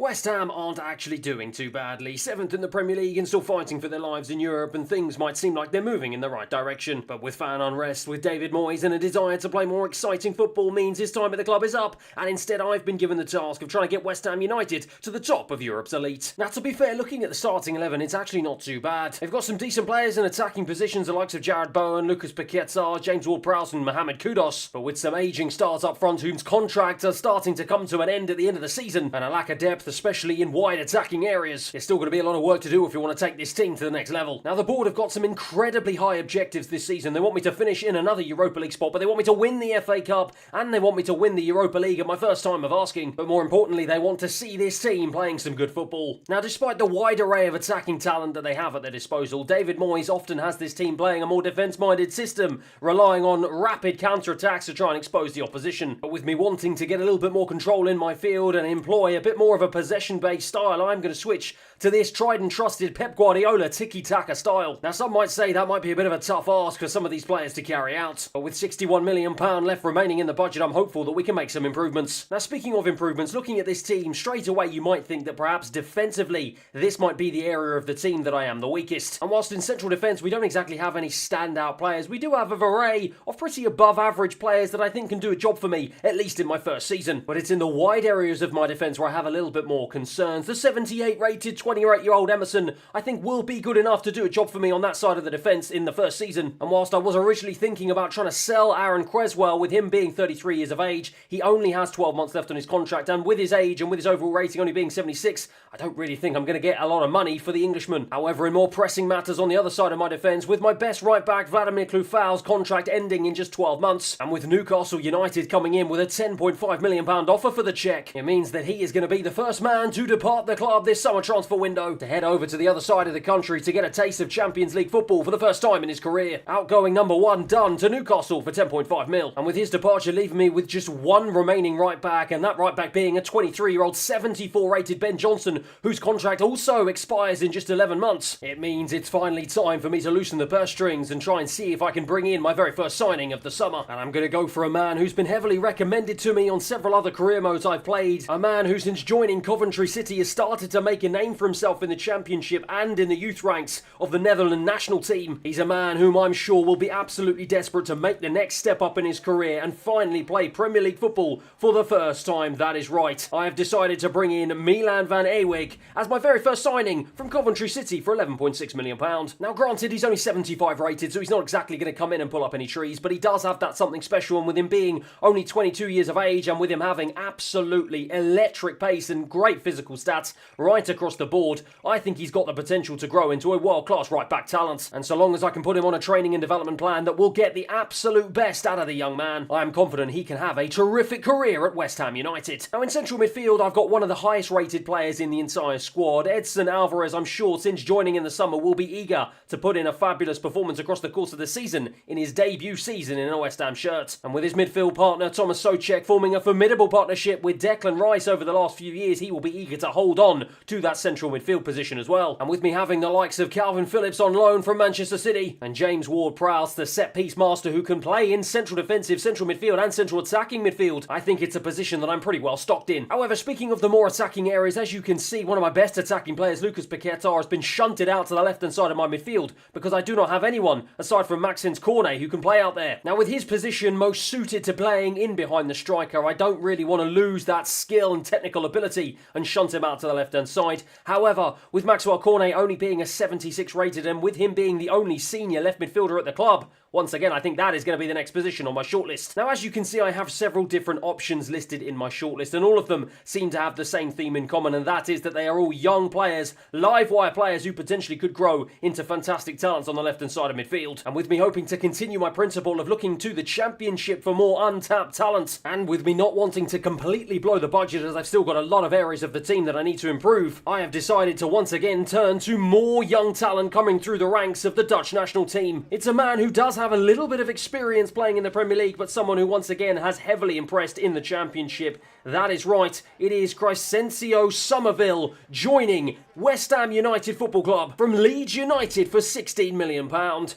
West Ham aren't actually doing too badly, 7th in the Premier League and still fighting for their lives in Europe, and things might seem like they're moving in the right direction. But with fan unrest, with David Moyes and a desire to play more exciting football means his time at the club is up, and instead I've been given the task of trying to get West Ham United to the top of Europe's elite. Now to be fair, looking at the starting 11, it's actually not too bad. They've got some decent players in attacking positions, the likes of Jared Bowen, Lucas Paqueta, James Ward-Prowse and Mohamed Kudus, but with some ageing stars up front whose contracts are starting to come to an end at the end of the season, and a lack of depth, especially in wide attacking areas. There's still going to be a lot of work to do if you want to take this team to the next level. Now the board have got some incredibly high objectives this season. They want me to finish in another Europa League spot, but they want me to win the FA Cup and they want me to win the Europa League at my first time of asking. But more importantly, they want to see this team playing some good football. Now despite the wide array of attacking talent that they have at their disposal, David Moyes often has this team playing a more defence-minded system, relying on rapid counter-attacks to try and expose the opposition. But with me wanting to get a little bit more control in my field and employ a bit more of a possession-based style, I'm going to switch to this tried and trusted Pep Guardiola tiki-taka style. Now some might say that might be a bit of a tough ask for some of these players to carry out, but with £61 million left remaining in the budget, I'm hopeful that we can make some improvements. Now speaking of improvements, looking at this team, straight away you might think that perhaps defensively this might be the area of the team that I am the weakest. And whilst in central defence we don't exactly have any standout players, we do have an array of pretty above average players that I think can do a job for me, at least in my first season. But it's in the wide areas of my defence where I have a little bit more concerns. The 78 rated 28-year-old Emerson I think will be good enough to do a job for me on that side of the defence in the first season. And whilst I was originally thinking about trying to sell Aaron Creswell, with him being 33 years of age, he only has 12 months left on his contract, and with his age and with his overall rating only being 76, I don't really think I'm going to get a lot of money for the Englishman. However, in more pressing matters on the other side of my defence, with my best right back Vladimir Cloufal's contract ending in just 12 months, and with Newcastle United coming in with a £10.5 million offer for the Czech, it means that he is going to be the first man to depart the club this summer transfer window, to head over to the other side of the country to get a taste of Champions League football for the first time in his career. Outgoing number one done to Newcastle for 10.5 mil, and with his departure leaving me with just one remaining right back, and that right back being a 23-year-old 74 rated Ben Johnson, whose contract also expires in just 11 months. It means it's finally time for me to loosen the purse strings and try and see if I can bring in my very first signing of the summer. And I'm going to go for a man who's been heavily recommended to me on several other career modes I've played, a man who since joining Coventry City has started to make a name for himself in the Championship and in the youth ranks of the Netherlands national team. He's a man whom I'm sure will be absolutely desperate to make the next step up in his career and finally play Premier League football for the first time. That is right. I have decided to bring in Milan van Ewijk as my very first signing from Coventry City for £11.6 million. Now granted, he's only 75 rated, so he's not exactly going to come in and pull up any trees, but he does have that something special, and with him being only 22 years of age and with him having absolutely electric pace and great physical stats right across the board, I think he's got the potential to grow into a world-class right-back talent. And so long as I can put him on a training and development plan that will get the absolute best out of the young man, I am confident he can have a terrific career at West Ham United. Now in central midfield, I've got one of the highest rated players in the entire squad. Edson Alvarez, I'm sure, since joining in the summer, will be eager to put in a fabulous performance across the course of the season in his debut season in a West Ham shirt. And with his midfield partner Thomas Souček forming a formidable partnership with Declan Rice over the last few years, he will be eager to hold on to that central midfield position as well. And with me having the likes of Calvin Phillips on loan from Manchester City and James Ward-Prowse, the set-piece master who can play in central defensive, central midfield and central attacking midfield, I think it's a position that I'm pretty well stocked in. However, speaking of the more attacking areas, as you can see, one of my best attacking players, Lucas Paqueta, has been shunted out to the left-hand side of my midfield because I do not have anyone aside from Maxence Cornet who can play out there. Now with his position most suited to playing in behind the striker, I don't really want to lose that skill and technical ability and shunt him out to the left-hand side. However, with Maxwell Cornet only being a 76 rated and with him being the only senior left midfielder at the club, once again, I think that is going to be the next position on my shortlist. Now, as you can see, I have several different options listed in my shortlist, and all of them seem to have the same theme in common, and that is that they are all young players, live wire players who potentially could grow into fantastic talents on the left-hand side of midfield. And with me hoping to continue my principle of looking to the Championship for more untapped talent, and with me not wanting to completely blow the budget as I've still got a lot of areas of the team that I need to improve, I have decided to once again turn to more young talent coming through the ranks of the Dutch national team. It's a man who does have have a little bit of experience playing in the Premier League, but someone who once again has heavily impressed in the Championship. That is right, it is Crescencio Somerville joining West Ham United Football Club from Leeds United for £16 million.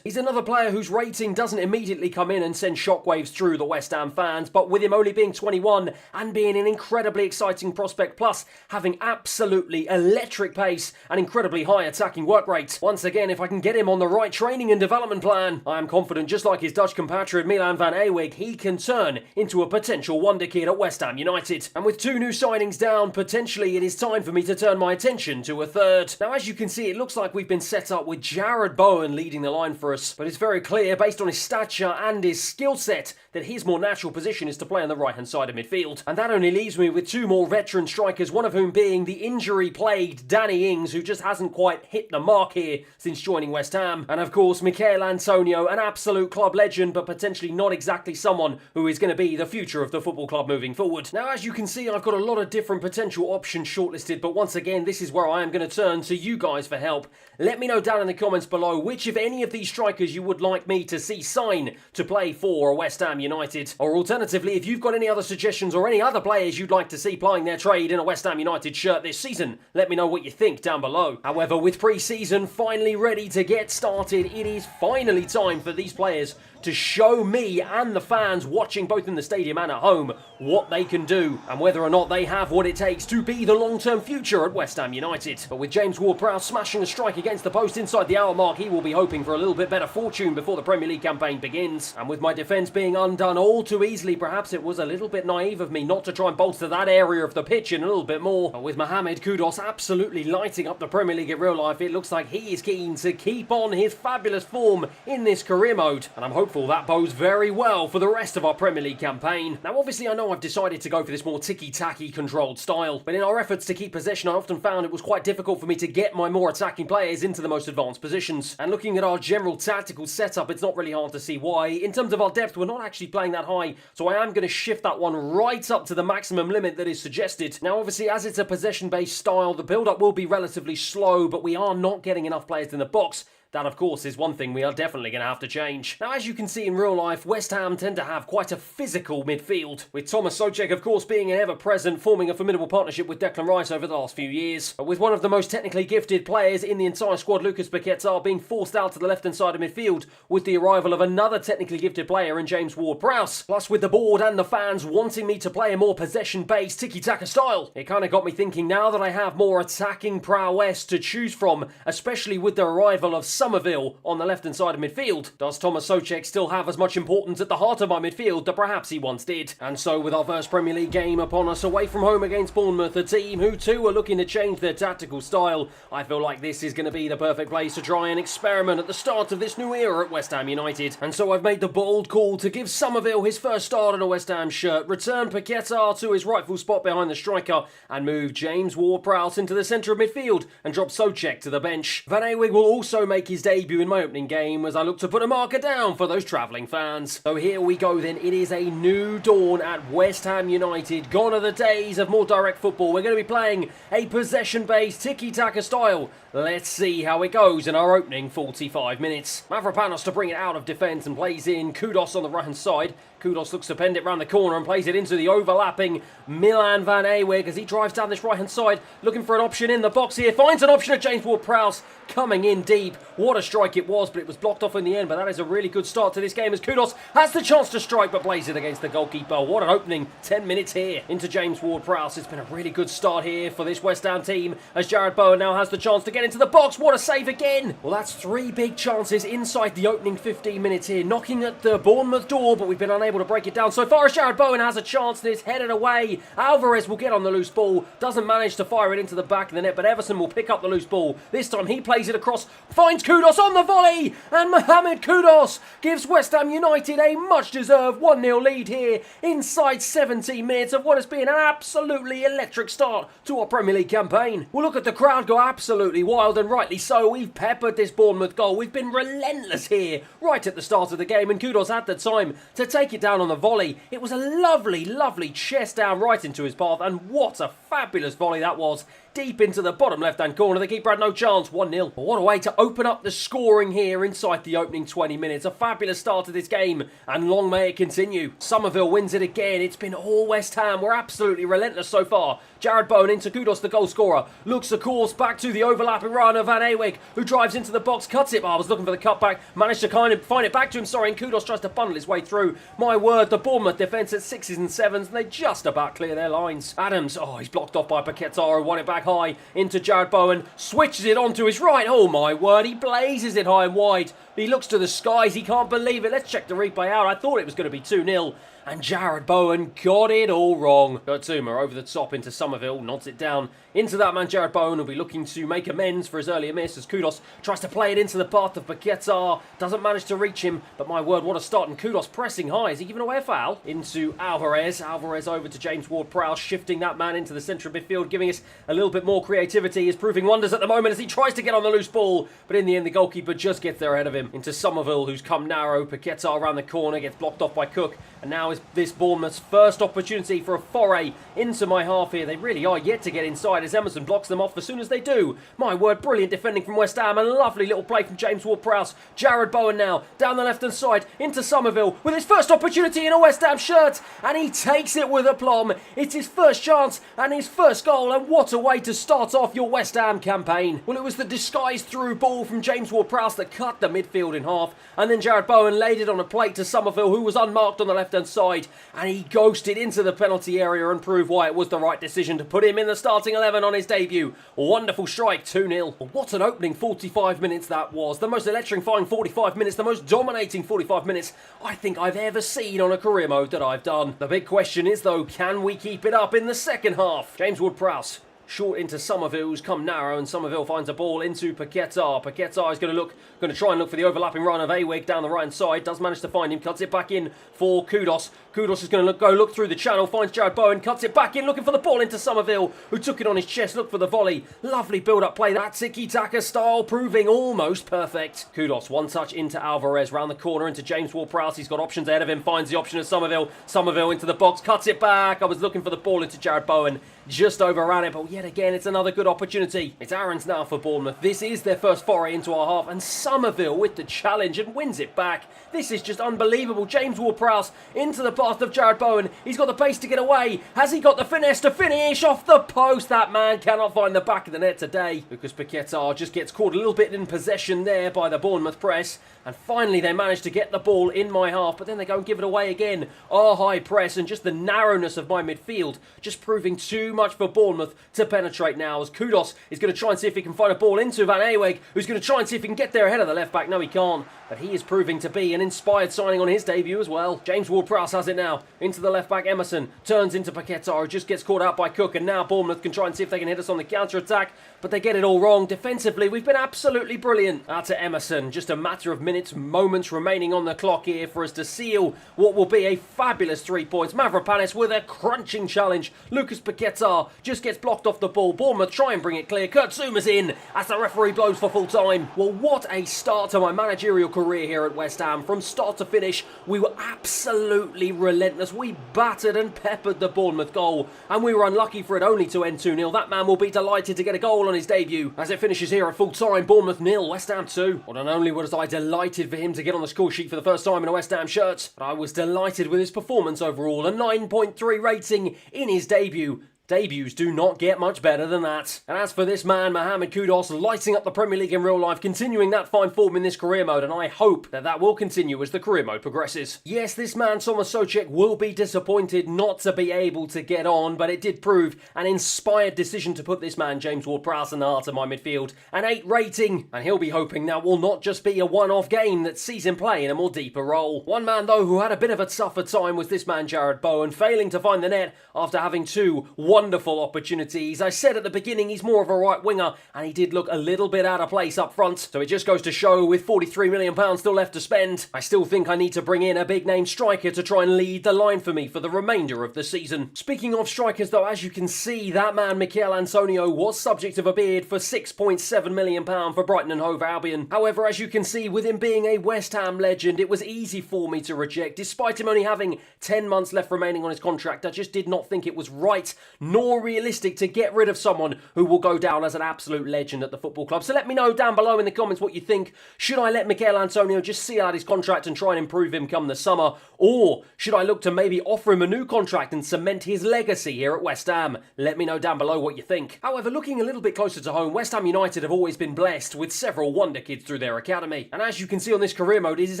He's another player whose rating doesn't immediately come in and send shockwaves through the West Ham fans, but with him only being 21 and being an incredibly exciting prospect, plus having absolutely electric pace and incredibly high attacking work rate. Once again, if I can get him on the right training and development plan, I am confident, just like his Dutch compatriot Milan van Ewijk, he can turn into a potential wonder kid at West Ham United. And with 2 new signings down, potentially it is time for me to turn my attention to a third. Now, as you can see, it looks like we've been set up with Jarrod Bowen leading the line for us, but it's very clear, based on his stature and his skill set, that his more natural position is to play on the right-hand side of midfield. And that only leaves me with 2 more veteran strikers, one of whom being the injury-plagued Danny Ings, who just hasn't quite hit the mark here since joining West Ham. And of course, Michail Antonio, an absolute club legend, but potentially not exactly someone who is going to be the future of the football club moving forward. Now, as you can see, I've got a lot of different potential options shortlisted, but once again, this is where I am going to turn to you guys for help. Let me know down in the comments below which, if any, of these strikers you would like me to see sign to play for West Ham United. Or alternatively, if you've got any other suggestions or any other players you'd like to see plying their trade in a West Ham United shirt this season, let me know what you think down below. However, with pre-season finally ready to get started, it is finally time for these players to show me and the fans watching both in the stadium and at home what they can do and whether or not they have what it takes to be the long-term future at West Ham United. But with James Ward-Prowse smashing a strike against the post inside the hour mark, he will be hoping for a little bit better fortune before the Premier League campaign begins. And with my defence being undone all too easily, perhaps it was a little bit naive of me not to try and bolster that area of the pitch in a little bit more. But with Mohamed Kudus absolutely lighting up the Premier League in real life, it looks like he is keen to keep on his fabulous form in this career mode, and I'm hopeful that bodes very well for the rest of our Premier League campaign. Now, obviously, I know I've decided to go for this more ticky-tacky controlled style, but in our efforts to keep possession, I often found it was quite difficult for me to get my more attacking players into the most advanced positions. And looking at our general tactical setup, it's not really hard to see why. In terms of our depth, we're not actually playing that high, so I am going to shift that one right up to the maximum limit that is suggested. Now, obviously, as it's a possession-based style, the build-up will be relatively slow, but we are not getting enough players in the box. That, of course, is one thing we are definitely going to have to change. Now, as you can see in real life, West Ham tend to have quite a physical midfield, with Thomas Souček, of course, being an ever-present, forming a formidable partnership with Declan Rice over the last few years. But with one of the most technically gifted players in the entire squad, Lucas Paquetá, being forced out to the left-hand side of midfield with the arrival of another technically gifted player in James Ward-Prowse. Plus, with the board and the fans wanting me to play a more possession-based tiki-taka style, it kind of got me thinking, now that I have more attacking prowess to choose from, especially with the arrival of Somerville on the left-hand side of midfield, does Thomas Souček still have as much importance at the heart of my midfield that perhaps he once did? And so, with our first Premier League game upon us away from home against Bournemouth, a team who too are looking to change their tactical style, I feel like this is going to be the perfect place to try and experiment at the start of this new era at West Ham United. And so I've made the bold call to give Somerville his first start in a West Ham shirt, return Paquetá to his rightful spot behind the striker, and move James Ward-Prowse into the centre of midfield and drop Souček to the bench. Van Ewijk will also make his debut in my opening game as I look to put a marker down for those travelling fans. So here we go then, it is a new dawn at West Ham United. Gone are the days of more direct football. We're going to be playing a possession-based tiki-taka style. Let's see how it goes in our opening 45 minutes. Mavropanos to bring it out of defence and plays in Kudus on the right-hand side. Kudus looks to bend it round the corner and plays it into the overlapping Milan van Ewijk as he drives down this right-hand side, looking for an option in the box here. Finds an option at James Ward-Prowse, coming in deep. What a strike it was, but it was blocked off in the end. But that is a really good start to this game as Kudus has the chance to strike, but plays it against the goalkeeper. What an opening 10 minutes here into James Ward-Prowse. It's been a really good start here for this West Ham team as Jarrod Bowen now has the chance to get into the box. What a save again. Well, that's 3 big chances inside the opening 15 minutes here, knocking at the Bournemouth door, but we've been unable to break it down so far as Jarrod Bowen has a chance and it's headed away. Alvarez will get on the loose ball, doesn't manage to fire it into the back of the net, but Everson will pick up the loose ball. This time he plays it across, finds Kudus on the volley, and Mohamed Kudus gives West Ham United a much-deserved 1-0 lead here inside 17 minutes of what has been an absolutely electric start to our Premier League campaign. We'll look at the crowd go absolutely wild, and rightly so. We've peppered this Bournemouth goal. We've been relentless here right at the start of the game, and Kudus had the time to take it it down on the volley. It was a lovely, lovely chest down right into his path, and what a fabulous volley that was. Deep into the bottom left-hand corner. The keeper had no chance. 1-0. But what a way to open up the scoring here inside the opening 20 minutes. A fabulous start to this game, and long may it continue. Somerville wins it again. It's been all West Ham. We're absolutely relentless so far. Jared Bowen into Kudos, the goal scorer. Looks the course back to the overlapping run of Van Eweg, who drives into the box, cuts it. I was looking for the cutback. Managed to kind of find it back to him, sorry, and Kudos tries to bundle his way through. My word, the Bournemouth defence at 6s and 7s, and they just about clear their lines. Adams, he's blocked off by Paquetá, who won it back high into Jared Bowen, switches it onto his right. Oh my word, he blazes it high and wide. He looks to the skies, he can't believe it. Let's check the replay out. I thought it was going to be 2-0. And Jared Bowen got it all wrong. Gertuma over the top into Somerville, nods it down. Into that man, Jared Bowen will be looking to make amends for his earlier miss as Kudos tries to play it into the path of Paquetá. Doesn't manage to reach him, but my word, what a start. And Kudos pressing high. Is he giving away a foul? Into Alvarez. Alvarez over to James Ward-Prowse, shifting that man into the centre of midfield, giving us a little bit more creativity. He's proving wonders at the moment as he tries to get on the loose ball. But in the end, the goalkeeper just gets there ahead of him. Into Somerville, who's come narrow. Paquetá around the corner, gets blocked off by Cook. And now is this Bournemouth's first opportunity for a foray into my half here. They really are yet to get inside as Emerson blocks them off as soon as they do. My word, brilliant defending from West Ham and a lovely little play from James Ward-Prowse. Jared Bowen now down the left-hand side into Somerville with his first opportunity in a West Ham shirt, and he takes it with aplomb. It's his first chance and his first goal, and what a way to start off your West Ham campaign. Well, it was the disguised through ball from James Ward-Prowse that cut the midfield in half, and then Jared Bowen laid it on a plate to Somerville, who was unmarked on the left-hand side, and he ghosted into the penalty area and proved why it was the right decision to put him in the starting 11 on his debut. Wonderful strike, 2-0. What an opening 45 minutes that was. The most electrifying 45 minutes, the most dominating 45 minutes I think I've ever seen on a career mode that I've done. The big question is, though, can we keep it up in the second half? James Ward-Prowse short into Somerville, who's come narrow, and Somerville finds a ball into Paquetá. Paquetá is going to try and look for the overlapping run of Eweg down the right-hand side. Does manage to find him, cuts it back in for Kudos. Kudos is going to go look through the channel, finds Jared Bowen, cuts it back in, looking for the ball into Somerville, who took it on his chest, looked for the volley. Lovely build-up play, that tiki-taka style proving almost perfect. Kudos, one touch into Alvarez, round the corner into James Ward-Prowse. He's got options ahead of him, finds the option of Somerville. Somerville into the box, cuts it back. I was looking for the ball into Jared Bowen, just overran it, but yet again, it's another good opportunity. It's Aaron's now for Bournemouth. This is their first foray into our half, and Somerville with the challenge and wins it back. This is just unbelievable. James Ward-Prowse into the path of Jared Bowen. He's got the pace to get away. Has he got the finesse to finish off the post? That man cannot find the back of the net today. Lucas Paquetá just gets caught a little bit in possession there by the Bournemouth press. And finally, they manage to get the ball in my half, but then they go and give it away again. Our high press and just the narrowness of my midfield just proving too much for Bournemouth to penetrate now, as Kudos is going to try and see if he can find a ball into Van Eweg, who's going to try and see if he can get there ahead of the left back. No, he can't, but he is proving to be an inspired signing on his debut as well. James Ward-Prowse has it now into the left back. Emerson turns into Paquetá, who just gets caught out by Cook, and now Bournemouth can try and see if they can hit us on the counter-attack, but they get it all wrong. Defensively, we've been absolutely brilliant. Out to Emerson, just a matter of minutes, moments remaining on the clock here for us to seal what will be a fabulous 3 points. Mavropanis with a crunching challenge. Lucas Paquetá just gets blocked off the ball. Bournemouth try and bring it clear. Kurt Zouma's in as the referee blows for full time. Well, what a start to my managerial career here at West Ham. From start to finish, we were absolutely relentless. We battered and peppered the Bournemouth goal, and we were unlucky for it only to end 2-0. That man will be delighted to get a goal on his debut as it finishes here at full time. Bournemouth 0, West Ham 2. Well, not only was I delighted for him to get on the score sheet for the first time in a West Ham shirt, but I was delighted with his performance overall. A 9.3 rating in his debut. Debuts do not get much better than that. And as for this man, Mohamed Kudus, lighting up the Premier League in real life, continuing that fine form in this career mode, and I hope that that will continue as the career mode progresses. Yes, this man, Tomas Soucek, will be disappointed not to be able to get on, but it did prove an inspired decision to put this man, James Ward-Prowse, in the heart of my midfield. An 8 rating, and he'll be hoping that will not just be a one-off game that sees him play in a more deeper role. One man, though, who had a bit of a tougher time was this man, Jared Bowen, failing to find the net after having two wonderful opportunities. I said at the beginning he's more of a right winger, and he did look a little bit out of place up front. So it just goes to show, with £43 million still left to spend, I still think I need to bring in a big name striker to try and lead the line for me for the remainder of the season. Speaking of strikers though, as you can see, that man Mikel Antonio was subject of a bid for £6.7 million for Brighton and Hove Albion. However, as you can see, with him being a West Ham legend, it was easy for me to reject. Despite him only having 10 months left remaining on his contract, I just did not think it was right nor realistic to get rid of someone who will go down as an absolute legend at the football club. So let me know down below in the comments what you think. Should I let Mikel Antonio just see out his contract and try and improve him come the summer? Or should I look to maybe offer him a new contract and cement his legacy here at West Ham? Let me know down below what you think. However, looking a little bit closer to home, West Ham United have always been blessed with several wonder kids through their academy. And as you can see on this career mode, it is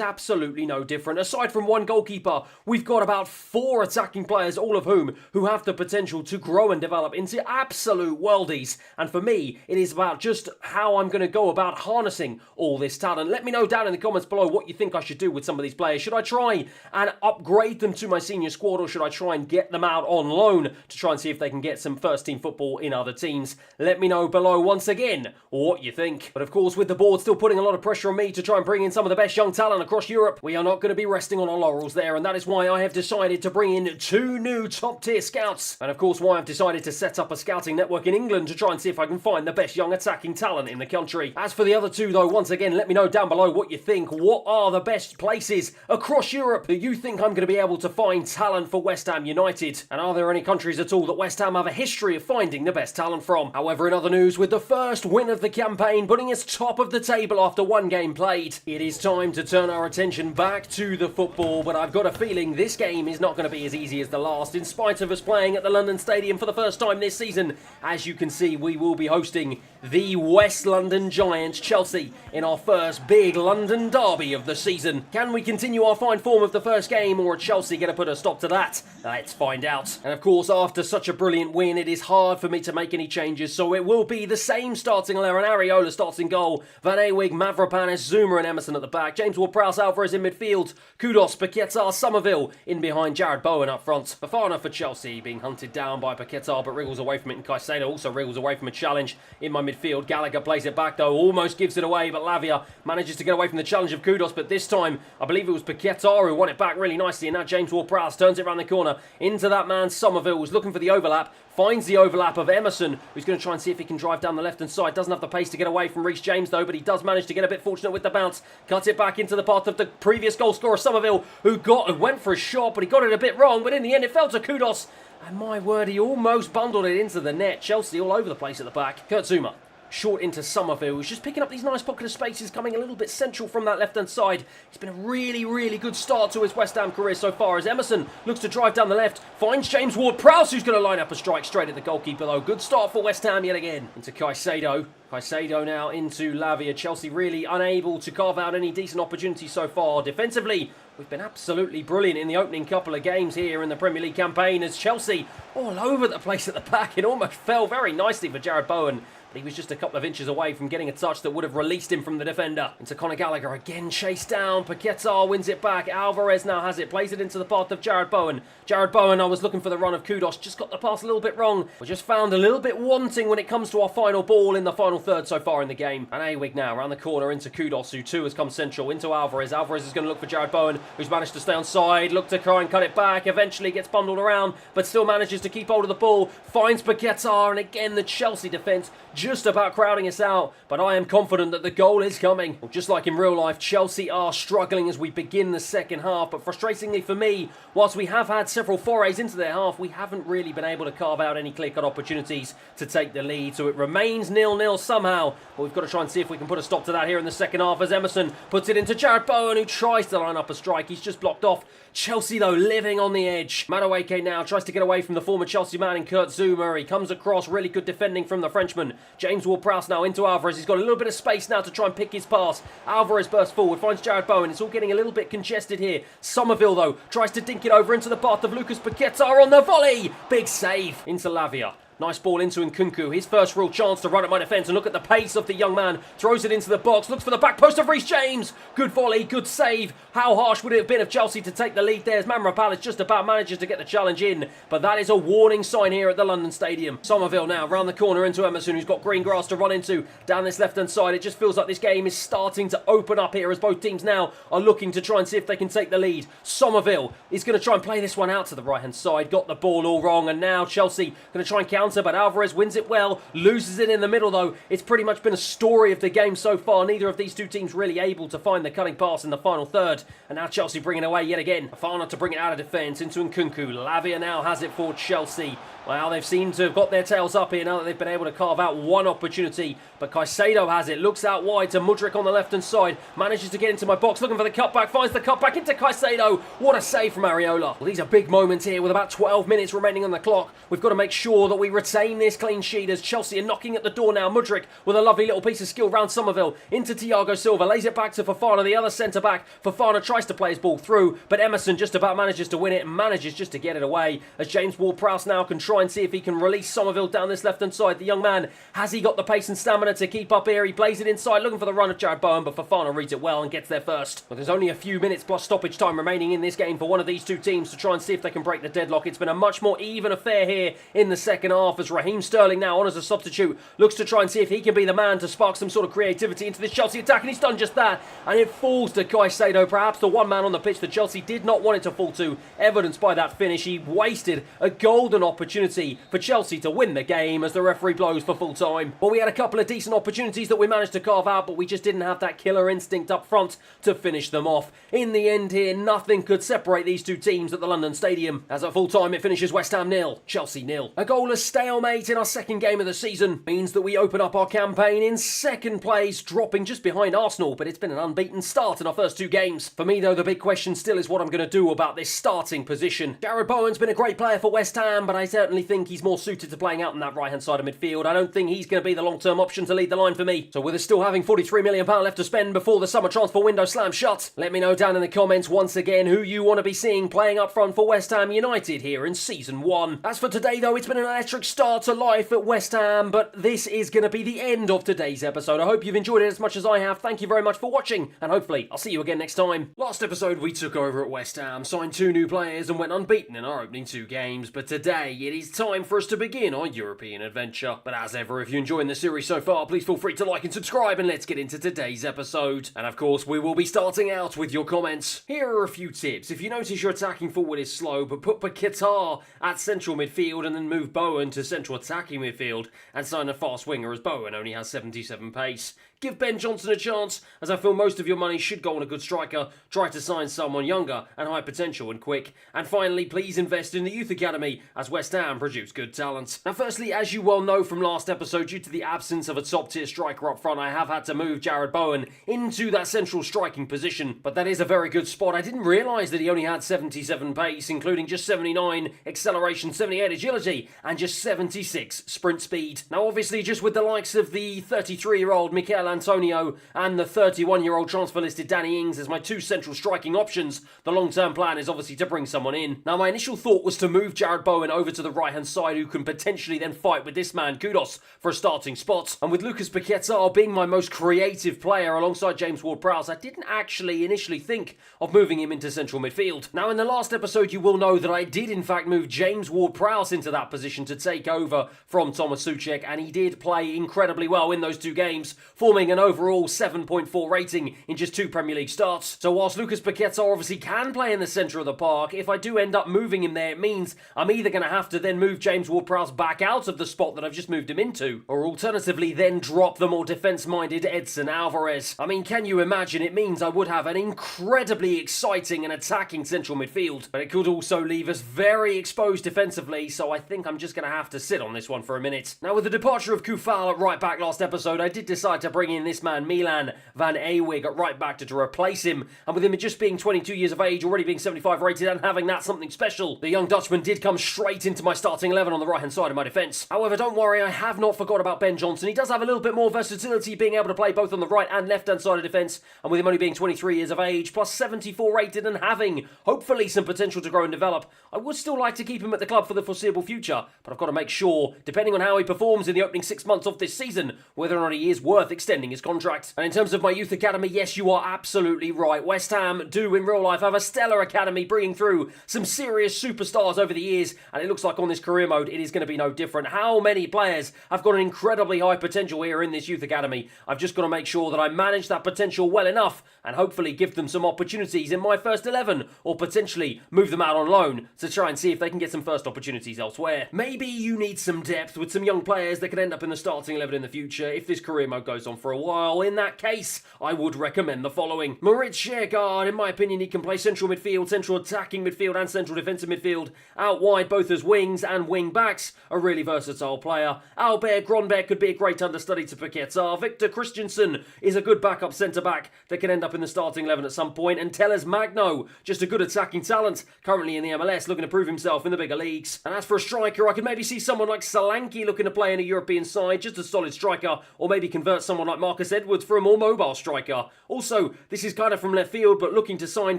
absolutely no different. Aside from one goalkeeper, we've got about 4 attacking players, all of whom who have the potential to grow and develop into absolute worldies. And for me, it is about just how I'm going to go about harnessing all this talent. Let me know down in the comments below what you think I should do with some of these players. Should I try and upgrade them to my senior squad, or should I try and get them out on loan to try and see if they can get some first team football in other teams? Let me know below once again what you think. But of course, with the board still putting a lot of pressure on me to try and bring in some of the best young talent across Europe, we are not going to be resting on our laurels there, and that is why I have decided to bring in 2 new top tier scouts, and of course why I've decided to set up a scouting network in England to try and see if I can find the best young attacking talent in the country. As for the other 2 though, once again, let me know down below what you think. What are the best places across Europe that you think I'm going to be able to find talent for West Ham United? And are there any countries at all that West Ham have a history of finding the best talent from? However, in other news, with the first win of the campaign putting us top of the table after 1 game played, it is time to turn our attention back to the football. But I've got a feeling this game is not going to be as easy as the last, in spite of us playing at the London Stadium for the first time this season. As you can see, we will be hosting the West London Giants, Chelsea, in our first big London derby of the season. Can we continue our fine form of the first game, or are Chelsea going to put a stop to that? Let's find out. And of course, after such a brilliant win, it is hard for me to make any changes, so it will be the same starting 11. Areola starts in goal, Van Ewig, Mavropanos, Zuma and Emerson at the back, James Ward-Prowse, Alvarez in midfield, Kudos, Paquetá, Somerville in behind, Jared Bowen up front. Fofana for Chelsea, being hunted down by Paquetá, but wriggles away from it, and Caicedo also wriggles away from a challenge in my midfield. Gallagher plays it back though, almost gives it away, but Lavia manages to get away from the challenge of Kudos, but this time I believe it was Paquetá who won it back really nicely, and now James Ward-Prowse turns it around the corner into that man Somerville, who's looking for the overlap, finds the overlap of Emerson, who's going to try and see if he can drive down the left-hand side. Doesn't have the pace to get away from Reece James, though, but he does manage to get a bit fortunate with the bounce. Cuts it back into the path of the previous goal scorer, Somerville, who went for a shot, but he got it a bit wrong. But in the end, it fell to Kudos. And my word, he almost bundled it into the net. Chelsea all over the place at the back. Kurt Zuma. Short into Somerville, who's just picking up these nice pocket of spaces, coming a little bit central from that left-hand side. It's been a really, really good start to his West Ham career so far, as Emerson looks to drive down the left, finds James Ward-Prowse, who's going to line up a strike straight at the goalkeeper, though. Good start for West Ham yet again. Into Caicedo. Caicedo now into Lavia. Chelsea really unable to carve out any decent opportunities so far. Defensively, we've been absolutely brilliant in the opening couple of games here in the Premier League campaign, as Chelsea all over the place at the back. It almost fell very nicely for Jared Bowen, but he was just a couple of inches away from getting a touch that would have released him from the defender. Into Conor Gallagher, again chased down. Paquetá wins it back. Alvarez now has it, plays it into the path of Jared Bowen. Jared Bowen, I was looking for the run of Kudos, just got the pass a little bit wrong. We just found a little bit wanting when it comes to our final ball in the final third so far in the game. And Ewig now around the corner into Kudos, who too has come central, into Alvarez. Alvarez is going to look for Jared Bowen, who's managed to stay on side, look to try and cut it back, eventually gets bundled around, but still manages to keep hold of the ball, finds Paquetá, and again the Chelsea defence just about crowding us out, but I am confident that the goal is coming. Well, just like in real life, Chelsea are struggling as we begin the second half, but frustratingly for me, whilst we have had several forays into their half, we haven't really been able to carve out any clear-cut opportunities to take the lead, so it remains 0-0 somehow, but we've got to try and see if we can put a stop to that here in the second half, as Emerson puts it into Jared Bowen, who tries to line up a strike. He's just blocked off. Chelsea, though, living on the edge. Madueke now tries to get away from the former Chelsea man in Kurt Zuma. He comes across, really good defending from the Frenchman. James Ward-Prowse now into Alvarez. He's got a little bit of space now to try and pick his pass. Alvarez bursts forward, finds Jared Bowen. It's all getting a little bit congested here. Somerville, though, tries to dink it over into the path of Lucas Paquetá on the volley. Big save into Lavia. Nice ball into Nkunku. His first real chance to run at my defence, and look at the pace of the young man. Throws it into the box, looks for the back post of Reece James. Good volley, good save. How harsh would it have been of Chelsea to take the lead there as Manra just about manages to get the challenge in, but that is a warning sign here at the London Stadium. Somerville now round the corner into Emerson, who's got green grass to run into down this left-hand side. It just feels like this game is starting to open up here as both teams now are looking to try and see if they can take the lead. Somerville is going to try and play this one out to the right-hand side. Got the ball all wrong, and now Chelsea going to try and counter, but Alvarez wins it well. Loses it in the middle, though. It's pretty much been a story of the game so far. Neither of these two teams really able to find the cutting pass in the final third. And now Chelsea bringing it away yet again. Fafana to bring it out of defence into Nkunku. Lavia now has it for Chelsea. Well, they've seemed to have got their tails up here now that they've been able to carve out one opportunity. But Caicedo has it, looks out wide to Mudryk on the left-hand side. Manages to get into my box, looking for the cutback, finds the cutback into Caicedo. What a save from Areola. Well, these are big moments here with about 12 minutes remaining on the clock. We've got to make sure that we retain this clean sheet as Chelsea are knocking at the door now. Mudryk with a lovely little piece of skill round Somerville. Into Thiago Silva, lays it back to Fafana, the other centre-back. Fafana tries to play his ball through, but Emerson just about manages to win it and manages just to get it away. As James Ward-Prowse now can try and see if he can release Somerville down this left-hand side. The young man, has he got the pace and stamina to keep up here? He plays it inside, looking for the run of Jared Bowen, but Fafana reads it well and gets there first. But there's only a few minutes plus stoppage time remaining in this game for one of these two teams to try and see if they can break the deadlock. It's been a much more even affair here in the second half as Raheem Sterling now on as a substitute looks to try and see if he can be the man to spark some sort of creativity into this Chelsea attack, and he's done just that, and it falls to Caicedo, perhaps the one man on the pitch that Chelsea did not want it to fall to, evidenced by that finish. He wasted a golden opportunity for Chelsea to win the game as the referee blows for full time. Well, we had a couple of decent opportunities that we managed to carve out, but we just didn't have that killer instinct up front to finish them off. In the end here, nothing could separate these two teams at the London Stadium. As at full time, it finishes West Ham 0, Chelsea 0. A goalless stalemate in our second game of the season means that we open up our campaign in second place, dropping just behind Arsenal, but it's been an unbeaten start in our first two games. For me, though, the big question still is what I'm going to do about this starting position. Jared Bowen's been a great player for West Ham, but I certainly think he's more suited to playing out in that right-hand side of midfield. I don't think he's going to be the long-term option to lead the line for me. So with us still having £43 million left to spend before the summer transfer window slams shut, let me know down in the comments once again who you want to be seeing playing up front for West Ham United here in Season 1. As for today, though, it's been an electric start to life at West Ham, but this is going to be the end of today's episode. I hope you've enjoyed it as much as I have. Thank you very much for watching, and hopefully I'll see you again next time. Last episode we took over at West Ham, signed 2 new players and went unbeaten in our opening 2 games, but today it is time for us to begin our European adventure. But as ever, if you're enjoying the series so far, please feel free to like and subscribe, and let's get into today's episode. And of course, we will be starting out with your comments. Here are a few tips. If you notice your attacking forward is slow, but put Paquetá at central midfield and then move Bowen to central attacking midfield and sign a fast winger as Bowen only has 77 pace. Give Ben Johnson a chance, as I feel most of your money should go on a good striker. Try to sign someone younger and high potential and quick. And finally, please invest in the youth academy, as West Ham produce good talent. Now firstly, as you well know from last episode, due to the absence of a top tier striker up front, I have had to move Jared Bowen into that central striking position. But that is a very good spot. I didn't realise that he only had 77 pace, including just 79 acceleration, 78 agility, and just 76 sprint speed. Now obviously, just with the likes of the 33-year-old Mikel Antonio and the 31-year-old transfer listed Danny Ings as my 2 central striking options, the long-term plan is obviously to bring someone in. Now my initial thought was to move Jared Bowen over to the right-hand side, who can potentially then fight with this man Kudos for a starting spot. And with Lucas Paquetá being my most creative player alongside James Ward-Prowse, I didn't actually initially think of moving him into central midfield. Now in the last episode you will know that I did in fact move James Ward-Prowse into that position to take over from Thomas Souček, and he did play incredibly well in those 2 games, forming an overall 7.4 rating in just 2 Premier League starts. So whilst Lucas Paquetá obviously can play in the centre of the park, if I do end up moving him there, it means I'm either going to have to then move James Ward-Prowse back out of the spot that I've just moved him into, or alternatively then drop the more defence-minded Edson Alvarez. I mean, can you imagine? It means I would have an incredibly exciting and attacking central midfield, but it could also leave us very exposed defensively, so I think I'm just going to have to sit on this one for a minute. Now with the departure of Koufal at right back last episode, I did decide to bring in this man Milan van Ewig at right back to replace him, and with him just being 22 years of age, already being 75 rated and having that something special, the young Dutchman did come straight into my starting 11 on the right-hand side of my defence. However, don't worry, I have not forgot about Ben Johnson. He does have a little bit more versatility, being able to play both on the right and left-hand side of defence, and with him only being 23 years of age, plus 74 rated and having, hopefully, some potential to grow and develop, I would still like to keep him at the club for the foreseeable future, but I've got to make sure, depending on how he performs in the opening 6 months of this season, whether or not he is worth extending his contract. And in terms of my youth academy, yes, you are absolutely right. West Ham do, in real life, have a stellar academy, bringing through some serious superstars over the years, and it looks like on this career mode, it is going to be no different. How many players have got an incredibly high potential here in this youth academy? I've just got to make sure that I manage that potential well enough, and hopefully give them some opportunities in my first 11, or potentially move them out on loan to try and see if they can get some first opportunities elsewhere. Maybe you need some depth with some young players that can end up in the starting 11 in the future if this career mode goes on for a while. In that case, I would recommend the following. Moritz Schergaard, in my opinion, he can play central midfield, central attacking midfield and central defensive midfield, out wide both as wings and wing backs, a really versatile player. Albert Grönbeck could be a great understudy to Paquetá. Victor Christensen is a good backup centre-back that can end up in the starting 11 at some point, and Telles Magno, just a good attacking talent, currently in the MLS, looking to prove himself in the bigger leagues. And as for a striker, I could maybe see someone like Solanke looking to play in a European side, just a solid striker, or maybe convert someone like Marcus Edwards for a more mobile striker. Also, this is kind of from left field, but looking to sign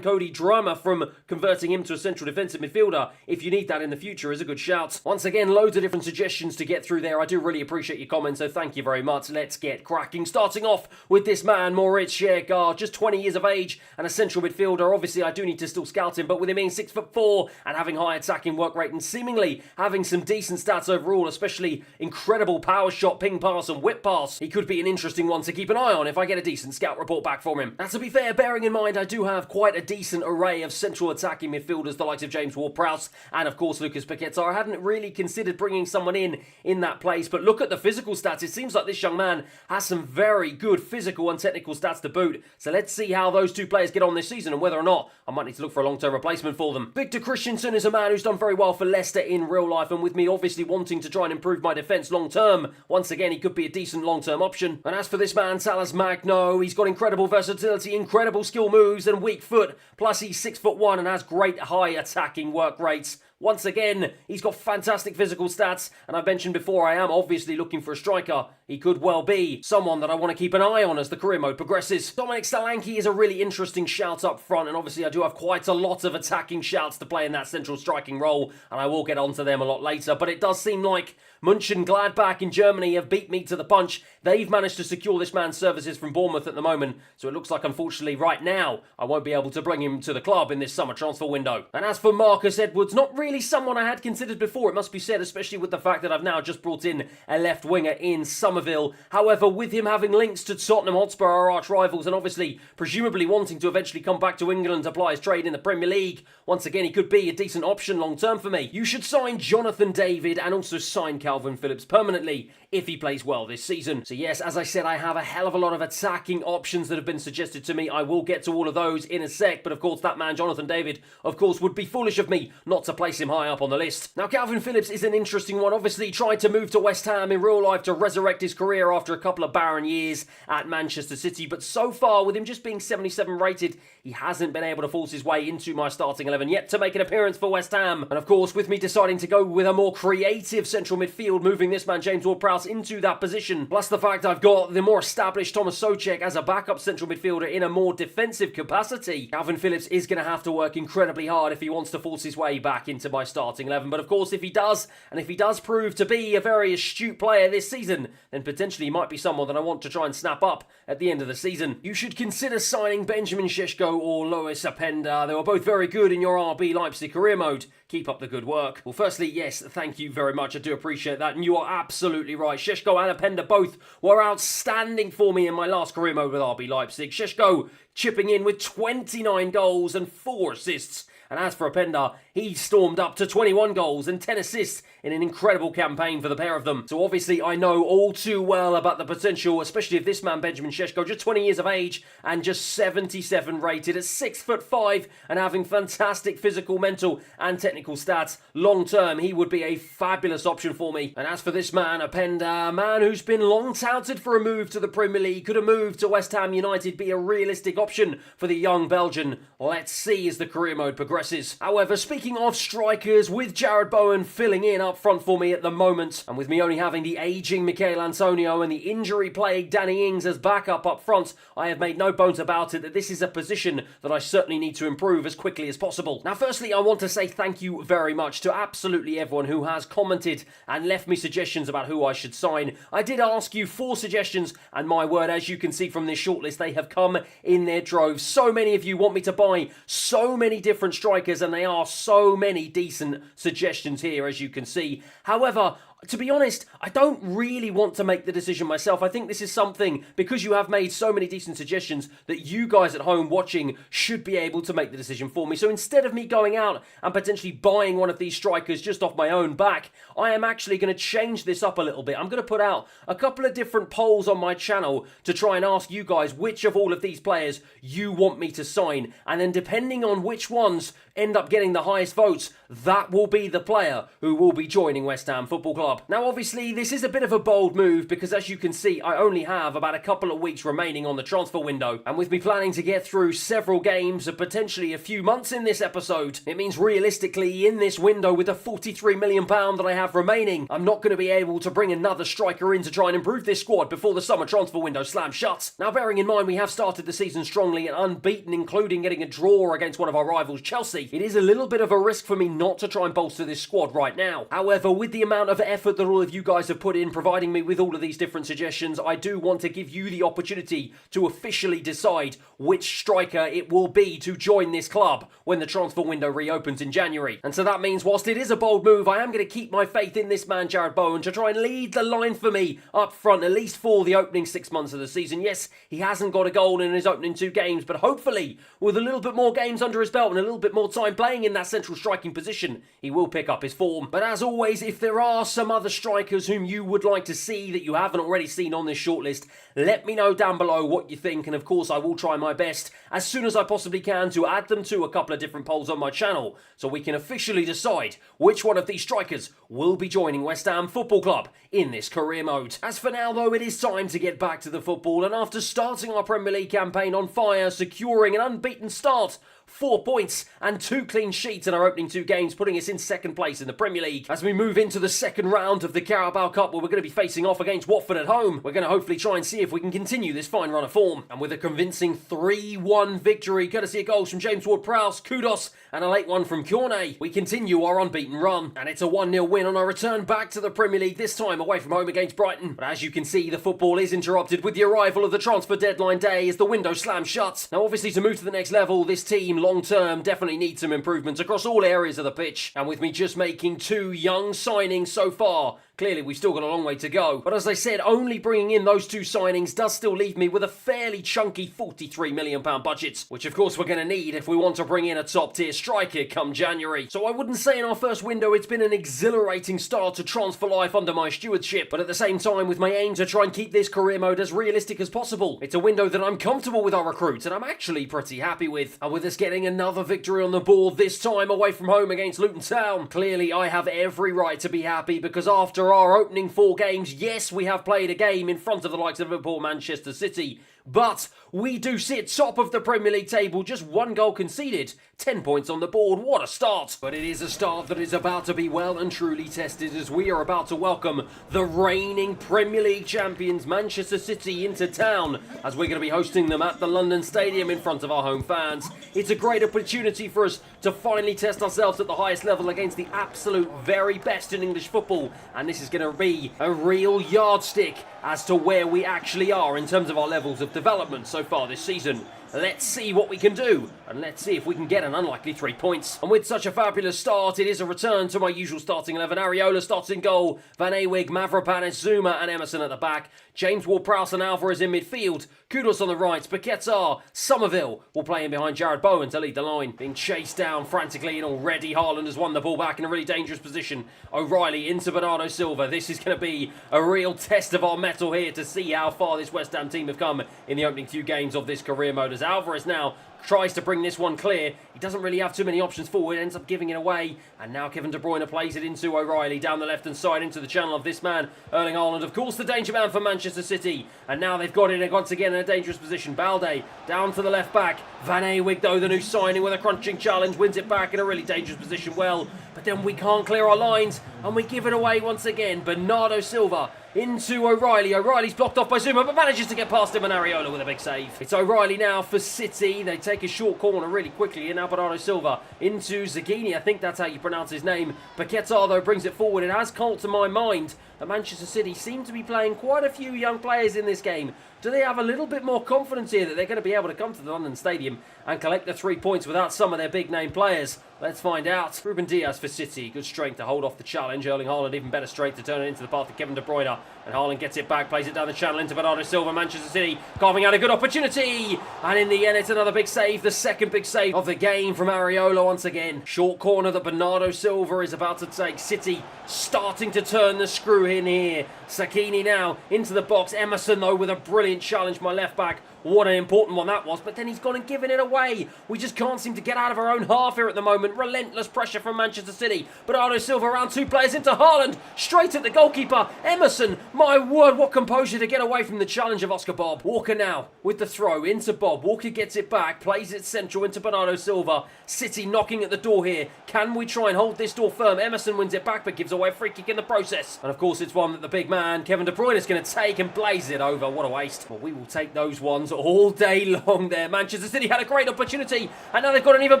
Cody Drama from converting him to a central defensive midfielder, if you need that in the future, is a good shout. Once again, loads of different suggestions to get through there. I do really appreciate your comments, so thank you very much. Let's get cracking. Starting off with this man, Moritz Schergaard, just 20 years of age and a central midfielder. Obviously, I do need to still scout him, but with him being 6'4" and having high attacking work rate and seemingly having some decent stats overall, especially incredible power shot, ping pass and whip pass, he could be an interesting one to keep an eye on if I get a decent scout report back from him. Now, to be fair, bearing in mind I do have quite a decent array of central attacking midfielders, the likes of James Ward-Prowse and of course Lucas Paquetá. I hadn't really considered bringing someone in that place, but look at the physical stats. It seems like this young man has some very good physical and technical stats to boot, so let's see how those two players get on this season and whether or not I might need to look for a long-term replacement for them. Victor Christensen is a man who's done very well for Leicester in real life, and with me obviously wanting to try and improve my defence long-term, once again he could be a decent long-term option. And as for this man, Telles Magno, he's got incredible versatility, incredible skill moves and weak foot, plus he's 6'1" and has great high attacking work rates. Once again, he's got fantastic physical stats, and I've mentioned before I am obviously looking for a striker. He could well be someone that I want to keep an eye on as the career mode progresses. Dominic Solanke is a really interesting shout up front, and obviously I do have quite a lot of attacking shouts to play in that central striking role, and I will get onto them a lot later, but it does seem like Mönchengladbach in Germany have beat me to the punch. They've managed to secure this man's services from Bournemouth at the moment, so it looks like unfortunately right now I won't be able to bring him to the club in this summer transfer window. And as for Marcus Edwards, not really someone I had considered before, it must be said, especially with the fact that I've now just brought in a left winger in Somerville. However, with him having links to Tottenham Hotspur, our arch rivals, and obviously presumably wanting to eventually come back to England to apply his trade in the Premier League, once again he could be a decent option long term for me. You should sign Jonathan David and also sign Calvin Phillips permanently if he plays well this season. So yes, as I said, I have a hell of a lot of attacking options that have been suggested to me. I will get to all of those in a sec, but of course that man Jonathan David, of course, would be foolish of me not to place him high up on the list. Now Calvin Phillips is an interesting one. Obviously tried to move to West Ham in real life to resurrect his career after a couple of barren years at Manchester City, but so far with him just being 77 rated, he hasn't been able to force his way into my starting 11 yet to make an appearance for West Ham. And of course, with me deciding to go with a more creative central midfield, moving this man James Ward-Prowse into that position, plus the fact I've got the more established Thomas Soucek as a backup central midfielder in a more defensive capacity, Calvin Phillips is going to have to work incredibly hard if he wants to force his way back into my starting 11. But of course, if he does, and if he does prove to be a very astute player this season, then potentially he might be someone that I want to try and snap up at the end of the season. You should consider signing Benjamin Šeško or Lois Openda. They were both very good in your RB Leipzig career mode. Keep up the good work. Well, firstly, yes, thank you very much. I do appreciate that, and you are absolutely right. Šeško and Openda both were outstanding for me in my last career mode with RB Leipzig. Šeško chipping in with 29 goals and 4 assists. And as for Openda, he stormed up to 21 goals and 10 assists in an incredible campaign for the pair of them. So obviously I know all too well about the potential, especially of this man Benjamin Šeško, just 20 years of age and just 77 rated at 6'5" and having fantastic physical, mental and technical stats. Long term, he would be a fabulous option for me. And as for this man, Openda, a man who's been long touted for a move to the Premier League, could a move to West Ham United be a realistic option for the young Belgian? Let's see as the career mode progresses. progresses. However, speaking of strikers, with Jarrod Bowen filling in up front for me at the moment, and with me only having the ageing Michail Antonio and the injury-plagued Danny Ings as backup up front, I have made no bones about it that this is a position that I certainly need to improve as quickly as possible. Now, firstly, I want to say thank you very much to absolutely everyone who has commented and left me suggestions about who I should sign. I did ask you for suggestions, and my word, as you can see from this shortlist, they have come in their droves. So many of you want me to buy so many different strikers, and they are so many decent suggestions here, as you can see. However, to be honest, I don't really want to make the decision myself. I think this is something, because you have made so many decent suggestions, that you guys at home watching should be able to make the decision for me. So instead of me going out and potentially buying one of these strikers just off my own back, I am actually going to change this up a little bit. I'm going to put out a couple of different polls on my channel to try and ask you guys which of all of these players you want me to sign. And then depending on which ones end up getting the highest votes, that will be the player who will be joining West Ham Football Club. Now, obviously, this is a bit of a bold move because, as you can see, I only have about a couple of weeks remaining on the transfer window. And with me planning to get through several games and potentially a few months in this episode, it means realistically, in this window with the £43 million that I have remaining, I'm not going to be able to bring another striker in to try and improve this squad before the summer transfer window slams shut. Now, bearing in mind we have started the season strongly and unbeaten, including getting a draw against one of our rivals, Chelsea, it is a little bit of a risk for me not to try and bolster this squad right now. However, with the amount of effort that all of you guys have put in, providing me with all of these different suggestions, I do want to give you the opportunity to officially decide which striker it will be to join this club when the transfer window reopens in January. And so that means, whilst it is a bold move, I am going to keep my faith in this man, Jarrod Bowen, to try and lead the line for me up front, at least for the opening 6 months of the season. Yes, he hasn't got a goal in his opening 2 games, but hopefully, with a little bit more games under his belt and a little bit more time playing in that central striking position, he will pick up his form. But as always, if there are some other strikers whom you would like to see that you haven't already seen on this shortlist, let me know down below what you think, and of course I will try my best as soon as I possibly can to add them to a couple of different polls on my channel so we can officially decide which one of these strikers will be joining West Ham Football Club in this career mode. As for now though, it is time to get back to the football, and after starting our Premier League campaign on fire, securing an unbeaten start, 4 points and 2 clean sheets in our opening 2 games, putting us in second place in the Premier League. As we move into the second round of the Carabao Cup, where we're going to be facing off against Watford at home, we're going to hopefully try and see if we can continue this fine run of form. And with a convincing 3-1 victory, courtesy of goals from James Ward-Prowse, Kudos, and a late one from Cornet, we continue our unbeaten run. And it's a 1-0 win on our return back to the Premier League, this time away from home against Brighton. But as you can see, the football is interrupted with the arrival of the transfer deadline day as the window slams shut. Now, obviously, to move to the next level, this team long term definitely needs some improvements across all areas of the pitch, and with me just making 2 young signings so far, clearly we've still got a long way to go. But as I said, only bringing in those 2 signings does still leave me with a fairly chunky £43 million budget, which of course we're going to need if we want to bring in a top tier striker come January. So I wouldn't say in our first window it's been an exhilarating start to transfer life under my stewardship, but at the same time, with my aim to try and keep this career mode as realistic as possible, it's a window that I'm comfortable with our recruits and I'm actually pretty happy with. And with us getting another victory on the board, this time away from home against Luton Town, clearly I have every right to be happy, because after our opening 4 games, yes, we have played a game in front of the likes of Liverpool, Manchester City, but we do sit top of the Premier League table, just 1 goal conceded, 10 points on the board. What a start! But it is a start that is about to be well and truly tested, as we are about to welcome the reigning Premier League champions Manchester City into town, as we're going to be hosting them at the London Stadium in front of our home fans. It's a great opportunity for us to finally test ourselves at the highest level against the absolute very best in English football, and this is going to be a real yardstick as to where we actually are in terms of our levels of development so far this season. Let's see what we can do, and let's see if we can get an unlikely 3 points. And with such a fabulous start, it is a return to my usual starting 11. Areola starts in goal, Van Ewig, Mavropanos, Zuma and Emerson at the back, James Ward-Prowse and Alvarez in midfield, Kudos on the right, Paquetá, Somerville will play in behind Jarrod Bowen to lead the line. Being chased down frantically, and already Haaland has won the ball back in a really dangerous position. O'Reilly into Bernardo Silva. This is going to be a real test of our mettle here to see how far this West Ham team have come in the opening 2 games of this career mode, as Alvarez now tries to bring this one clear. He doesn't really have too many options forward, ends up giving it away. And now Kevin De Bruyne plays it into O'Reilly down the left-hand side into the channel of this man, Erling Haaland. Of course, the danger man for Manchester City. And now they've got it once again in a dangerous position. Balde down to the left back. Van Ewig, though, the new signing with a crunching challenge, wins it back in a really dangerous position. Well, but then we can't clear our lines and we give it away once again. Bernardo Silva into O'Reilly. O'Reilly's blocked off by Zuma, but manages to get past him, and Areola with a big save. It's O'Reilly now for City. They take a short corner really quickly, and now Bernardo Silva into Zaghini. I think that's how you pronounce his name. Paquetá, though, brings it forward. It has called to my mind that Manchester City seem to be playing quite a few young players in this game. Do they have a little bit more confidence here that they're going to be able to come to the London Stadium and collect the 3 points without some of their big name players? Let's find out. Ruben Diaz for City. Good strength to hold off the challenge. Erling Haaland even better strength to turn it into the path of Kevin De Bruyne. And Haaland gets it back, plays it down the channel into Bernardo Silva. Manchester City carving out a good opportunity. And in the end, it's another big save. The second big save of the game from Areola once again. Short corner that Bernardo Silva is about to take. City starting to turn the screw in here. Sakini now into the box. Emerson, though, with a brilliant challenge. My left back. What an important one that was, but then he's gone and given it away. We just can't seem to get out of our own half here at the moment. Relentless pressure from Manchester City. Bernardo Silva around 2 players into Haaland. Straight at the goalkeeper. Emerson, my word, what composure to get away from the challenge of Oscar Bob. Walker now with the throw into Bob. Walker gets it back, plays it central into Bernardo Silva. City knocking at the door here. Can we try and hold this door firm? Emerson wins it back, but gives away a free kick in the process. And of course, it's one that the big man, Kevin De Bruyne, is going to take and blaze it over. What a waste. Well, we will take those ones all day long there. Manchester City had a great opportunity, and now they've got an even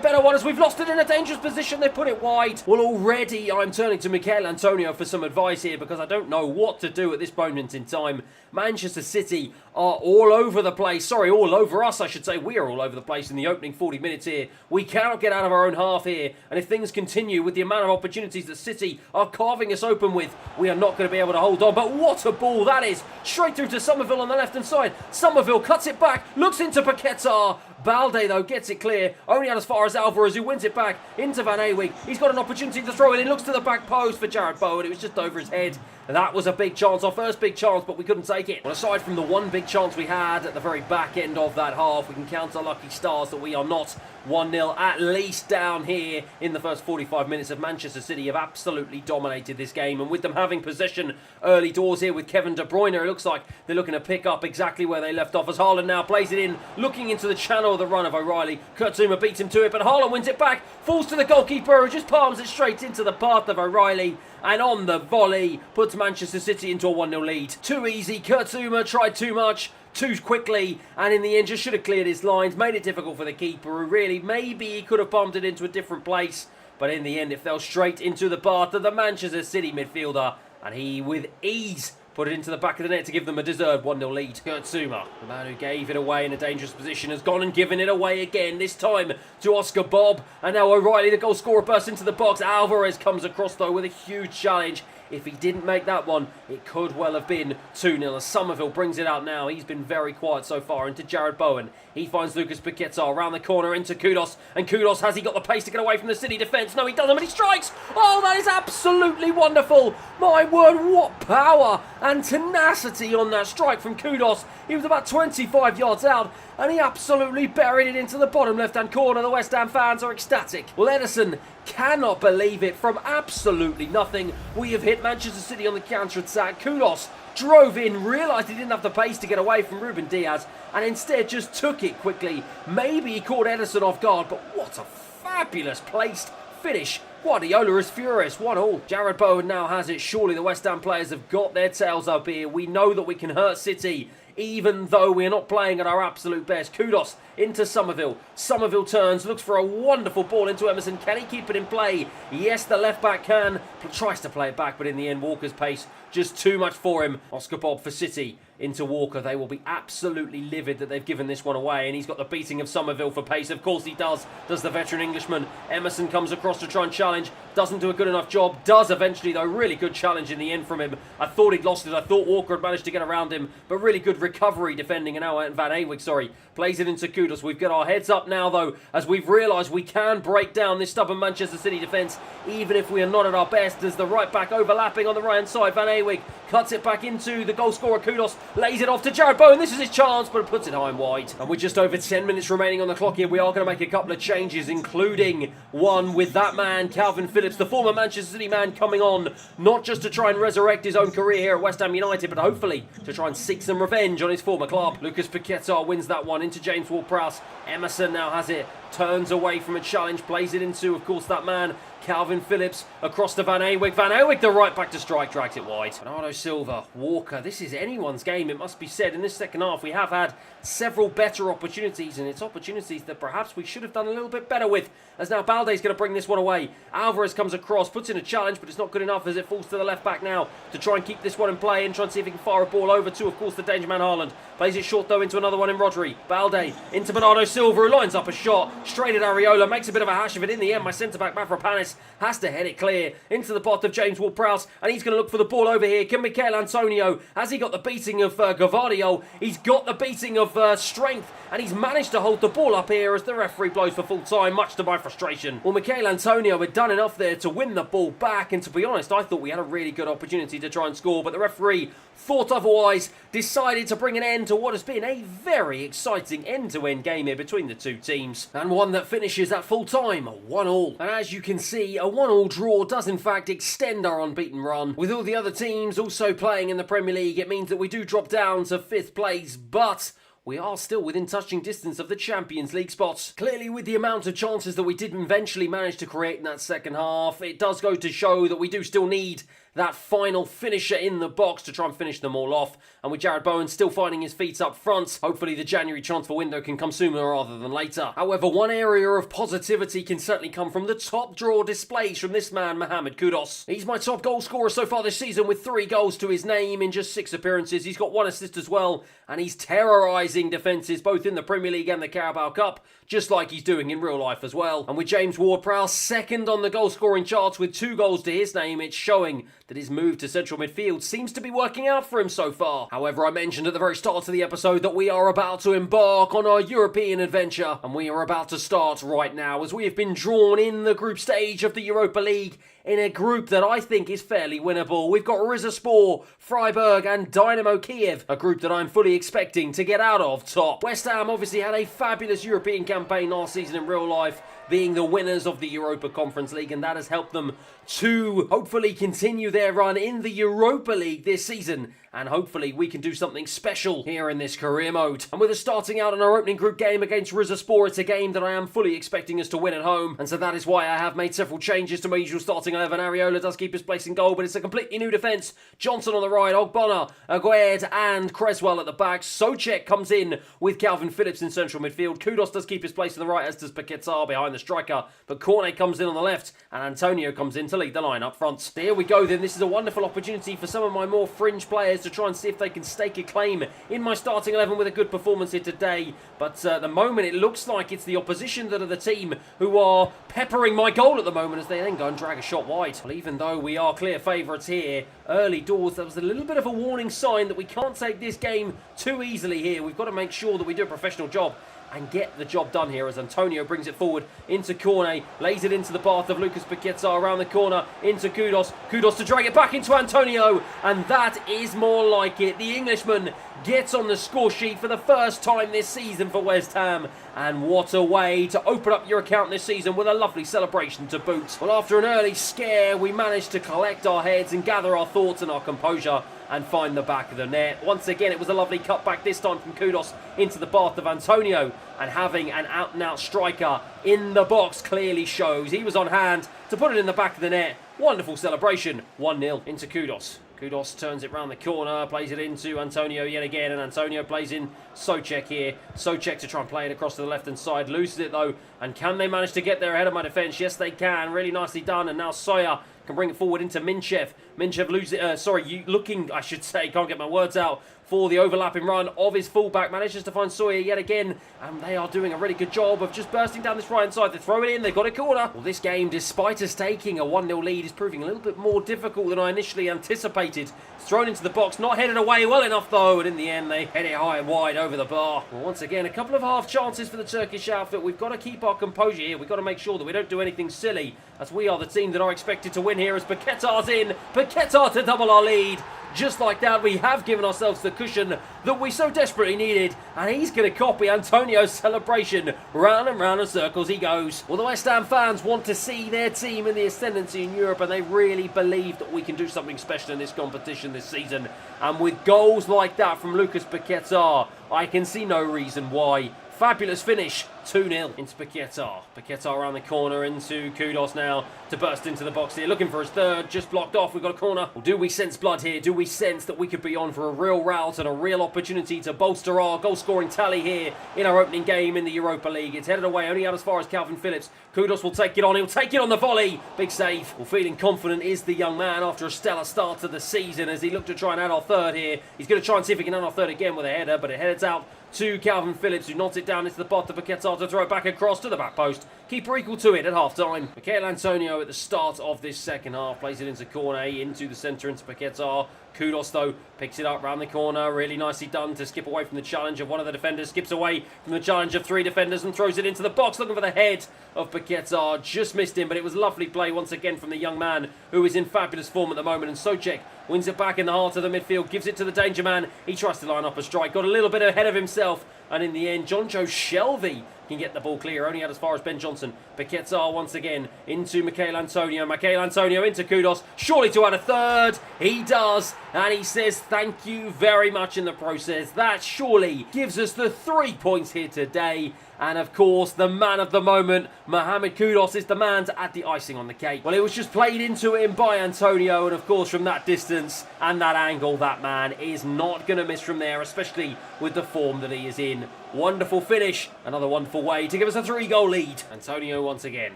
better one as we've lost it in a dangerous position. They put it wide. Well, already I'm turning to Mikel Antonio for some advice here because I don't know what to do at this moment in time. Manchester City are all over the place. Sorry, all over us, I should say. We are all over the place in the opening 40 minutes here. We cannot get out of our own half here. And if things continue with the amount of opportunities that City are carving us open with, we are not going to be able to hold on. But what a ball that is. Straight through to Somerville on the left-hand side. Somerville cuts it back, looks into Paquetá. Balde, though, gets it clear. Only out as far as Alvarez, who wins it back into Van Ewig. He's got an opportunity to throw it in. Looks to the back post for Jarrod Bowen. It was just over his head. That was a big chance, our first big chance, but we couldn't take it. Well, aside from the one big chance we had at the very back end of that half, we can count our lucky stars that we are not 1-0 at least down here in the first 45 minutes of Manchester City have absolutely dominated this game. And with them having possession early doors here with Kevin De Bruyne, it looks like they're looking to pick up exactly where they left off as Haaland now plays it in, looking into the channel of the run of O'Reilly. Kurt Zouma beats him to it, but Haaland wins it back, falls to the goalkeeper, who just palms it straight into the path of O'Reilly. And on the volley, puts Manchester City into a 1-0 lead. Too easy. Kurt Zouma tried too much, too quickly, and in the end just should have cleared his lines. Made it difficult for the keeper, who really, maybe he could have bombed it into a different place. But in the end, it fell straight into the path of the Manchester City midfielder. And he, with ease, put it into the back of the net to give them a deserved 1-0 lead. Kurt Zouma, the man who gave it away in a dangerous position, has gone and given it away again, this time to Oscar Bob. And now O'Reilly, the goal scorer, bursts into the box. Alvarez comes across, though, with a huge challenge. If he didn't make that one, it could well have been 2-0 as Somerville brings it out now. He's been very quiet so far into Jarrod Bowen. He finds Lucas Paquetá around the corner into Kudus. And Kudus, has he got the pace to get away from the City defence? No, he doesn't, but he strikes! Oh, that is absolutely wonderful! My word, what power and tenacity on that strike from Kudus. He was about 25 yards out, and he absolutely buried it into the bottom left-hand corner. The West Ham fans are ecstatic. Well, Edison cannot believe it. From absolutely nothing, we have hit Manchester City on the counter-attack. Kudus drove in, realised he didn't have the pace to get away from Ruben Diaz, and instead just took it quickly. Maybe he caught Edison off guard, but what a fabulous placed finish. Guardiola is furious, 1-1. Jarrod Bowen now has it. Surely the West Ham players have got their tails up here. We know that we can hurt City, even though we're not playing at our absolute best. Kudus into Somerville. Somerville turns, looks for a wonderful ball into Emerson. Can he keep it in play? Yes, the left back can. Tries to play it back, but in the end, Walker's pace just too much for him. Oscar Bob for City into Walker. They will be absolutely livid that they've given this one away, and he's got the beating of Somerville for pace. Of course he does the veteran Englishman. Emerson comes across to try and challenge, doesn't do a good enough job, does eventually though. Really good challenge in the end from him. I thought he'd lost it, I thought Walker had managed to get around him, but really good recovery defending, and now Van Eyck, plays it into Kudus. We've got our heads up now, though, as we've realised we can break down this stubborn Manchester City defence, even if we are not at our best, as the right back overlapping on the right-hand side. Van Eyck cuts it back into the goal scorer, Kudus, lays it off to Jarrod Bowen. This is his chance, but puts it high and wide. And with just over 10 minutes remaining on the clock here, we are going to make a couple of changes, including one with that man, Calvin Phillips, the former Manchester City man, coming on, not just to try and resurrect his own career here at West Ham United, but hopefully to try and seek some revenge on his former club. Lucas Paquetá wins that one into James Ward-Prowse. Emerson now has it, turns away from a challenge, plays it into, of course, that man, Calvin Phillips, across to Van Eyck. Van Eyck, the right back to strike, drags it wide. Bernardo Silva, Walker, this is anyone's game, it must be said. In this second half, we have had several better opportunities, and it's opportunities that perhaps we should have done a little bit better with, as now Balde's going to bring this one away. Alvarez comes across, puts in a challenge, but it's not good enough as it falls to the left back now to try and keep this one in play and try and see if he can fire a ball over to, of course, the danger man Haaland. Plays it short, though, into another one in Rodri. Balde into Bernardo Silva, who lines up a shot straight at Areola, makes a bit of a hash of it. In the end, my centre-back, Mavropanis, has to head it clear into the path of James Ward-Prowse, and he's going to look for the ball over here. Can Michail Antonio, has he got the beating of Gavardio? He's got the beating of Strength, and he's managed to hold the ball up here as the referee blows for full time, much to my frustration. Well, Michail Antonio had done enough there to win the ball back, and to be honest, I thought we had a really good opportunity to try and score, but the referee thought otherwise, decided to bring an end to what has been a very exciting end-to-end game here between the two teams, and one that finishes at full time, 1-1. And as you can see, a 1-1 draw does in fact extend our unbeaten run. With all the other teams also playing in the Premier League, it means that we do drop down to 5th place, but we are still within touching distance of the Champions League spots. Clearly, with the amount of chances that we did eventually manage to create in that second half, it does go to show that we do still need that final finisher in the box to try and finish them all off. And with Jarrod Bowen still finding his feet up front, hopefully the January transfer window can come sooner rather than later. However, one area of positivity can certainly come from the top draw displays from this man, Mohamed Kudus. He's my top goal scorer so far this season with 3 goals to his name in just 6 appearances. He's got 1 assist as well, and he's terrorising defences both in the Premier League and the Carabao Cup, just like he's doing in real life as well. And with James Ward-Prowse second on the goal scoring charts with 2 goals to his name, it's showing that his move to central midfield seems to be working out for him so far. However, I mentioned at the very start of the episode that we are about to embark on our European adventure, and we are about to start right now as we have been drawn in the group stage of the Europa League in a group that I think is fairly winnable. We've got Rizespor, Freiburg and Dynamo Kiev, a group that I'm fully expecting to get out of top. West Ham obviously had a fabulous European campaign last season in real life, being the winners of the Europa Conference League, and that has helped them to hopefully continue their run in the Europa League this season, and hopefully we can do something special here in this career mode. And with us starting out in our opening group game against Rizespor, it's a game that I am fully expecting us to win at home, and so that is why I have made several changes to my usual starting 11. Areola does keep his place in goal, but it's a completely new defence. Johnson on the right, Ogbonna, Aguerd and Creswell at the back. Souček comes in with Calvin Phillips in central midfield. Kudus does keep his place in the right, as does Paquetá behind the striker, but Cornet comes in on the left, and Antonio comes in to lead the line up front. So here we go then. This is a wonderful opportunity for some of my more fringe players to try and see if they can stake a claim in my starting 11 with a good performance here today. But at the moment it looks like it's the opposition that are the team who are peppering my goal at the moment, as they then go and drag a shot wide. Well, even though we are clear favourites here, early doors, there was a little bit of a warning sign that we can't take this game too easily here. We've got to make sure that we do a professional job and get the job done here, as Antonio brings it forward into Cornet, lays it into the path of Lucas Paquetá around the corner into Kudus. Kudus to drag it back into Antonio, and that is more like it. The Englishman gets on the score sheet for the first time this season for West Ham, and what a way to open up your account this season with a lovely celebration to boot. Well, after an early scare, we managed to collect our heads and gather our thoughts and our composure and find the back of the net. Once again, it was a lovely cutback, this time from Kudus into the path of Antonio, and having an out-and-out striker in the box clearly shows he was on hand to put it in the back of the net. Wonderful celebration, 1-0 into Kudus. Kudus turns it round the corner, plays it into Antonio yet again, and Antonio plays in Souček here. Souček to try and play it across to the left-hand side, loses it though, and can they manage to get there ahead of my defence? Yes, they can. Really nicely done, and now Sawyer can bring it forward into Minchev. Minchev loses it, can't get my words out, for the overlapping run of his fullback. Manages to find Sawyer yet again, and they are doing a really good job of just bursting down this right-hand side. They throw it in, they've got a corner. Well, this game, despite us taking a 1-0 lead, is proving a little bit more difficult than I initially anticipated. It's thrown into the box, not headed away well enough though, and in the end they head it high and wide over the bar. Well, once again, a couple of half chances for the Turkish outfit. We've got to keep our composure here. We've got to make sure that we don't do anything silly, as we are the team that are expected to win here, as Paquetá's in. Paquetá to double our lead. Just like that, we have given ourselves the cushion that we so desperately needed, and he's going to copy Antonio's celebration. Round and round in circles he goes. Well, the West Ham fans want to see their team in the ascendancy in Europe, and they really believe that we can do something special in this competition this season. And with goals like that from Lucas Paquetá, I can see no reason why. Fabulous finish, 2-0 into Paquetá. Paquetá around the corner into Kudus now to burst into the box here. Looking for his third, just blocked off. We've got a corner. Well, do we sense blood here? Do we sense that we could be on for a real rout and a real opportunity to bolster our goal-scoring tally here in our opening game in the Europa League? It's headed away, only out as far as Calvin Phillips. Kudus will take it on. He'll take it on the volley. Big save. Well, feeling confident is the young man after a stellar start to the season as he looked to try and add our third here. He's going to try and see if he can add our third again with a header, but it heads out to Calvin Phillips, who nods it down into the bot of Paquetá to throw it back across to the back post. Keeper equal to it at half-time. Michail Antonio at the start of this second half plays it into Cornet, into the centre, into Paquetá. Kudus, though, picks it up round the corner. Really nicely done to skip away from the challenge of one of the defenders. Skips away from the challenge of three defenders and throws it into the box, looking for the head of Paquetá. Just missed him, but it was lovely play once again from the young man, who is in fabulous form at the moment. And Souček wins it back in the heart of the midfield, gives it to the danger man. He tries to line up a strike, got a little bit ahead of himself, and in the end, Jonjo Shelvey can get the ball clear, only out as far as Ben Johnson. Paquetá once again into Michail Antonio. Michail Antonio into Kudus, surely to add a third. He does, and he says thank you very much in the process. That surely gives us the 3 points here today. And of course, the man of the moment, Mohamed Kudus, is the man to add the icing on the cake. Well, it was just played into him by Antonio, and of course, from that distance and that angle, that man is not going to miss from there, especially with the form that he is in. Wonderful finish, another wonderful way to give us a 3-goal lead. Antonio once again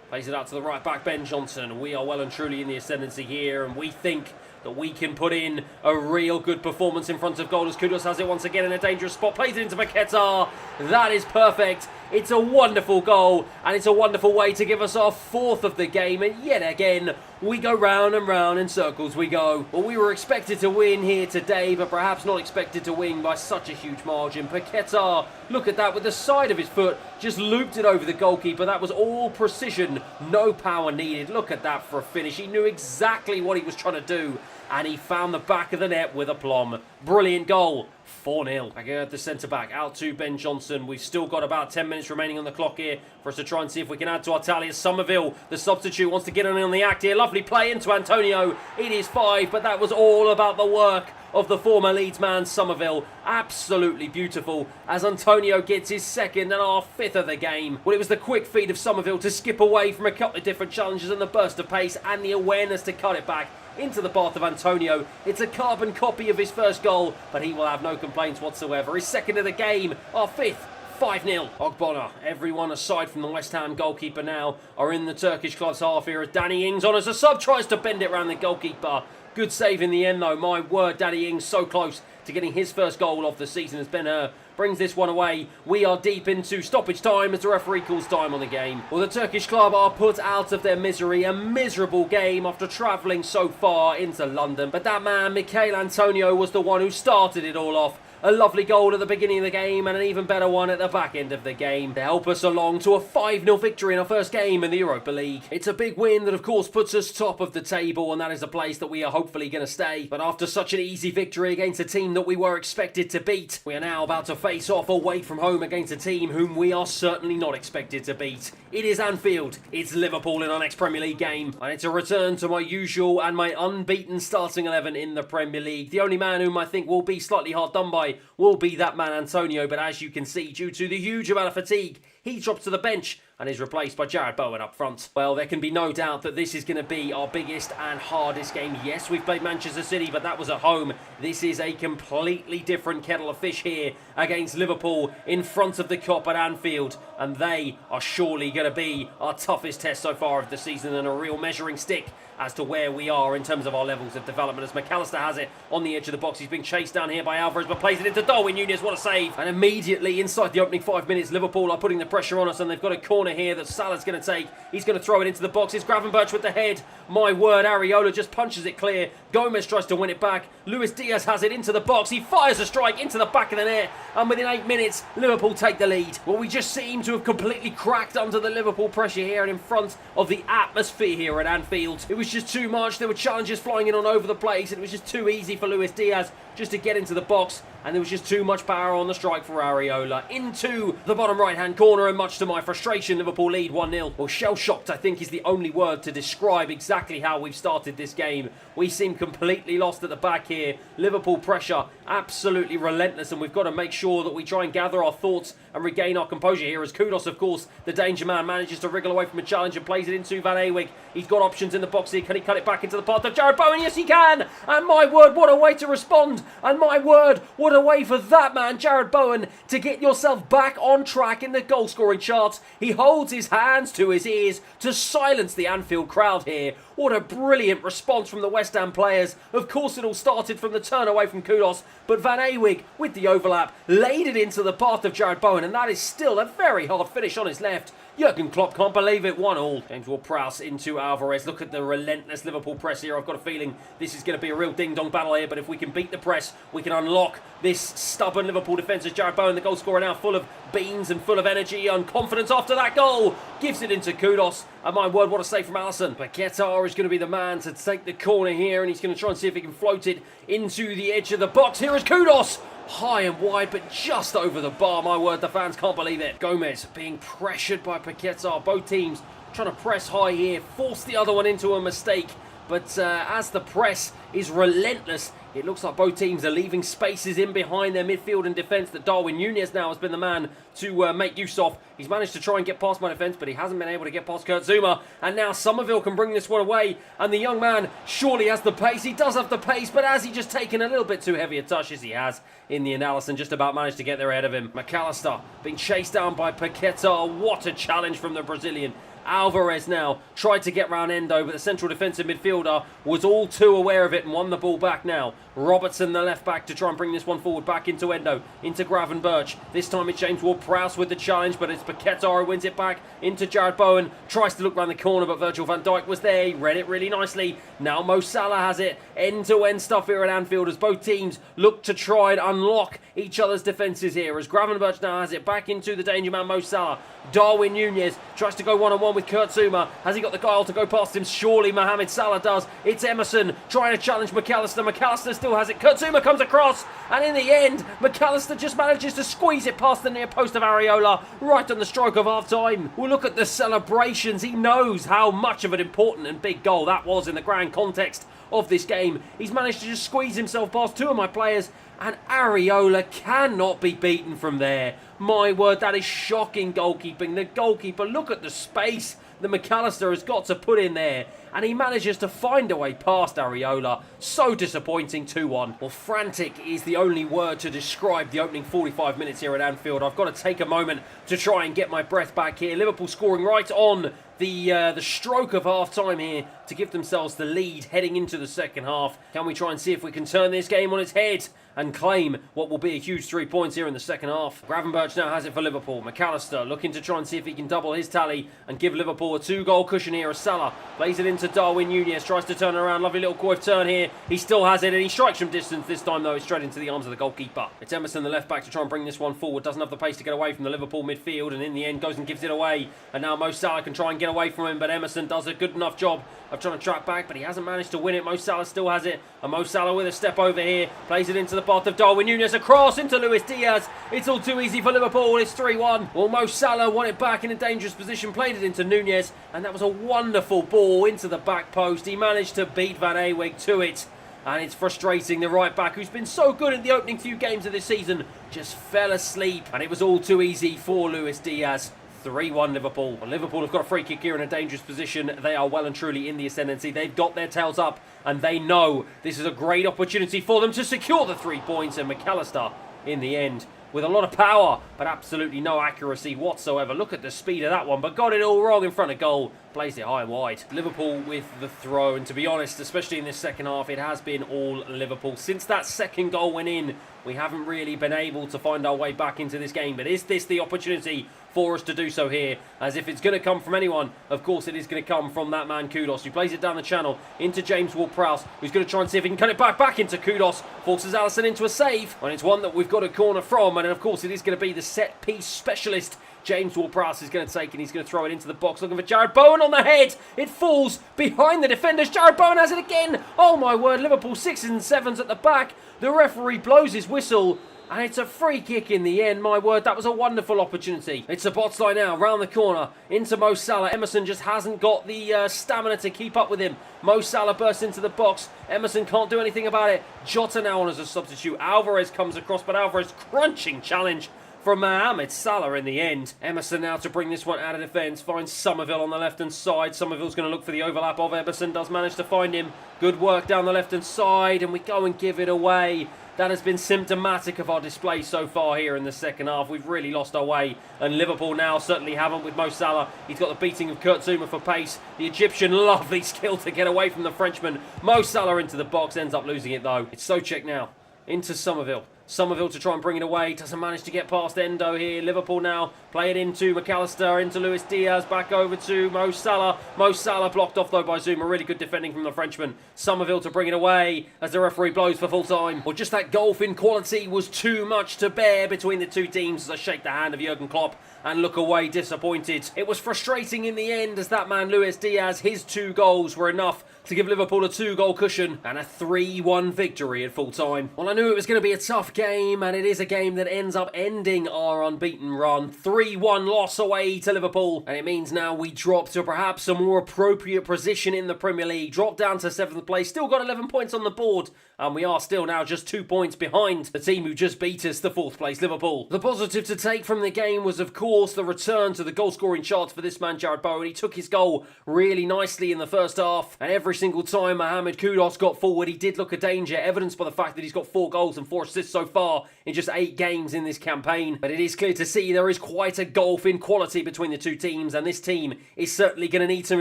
plays it out to the right back, Ben Johnson. We are well and truly in the ascendancy here, and we think that we can put in a real good performance in front of goal, as Kudus has it once again in a dangerous spot. Plays it into Paquetá. That is perfect. It's a wonderful goal, and it's a wonderful way to give us our 4th of the game. And yet again, we go round and round in circles we go. Well, we were expected to win here today, but perhaps not expected to win by such a huge margin. Paquetá, look at that, with the side of his foot, just looped it over the goalkeeper. That was all precision, no power needed. Look at that for a finish. He knew exactly what he was trying to do, and he found the back of the net with aplomb. Brilliant goal. 4-0. Back at the centre-back, out to Ben Johnson. We've still got about 10 minutes remaining on the clock here for us to try and see if we can add to our tally. As Somerville, the substitute, wants to get in on the act here. Lovely play into Antonio. It is 5, but that was all about the work of the former Leeds man, Somerville. Absolutely beautiful, as Antonio gets his 2nd and our 5th of the game. Well, it was the quick feed of Somerville to skip away from a couple of different challenges and the burst of pace and the awareness to cut it back into the path of Antonio. It's a carbon copy of his first goal, but he will have no complaints whatsoever. His 2nd of the game, our 5th. 5-0. Ogbonna, everyone aside from the West Ham goalkeeper now, are in the Turkish club's half here as Danny Ings on as a sub tries to bend it round the goalkeeper. Good save in the end though. My word, Danny Ings so close to getting his first goal of the season as Ben-Hur brings this one away. We are deep into stoppage time as the referee calls time on the game. Well, the Turkish club are put out of their misery. A miserable game after travelling so far into London. But that man, Michail Antonio, was the one who started it all off. A lovely goal at the beginning of the game and an even better one at the back end of the game to help us along to a 5-0 victory in our first game in the Europa League. It's a big win that of course puts us top of the table, and that is a place that we are hopefully going to stay. But after such an easy victory against a team that we were expected to beat, we are now about to face off away from home against a team whom we are certainly not expected to beat. It is Anfield, it's Liverpool in our next Premier League game, and it's a return to my usual and my unbeaten starting 11 in the Premier League. The only man whom I think will be slightly hard done by will be that man Antonio, but as you can see, due to the huge amount of fatigue, he drops to the bench and is replaced by Jared Bowen up front. Well, there can be no doubt that this is going to be our biggest and hardest game. Yes, we've played Manchester City, but that was at home. This is a completely different kettle of fish here against Liverpool in front of the Kop at Anfield, and they are surely going to be our toughest test so far of the season and a real measuring stick as to where we are in terms of our levels of development. As McAllister has it on the edge of the box, he's being chased down here by Alvarez, but plays it into Darwin Núñez. What a save! And immediately inside the opening 5 minutes, Liverpool are putting the pressure on us, and they've got a corner here that Salah's going to take. He's going to throw it into the box. It's Gravenberch with the head. My word, Areola just punches it clear. Gomez tries to win it back. Luis Diaz has it into the box. He fires a strike into the back of the net, and within 8 minutes, Liverpool take the lead. Well, we just seem to have completely cracked under the Liverpool pressure here and in front of the atmosphere here at Anfield. It was just too much. There were challenges flying in on over the place, and it was just too easy for Luis Diaz just to get into the box, and there was just too much power on the strike for Areola. Into the bottom right-hand corner, and much to my frustration, Liverpool lead 1-0. Well, shell-shocked, I think, is the only word to describe exactly how we've started this game. We seem completely lost at the back here. Liverpool pressure absolutely relentless, and we've got to make sure that we try and gather our thoughts and regain our composure here, as Kudos, of course, the danger man, manages to wriggle away from a challenge and plays it into Van Ewig. He's got options in the box here. Can he cut it back into the path of Jarrod Bowen? Yes, he can! And my word, what a way to respond! And my word, what a way for that man, Jarrod Bowen, to get yourself back on track in the goal-scoring charts. He holds his hands to his ears to silence the Anfield crowd here. What a brilliant response from the West Ham players. Of course, it all started from the turn away from Kudos, but Van Ewig, with the overlap, laid it into the path of Jarrod Bowen, and that is still a very hard finish on his left. Jurgen Klopp can't believe it, 1-1. James Ward-Prowse into Alvarez. Look at the relentless Liverpool press here. I've got a feeling this is going to be a real ding-dong battle here, but if we can beat the press, we can unlock this stubborn Liverpool defence. As Jarrod Bowen, the goal scorer, now full of beans and full of energy and confidence after that goal, gives it into Kudos. And my word, what a save from Alisson. Paquetá is going to be the man to take the corner here, and he's going to try and see if he can float it into the edge of the box. Here is Kudos. High and wide, but just over the bar. My word, the fans can't believe it. Gomez being pressured by Paquetá. Both teams trying to press high here, force the other one into a mistake. But as the press is relentless, it looks like both teams are leaving spaces in behind their midfield and defence that Darwin Núñez now has been the man to make use of. He's managed to try and get past my defence, but he hasn't been able to get past Kurt Zouma. And now Somerville can bring this one away, and the young man surely has the pace. He does have the pace, but has he just taken a little bit too heavy a touch, as he has in the analysis, just about managed to get there ahead of him. McAllister being chased down by Paquetá. What a challenge from the Brazilian. Alvarez now tried to get round Endo, but the central defensive midfielder was all too aware of it and won the ball back now. Robertson, the left back, to try and bring this one forward back into Endo, into Gravenberch. This time it's James Ward-Prowse with the challenge, but it's Paquetá who wins it back into Jarrod Bowen. Tries to look round the corner, but Virgil van Dijk was there. He read it really nicely. Now Mo Salah has it. End-to-end stuff here at Anfield as both teams look to try and unlock each other's defences here. As Gravenberch now has it back into the danger man Mo Salah. Darwin Núñez tries to go one-on-one with Kurt Zouma. Has he got the guile to go past him? Surely Mohamed Salah does. It's Emerson trying to challenge McAllister. McAllister still has it. Kurt Zouma comes across, and in the end, McAllister just manages to squeeze it past the near post of Areola, right on the stroke of half-time. We'll look at the celebrations. He knows how much of an important and big goal that was in the grand context of this game. He's managed to just squeeze himself past two of my players, and Areola cannot be beaten from there. My word, that is shocking goalkeeping. The goalkeeper, look at the space that McAllister has got to put in there, and he manages to find a way past Areola. So disappointing, 2-1. Well, frantic is the only word to describe the opening 45 minutes here at Anfield. I've got to take a moment to try and get my breath back here. Liverpool scoring right on the stroke of half-time here to give themselves the lead heading into the second half. Can we try and see if we can turn this game on its head and claim what will be a huge 3 points here in the second half? Gravenberch now has it for Liverpool. McAllister looking to try and see if he can double his tally and give Liverpool a 2-goal cushion here as Salah plays it into Darwin Núñez, tries to turn around. Lovely little Cruyff turn here. He still has it, and he strikes from distance. This time, though, it's straight into the arms of the goalkeeper. It's Emerson, the left back, to try and bring this one forward. Doesn't have the pace to get away from the Liverpool midfield, and in the end goes and gives it away. And now Mo Salah can try and get away from him, but Emerson does a good enough job of trying to track back, but he hasn't managed to win it. Mo Salah still has it, and Mo Salah with a step over here plays it into the path of Darwin Núñez, across into Luis Diaz. It's all too easy for Liverpool. It's 3-1. Well, Mo Salah won it back in a dangerous position, played it into Núñez, and that was a wonderful ball into the back post. He managed to beat Van Ewig to it, and it's frustrating. The right back, who's been so good in the opening few games of this season, just fell asleep, and it was all too easy for Luis Diaz. 3-1 Liverpool. Well, Liverpool have got a free kick here in a dangerous position. They are well and truly in the ascendancy. They've got their tails up, and they know this is a great opportunity for them to secure the 3 points. And McAllister, in the end, with a lot of power, but absolutely no accuracy whatsoever. Look at the speed of that one, but got it all wrong in front of goal. plays it high and wide. Liverpool with the throw, and to be honest, especially in this second half, it has been all Liverpool. Since that second goal went in, we haven't really been able to find our way back into this game, but is this the opportunity for us to do so here? As if it's going to come from anyone, of course it is going to come from that man Kudus, who plays it down the channel into James Ward-Prowse, who's going to try and see if he can cut it back into Kudus, forces Alisson into a save, and it's one that we've got a corner from, and of course it is going to be the set-piece specialist James Ward-Prowse is going to take, and he's going to throw it into the box, looking for Jared Bowen on the head. It falls behind the defenders. Jared Bowen has it again. Oh my word, Liverpool 6s and 7s at the back. The referee blows his whistle, and it's a free kick in the end. My word, that was a wonderful opportunity. It's a Botzley now, round the corner, into Mo Salah. Emerson just hasn't got the stamina to keep up with him. Mo Salah bursts into the box. Emerson can't do anything about it. Jota now on as a substitute. Alvarez comes across, but Alvarez crunching challenge from Mohamed Salah in the end. Emerson now to bring this one out of defence. Finds Somerville on the left-hand side. Somerville's going to look for the overlap of Emerson. Does manage to find him. Good work down the left-hand side. And we go and give it away. That has been symptomatic of our display so far here in the second half. We've really lost our way. And Liverpool now certainly haven't with Mo Salah. He's got the beating of Kurt Zouma for pace. The Egyptian, lovely skill to get away from the Frenchman. Mo Salah into the box. Ends up losing it though. It's Souček now. Into Somerville. Somerville to try and bring it away. Doesn't manage to get past Endo here. Liverpool now play it into McAllister, into Luis Diaz, back over to Mo Salah. Mo Salah blocked off though by Zouma. Really good defending from the Frenchman. Somerville to bring it away as the referee blows for full time. Well, just that golf inequality was too much to bear between the two teams as I shake the hand of Jurgen Klopp and look away disappointed. It was frustrating in the end as that man Luis Diaz, his 2 goals were enough to give Liverpool a 2-goal cushion and a 3-1 victory at full time. Well, I knew it was going to be a tough game, and it is a game that ends up ending our unbeaten run. 3-1 loss away to Liverpool, and it means now we drop to perhaps a more appropriate position in the Premier League. Drop down to 7th place, still got 11 points on the board, and we are still now just 2 points behind the team who just beat us, the 4th place Liverpool. The positive to take from the game was, of course, the return to the goal-scoring charts for this man Jared Bowen. He took his goal really nicely in the first half, and every single time Mohamed Kudus got forward, he did look a danger, evidenced by the fact that he's got 4 goals and 4 assists so far in just 8 games in this campaign. But it is clear to see there is quite a gulf in quality between the two teams, and this team is certainly going to need some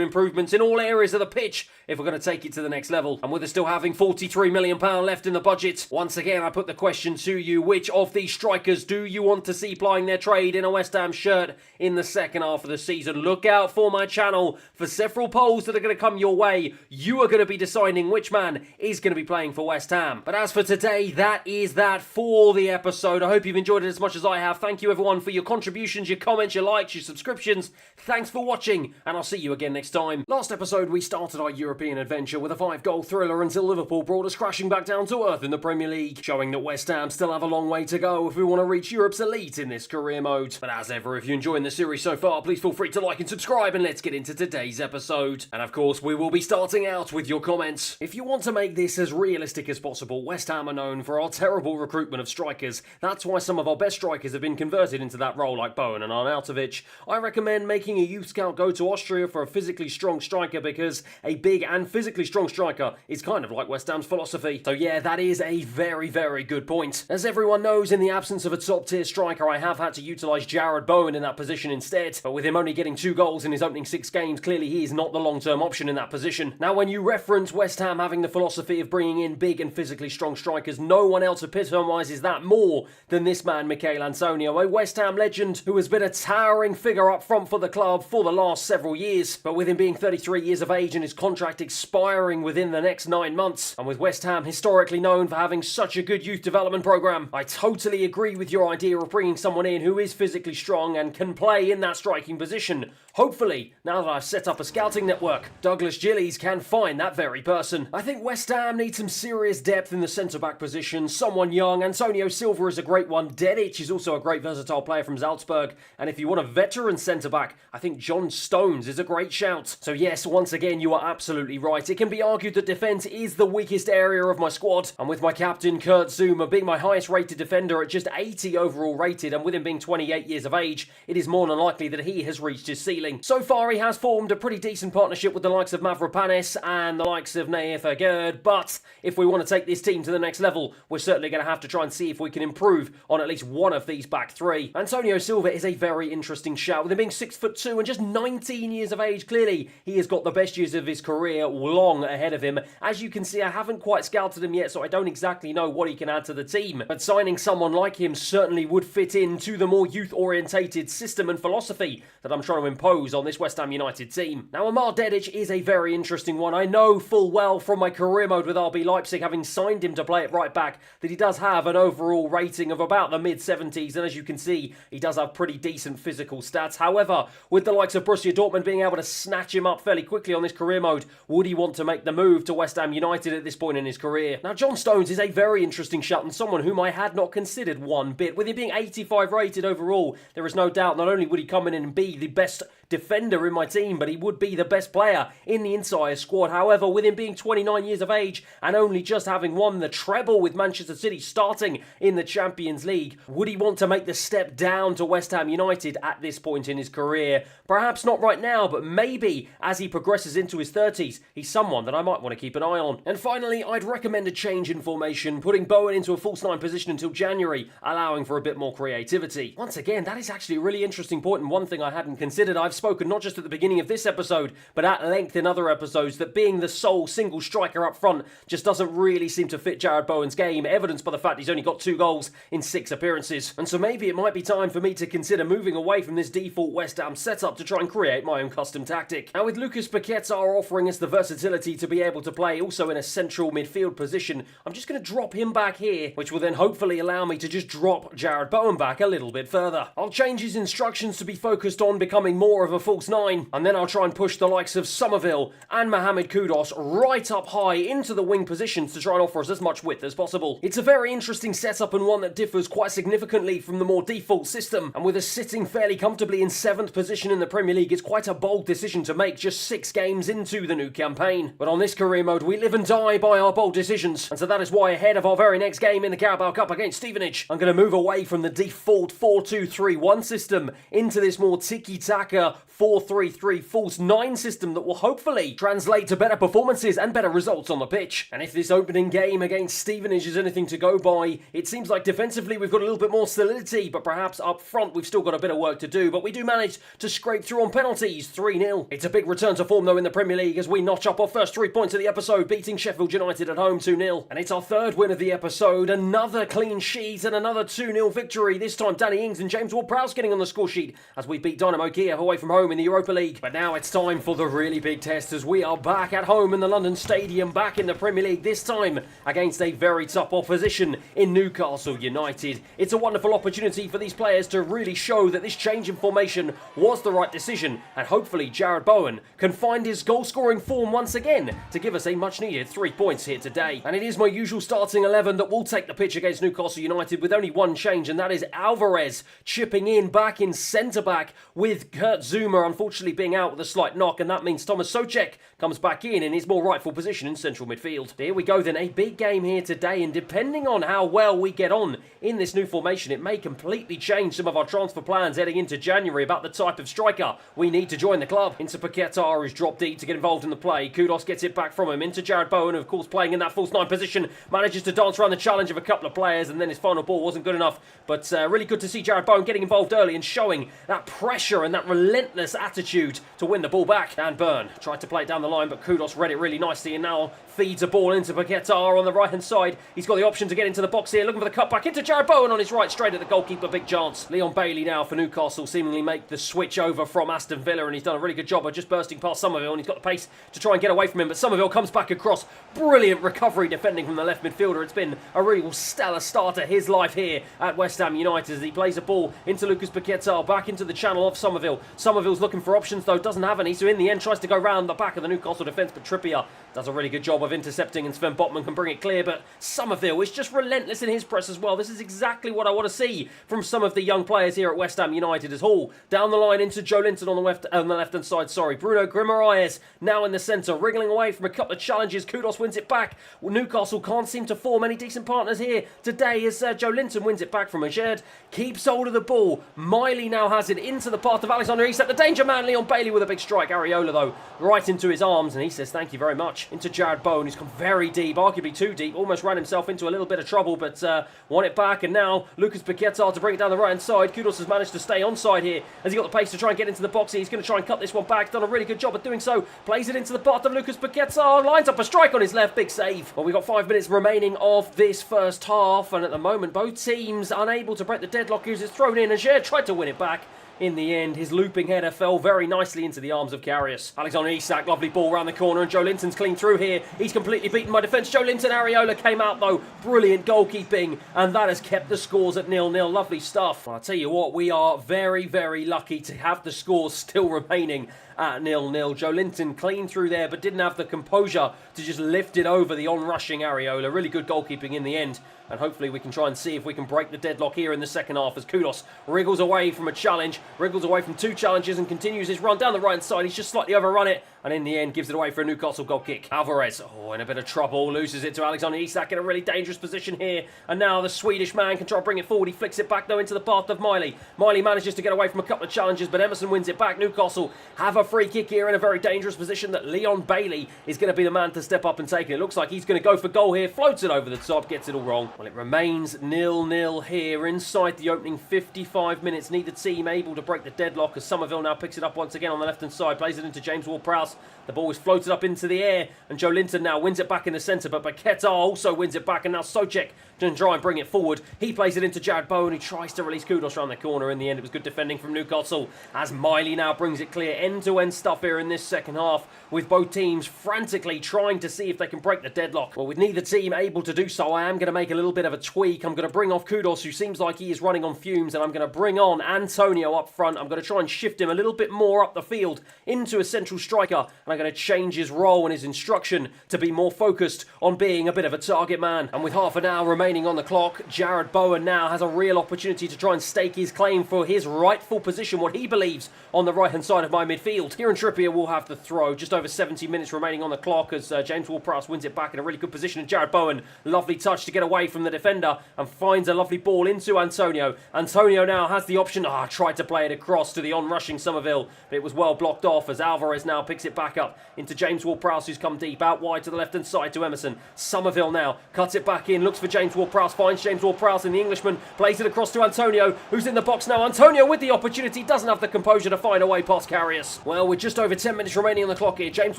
improvements in all areas of the pitch if we're going to take it to the next level. And with us still having £43 million left in the budget, once again I put the question to you: which of these strikers do you want to see plying their trade in a West Ham shirt in the second half of the season? Look out for my channel for several polls that are going to come your way. You are going to be deciding which man is going to be playing for West Ham. But as for today, that is that for the episode. I hope you've enjoyed it as much as I have. Thank you everyone for your contributions, your comments, your likes, your subscriptions. Thanks for watching, and I'll see you again next time. Last episode we started our European adventure with a 5-goal thriller until Liverpool brought us crashing back down to earth in the Premier League, showing that West Ham still have a long way to go if we want to reach Europe's elite in this career mode. But as ever, if you're enjoying the series so far, please feel free to like and subscribe, and let's get into today's episode. And of course, we will be starting out with your comments. If you want to make this as realistic as possible, West Ham are known for our terrible recruitment of strikers. That's why some of our best strikers have been converted into that role, like Bowen and Arnautovic. I recommend making a youth scout go to Austria for a physically strong striker, because a big and physically strong striker is kind of like West Ham's philosophy. So yeah, that is a very, very good point. As everyone knows, in the absence of a top-tier striker, I have had to utilise Jared Bowen in that position instead. But with him only getting 2 goals in his opening 6 games, clearly he is not the long-term option in that position. Now, when you reference West Ham having the philosophy of bringing in big and physically strong strikers, no one else epitomises that more than this man, Michail Antonio, a West Ham legend who has been a towering figure up front for the club for the last several years. But with him being 33 years of age and his contract expiring within the next 9 months, and with West Ham historically known for having such a good youth development programme, I totally agree with your idea of bringing someone in who is physically strong and can play in that striking position. Hopefully, now that I've set up a scouting network, Douglas Gillies can find that very person. I think West Ham needs some serious depth in the centre-back position, someone young. Antonio Silva is a great one. Dedic is also a great versatile player from Salzburg. And if you want a veteran centre-back, I think John Stones is a great shout. So yes, once again, you are absolutely right. It can be argued that defence is the weakest area of my squad. And with my captain, Kurt Zouma, being my highest rated defender at just 80 overall rated, and with him being 28 years of age, it is more than likely that he has reached his ceiling. ceiling. So far, he has formed a pretty decent partnership with the likes of Mavropanis and the likes of Naif Agerd, but if we want to take this team to the next level, we're certainly going to have to try and see if we can improve on at least one of these back three. Antonio Silva is a very interesting shout. With him being 6'2" and just 19 years of age, clearly he has got the best years of his career long ahead of him. As you can see, I haven't quite scouted him yet, so I don't exactly know what he can add to the team. But signing someone like him certainly would fit into the more youth-orientated system and philosophy that I'm trying to impose on this West Ham United team. Now, Amar Dedic is a very interesting one. I know full well from my career mode with RB Leipzig, having signed him to play at right back, that he does have an overall rating of about the mid-70s, and as you can see, he does have pretty decent physical stats. However, with the likes of Borussia Dortmund being able to snatch him up fairly quickly on this career mode, would he want to make the move to West Ham United at this point in his career? Now, John Stones is a very interesting shout and someone whom I had not considered one bit. With him being 85 rated overall, there is no doubt not only would he come in and be the best defender in my team, but he would be the best player in the entire squad. However, with him being 29 years of age and only just having won the treble with Manchester City starting in the Champions League, would he want to make the step down to West Ham United at this point in his career? Perhaps not right now, but maybe as he progresses into his 30s, he's someone that I might want to keep an eye on. And finally, I'd recommend a change in formation, putting Bowen into a false nine position until January, allowing for a bit more creativity. Once again, that is actually a really interesting point and one thing I hadn't considered. I've spoken not just at the beginning of this episode, but at length in other episodes, that being the sole single striker up front just doesn't really seem to fit Jarrod Bowen's game, evidenced by the fact he's only got 2 goals in 6 appearances. And so maybe it might be time for me to consider moving away from this default West Ham setup to try and create my own custom tactic. Now, with Lucas Paqueta offering us the versatility to be able to play also in a central midfield position, I'm just going to drop him back here, which will then hopefully allow me to just drop Jarrod Bowen back a little bit further. I'll change his instructions to be focused on becoming more of a false nine, and then I'll try and push the likes of Somerville and Mohamed Kudus right up high into the wing positions to try and offer us as much width as possible. It's a very interesting setup and one that differs quite significantly from the more default system, and with us sitting fairly comfortably in 7th position in the Premier League, it's quite a bold decision to make just 6 games into the new campaign. But on this career mode, we live and die by our bold decisions, and so that is why ahead of our very next game in the Carabao Cup against Stevenage, I'm going to move away from the default 4-2-3-1 system into this more tiki-taka 4-3-3 false 9 system that will hopefully translate to better performances and better results on the pitch. And if this opening game against Stevenage is anything to go by, it seems like defensively we've got a little bit more solidity, but perhaps up front we've still got a bit of work to do. But we do manage to scrape through on penalties, 3-0. It's a big return to form though in the Premier League as we notch up our first 3 points of the episode, beating Sheffield United at home 2-0. And it's our 3rd win of the episode, another clean sheet and another 2-0 victory. This time Danny Ings and James Ward-Prowse getting on the score sheet as we beat Dynamo Kiev away from home in the Europa League. But now it's time for the really big test as we are back at home in the London Stadium, back in the Premier League, this time against a very tough opposition in Newcastle United. It's a wonderful opportunity for these players to really show that this change in formation was the right decision, and hopefully Jarrod Bowen can find his goal-scoring form once again to give us a much-needed 3 points here today. And it is my usual starting 11 that will take the pitch against Newcastle United with only one change, and that is Alvarez chipping in back in centre-back with Kurt Zuma unfortunately being out with a slight knock, and that means Thomas Souček comes back in his more rightful position in central midfield. Here we go then, a big game here today, and depending on how well we get on in this new formation, it may completely change some of our transfer plans heading into January about the type of striker we need to join the club. Into Paqueta, who's dropped deep to get involved in the play. Kudus gets it back from him into Jarrod Bowen, of course playing in that false 9 position, manages to dance around the challenge of a couple of players, and then his final ball wasn't good enough. But really good to see Jarrod Bowen getting involved early and showing that pressure and that relentless attitude to win the ball back. Dan Burn tried to play it down the line, but Kudus read it really nicely and now feeds a ball into Paqueta on the right-hand side. He's got the option to get into the box here, looking for the cutback into Jarrod Bowen on his right, straight at the goalkeeper, big chance. Leon Bailey now for Newcastle seemingly make the switch over from Aston Villa, and he's done a really good job of just bursting past Somerville, and he's got the pace to try and get away from him, but Somerville comes back across. Brilliant recovery defending from the left midfielder. It's been a real stellar start to his life here at West Ham United as he plays a ball into Lucas Paqueta, back into the channel of Somerville. Somerville's looking for options though, doesn't have any, so in the end tries to go round the back of the Newcastle defence, but Trippier does a really good job job of intercepting, and Sven Botman can bring it clear, but Somerville is just relentless in his press as well. This is exactly what I want to see from some of the young players here at West Ham United, as Hall down the line into Joe Linton on the left-hand side, Bruno Guimaraes now in the centre, wriggling away from a couple of challenges. Kudos wins it back. Newcastle can't seem to form any decent partners here today as Joe Linton wins it back from Ajed, keeps hold of the ball. Miley now has it into the path of Alexander Isak, the danger man, Leon Bailey with a big strike. Areola, though, right into his arms, and he says thank you very much. Into Jared Bowen, who's come very deep, arguably too deep, almost ran himself into a little bit of trouble, but won it back, and now Lucas Paquetá to bring it down the right-hand side. Kudos has managed to stay onside here as he got the pace to try and get into the box. He's going to try and cut this one back, done a really good job of doing so, plays it into the path of Lucas Paquetá, lines up a strike on his left, big save. Well, we've got 5 minutes remaining of this first half, and at the moment both teams unable to break the deadlock. It's thrown in, and Ajed tried to win it back. In the end, his looping header fell very nicely into the arms of Karius. Alexander Isak, lovely ball around the corner, and Joe Linton's clean through here. He's completely beaten by defence. Joe Linton, Areola came out though. Brilliant goalkeeping, and that has kept the scores at 0-0. Lovely stuff. Well, I'll tell you what, we are very, very lucky to have the scores still remaining at 0-0. Joe Linton clean through there, but didn't have the composure to just lift it over the on-rushing Areola. Really good goalkeeping in the end, and hopefully we can try and see if we can break the deadlock here in the second half as Kudos wriggles away from a challenge, wriggles away from 2 challenges, and continues his run down the right side. He's just slightly overrun it, and in the end gives it away for a Newcastle goal kick. Alvarez, in a bit of trouble, loses it to Alexander Isak in a really dangerous position here, and now the Swedish man can try to bring it forward. He flicks it back though into the path of Miley. Miley manages to get away from a couple of challenges, but Emerson wins it back. Newcastle have a free kick here in a very dangerous position that Leon Bailey is going to be the man to step up and take it. It looks like he's going to go for goal here, floats it over the top, gets it all wrong. Well, it remains 0-0 here inside the opening 55 minutes. Neither team able to break the deadlock as Somerville now picks it up once again on the left-hand side, plays it into James Ward-Prowse. The ball is floated up into the air, and Joe Linton now wins it back in the centre, but Paquetá also wins it back, and now Souček can try and bring it forward. He plays it into Jared Bowen, who tries to release Kudos around the corner. In the end, it was good defending from Newcastle, as Miley now brings it clear. End-to-end stuff here in this second half, with both teams frantically trying to see if they can break the deadlock. Well, with neither team able to do so, I am going to make a little bit of a tweak. I'm going to bring off Kudos, who seems like he is running on fumes, and I'm going to bring on Antonio up front. I'm going to try and shift him a little bit more up the field into a central striker, and I'm going to change his role and his instruction to be more focused on being a bit of a target man. And with half an hour remaining on the clock, Jared Bowen now has a real opportunity to try and stake his claim for his rightful position, what he believes, on the right-hand side of my midfield. Kieran Trippier will have the throw. Just over 70 minutes remaining on the clock as James Ward-Prowse wins it back in a really good position. And Jared Bowen, lovely touch to get away from the defender and finds a lovely ball into Antonio. Antonio now has the option. Tried to play it across to the on-rushing Somerville, but it was well blocked off as Alvarez now picks it back up into James Ward-Prowse, who's come deep out wide to the left-hand side to Emerson. Somerville now cuts it back in, looks for James Ward-Prowse, finds James Ward-Prowse, and the Englishman plays it across to Antonio, who's in the box now. Antonio with the opportunity, doesn't have the composure to find a way past Karius. Well, with just over 10 minutes remaining on the clock here, James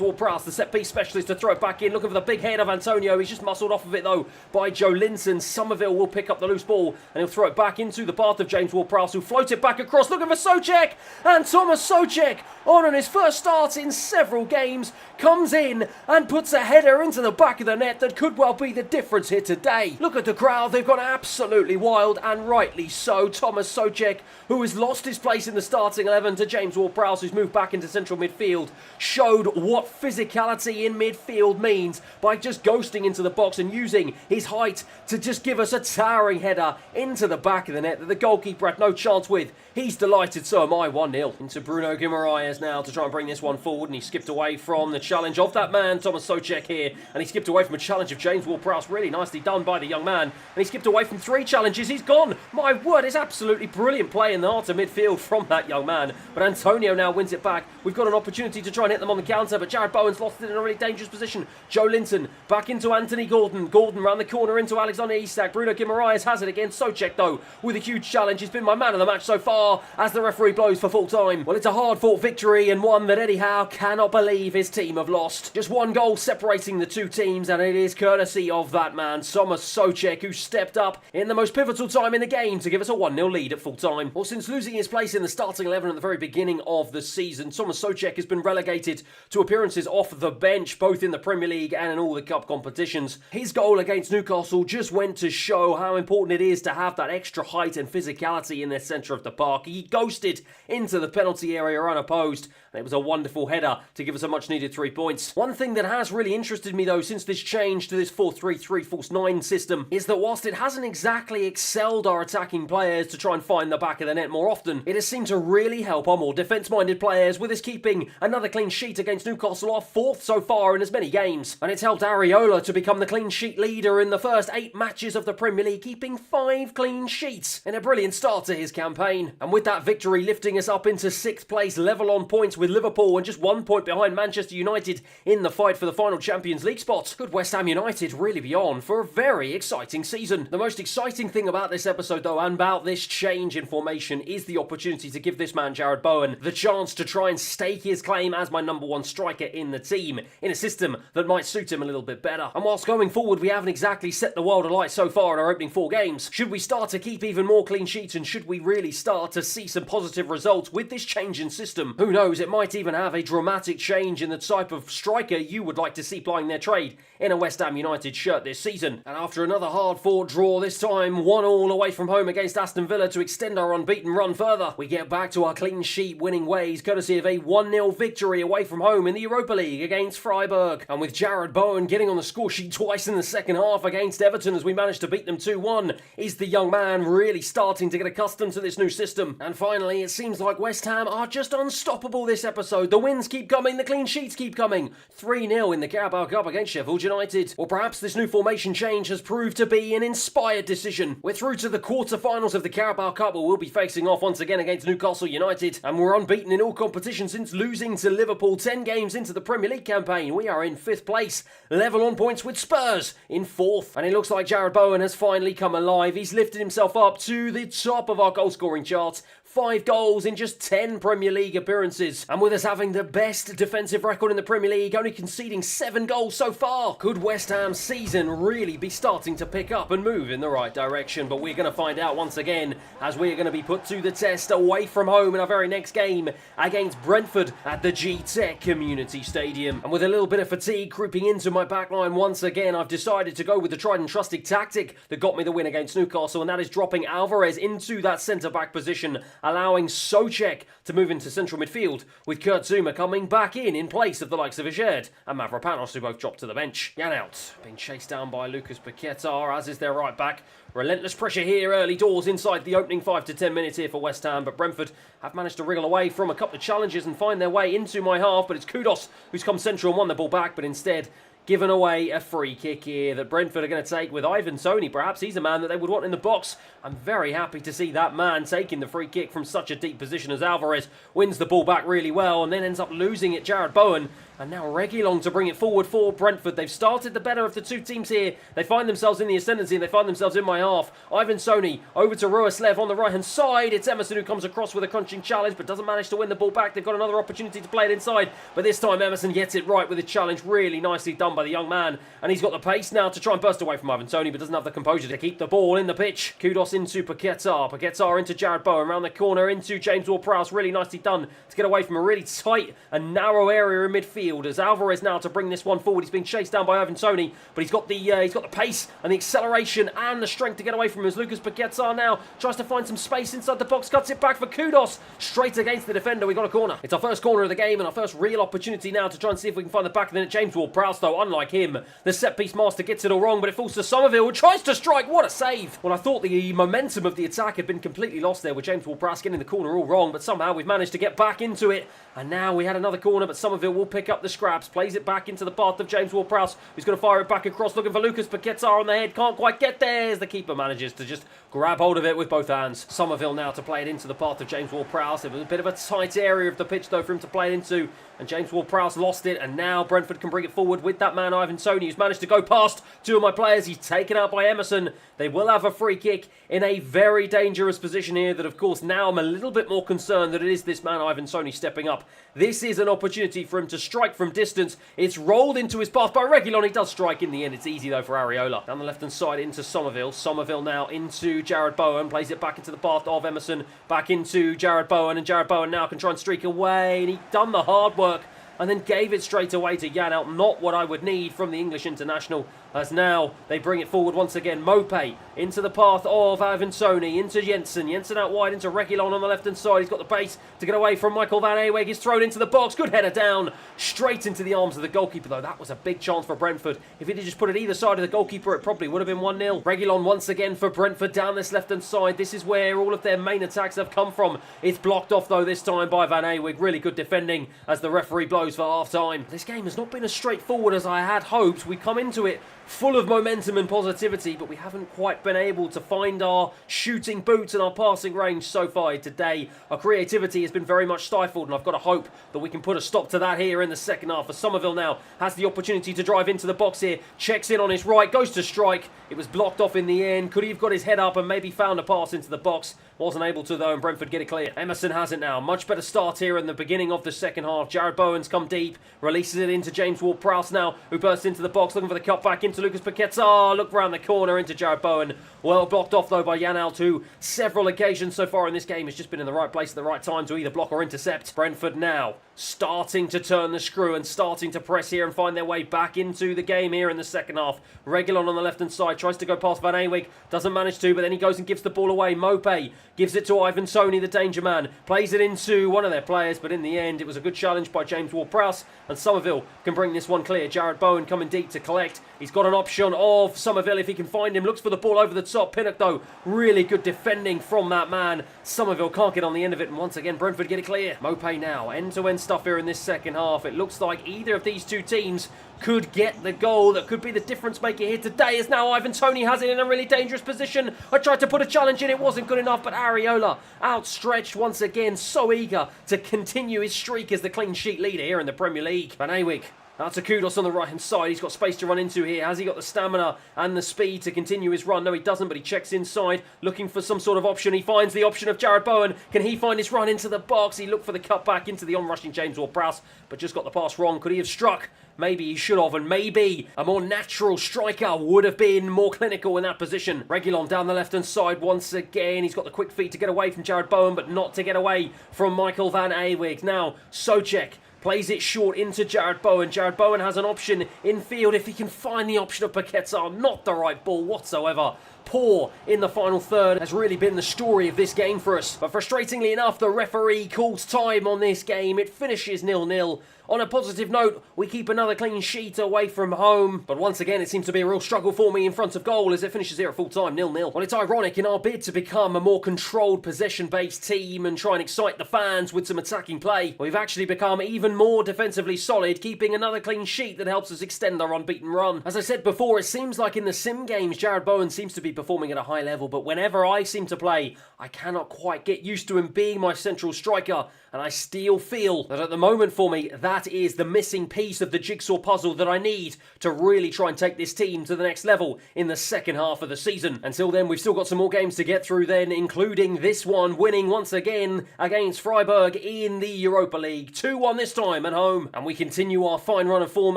Ward-Prowse, the set-piece specialist, to throw it back in, looking for the big head of Antonio. He's just muscled off of it though by Joe Linton. Somerville will pick up the loose ball, and he'll throw it back into the path of James Ward-Prowse, who floats it back across, looking for Souček, and Thomas Souček, on his first start in several games, comes in and puts a header into the back of the net that could well be the difference here today. Look at the crowd, they've gone absolutely wild, and rightly so. Thomas Souček, who has lost his place in the starting 11 to James Ward-Prowse, who's moved back into central midfield, showed what physicality in midfield means by just ghosting into the box and using his height to just give us a towering header into the back of the net that the goalkeeper had no chance with. He's delighted, so am I. 1-0. Into Bruno Guimaraes now to try and bring this one forward, and he skipped away from the challenge of that man, Thomas Souček here, and he skipped away from a challenge of James Ward-Prowse. Really nicely done by the young man, and he skipped away from 3 challenges. He's gone. My word, it's absolutely brilliant play in the heart of midfield from that young man, but Antonio now wins it back. We've got an opportunity to try and hit them on the counter, but Jared Bowen's lost it in a really dangerous position. Joe Linton back into Anthony Gordon. Gordon round the corner into Alexander Isak. Bruno Guimaraes has it again. Souček though with a huge challenge. He's been my man of the match so far as the referee blows for full time. Well, it's a hard-fought victory, and one that Eddie Howe cannot believe his team have lost. Just one goal separating the two teams, and it is courtesy of that man, Thomas Souček. Souček, who stepped up in the most pivotal time in the game to give us a 1-0 lead at full time. Well, since losing his place in the starting 11 at the very beginning of the season, Thomas Souček has been relegated to appearances off the bench, both in the Premier League and in all the cup competitions. His goal against Newcastle just went to show how important it is to have that extra height and physicality in the centre of the park. He ghosted into the penalty area unopposed, and it was a wonderful header to give us a much needed 3 points. One thing that has really interested me though since this change to this 4-3-3 false 9 system is that whilst it hasn't exactly excelled our attacking players to try and find the back of the net more often, it has seemed to really help our more defence-minded players, with us keeping another clean sheet against Newcastle, our 4th so far in as many games. And it's helped Areola to become the clean sheet leader in the first 8 matches of the Premier League, keeping 5 clean sheets in a brilliant start to his campaign. And with that victory lifting us up into 6th place, level on points with Liverpool and just 1 point behind Manchester United in the fight for the final Champions League spot, could West Ham United really be on for a very exciting season? The most exciting thing about this episode though, and about this change in formation, is the opportunity to give this man Jarrod Bowen the chance to try and stake his claim as my number 1 striker in the team, in a system that might suit him a little bit better. And whilst going forward we haven't exactly set the world alight so far in our opening 4 games, should we start to keep even more clean sheets, and should we really start to see some positive results with this change in system, who knows, it might even have a dramatic change in the type of striker you would like to see plying their trade in a West Ham United shirt this season. And after another hard-fought draw, this time 1-1 away from home against Aston Villa to extend our unbeaten run further, we get back to our clean sheet winning ways courtesy of a 1-0 victory away from home in the Europa League against Freiburg. And with Jarrod Bowen getting on the score sheet twice in the second half against Everton as we managed to beat them 2-1, is the young man really starting to get accustomed to this new system. And finally, it seems like West Ham are just unstoppable this episode. The wins keep coming, the clean sheets keep coming. 3-0 in the Carabao Cup against Sheffield United. Or perhaps this new formation change has proved to be an inspired decision. We're through to the quarter-finals of the Carabao Cup, where we'll be facing off once again against Newcastle United, and we're unbeaten in all competitions since losing to Liverpool 10 games into the Premier League campaign. We are in 5th place, level on points with Spurs in 4th, and it looks like Jarrod Bowen has finally come alive. He's lifted himself up to the top of our goal-scoring chart. 5 goals in just 10 Premier League appearances. And with us having the best defensive record in the Premier League, only conceding 7 goals so far, could West Ham's season really be starting to pick up and move in the right direction? But we're going to find out once again, as we're going to be put to the test away from home in our very next game against Brentford at the G-Tech Community Stadium. And with a little bit of fatigue creeping into my backline once again, I've decided to go with the tried and trusted tactic that got me the win against Newcastle, and that is dropping Alvarez into that centre-back position, allowing Souček to move into central midfield, with Kurt Zouma coming back in place of the likes of Ajed and Mavropanos, who both dropped to the bench. Jan out, being chased down by Lucas Paquetá, as is their right back. Relentless pressure here early doors inside the opening 5 to 10 minutes here for West Ham, but Brentford have managed to wriggle away from a couple of challenges and find their way into my half, but it's Kudos who's come central and won the ball back, but instead given away a free kick here that Brentford are going to take with Ivan Toney. Perhaps he's a man that they would want in the box. I'm very happy to see that man taking the free kick from such a deep position, as Alvarez wins the ball back really well and then ends up losing it. Jarrod Bowen, and now Reguilon to bring it forward for Brentford. They've started the better of the 2 teams here. They find themselves in the ascendancy and they find themselves in my half. Ivan Toney over to Ruaslev on the right hand side. It's Emerson who comes across with a crunching challenge but doesn't manage to win the ball back. They've got another opportunity to play it inside, but this time Emerson gets it right with a challenge. Really nicely done by the young man, and he's got the pace now to try and burst away from Ivan Toney, but doesn't have the composure to keep the ball in the pitch. Kudos into Paquetá. Paquetá into Jarrod Bowen, around the corner into James Ward-Prowse. Really nicely done to get away from a really tight and narrow area in midfield, as Alvarez now to bring this one forward. He's being chased down by Ivan Toney, but he's got the pace and the acceleration and the strength to get away from him, as Lucas Paquetá now tries to find some space inside the box, cuts it back for Kudos, straight against the defender. We got a corner. It's our first corner of the game and our first real opportunity now to try and see if we can find the back of the net. James Ward-Prowse, though, unlike him, the set-piece master, gets it all wrong, but it falls to Somerville, who tries to strike. What a save! Well, I thought the momentum of the attack had been completely lost there with James Ward-Prowse getting the corner all wrong, but somehow we've managed to get back into it, and now we had another corner, but Somerville will pick up the scraps, plays it back into the path of James Ward-Prowse, who's going to fire it back across, looking for Lucas Paquetá on the head, can't quite get there as the keeper manages to just grab hold of it with both hands. Somerville now to play it into the path of James Ward-Prowse. It was a bit of a tight area of the pitch though for him to play it into, and James Ward-Prowse lost it, and now Brentford can bring it forward with that that man Ivan Toney, who's managed to go past two of my players. He's taken out by Emerson. They will have a free kick in a very dangerous position here that, of course, now I'm a little bit more concerned that it is this man Ivan Toney stepping up. This is an opportunity for him to strike from distance. It's rolled into his path by Reguilon. He does strike in the end. It's easy, though, for Areola. Down the left-hand side into Somerville. Somerville now into Jared Bowen. Plays it back into the path of Emerson. Back into Jared Bowen. And Jared Bowen now can try and streak away. And he's done the hard work and then gave it straight away to Janelt. Not what I would need from the English international, as now they bring it forward once again. Mope into the path of Ivan Toney, into Jensen. Jensen out wide into Reguilon on the left-hand side. He's got the pace to get away from Michael van Eweg. He's thrown into the box. Good header down, straight into the arms of the goalkeeper, though. That was a big chance for Brentford. If he'd just put it either side of the goalkeeper, it probably would have been 1-0. Reguilon once again for Brentford down this left-hand side. This is where all of their main attacks have come from. It's blocked off, though, this time by van Eweg. Really good defending as the referee blows for half-time. This game has not been as straightforward as I had hoped. We come into it full of momentum and positivity, but we haven't quite been able to find our shooting boots and our passing range so far today. Our creativity has been very much stifled, and I've got to hope that we can put a stop to that here in the second half. As Somerville now has the opportunity to drive into the box here, checks in on his right, goes to strike. It was blocked off in the end. Could he have got his head up and maybe found a pass into the box? Wasn't able to, though, and Brentford get it clear. Emerson has it now. Much better start here in the beginning of the second half. Jared Bowen's come deep, releases it into James Ward-Prowse now, who bursts into the box, looking for the cut back into Lucas Paquetá. Look round the corner into Jared Bowen. Well blocked off, though, by Janelt, who several occasions so far in this game has just been in the right place at the right time to either block or intercept. Brentford now starting to turn the screw and starting to press here and find their way back into the game here in the second half. Reguilon on the left-hand side tries to go past Van Eweg, doesn't manage to, but then he goes and gives the ball away. Mope gives it to Ivan Toney, the danger man, plays it into one of their players, but in the end it was a good challenge by James Ward-Prowse, and Somerville can bring this one clear. Jared Bowen coming deep to collect. He's got an option of Somerville if he can find him. Looks for the ball over the top. Pinnock, though, really good defending from that man. Somerville can't get on the end of it, and once again Brentford get it clear. Mope now, end-to-end stuff here in this second half. It looks like either of these two teams could get the goal that could be the difference maker here today, as now Ivan Toney has it in a really dangerous position. I tried to put a challenge in, it wasn't good enough, but Areola outstretched once again, so eager to continue his streak as the clean sheet leader here in the Premier League. Van Eweg now to Kudos on the right-hand side. He's got space to run into here. Has he got the stamina and the speed to continue his run? No, he doesn't, but he checks inside, looking for some sort of option. He finds the option of Jared Bowen. Can he find his run into the box? He looked for the cutback into the on-rushing James Ward-Prowse, but just got the pass wrong. Could he have struck? Maybe he should have, and maybe a more natural striker would have been more clinical in that position. Reguilon down the left-hand side once again. He's got the quick feet to get away from Jared Bowen, but not to get away from Michael van Eweg. Now, Soucek plays it short into Jared Bowen. Jared Bowen has an option in field if he can find the option of Paquetá. Not the right ball whatsoever. Poor in the final third has really been the story of this game for us. But frustratingly enough, the referee calls time on this game. It finishes 0-0. On a positive note, we keep another clean sheet away from home. But once again, it seems to be a real struggle for me in front of goal as it finishes here at full time, 0-0. Well, it's ironic, in our bid to become a more controlled, possession-based team and try and excite the fans with some attacking play, we've actually become even more defensively solid, keeping another clean sheet that helps us extend our unbeaten run. As I said before, it seems like in the sim games, Jared Bowen seems to be performing at a high level, but whenever I seem to play, I cannot quite get used to him being my central striker, and I still feel that at the moment for me, that is the missing piece of the jigsaw puzzle that I need to really try and take this team to the next level in the second half of the season. Until then, we've still got some more games to get through then, including this one, winning once again against Freiburg in the Europa League. 2-1 this time at home. And we continue our fine run of form,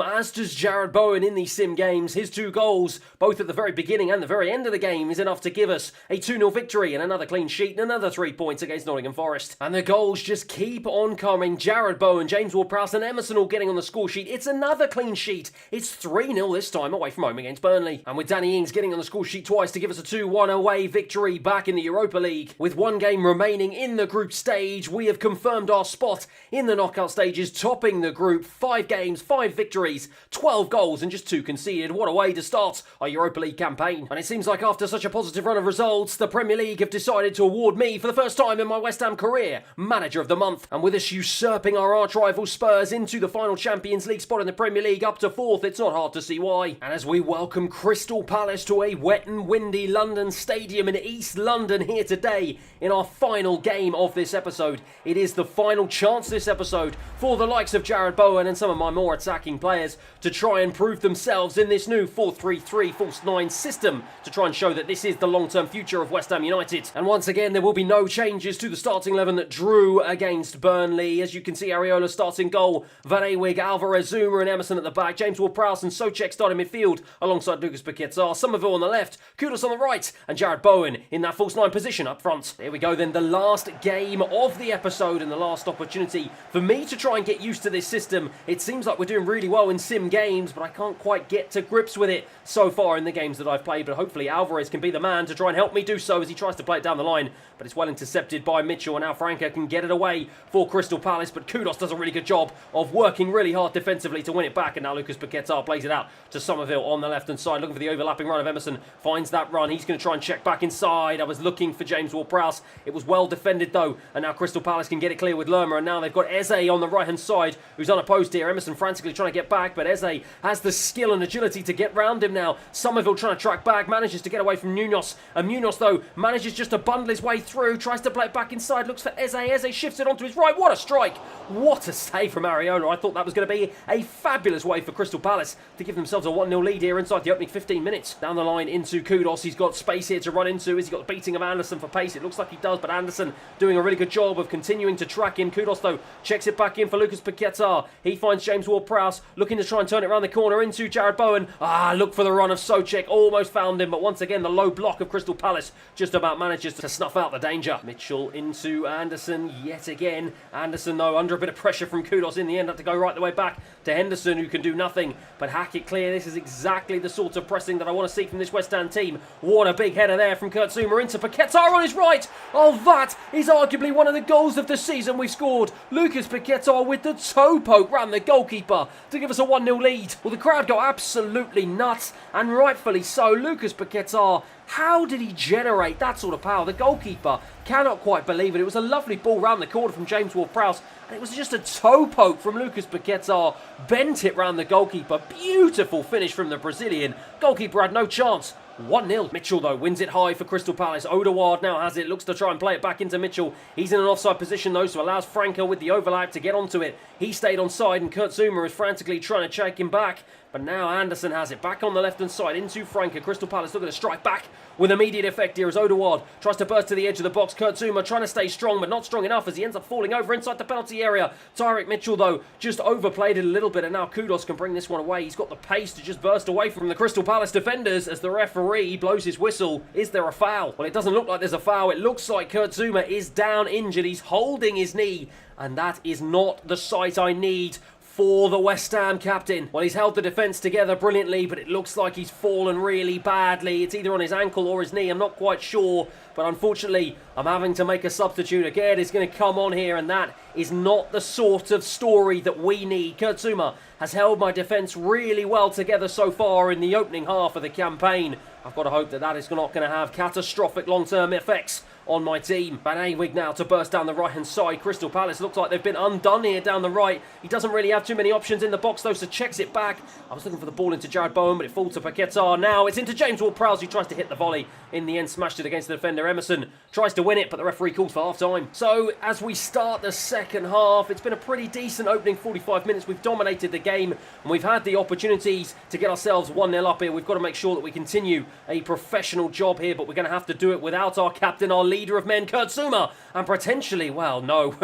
as does Jared Bowen in these sim games. His 2 goals, both at the very beginning and the very end of the game, is enough to give us a 2-0 victory and another clean sheet and another 3 points against Nottingham Forest. And the goals just keep on coming. Jared Bowen, James Ward-Prowse and Emerson all getting on the score sheet. It's another clean sheet. It's 3-0 this time away from home against Burnley. And with Danny Ings getting on the score sheet twice to give us a 2-1 away victory back in the Europa League. With 1 game remaining in the group stage, we have confirmed our spot in the knockout stages, topping the group. 5 games, 5 victories, 12 goals and just 2 conceded. What a way to start our Europa League campaign. And it seems like after such a positive run of results, the Premier League have decided to award me, for the first time in my West Ham career, Manager of the Month. And with us usurping our arch-rival Spurs into the final Champions League spot in the Premier League up to 4th, it's not hard to see why. And as we welcome Crystal Palace to a wet and windy London stadium in East London here today in our final game of this episode, it is the final chance this episode for the likes of Jared Bowen and some of my more attacking players to try and prove themselves in this new 4-3-3 false 9 system to try and show that this is the long-term future of West Ham United. And once again, there will be no changes to the starting 11 that drew against Burnley. As you can see, Areola starts in goal, Van Ewig, Alvarez, Zuma and Emerson at the back, James Ward-Prowse and Souček start in midfield alongside Lucas Paquetá, Somerville on the left, Kudus on the right and Jared Bowen in that false 9 position up front. Here we go then, the last game of the episode and the last opportunity for me to try and get used to this system. It seems like we're doing really well in sim games, but I can't quite get to grips with it so far in the games that I've played, but hopefully Alvarez can be the man to try and help me do so as he tries to play it down the line, but it's well intercepted by Mitchell, and now Franca can get it away for Crystal Palace, but Kudus does a really good job of working really hard defensively to win it back, and now Lucas Paquetá plays it out to Somerville on the left-hand side, looking for the overlapping run of Emerson, finds that run, he's going to try and check back inside. I was looking for James Ward-Prowse, it was well defended though, and now Crystal Palace can get it clear with Lerma, and now they've got Eze on the right-hand side, who's unopposed here. Emerson frantically trying to get back, but Eze has the skill and agility to get round him now. Somerville trying to track back, manages to get away from Munoz, and Munoz though manages just to bundle his way through, tries to play it back inside, looks for Eze, Eze shifts it onto his right. What a strike! What a save from Areola. I thought that was going to be a fabulous way for Crystal Palace to give themselves a 1-0 lead here inside the opening 15 minutes. Down the line into Kudus, he's got space here to run into. Has he got the beating of Anderson for pace? It looks like he does, but Anderson doing a really good job of continuing to track him. Kudus though checks it back in for Lucas Paquetá. He finds James Ward-Prowse looking to try and turn it around the corner into Jared Bowen. Look for the run of Souček, almost found him, but once again the low block of Crystal Palace just about manages to snuff out the danger. Mitchell into Anderson yet again. Anderson though under a bit of pressure from Kudus in the end had to go right the way back to Henderson, who can do nothing but hack it clear. This is exactly the sort of pressing that I want to see from this West Ham team. What a big header there from Kurt Zouma into Paquetá on his right. Oh, that is arguably one of the goals of the season we've scored. Lucas Paquetá with the toe poke round the goalkeeper to give us a 1-0 lead. Well, the crowd go absolutely nuts, and rightfully so. Lucas Paquetá, how did he generate that sort of power? The goalkeeper cannot quite believe it. It was a lovely ball round the corner from James Ward-Prowse, and it was just a toe poke from Lucas Paquetá. Bent it round the goalkeeper. Beautiful finish from the Brazilian. Goalkeeper had no chance. 1-0. Mitchell though wins it high for Crystal Palace. Odegaard now has it, looks to try and play it back into Mitchell. He's in an offside position though, so allows Franca with the overlap to get onto it. He stayed on side, and Kurt Zouma is frantically trying to check him back. But now Anderson has it back on the left-hand side into Franca. Crystal Palace looking to strike back with immediate effect here as Odegaard tries to burst to the edge of the box. Kurt Zouma trying to stay strong, but not strong enough as he ends up falling over inside the penalty area. Tyrick Mitchell, though, just overplayed it a little bit, and now Kudus can bring this one away. He's got the pace to just burst away from the Crystal Palace defenders as the referee blows his whistle. Is there a foul? Well, it doesn't look like there's a foul. It looks like Kurt Zouma is down injured. He's holding his knee, and that is not the sight I need for the West Ham captain. Well, he's held the defence together brilliantly, but it looks like he's fallen really badly. It's either on his ankle or his knee, I'm not quite sure. But unfortunately, I'm having to make a substitute. Again, it's going to come on here, and that is not the sort of story that we need. Kurt Zouma has held my defence really well together so far in the opening half of the campaign. I've got to hope that that is not going to have catastrophic long-term effects on my team. Van Ewig now to burst down the right-hand side. Crystal Palace looks like they've been undone here down the right. He doesn't really have too many options in the box though, so checks it back. I was looking for the ball into Jared Bowen, but it falls to Paquetá. Now it's into James Ward-Prowse, who tries to hit the volley. In the end, smashed it against the defender. Emerson tries to win it, but the referee calls for half-time. So as we start the second half, it's been a pretty decent opening 45 minutes. We've dominated the game, and we've had the opportunities to get ourselves 1-0 up here. We've got to make sure that we continue a professional job here, but we're going to have to do it without our captain, our leader of men, Kurt Zouma, and potentially, well, no,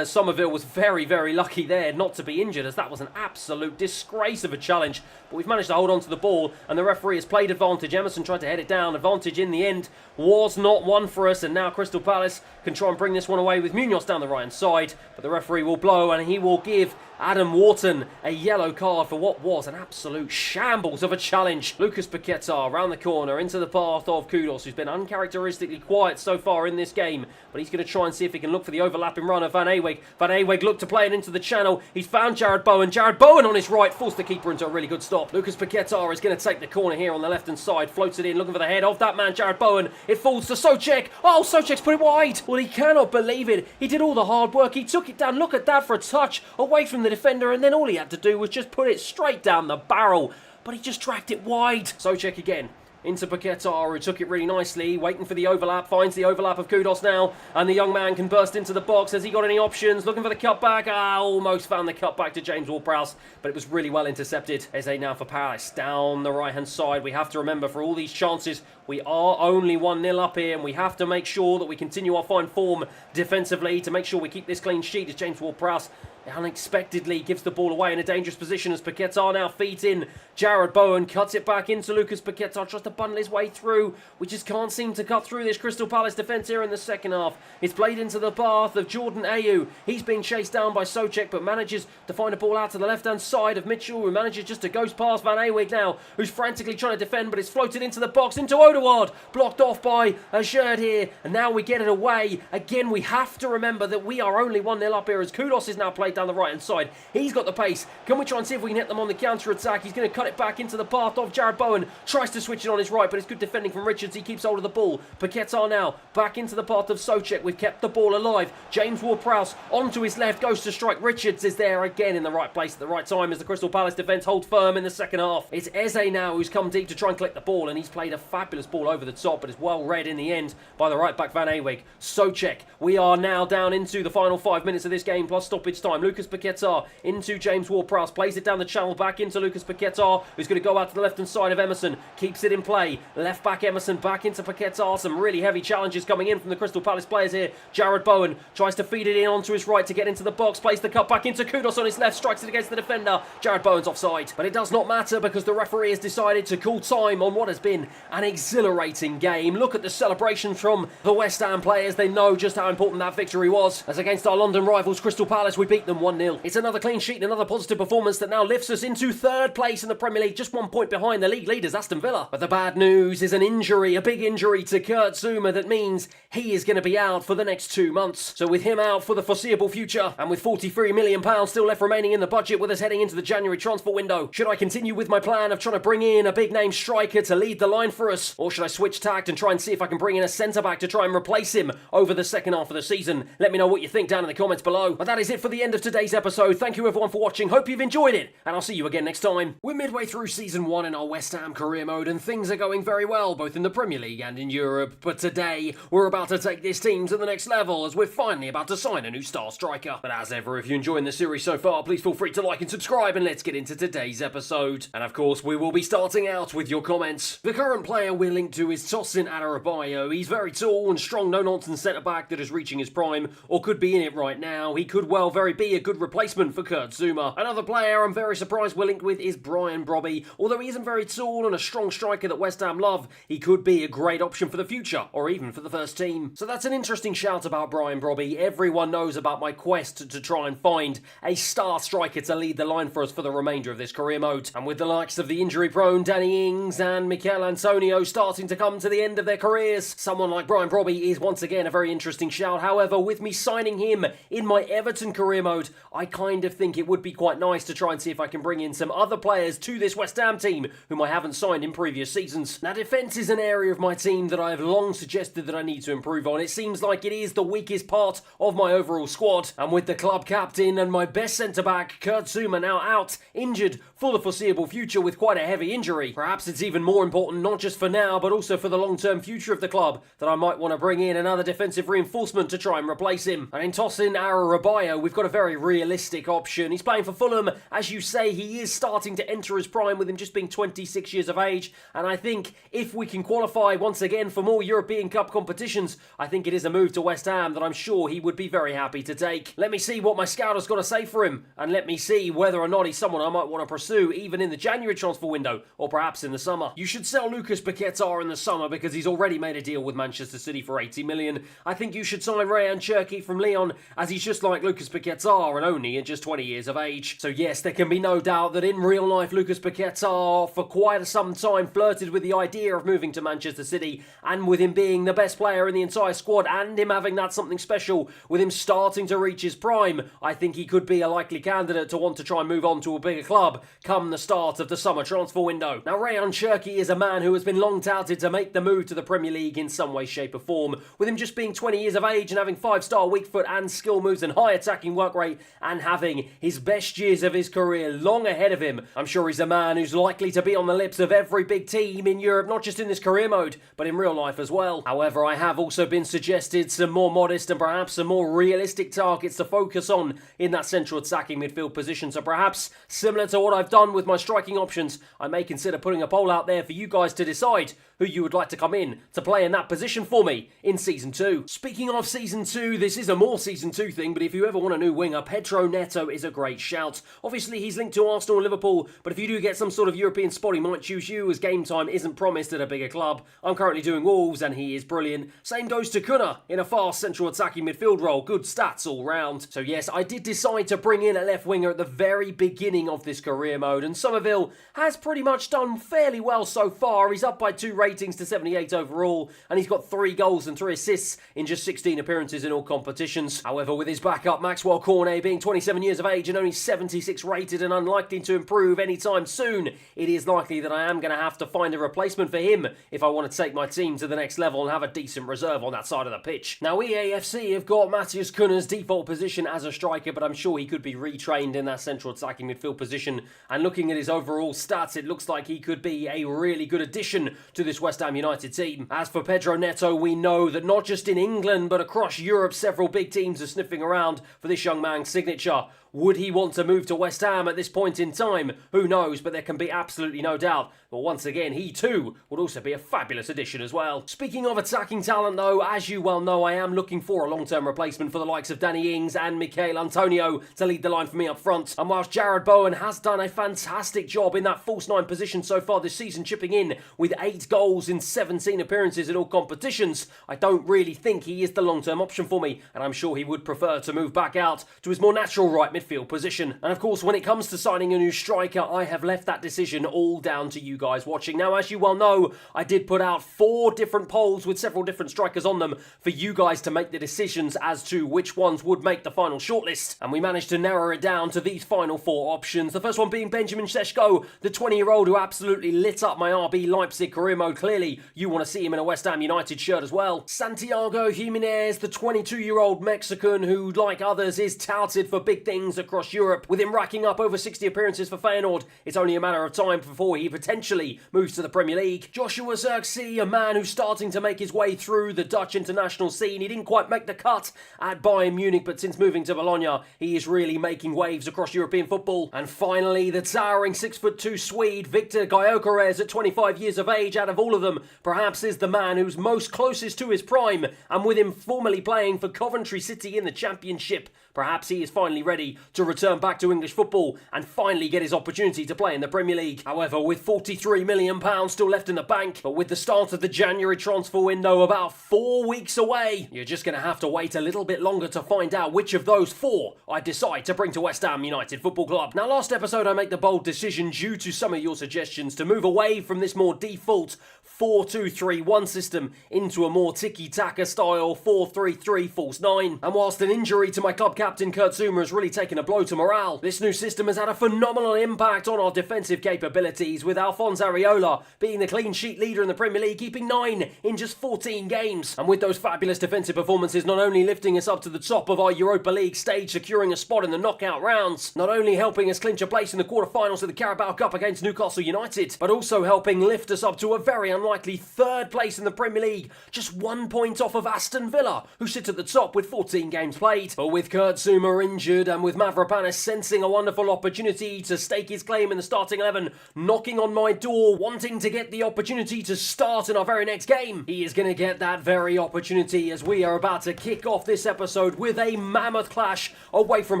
Somerville was very, very lucky there not to be injured, as that was an absolute disgrace of a challenge. But we've managed to hold on to the ball, and the referee has played advantage. Emerson tried to head it down. Advantage in the end was not one for us, and now Crystal Palace can try and bring this one away with Munoz down the right-hand side, but the referee will blow, and he will give Adam Wharton a yellow card for what was an absolute shambles of a challenge. Lucas Paquetá around the corner into the path of Kudus, who's been uncharacteristically quiet so far in this game, but he's going to try and see if he can look for the overlapping run of Van Ewig. Van Ewig looked to play it into the channel. He's found Jared Bowen. Jared Bowen on his right forced the keeper into a really good stop. Lucas Paquetá is going to take the corner here on the left-hand side, floats it in, looking for the head of that man, Jared Bowen. It falls to Souček. Oh, Souček's put it wide. Well, he cannot believe it. He did all the hard work. He took it down. Look at that for a touch away from the defender, and then all he had to do was just put it straight down the barrel, but he just dragged it wide. Souček again. into Paquetá, who took it really nicely, waiting for the overlap, finds the overlap of Kudos now, and the young man can burst into the box. Has he got any options? Looking for the cutback. Almost found the cutback to James Ward-Prowse, but it was really well intercepted. Eze now for Palace, down the right-hand side. We have to remember, for all these chances, we are only 1-0 up here, and we have to make sure that we continue our fine form defensively to make sure we keep this clean sheet as James Ward-Prowse unexpectedly gives the ball away in a dangerous position as Paquetá now feeds in. Jared Bowen cuts it back into Lucas Paquetá, tries to bundle his way through. We just can't seem to cut through this Crystal Palace defence here in the second half. It's played into the path of Jordan Ayew. He's being chased down by Souček, but manages to find a ball out to the left-hand side of Mitchell, who manages just to ghost past Van Aweg now, who's frantically trying to defend, but it's floated into the box, into Odegaard, blocked off by a shirt here, and now we get it away. Again, we have to remember that we are only 1-0 up here as Kudos is now played down the right-hand side. He's got the pace. Can we try and see if we can hit them on the counter-attack? He's going to cut it back into the path of Jared Bowen. Tries to switch it on his right, but it's good defending from Richards. He keeps hold of the ball. Paquetá now back into the path of Souček. We've kept the ball alive. James Ward-Prowse onto his left, goes to strike. Richards is there again in the right place at the right time as the Crystal Palace defence hold firm in the second half. It's Eze now who's come deep to try and collect the ball, and he's played a fabulous ball over the top, but it's well read in the end by the right back Van Aweg. Souček, we are now down into the final 5 minutes of this game plus stoppage time. Lucas Paquetá into James Ward-Prowse, plays it down the channel back into Lucas Paquetá, who's going to go out to the left-hand side of Emerson, keeps it in play. Left back Emerson back into Paquetá. Some really heavy challenges coming in from the Crystal Palace players here. Jared Bowen tries to feed it in onto his right to get into the box, plays the cut back into Kudos on his left, strikes it against the defender. Jared Bowen's offside, but it does not matter because the referee has decided to call time on what has been an exhilarating game. Look at the celebration from the West Ham players. They know just how important that victory was, as against our London rivals Crystal Palace we beat them 1-0. It's another clean sheet and another positive performance that now lifts us into third place in the Premier League, just 1 point behind the league leaders Aston Villa. But the bad news is an injury, a big injury to Kurt Zouma that means he is going to be out for the next 2 months. So with him out for the foreseeable future, and with £43 million still left remaining in the budget with us heading into the January transfer window, should I continue with my plan of trying to bring in a big name striker to lead the line for us, or should I switch tact and try and see if I can bring in a centre-back to try and replace him over the second half of the season? Let me know what you think down in the comments below. But that is it for the end of today's episode. Thank you everyone for watching, hope you've enjoyed it, and I'll see you again next time. We're midway through season 1 in our West Ham career mode, and things are going very well both in the Premier League and in Europe, but today we're about to take this team to the next level as we're finally about to sign a new star striker. But as ever, if you're enjoying the series so far, please feel free to like and subscribe, and let's get into today's episode. And of course, we will be starting out with your comments. The current player we're linked to is Tosin Adarabioyo. He's very tall and strong, no-nonsense centre-back that is reaching his prime, or could be in it right now. He could well very be a good replacement for Kurt Zouma. Another player I'm very surprised we're linked with is Brian Brobby. Although he isn't very tall and a strong striker that West Ham love, he could be a great option for the future, or even for the first team. So that's an interesting shout about Brian Brobby. Everyone knows about my quest to try and find a star striker to lead the line for us for the remainder of this career mode. And with the likes of the injury-prone Danny Ings and Mikel Antonio starting to come to the end of their careers, someone like Brian Brobby is once again a very interesting shout. However, with me signing him in my Everton career mode, I kind of think it would be quite nice to try and see if I can bring in some other players to this West Ham team whom I haven't signed in previous seasons. Now, defence is an area of my team that I have long suggested that I need to improve on. It seems like it is the weakest part of my overall squad, and with the club captain and my best centre-back, Kurt Zouma, now out, injured for the foreseeable future with quite a heavy injury, perhaps it's even more important, not just for now, but also for the long-term future of the club, that I might want to bring in another defensive reinforcement to try and replace him. And in Tosin Adarabioyo, we've got a very realistic option. He's playing for Fulham. As you say, he is starting to enter his prime with him just being 26 years of age, and I think if we can qualify once again for more European Cup competitions, I think it is a move to West Ham that I'm sure he would be very happy to take. Let me see what my scout has got to say for him, and let me see whether or not he's someone I might want to pursue even in the January transfer window, or perhaps in the summer. You should sell Lucas Paquetá in the summer because he's already made a deal with Manchester City for 80 million. I think you should sign Rayan Cherki from Lyon, as he's just like Lucas Paquetá and only at just 20 years of age. So yes, there can be no doubt that in real life Lucas Paquetá for quite some time flirted with the idea of moving to Manchester City, and with him being the best player in the entire squad and him having that something special, with him starting to reach his prime, I think he could be a likely candidate to want to try and move on to a bigger club come the start of the summer transfer window. Now, Rayan Cherki is a man who has been long touted to make the move to the Premier League in some way, shape or form. With him just being 20 years of age and having 5-star weak foot and skill moves and high attacking work rate, straight and having his best years of his career long ahead of him. I'm sure he's a man who's likely to be on the lips of every big team in Europe, not just in this career mode, but in real life as well. However, I have also been suggested some more modest and perhaps some more realistic targets to focus on in that central attacking midfield position. So perhaps, similar to what I've done with my striking options, I may consider putting a poll out there for you guys to decide who you would like to come in to play in that position for me in Season 2. Speaking of Season 2, this is a more Season 2 thing, but if you ever want a new winger, Pedro Neto is a great shout. Obviously, he's linked to Arsenal and Liverpool, but if you do get some sort of European spot, he might choose you as game time isn't promised at a bigger club. I'm currently doing Wolves, and he is brilliant. Same goes to Kuna in a fast central attacking midfield role. Good stats all round. So yes, I did decide to bring in a left winger at the very beginning of this career mode, and Somerville has pretty much done fairly well so far. He's up by 2 ratings to 78 overall, and he's got 3 goals and 3 assists in just 16 appearances in all competitions. However, with his backup Maxwell Cornet being 27 years of age and only 76 rated and unlikely to improve anytime soon, it is likely that I am going to have to find a replacement for him if I want to take my team to the next level and have a decent reserve on that side of the pitch. Now, EAFC have got Matthias Cunha's default position as a striker, but I'm sure he could be retrained in that central attacking midfield position, and looking at his overall stats, it looks like he could be a really good addition to this West Ham United team. As for Pedro Neto, we know that not just in England but across Europe, several big teams are sniffing around for this young man's signature. Would he want to move to West Ham at this point in time? Who knows, but there can be absolutely no doubt. But once again, he too would also be a fabulous addition as well. Speaking of attacking talent though, as you well know, I am looking for a long-term replacement for the likes of Danny Ings and Mikel Antonio to lead the line for me up front. And whilst Jared Bowen has done a fantastic job in that false 9 position so far this season, chipping in with 8 goals in 17 appearances in all competitions, I don't really think he is the long-term option for me, and I'm sure he would prefer to move back out to his more natural right midfield position. And of course, when it comes to signing a new striker, I have left that decision all down to you guys watching. Now, as you well know, I did put out 4 different polls with several different strikers on them for you guys to make the decisions as to which ones would make the final shortlist, and we managed to narrow it down to these final 4 options. The first one being Benjamin Šeško, the 20-year-old who absolutely lit up my RB Leipzig career mode. Clearly, you want to see him in a West Ham United shirt as well. Santiago Jimenez, the 22-year-old Mexican who, like others, is touted for big things across Europe. With him racking up over 60 appearances for Feyenoord, it's only a matter of time before he potentially moves to the Premier League. Joshua Zirkzee, a man who's starting to make his way through the Dutch international scene. He didn't quite make the cut at Bayern Munich, but since moving to Bologna, he is really making waves across European football. And finally, the towering 6'2" Swede, Victor Gyökeres, at 25 years of age, out of all of them, perhaps is the man who's most closest to his prime, and with him formerly playing for Coventry City in the Championship, perhaps he is finally ready to return back to English football and finally get his opportunity to play in the Premier League. However, with £43 million still left in the bank, but with the start of the January transfer window about 4 weeks away, you're just going to have to wait a little bit longer to find out which of those 4 I decide to bring to West Ham United Football Club. Now, last episode I made the bold decision, due to some of your suggestions, to move away from this more default 4-2-3-1 system into a more tiki-taka style 4-3-3 false 9. And whilst an injury to my club captain Kurt Zouma has really taken a blow to morale, this new system has had a phenomenal impact on our defensive capabilities, with Alphonse Areola being the clean sheet leader in the Premier League, keeping 9 in just 14 games. And with those fabulous defensive performances not only lifting us up to the top of our Europa League stage, securing a spot in the knockout rounds, not only helping us clinch a place in the quarterfinals of the Carabao Cup against Newcastle United, but also helping lift us up to a very unlikely 3rd place in the Premier League, just 1 point off of Aston Villa, who sit at the top with 14 games played. But with Kurt Zouma injured, and with Mavropanis sensing a wonderful opportunity to stake his claim in the starting 11, knocking on my door, wanting to get the opportunity to start in our very next game, he is going to get that very opportunity as we are about to kick off this episode with a mammoth clash away from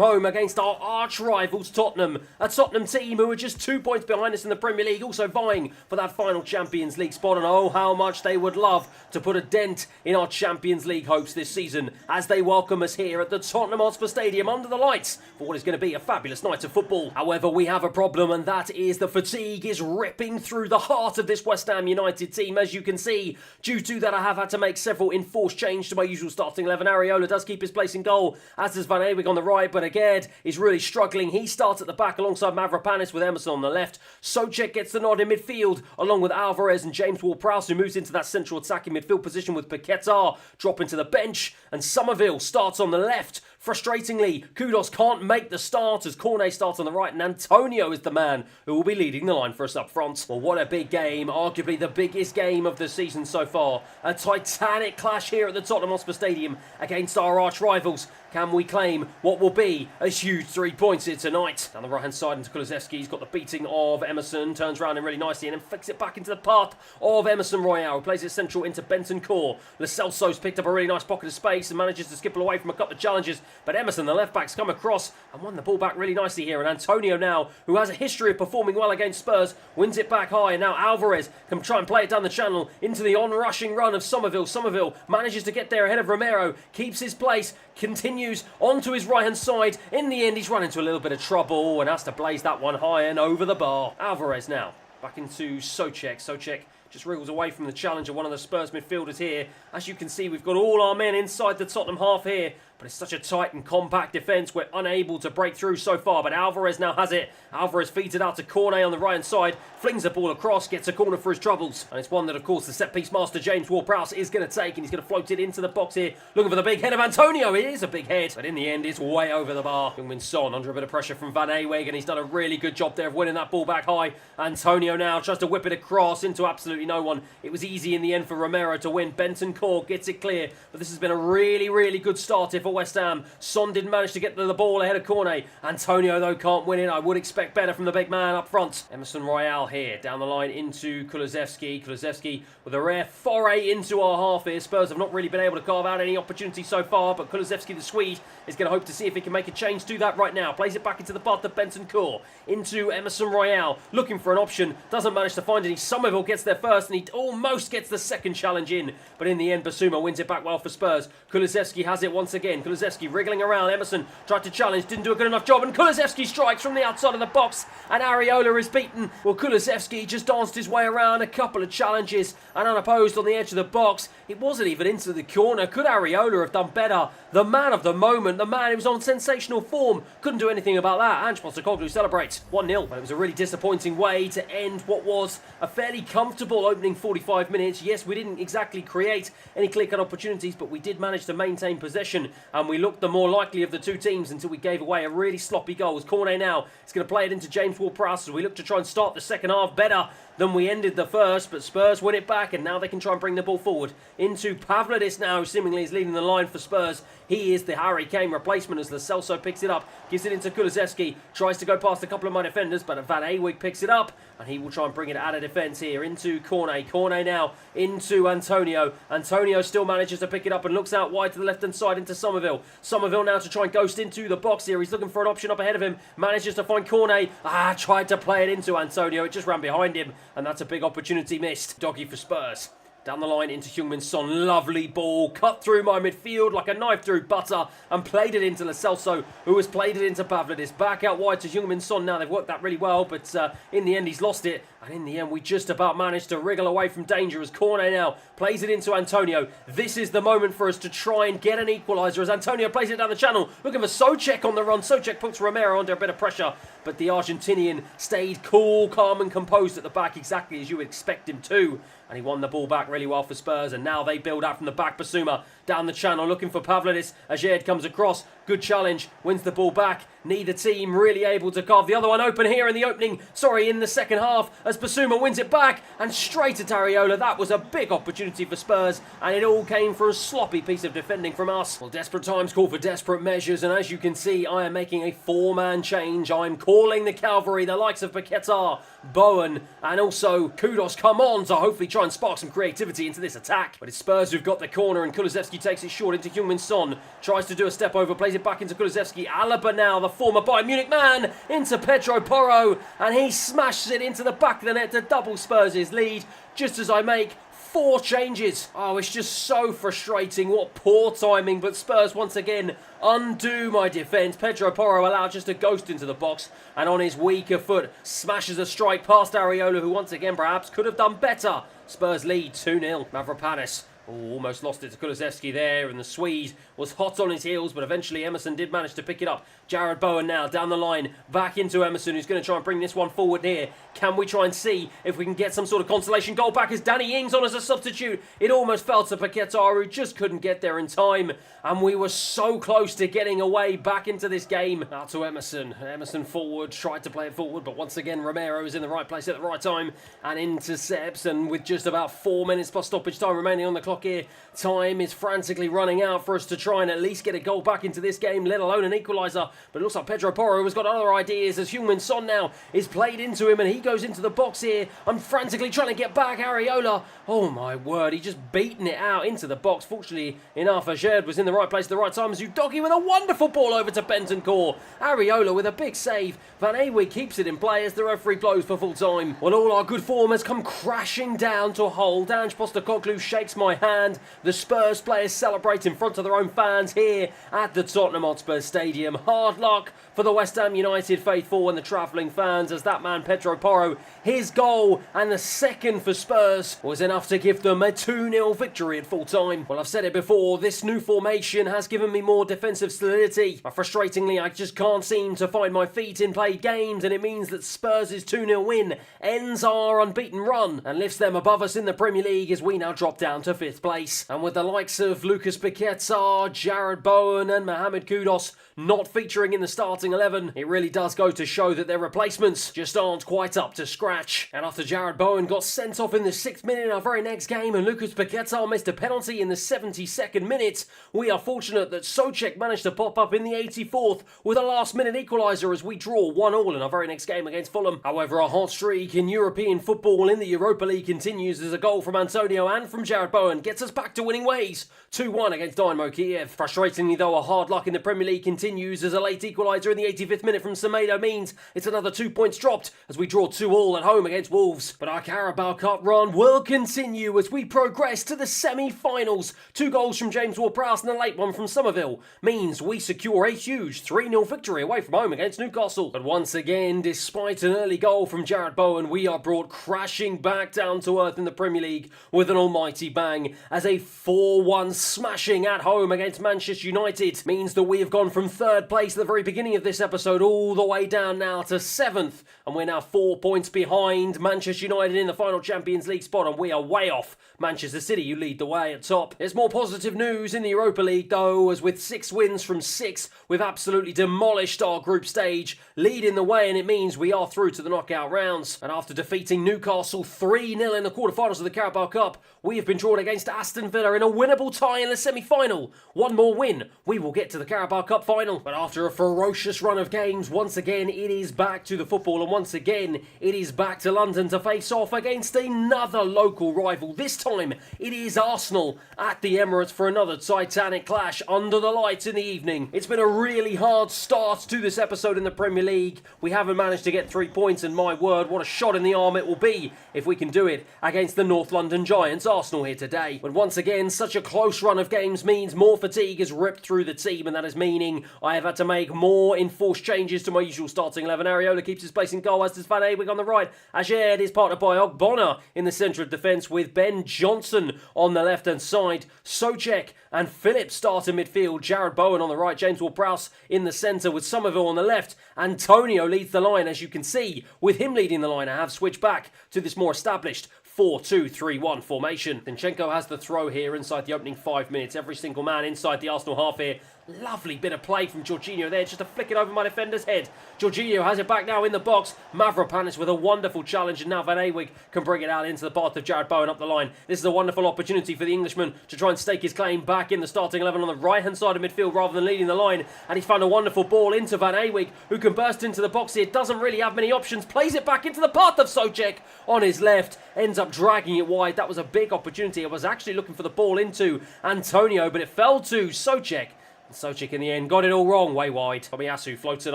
home against our arch rivals Tottenham, a Tottenham team who are just 2 points behind us in the Premier League, also vying for that final Champions League spot. And oh, how much they would love to put a dent in our Champions League hopes this season as they welcome us here at the Tottenham Hotspur Stadium under the lights for what is going to be a fabulous night of football. However, we have a problem, and that is the fatigue is ripping through the heart of this West Ham United team. As you can see, due to that, I have had to make several enforced changes to my usual starting 11. Areola does keep his place in goal, as does Van Ewig on the right, but Aged is really struggling. He starts at the back alongside Mavropanis with Emerson on the left. Souček gets the nod in midfield, along with Alvarez and James Ward-Prowse, who moves into that central attacking midfield position with Paquetá dropping to the bench, and Somerville starts on the left Frustratingly, Kudos can't make the start as Cornet starts on the right and Antonio is the man who will be leading the line for us up front. Well, what a big game, arguably the biggest game of the season so far. A titanic clash here at the Tottenham Hotspur Stadium against our arch rivals. Can we claim what will be a huge 3 points here tonight? Down the right-hand side into Kulusevski. He's got the beating of Emerson. Turns around in really nicely and then flicks it back into the path of Emerson Royale. Who plays it central into Benton Core. Lo Celso's picked up a really nice pocket of space and manages to skip away from a couple of challenges. But Emerson, the left-back's come across and won the ball back really nicely here. And Antonio now, who has a history of performing well against Spurs, wins it back high. And now Alvarez can try and play it down the channel into the on-rushing run of Somerville. Somerville manages to get there ahead of Romero. Keeps his place. Continues onto his right-hand side. In the end, he's run into a little bit of trouble and has to blaze that one high and over the bar. Alvarez now back into Souček. Souček just wriggles away from the challenge of one of the Spurs midfielders here. As you can see, we've got all our men inside the Tottenham half here. But it's such a tight and compact defence. We're unable to break through so far. But Alvarez now has it. Alvarez feeds it out to Cornet on the right-hand side. Flings the ball across. Gets a corner for his troubles. And it's one that, of course, the set-piece master James Ward-Prowse is going to take. And he's going to float it into the box here. Looking for the big head of Antonio. It is a big head. But in the end, it's way over the bar. Heung-min Son under a bit of pressure from Van Eweg. And he's done a really good job there of winning that ball back high. Antonio now tries to whip it across into absolutely no one. It was easy in the end for Romero to win. Benton Core gets it clear. But this has been a really, really good start here for West Ham. Son didn't manage to get the ball ahead of Cornet. Antonio, though, can't win it. I would expect better from the big man up front. Emerson Royale here, down the line into Kulusevski. Kulusevski with a rare foray into our half here. Spurs have not really been able to carve out any opportunity so far, but Kulusevski, the Swede, is going to hope to see if he can make a change to that right now. Plays it back into the path of Benton Core. Into Emerson Royale, looking for an option. Doesn't manage to find any. Somerville gets there first, and he almost gets the second challenge in. But in the end, Basuma wins it back well for Spurs. Kulusevski has it once again. Kulusevski wriggling around. Emerson tried to challenge, didn't do a good enough job, and Kulusevski strikes from the outside of the box, and Areola is beaten. Well, Kulusevski just danced his way around a couple of challenges, and unopposed on the edge of the box. It wasn't even into the corner. Could Areola have done better? The man of the moment, the man who was on sensational form, couldn't do anything about that. Ange Postecoglou celebrates 1-0. But it was a really disappointing way to end what was a fairly comfortable opening 45 minutes. Yes, we didn't exactly create any clear-cut opportunities, but we did manage to maintain possession, and we looked the more likely of the two teams until we gave away a really sloppy goal. As Cornet now is going to play it into James Ward-Prowse as we look to try and start the second half better than we ended the first, but Spurs win it back, and now they can try and bring the ball forward into Pavlidis now, who seemingly is leading the line for Spurs. He is the Harry Kane replacement as Lo Celso picks it up, gives it into Kulusevski, tries to go past a couple of my defenders, but Van Eweg picks it up, and he will try and bring it out of defence here into Cornet. Cornet now into Antonio. Antonio still manages to pick it up and looks out wide to the left-hand side into Somerville. Somerville now to try and ghost into the box here. He's looking for an option up ahead of him. Manages to find Cornet. Tried to play it into Antonio. It just ran behind him, and that's a big opportunity missed. Doggy for Spurs. Down the line into Heung-min Son. Lovely ball. Cut through my midfield like a knife through butter and played it into Lo Celso, who has played it into Pavlidis. Back out wide to Heung-min Son now. They've worked that really well, but in the end he's lost it. And in the end we just about managed to wriggle away from danger as Cornet now plays it into Antonio. This is the moment for us to try and get an equaliser as Antonio plays it down the channel. Looking for Souček on the run. Souček puts Romero under a bit of pressure, but the Argentinian stayed cool, calm and composed at the back, exactly as you would expect him to. And he won the ball back really well for Spurs. And now they build out from the back. Basuma down the channel looking for Pavlidis. Ajed comes across. Good challenge. Wins the ball back. Neither team really able to carve the other one open here in the second half as Basuma wins it back. And straight at Areola. That was a big opportunity for Spurs. And it all came for a sloppy piece of defending from us. Well, desperate times call for desperate measures. And as you can see, I am making a four-man change. I'm calling the cavalry, the likes of Paquetá, Bowen, and also Kudos come on to hopefully try and spark some creativity into this attack. But it's Spurs who've got the corner, and Kulusevski takes it short into Heung-min Son. Tries to do a step over, plays it back into Kulusevski. Alaba now, the former Bayern Munich man, into Pedro Porro, and he smashes it into the back of the net to double Spurs' lead, just as I make 4 changes. Oh, it's just so frustrating. What poor timing, but Spurs once again undo my defence. Pedro Porro allowed just a ghost into the box, and on his weaker foot smashes a strike past Areola, who once again perhaps could have done better. Spurs lead 2-0. Mavropanis Oh, almost lost it to Kulusevski there, and the Swede was hot on his heels, but eventually Emerson did manage to pick it up. Jared Bowen now down the line, back into Emerson, who's going to try and bring this one forward here. Can we try and see if we can get some sort of consolation goal back as Danny Ings on as a substitute? It almost fell to Paquetá, who just couldn't get there in time, and we were so close to getting away back into this game. Out to Emerson. Emerson forward, tried to play it forward, but once again Romero is in the right place at the right time and intercepts, and with just about 4 minutes plus stoppage time remaining on the clock here, time is frantically running out for us to try and at least get a goal back into this game, let alone an equaliser. But it looks like Pedro Porro has got other ideas as Heung-min Son now is played into him, and he goes into the box here. I'm frantically trying to get back Areola. Oh my word, he just beaten it out into the box. Fortunately enough, Ajerd was in the right place at the right time as Udogi with a wonderful ball over to Bentancur. Areola with a big save. Van Ewig keeps it in play as the referee blows for full time. Well, all our good form has come crashing down to a halt. Ange Postecoglou shakes my hand. The Spurs players celebrate in front of their own fans here at the Tottenham Hotspur Stadium. Hard luck for the West Ham United faithful and the travelling fans as that man Pedro Porro, his goal and the second for Spurs was enough to give them a 2-0 victory at full time. Well, I've said it before, this new formation has given me more defensive solidity. But frustratingly, I just can't seem to find my feet in played games, and it means that Spurs' 2-0 win ends our unbeaten run and lifts them above us in the Premier League as we now drop down to 5th place. And with the likes of Lucas Paquetá, Jared Bowen and Mohamed Kudus not featuring in the starting 11, it really does go to show that their replacements just aren't quite up to scratch. And after Jared Bowen got sent off in the 6th minute in our very next game and Lucas Paquetá missed a penalty in the 72nd minute, we are fortunate that Souček managed to pop up in the 84th with a last-minute equaliser as we draw 1-1 in our very next game against Fulham. However, our hot streak in European football in the Europa League continues as a goal from Antonio and from Jared Bowen gets us back to winning ways. 2-1 against Dynamo Kiev. Frustratingly though, our hard luck in the Premier League continues as a late equaliser in the 85th minute from Semedo means it's another 2 points dropped as we draw 2-2 at home against Wolves. But our Carabao Cup run will continue as we progress to the semi-finals. 2 goals from James Ward-Prowse and a late one from Somerville means we secure a huge 3-0 victory away from home against Newcastle. But once again, despite an early goal from Jared Bowen, we are brought crashing back down to earth in the Premier League with an almighty bang as a 4-1 smashing at home against Manchester United means that we have gone from 3rd place at the very beginning of this episode all the way down now to 7th, and we're now 4 points behind Manchester United in the final Champions League spot, and we are way off Manchester City, who lead the way at top. There's more positive news in the Europa League though, as with 6 wins from 6, we've absolutely demolished our group stage, leading the way, and it means we are through to the knockout rounds. And after defeating Newcastle 3-0 in the quarterfinals of the Carabao Cup, we have been drawn against Aston Villa in a winnable tie in the semi-final. One more win, we will get to the Carabao Cup final. But after a ferocious run of games, once again it is back to the football, and once again it is back to London to face off against another local rival. This time it is Arsenal at the Emirates for another titanic clash under the lights in the evening. It's been a really hard start to this episode in the Premier League. We haven't managed to get 3 points, and my word, what a shot in the arm it will be if we can do it against the North London Giants, Arsenal, here today. But once again, such a close run of games means more fatigue has ripped through the team, and that is meaning I have had to make more enforced changes to my usual starting 11. Areola keeps his place in goal, as does Van Ewig on the right. Ajerd is partnered by Ogbonna in the centre of defence with Ben Johnson on the left-hand side. Souček and Phillips start in midfield. Jared Bowen on the right. James Ward-Prowse in the centre with Somerville on the left. Antonio leads the line, as you can see. With him leading the line, I have switched back to this more established 4-2-3-1 formation. Zinchenko has the throw here inside the opening 5 minutes. Every single man inside the Arsenal half here. Lovely bit of play from Jorginho there, just to flick it over my defender's head. Jorginho has it back now in the box. Mavropanis with a wonderful challenge, and now Van Ewig can bring it out into the path of Jared Bowen up the line. This is a wonderful opportunity for the Englishman to try and stake his claim back in the starting 11 on the right-hand side of midfield rather than leading the line, and he's found a wonderful ball into Van Ewig, who can burst into the box here, doesn't really have many options, plays it back into the path of Souček on his left, ends up dragging it wide. That was a big opportunity. I was actually looking for the ball into Antonio, but it fell to Souček. Souček in the end got it all wrong, way wide. Tomiyasu floats it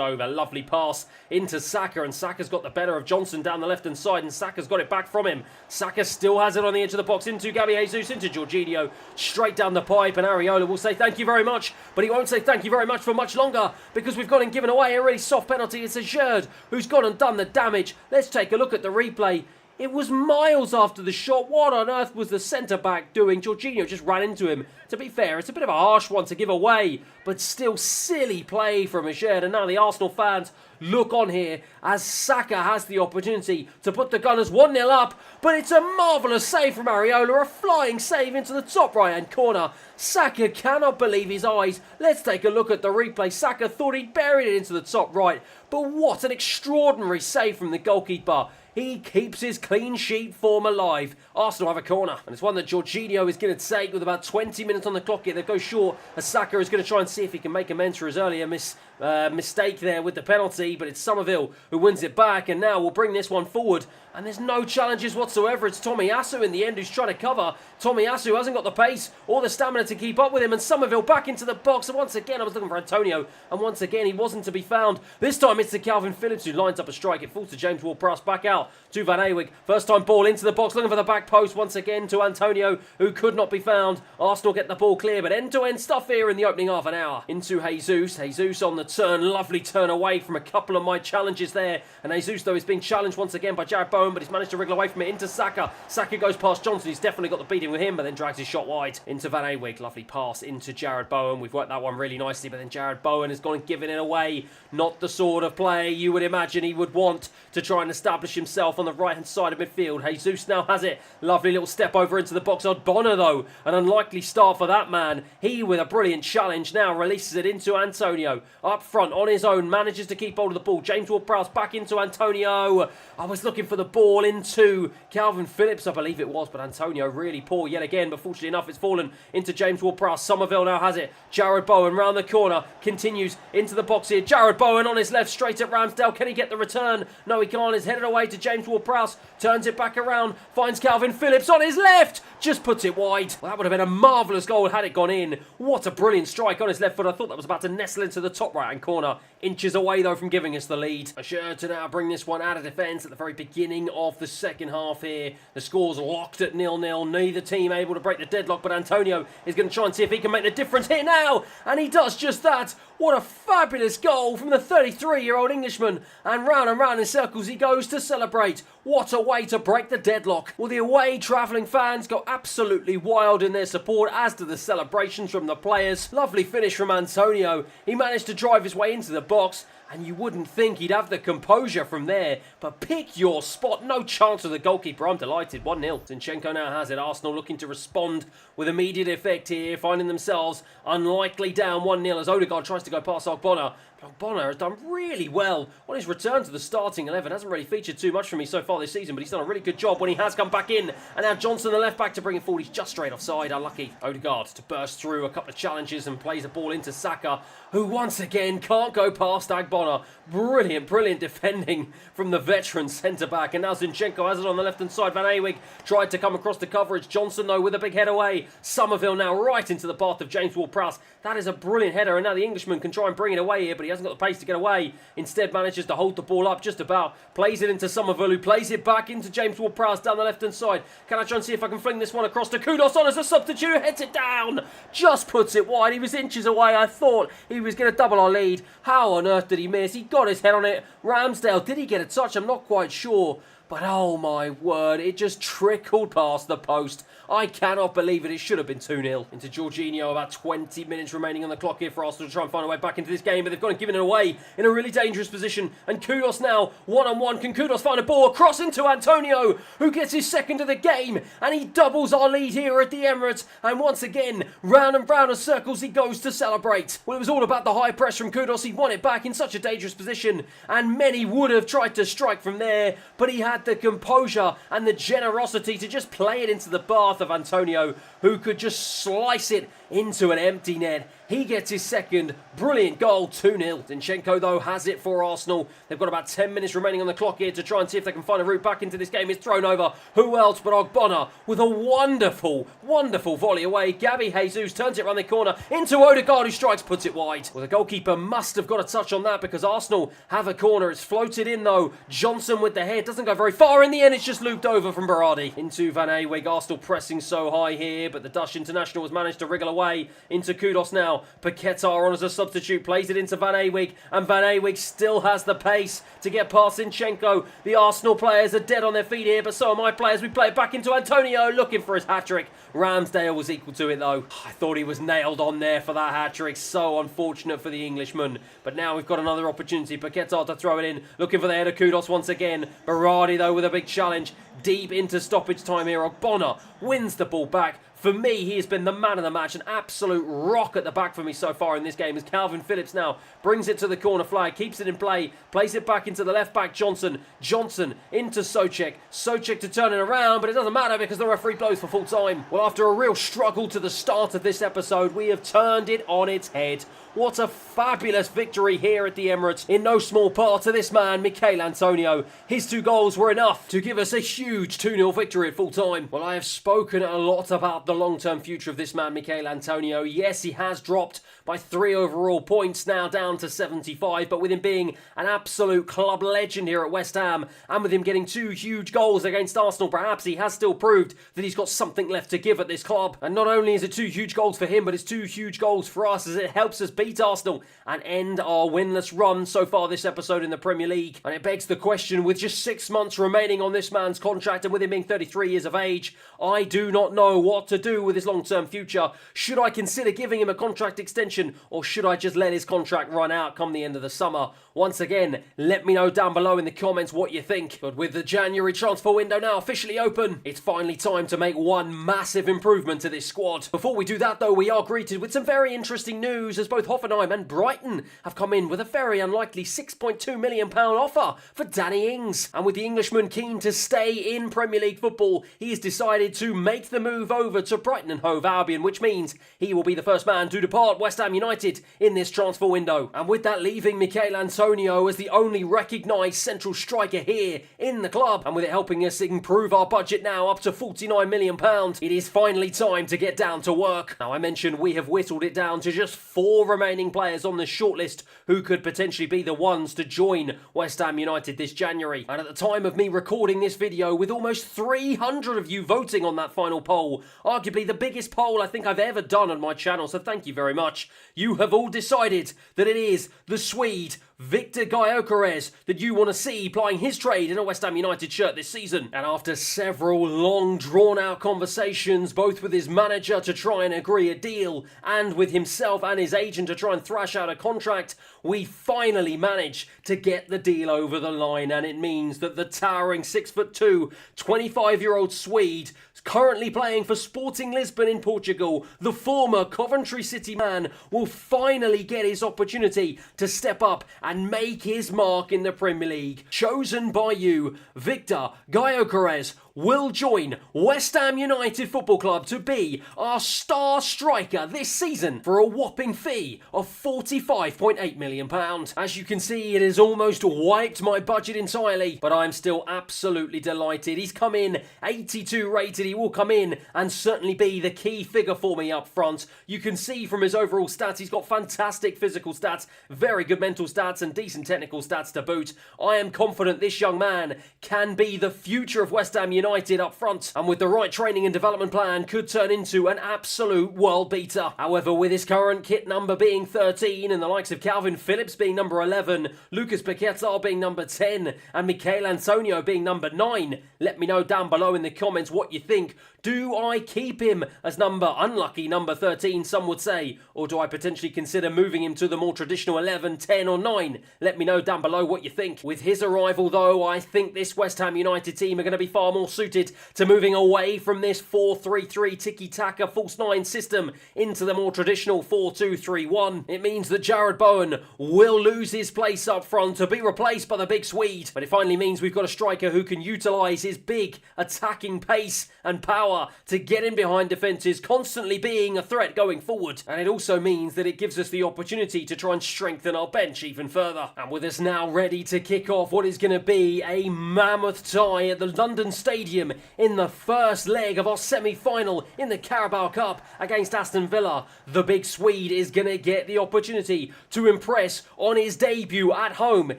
over, lovely pass into Saka, and Saka's got the better of Johnson down the left-hand side, and Saka's got it back from him. Saka still has it on the edge of the box, into Gabby Jesus, into Jorginho, straight down the pipe, and Areola will say thank you very much, but he won't say thank you very much for much longer, because we've gone and given away a really soft penalty. It's Ajerd who's gone and done the damage. Let's take a look at the replay. It was miles after the shot. What on earth was the centre-back doing? Jorginho just ran into him. To be fair, it's a bit of a harsh one to give away, but still silly play from Ajed. And now the Arsenal fans look on here as Saka has the opportunity to put the Gunners 1-0 up, but it's a marvellous save from Areola, a flying save into the top right-hand corner. Saka cannot believe his eyes. Let's take a look at the replay. Saka thought he'd buried it into the top right, but what an extraordinary save from the goalkeeper. He keeps his clean sheet form alive. Arsenal have a corner, and it's one that Jorginho is going to take with about 20 minutes on the clock here. They go short, as Saka is going to try and see if he can make amends for his earlier mistake there with the penalty, but it's Somerville who wins it back, and now we'll bring this one forward. And there's no challenges whatsoever. It's Tomiyasu in the end who's trying to cover. Tomiyasu hasn't got the pace or the stamina to keep up with him, and Somerville back into the box. And once again, I was looking for Antonio, and once again, he wasn't to be found. This time, it's to Calvin Phillips who lines up a strike. It falls to James Ward-Prowse, back out to Van Awig. First time ball into the box, looking for the back post. Once again to Antonio, who could not be found. Arsenal get the ball clear, but end-to-end stuff here in the opening half an hour. Into Jesus. Jesus on the turn. Lovely turn away from a couple of my challenges there. And Jesus, though, is being challenged once again by Jared Bowen, but he's managed to wriggle away from it into Saka. Saka goes past Johnson. He's definitely got the beating with him, but then drags his shot wide into Van Awig. Lovely pass into Jared Bowen. We've worked that one really nicely, but then Jared Bowen has gone and given it away. Not the sort of play you would imagine he would want to try and establish himself on the right-hand side of midfield. Jesus now has it. Lovely little step over into the box. Ogbonna, though, an unlikely start for that man. He, with a brilliant challenge, now releases it into Antonio. Up front, on his own, manages to keep hold of the ball. James Ward-Prowse back into Antonio. I was looking for the ball into Calvin Phillips, I believe it was, but Antonio really poor yet again, but fortunately enough, it's fallen into James Ward-Prowse. Somerville now has it. Jared Bowen round the corner, continues into the box here. Jared Bowen on his left, straight at Ramsdale. Can he get the return? No, he can't. He's headed away to James Ward-Prowse, turns it back around, finds Calvin Phillips on his left, just puts it wide. Well, that would have been a marvellous goal had it gone in. What a brilliant strike on his left foot. I thought that was about to nestle into the top right-hand corner. Inches away, though, from giving us the lead. Assured to now bring this one out of defence at the very beginning of the second half here. The score's locked at 0-0. Neither team able to break the deadlock, but Antonio is going to try and see if he can make the difference here now. And he does just that. What a fabulous goal from the 33-year-old Englishman. And round in circles he goes to celebrate. What a way to break the deadlock. Well, the away travelling fans go absolutely wild in their support, as do the celebrations from the players. Lovely finish from Antonio. He managed to drive his way into the box, and you wouldn't think he'd have the composure from there, but pick your spot. No chance of the goalkeeper. I'm delighted. 1-0. Zinchenko now has it. Arsenal looking to respond with immediate effect here, finding themselves unlikely down 1-0 as Odegaard tries to go past Ogbonna. Ogbonna has done really well on his return to the starting 11. Hasn't really featured too much for me so far this season, but he's done a really good job when he has come back in. And now Johnson, the left back, to bring it forward. He's just straight offside. Unlucky. Odegaard to burst through a couple of challenges and plays a ball into Saka, who once again can't go past Ogbonna. Brilliant defending from the veteran centre-back. And now Zinchenko has it on the left-hand side. Van Awig tried to come across the coverage. Johnson, though, with a big head away. Somerville now right into the path of James Ward-Prowse. That is a brilliant header, and now the Englishman can try and bring it away here, but he hasn't got the pace to get away. Instead manages to hold the ball up just about. Plays it into Somerville, who plays it back into James Ward-Prowse down the left-hand side. Can I try and see if I can fling this one across to Kudos on as a substitute, who heads it down? Just puts it wide. He was inches away. I thought he was going to double our lead. How on earth did he miss? He got his head on it. Ramsdale, did he get a touch? I'm not quite sure. But oh my word, it just trickled past the post. I cannot believe it. It should have been 2-0. Into Jorginho, about 20 minutes remaining on the clock here for Arsenal to try and find a way back into this game, but they've gone and given it away in a really dangerous position. And Kudos now, one-on-one. Can Kudos find a ball across into Antonio, who gets his second of the game, and he doubles our lead here at the Emirates. And once again, round and round of circles he goes to celebrate. Well, it was all about the high press from Kudos. He won it back in such a dangerous position, and many would have tried to strike from there, but he had the composure and the generosity to just play it into the path of Antonio, who could just slice it into an empty net. He gets his second. Brilliant goal, 2-0. Zinchenko, though, has it for Arsenal. They've got about 10 minutes remaining on the clock here to try and see if they can find a route back into this game. It's thrown over. Who else but Ogbonna with a wonderful volley away. Gabby Jesus turns it around the corner into Odegaard, who strikes, puts it wide. Well, the goalkeeper must have got a touch on that because Arsenal have a corner. It's floated in, though. Johnson with the head. Doesn't go very far. In the end, it's just looped over from Berardi. Into Van Awig. Arsenal pressing so high here, but the Dutch international has managed to wriggle away way into Kudos now. Paqueta on as a substitute, plays it into Van Ewig, and Van Ewig still has the pace to get past Zinchenko. The Arsenal players are dead on their feet here, but so are my players. We play it back into Antonio, looking for his hat-trick. Ramsdale was equal to it though. I thought he was nailed on there for that hat-trick. So unfortunate for the Englishman. But now we've got another opportunity. Paqueta to throw it in, looking for the header. Kudos once again. Berardi though with a big challenge. Deep into stoppage time here. Ogbonna wins the ball back. For me, he has been the man of the match, an absolute rock at the back for me so far in this game, as Calvin Phillips now brings it to the corner flag, keeps it in play, plays it back into the left back Johnson. Johnson into Souček. Souček to turn it around, but it doesn't matter because the referee blows for full time. Well, after a real struggle to the start of this episode, we have turned it on its head. What a fabulous victory here at the Emirates, in no small part to this man, Michail Antonio. His 2 goals were enough to give us a huge 2-0 victory at full time. Well, I have spoken a lot about the long-term future of this man, Michail Antonio. Yes, he has dropped by 3 overall points, now down to 75, but with him being an absolute club legend here at West Ham, and with him getting 2 huge goals against Arsenal, perhaps he has still proved that he's got something left to give at this club. And not only is it 2 huge goals for him, but it's 2 huge goals for us, as it helps us beat Arsenal and end our winless run so far this episode in the Premier League. And it begs the question, with just 6 months remaining on this man's contract and with him being 33 years of age, I do not know what to do with his long-term future. Should I consider giving him a contract extension, or should I just let his contract run out come the end of the summer? Once again, let me know down below in the comments what you think. But with the January transfer window now officially open, it's finally time to make one massive improvement to this squad. Before we do that though, we are greeted with some very interesting news, as both Hoffenheim and Brighton have come in with a very unlikely £6.2 million offer for Danny Ings. And with the Englishman keen to stay in Premier League football, he has decided to make the move over to Brighton and Hove Albion, which means he will be the first man to depart West Ham United in this transfer window. And with that, leaving Michail Antonio as the only recognised central striker here in the club, and with it helping us improve our budget now up to £49 million, it is finally time to get down to work. Now, I mentioned we have whittled it down to just 4 remaining players on the shortlist who could potentially be the ones to join West Ham United this January. And at the time of me recording this video, with almost 300 of you voting on that final poll, arguably the biggest poll I think I've ever done on my channel, so thank you very much. You have all decided that it is the Swede Viktor Gyökeres that you want to see plying his trade in a West Ham United shirt this season. And after several long drawn-out conversations, both with his manager to try and agree a deal, and with himself and his agent to try and thrash out a contract, we finally managed to get the deal over the line. And it means that the towering 6'2", 25-year-old Swede, currently playing for Sporting Lisbon in Portugal, the former Coventry City man, will finally get his opportunity to step up and make his mark in the Premier League. Chosen by you, Viktor Gyökeres will join West Ham United Football Club to be our star striker this season for a whopping fee of £45.8 million. As you can see, it has almost wiped my budget entirely, but I'm still absolutely delighted. He's come in 82 rated. He will come in and certainly be the key figure for me up front. You can see from his overall stats, he's got fantastic physical stats, very good mental stats, and decent technical stats to boot. I am confident this young man can be the future of West Ham United up front, and with the right training and development plan could turn into an absolute world beater. However, with his current kit number being 13 and the likes of Calvin Phillips being number 11, Lucas Paqueta being number 10 and Michail Antonio being number 9, let me know down below in the comments what you think. Do I keep him as unlucky number 13, some would say, or do I potentially consider moving him to the more traditional 11, 10 or 9? Let me know down below what you think. With his arrival though, I think this West Ham United team are going to be far more suited to moving away from this 4-3-3 tiki-taka false 9 system into the more traditional 4-2-3-1. It means that Jarrod Bowen will lose his place up front to be replaced by the big Swede, but it finally means we've got a striker who can utilise his big attacking pace and power to get in behind defences, constantly being a threat going forward. And it also means that it gives us the opportunity to try and strengthen our bench even further. And with us now ready to kick off what is going to be a mammoth tie at the London Stadium Stadium in the first leg of our semi-final in the Carabao Cup against Aston Villa. The big Swede is going to get the opportunity to impress on his debut at home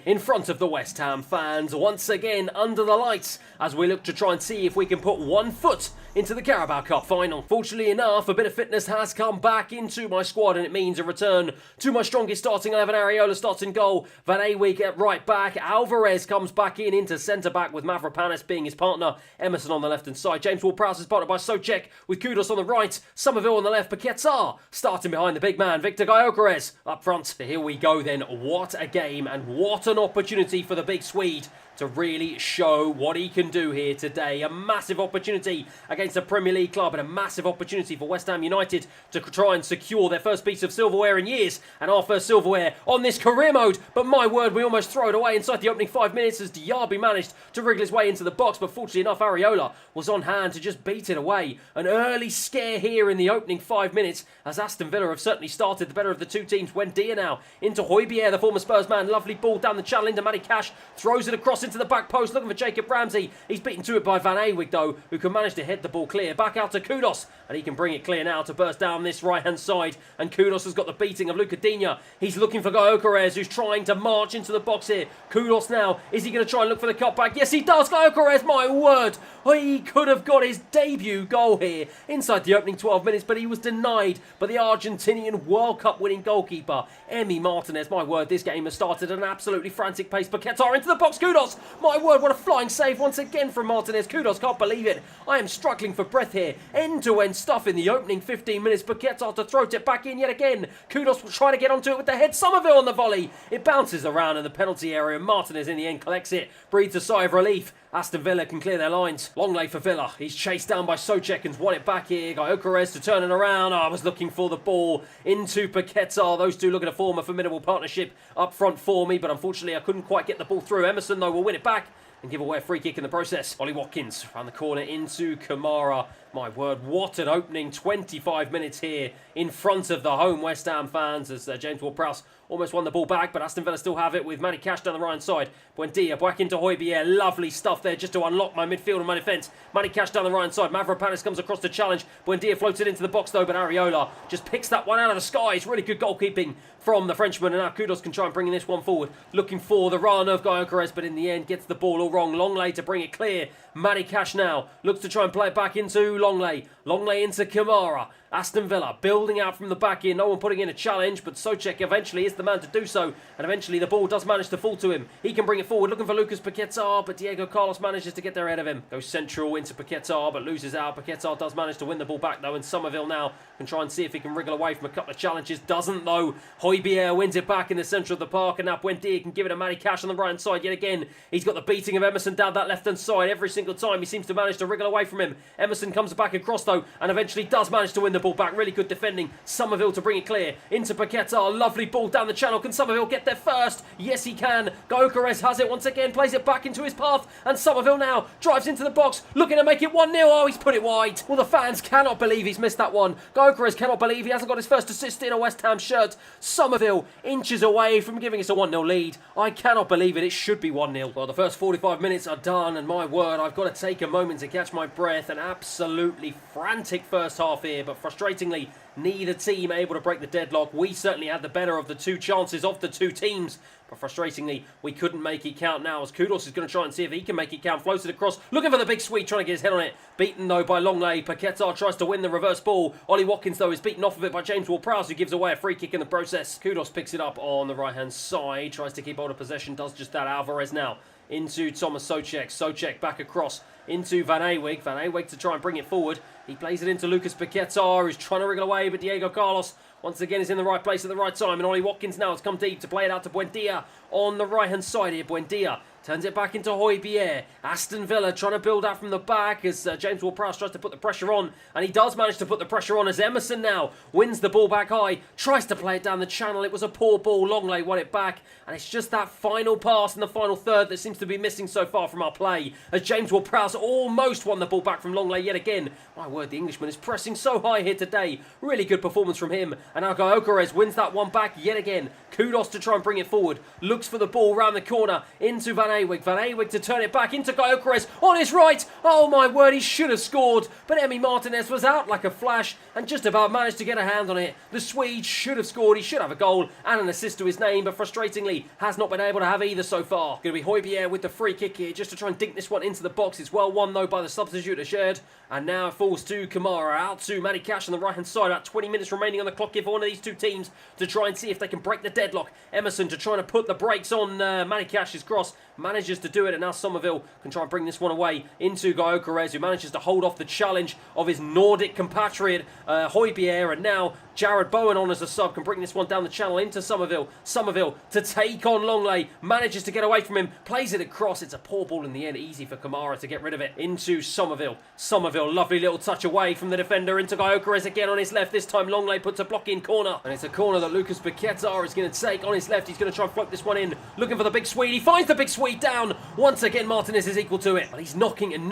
in front of the West Ham fans, once again under the lights, as we look to try and see if we can put one foot into the Carabao Cup final. Fortunately enough, a bit of fitness has come back into my squad, and it means a return to my strongest starting 11. Areola starts in goal, Van Ewijk at right back, Alvarez comes back in into centre-back with Mavropanis being his partner, Emerson on the left-hand side, James Ward-Prowse is partnered by Souček with Kudos on the right, Somerville on the left, Paquetá starting behind the big man, Victor Gyökeres up front. Here we go then, what a game and what an opportunity for the big Swede to really show what he can do here today. A massive opportunity against a Premier League club and a massive opportunity for West Ham United to try and secure their first piece of silverware in years, and our first silverware on this career mode. But my word, we almost throw it away inside the opening 5 minutes as Diaby managed to wriggle his way into the box, but fortunately enough Areola was on hand to just beat it away. An early scare here in the opening 5 minutes as Aston Villa have certainly started the better of the two teams. Buendia now into Højbjerg, the former Spurs man, lovely ball down the channel into Matty Cash, throws it across into the back post, looking for Jacob Ramsey. He's beaten to it by Van Ewijk though, who can manage to head the ball clear. Back out to Kudos, and he can bring it clear now to burst down this right-hand side. And Kudos has got the beating of Luca Digne. He's looking for Gyökeres, who's trying to march into the box here. Kudos now, is he going to try and look for the cutback? Yes, he does. Gyökeres, my word. He could have got his debut goal here inside the opening 12 minutes, but he was denied by the Argentinian World Cup winning goalkeeper, Emi Martinez. My word, this game has started at an absolutely frantic pace. Paquetá into the box. Kudos, my word, what a flying save once again from Martinez. Kudos, can't believe it. I am struggling for breath here. End-to-end stuff in the opening 15 minutes. Paquetá to throw it back in yet again. Kudos will try to get onto it with the head. Somerville on the volley. It bounces around in the penalty area. Martinez in the end collects it. Breathes a sigh of relief. Aston Villa can clear their lines. Long lay for Villa. He's chased down by Souček and's won it back here. Gyökeres to turn it around. I was looking for the ball into Paquetá. Those two looking to form a formidable partnership up front for me, but unfortunately I couldn't quite get the ball through. Emerson though will win it back and give away a free kick in the process. Ollie Watkins around the corner into Kamara. My word, what an opening 25 minutes here in front of the home West Ham fans as James Ward-Prowse almost won the ball back, but Aston Villa still have it with Matty Cash down the right side. Buendia back into Højbjerg. Lovely stuff there just to unlock my midfield and my defence. Matty Cash down the right side. Mavropanis comes across the challenge. Buendia floats it into the box though, but Areola just picks that one out of the skies. Really good goalkeeping from the Frenchman, and now Kudos can try and bring this one forward. Looking for the run of Gyökeres, but in the end gets the ball all wrong. Longley to bring it clear. Matty Cash now looks to try and play it back into Longley. Longley into Kamara. Aston Villa building out from the back here. No one putting in a challenge, but Souček eventually is the man to do so. And eventually the ball does manage to fall to him. He can bring it forward, looking for Lucas Paquetá, but Diego Carlos manages to get there ahead of him. Goes central into Paquetá, but loses out. Paquetá does manage to win the ball back though, and Somerville now can try and see if he can wriggle away from a couple of challenges. Doesn't though. Højbjerg wins it back in the centre of the park, and now Buendia can give it to Matty Cash on the right hand side yet again. He's got the beating of Emerson down that left hand side every single time. He seems to manage to wriggle away from him. Emerson comes back across though, and eventually does manage to win the ball back. Really good defending. Somerville to bring it clear into Paquetá. Lovely ball down the channel. Can Somerville get there first? Yes, he can. Gyökeres has it once again, plays it back into his path, and Somerville now drives into the box, looking to make it 1-0. Oh, he's put it wide. Well, the fans cannot believe he's missed that one. Gyökeres cannot believe he hasn't got his first assist in a West Ham shirt. Somerville inches away from giving us a 1-0 lead. I cannot believe it. It should be 1-0. Well, the first 45 minutes are done, and my word, I've got to take a moment to catch my breath. An absolutely frantic first half here, but frustratingly, neither team able to break the deadlock. We certainly had the better of the two chances of the two teams, but frustratingly, we couldn't make it count now as Kudos is going to try and see if he can make it count. Floats it across, looking for the big Swede, trying to get his head on it. Beaten though by Longley. Paquetá tries to win the reverse ball. Ollie Watkins though is beaten off of it by James Ward-Prowse, who gives away a free kick in the process. Kudos picks it up on the right hand side, tries to keep hold of possession, does just that. Alvarez now into Thomas Souček. Souček back across into Van Ewijk. Van Ewijk to try and bring it forward. He plays it into Lucas Paquetá, who's trying to wriggle away, but Diego Carlos once again is in the right place at the right time, and Ollie Watkins now has come deep to play it out to Buendia on the right hand side here. Buendia turns it back into Højbjerg. Aston Villa trying to build out from the back as James Ward-Prowse tries to put the pressure on, and he does manage to put the pressure on as Emerson now wins the ball back high, tries to play it down the channel. It was a poor ball. Longley won it back, and it's just that final pass in the final third that seems to be missing so far from our play as James Ward-Prowse almost won the ball back from Longley yet again. My word, the Englishman is pressing so high here today. Really good performance from him, and now Gyökeres wins that one back yet again. Kudos to try and bring it forward. Looks for the ball round the corner into Van Awig. Van Awig to turn it back into Gyökeres on his right. Oh my word, he should have scored. But Emi Martinez was out like a flash and just about managed to get a hand on it. The Swede should have scored. He should have a goal and an assist to his name, but frustratingly has not been able to have either so far. Going to be Højbjerg with the free kick here just to try and dink this one into the box. It's well won though by the substitute Asherd. And now it falls to Kamara, out to Matty Cash on the right-hand side. About 20 minutes remaining on the clock here for one of these two teams to try and see if they can break the deadlock. Emerson to try and put the brakes on Matty Cash's cross. Manages to do it, and now Somerville can try and bring this one away into Gyökeres, who manages to hold off the challenge of his Nordic compatriot Højbjerg, and now Jared Bowen on as a sub can bring this one down the channel into Somerville. Somerville to take on Longley, manages to get away from him, plays it across. It's a poor ball in the end, easy for Kamara to get rid of it into Somerville. Somerville, lovely little touch away from the defender into Gyökeres again on his left. This time Longley puts a block in corner, and it's a corner that Lucas Paquetá is going to take on his left. He's going to try and float this one in, looking for the big Swede. He finds the big Swede down. Once again, Martinez is equal to it, but he's knocking at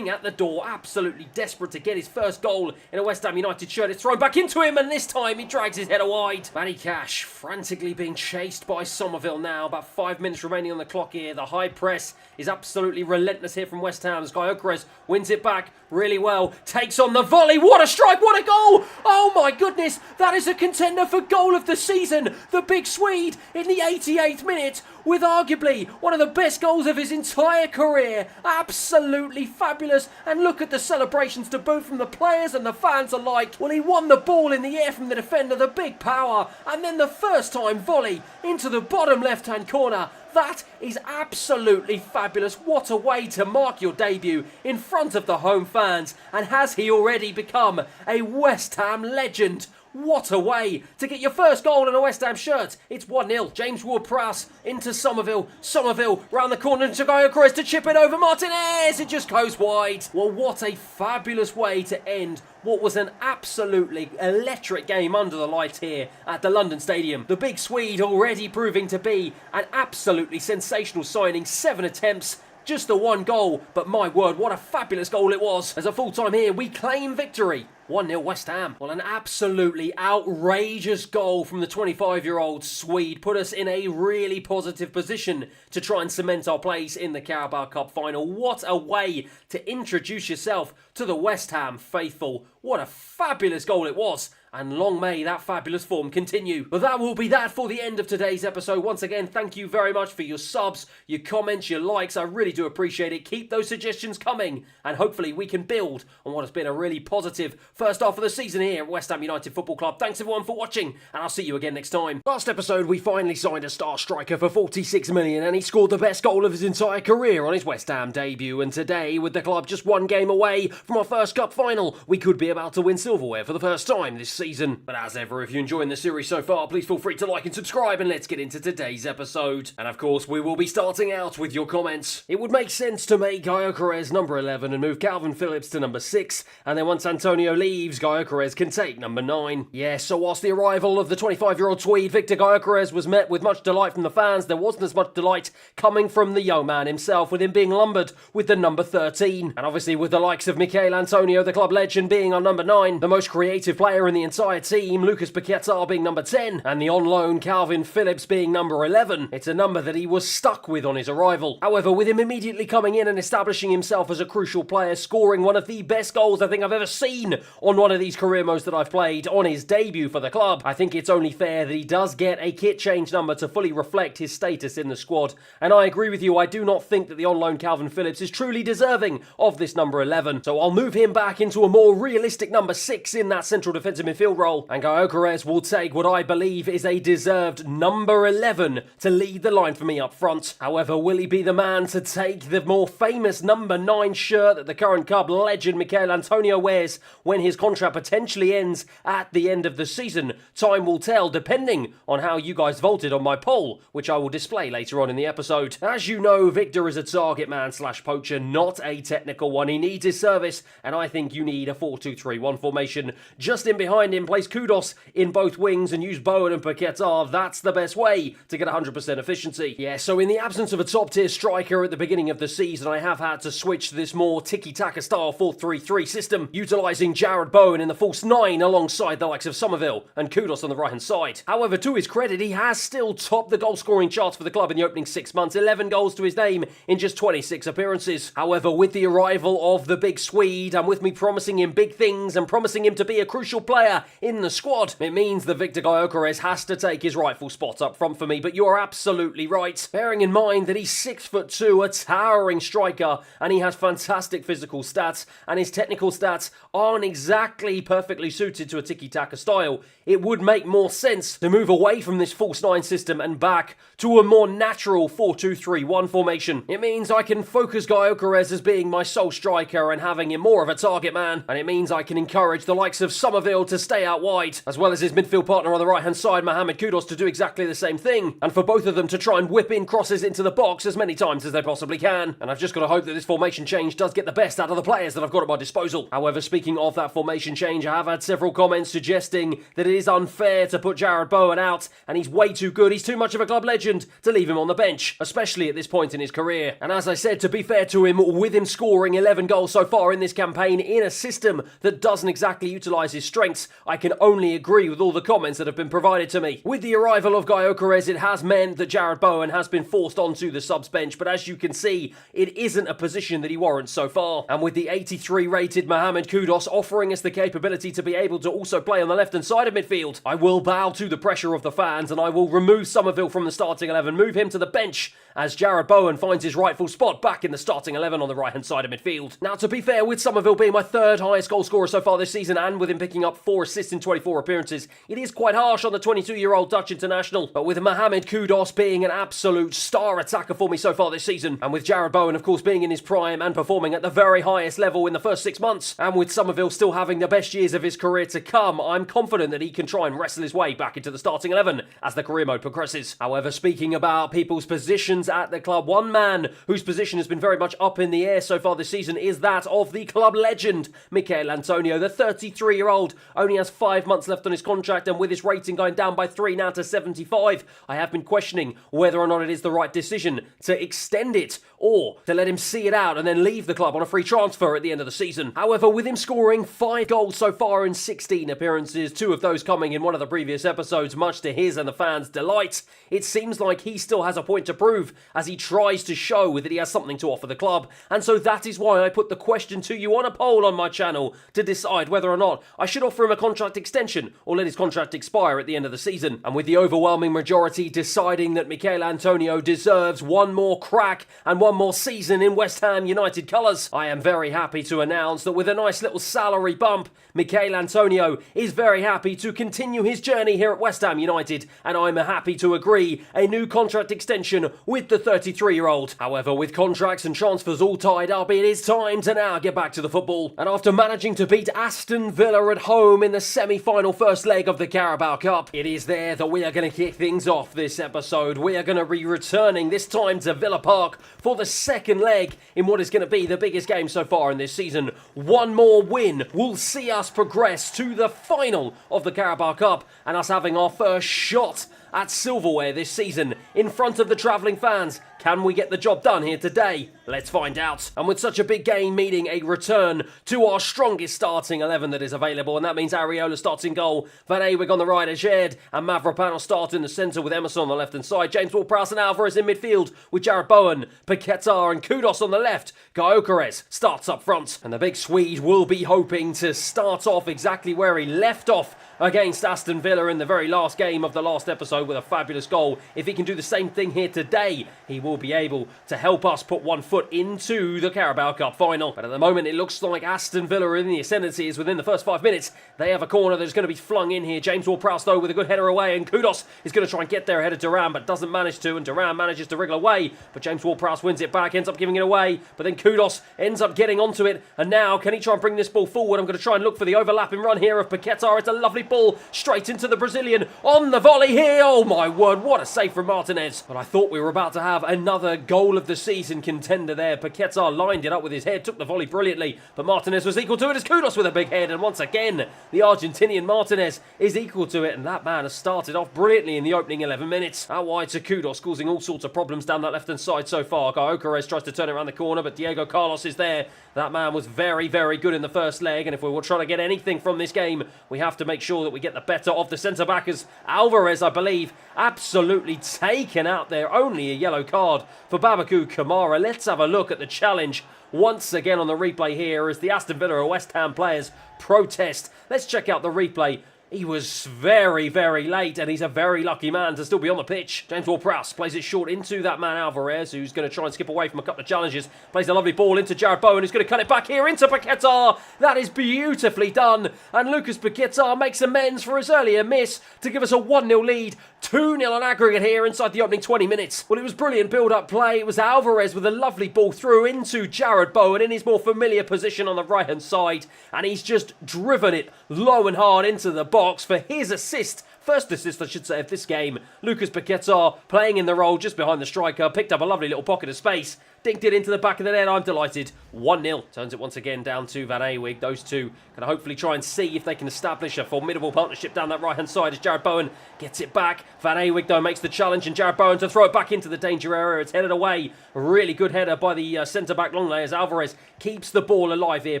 the door, absolutely desperate to get his first goal in a West Ham United shirt. It's thrown back into him, and this time he drags his header wide. Matty Cash frantically being chased by Somerville now. About 5 minutes remaining on the clock here. The high press is absolutely relentless here from West Ham. Gyökeres wins it back really well, takes on the volley. What a strike, what a goal! Oh my goodness, that is a contender for goal of the season. The big Swede in the 88th minute with arguably one of the best goals of his entire career. Absolutely fabulous, and look at the celebrations to boot from the players and the fans alike. Well, he won the ball in the air from the defender, the big power, and then the first time volley into the bottom left hand corner. That is absolutely fabulous. What a way to mark your debut in front of the home fans. And has he already become a West Ham legend? What a way to get your first goal in a West Ham shirt. It's 1-0. James Ward-Prowse into Somerville. Somerville round the corner to Gyökeres to chip it over Martinez. It just goes wide. Well, what a fabulous way to end what was an absolutely electric game under the lights here at the London Stadium. The big Swede already proving to be an absolutely sensational signing. 7 attempts, just the 1 goal, but my word, what a fabulous goal it was. As a full-time here, we claim victory. 1-0 West Ham. Well, an absolutely outrageous goal from the 25-year-old Swede put us in a really positive position to try and cement our place in the Carabao Cup final. What a way to introduce yourself to the West Ham faithful. What a fabulous goal it was. And long may that fabulous form continue. But that will be that for the end of today's episode. Once again, thank you very much for your subs, your comments, your likes. I really do appreciate it. Keep those suggestions coming, and hopefully we can build on what has been a really positive first half of the season here at West Ham United Football Club. Thanks everyone for watching, and I'll see you again next time. Last episode, we finally signed a star striker for 46 million, and he scored the best goal of his entire career on his West Ham debut. And today, with the club just 1 game away from our first cup final, we could be about to win silverware for the first time this season. But as ever, if you're enjoying the series so far, please feel free to like and subscribe, and let's get into today's episode. And of course, we will be starting out with your comments. It would make sense to make Gyökeres number 11 and move Calvin Phillips to number 6, and then once Antonio leaves, Gyökeres can take number 9. Yes, so whilst the arrival of the 25-year-old Swede Victor Gyökeres was met with much delight from the fans, there wasn't as much delight coming from the young man himself, with him being lumbered with the number 13. And obviously with the likes of Michail Antonio, the club legend, being on number 9, the most creative player in the entire team, Lucas Paquetá, being number 10, and the on loan Calvin Phillips being number 11. It's a number that he was stuck with on his arrival. However, with him immediately coming in and establishing himself as a crucial player, scoring one of the best goals I think I've ever seen on one of these career modes that I've played on his debut for the club, I think it's only fair that he does get a kit change number to fully reflect his status in the squad. And I agree with you, I do not think that the on loan Calvin Phillips is truly deserving of this number 11. So I'll move him back into a more realistic number 6 in that central defensive midfield role, and Gyökeres will take what I believe is a deserved number 11 to lead the line for me up front. However, will he be the man to take the more famous number 9 shirt that the current club legend Michail Antonio wears when his contract potentially ends at the end of the season? Time will tell, depending on how you guys voted on my poll, which I will display later on in the episode. As you know, Victor is a target man / poacher, not a technical one. He needs his service, and I think you need a 4-2-3-1 formation just in behind behind him, place Kudos in both wings and use Bowen and Paquetá. That's the best way to get 100% efficiency. Yeah, so in the absence of a top-tier striker at the beginning of the season, I have had to switch to this more tiki-taka style 4-3-3 system, utilising Jarrod Bowen in the false 9 alongside the likes of Somerville and Kudos on the right-hand side. However, to his credit, he has still topped the goal-scoring charts for the club in the opening 6 months, 11 goals to his name in just 26 appearances. However, with the arrival of the big Swede, and with me promising him big things and promising him to be a crucial player in the squad, it means that Victor Gyökeres has to take his rightful spot up front for me. But you're absolutely right, bearing in mind that he's 6'2", a towering striker, and he has fantastic physical stats, and his technical stats aren't exactly perfectly suited to a tiki-taka style. It would make more sense to move away from this false 9 system and back to a more natural 4-2-3-1 formation. It means I can focus Gyökeres as being my sole striker and having him more of a target man, and it means I can encourage the likes of Somerville to stay out wide, as well as his midfield partner on the right hand side, Mohamed Kudus, to do exactly the same thing, and for both of them to try and whip in crosses into the box as many times as they possibly can. And I've just got to hope that this formation change does get the best out of the players that I've got at my disposal. However, speaking of that formation change, I have had several comments suggesting that it is unfair to put Jarrod Bowen out, and he's way too good, he's too much of a club legend to leave him on the bench, especially at this point in his career. And as I said, to be fair to him, with him scoring 11 goals so far in this campaign in a system that doesn't exactly utilise his strengths, I can only agree with all the comments that have been provided to me. With the arrival of Gyökeres, it has meant that Jarrod Bowen has been forced onto the subs bench, but as you can see, it isn't a position that he warrants so far. And with the 83 rated Mohamed Kudus offering us the capability to be able to also play on the left-hand side of midfield, I will bow to the pressure of the fans, and I will remove Somerville from the starting 11, move him to the bench, as Jarrod Bowen finds his rightful spot back in the starting 11 on the right-hand side of midfield. Now, to be fair, with Somerville being my third highest goal scorer so far this season, and with him picking up 4 assists in 24 appearances, it is quite harsh on the 22-year-old Dutch international. But with Mohamed Kudus being an absolute star attacker for me so far this season, and with Jarrod Bowen, of course, being in his prime and performing at the very highest level in the first 6 months, and with Somerville still having the best years of his career to come, I'm confident that he can try and wrestle his way back into the starting 11 as the career mode progresses. However, speaking about people's positions at the club, one man whose position has been very much up in the air so far this season is that of the club legend, Michail Antonio. The 33-year-old only has 5 months left on his contract, and with his rating going down by 3 now to 75, I have been questioning whether or not it is the right decision to extend it or to let him see it out and then leave the club on a free transfer at the end of the season. However, with him scoring 5 goals so far in 16 appearances, 2 of those coming in one of the previous episodes, much to his and the fans' delight, it seems like he still has a point to prove as he tries to show that he has something to offer the club. And so that is why I put the question to you on a poll on my channel to decide whether or not I should offer him a contract extension or let his contract expire at the end of the season. And with the overwhelming majority deciding that Michail Antonio deserves one more crack and one more season in West Ham United colours, I am very happy to announce that with a nice little salary bump, Michail Antonio is very happy to continue his journey here at West Ham United, and I'm happy to agree a new contract extension with the 33-year-old. However, with contracts and transfers all tied up, it is time to now get back to the football. And after managing to beat Aston Villa at home in the semi-final first leg of the Carabao Cup, it is there that we are going to kick things off this episode. We are going to be returning this time to Villa Park for the second leg in what is going to be the biggest game so far in this season. One more win will see us progress to the final of the Carabao Cup and us having our first shot at silverware this season in front of the travelling fans. Can we get the job done here today? Let's find out. And with such a big game meaning a return to our strongest starting 11 that is available, and that means Areola starts in goal, Van Ewig on the right, Ajed and Mavropanos start in the centre with Emerson on the left hand side, James Ward-Prowse and Alvarez in midfield with Jarrod Bowen, Paquetá and Kudus on the left. Gyökeres starts up front, and the big Swede will be hoping to start off exactly where he left off against Aston Villa in the very last game of the last episode with a fabulous goal. If he can do the same thing here today, he will be able to help us put one foot into the Carabao Cup final. But at the moment, it looks like Aston Villa are in the ascendancy as within the first 5 minutes. They have a corner that's going to be flung in here. James Ward-Prowse, though, with a good header away, and Kudus is going to try and get there ahead of Duran, but doesn't manage to, and Duran manages to wriggle away, but James Ward-Prowse wins it back, ends up giving it away, but then Kudus ends up getting onto it, and now can he try and bring this ball forward? I'm going to try and look for the overlapping run here of Paquetá. It's a lovely ball straight into the Brazilian on the volley here. Oh my word, what a save from Martinez. But I thought we were about to have another goal of the season contender there. Paquetá lined it up with his head, took the volley brilliantly, but Martinez was equal to it as Kudos with a big head, and once again, the Argentinian Martinez is equal to it, and that man has started off brilliantly in the opening 11 minutes. Out wide to Kudos, causing all sorts of problems down that left-hand side so far. Gyökeres tries to turn it around the corner, but Diego Carlos is there. That man was very, very good in the first leg, and if we were trying to get anything from this game, we have to make sure that we get the better of the centre-back, as Alvarez, I believe, absolutely taken out there. Only a yellow card for Babaku Kamara. Let's have a look at the challenge once again on the replay here as the Aston Villa or West Ham players protest. Let's check out the replay. He was very, very late, and he's a very lucky man to still be on the pitch. James Ward-Prowse plays it short into that man Alvarez, who's going to try and skip away from a couple of challenges. Plays a lovely ball into Jarrod Bowen, who's going to cut it back here into Paquetá. That is beautifully done, and Lucas Paquetá makes amends for his earlier miss to give us a 1-0 lead. 2-0 on aggregate here inside the opening 20 minutes. Well, it was brilliant build-up play. It was Alvarez with a lovely ball through into Jarrod Bowen in his more familiar position on the right-hand side, and he's just driven it low and hard into the box for his assist. First assist, I should say, of this game. Lucas Paquetá playing in the role just behind the striker, picked up a lovely little pocket of space, dinked it into the back of the net. I'm delighted. 1-0. Turns it once again down to Van Ewig. Those two can hopefully try and see if they can establish a formidable partnership down that right-hand side as Jarrod Bowen gets it back. Van Ewig, though, makes the challenge, and Jarrod Bowen to throw it back into the danger area. It's headed away. A really good header by the centre-back long layers. Alvarez keeps the ball alive here.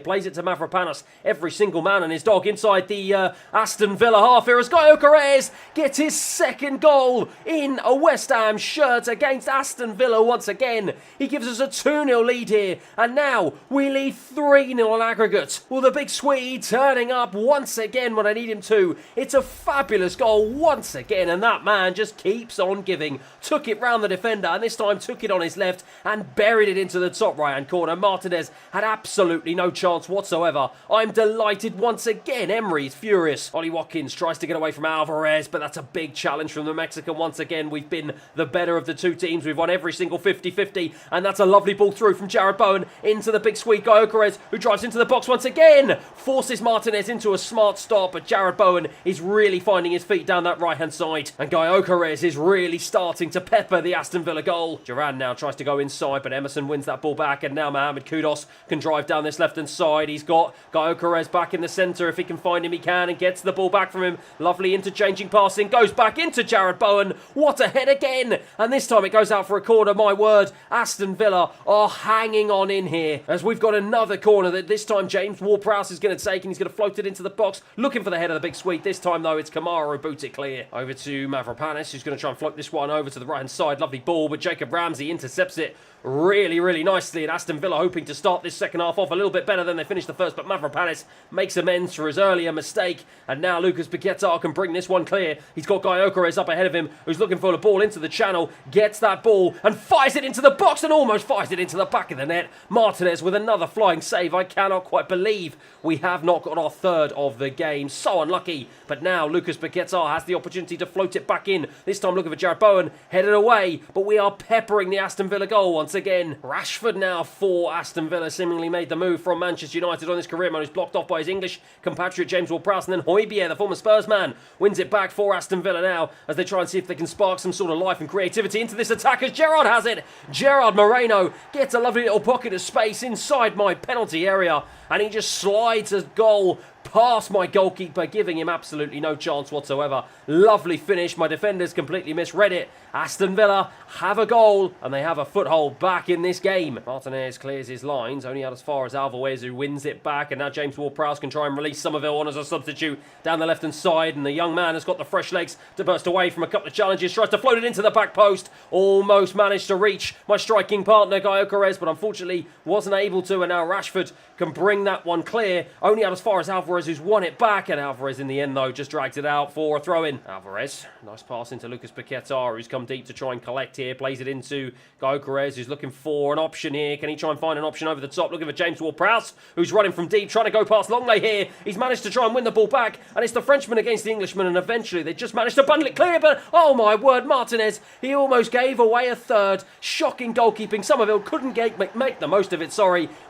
Plays it to Mavropanos. Every single man and his dog inside the Aston Villa half here as Gyökeres gets his second goal in a West Ham shirt against Aston Villa once again. He gives us a 2-0 lead here, and now we lead 3-0 on aggregate. Well, the big Swede turning up once again when I need him to. It's a fabulous goal once again, and that man just keeps on giving. Took it round the defender, and this time took it on his left and buried it into the top right-hand corner. Martinez had absolutely no chance whatsoever. I'm delighted once again. Emery's furious. Ollie Watkins tries to get away from Alvarez, but that's a big challenge from the Mexican once again. We've been the better of the two teams. We've won every single 50-50, and that's a lovely ball through from Jarrod Bowen into the big Swede Gyökeres, who drives into the box once again. Forces Martinez into a smart stop, but Jarrod Bowen is really finding his feet down that right-hand side, and Gyökeres is really starting to pepper the Aston Villa goal. Duran now tries to go inside, but Emerson wins that ball back, and now Mohamed Kudus can drive down this left-hand side. He's got Gyökeres back in the centre. If he can find him, he can, and gets the ball back from him. Lovely interchanging passing, goes back into Jarrod Bowen. What a head again, and this time it goes out for a corner. My word, Aston Villa are hanging on in here as we've got another corner that this time James Ward-Prowse is going to take, and he's going to float it into the box, looking for the head of the big Swede. This time, though, it's Kamara who boots it clear. Over to Mavropanos, who's going to try and float this one over to the right-hand side. Lovely ball, but Jacob Ramsey intercepts it really, really nicely, and Aston Villa hoping to start this second half off a little bit better than they finished the first, but Mavropanos makes amends for his earlier mistake, and now Lucas Paquetá can bring this one clear. He's got Gyökeres up ahead of him, who's looking for the ball into the channel, gets that ball and fires it into the box and almost fires it into the back of the net. Martinez with another flying save. I cannot quite believe we have not got our third of the game. So unlucky, but now Lucas Paquetá has the opportunity to float it back in. This time looking for Jarrod Bowen, headed away, but we are peppering the Aston Villa goal once again. Rashford now for Aston Villa, seemingly made the move from Manchester United on his career mode. He's blocked off by his English compatriot James Ward-Prowse, and then Højbjerg, the former Spurs man, wins it back for Aston Villa now as they try and see if they can spark some sort of life and creativity into this attack as Gerrard has it. Gerard Moreno gets a lovely little pocket of space inside my penalty area, and he just slides a goal past my goalkeeper, giving him absolutely no chance whatsoever. Lovely finish. My defenders completely misread it. Aston Villa have a goal, and they have a foothold back in this game. Martinez clears his lines, only out as far as Alvarez, who wins it back, and now James Ward-Prowse can try and release Somerville on as a substitute down the left-hand side, and the young man has got the fresh legs to burst away from a couple of challenges, tries to float it into the back post, almost managed to reach my striking partner Gyökeres, but unfortunately wasn't able to, and now Rashford can bring that one clear, only out as far as Alvarez, who's won it back, and Alvarez in the end, though, just dragged it out for a throw-in. Alvarez, nice pass into Lucas Paquetá, who's come from deep to try and collect here. Plays it into Gyökeres, who's looking for an option here. Can he try and find an option over the top? Looking for James Ward-Prowse, who's running from deep, trying to go past Longley here. He's managed to try and win the ball back, and it's the Frenchman against the Englishman, and eventually they just managed to bundle it clear, but oh my word, Martinez, he almost gave away a third. Shocking goalkeeping. Somerville couldn't make the most of it,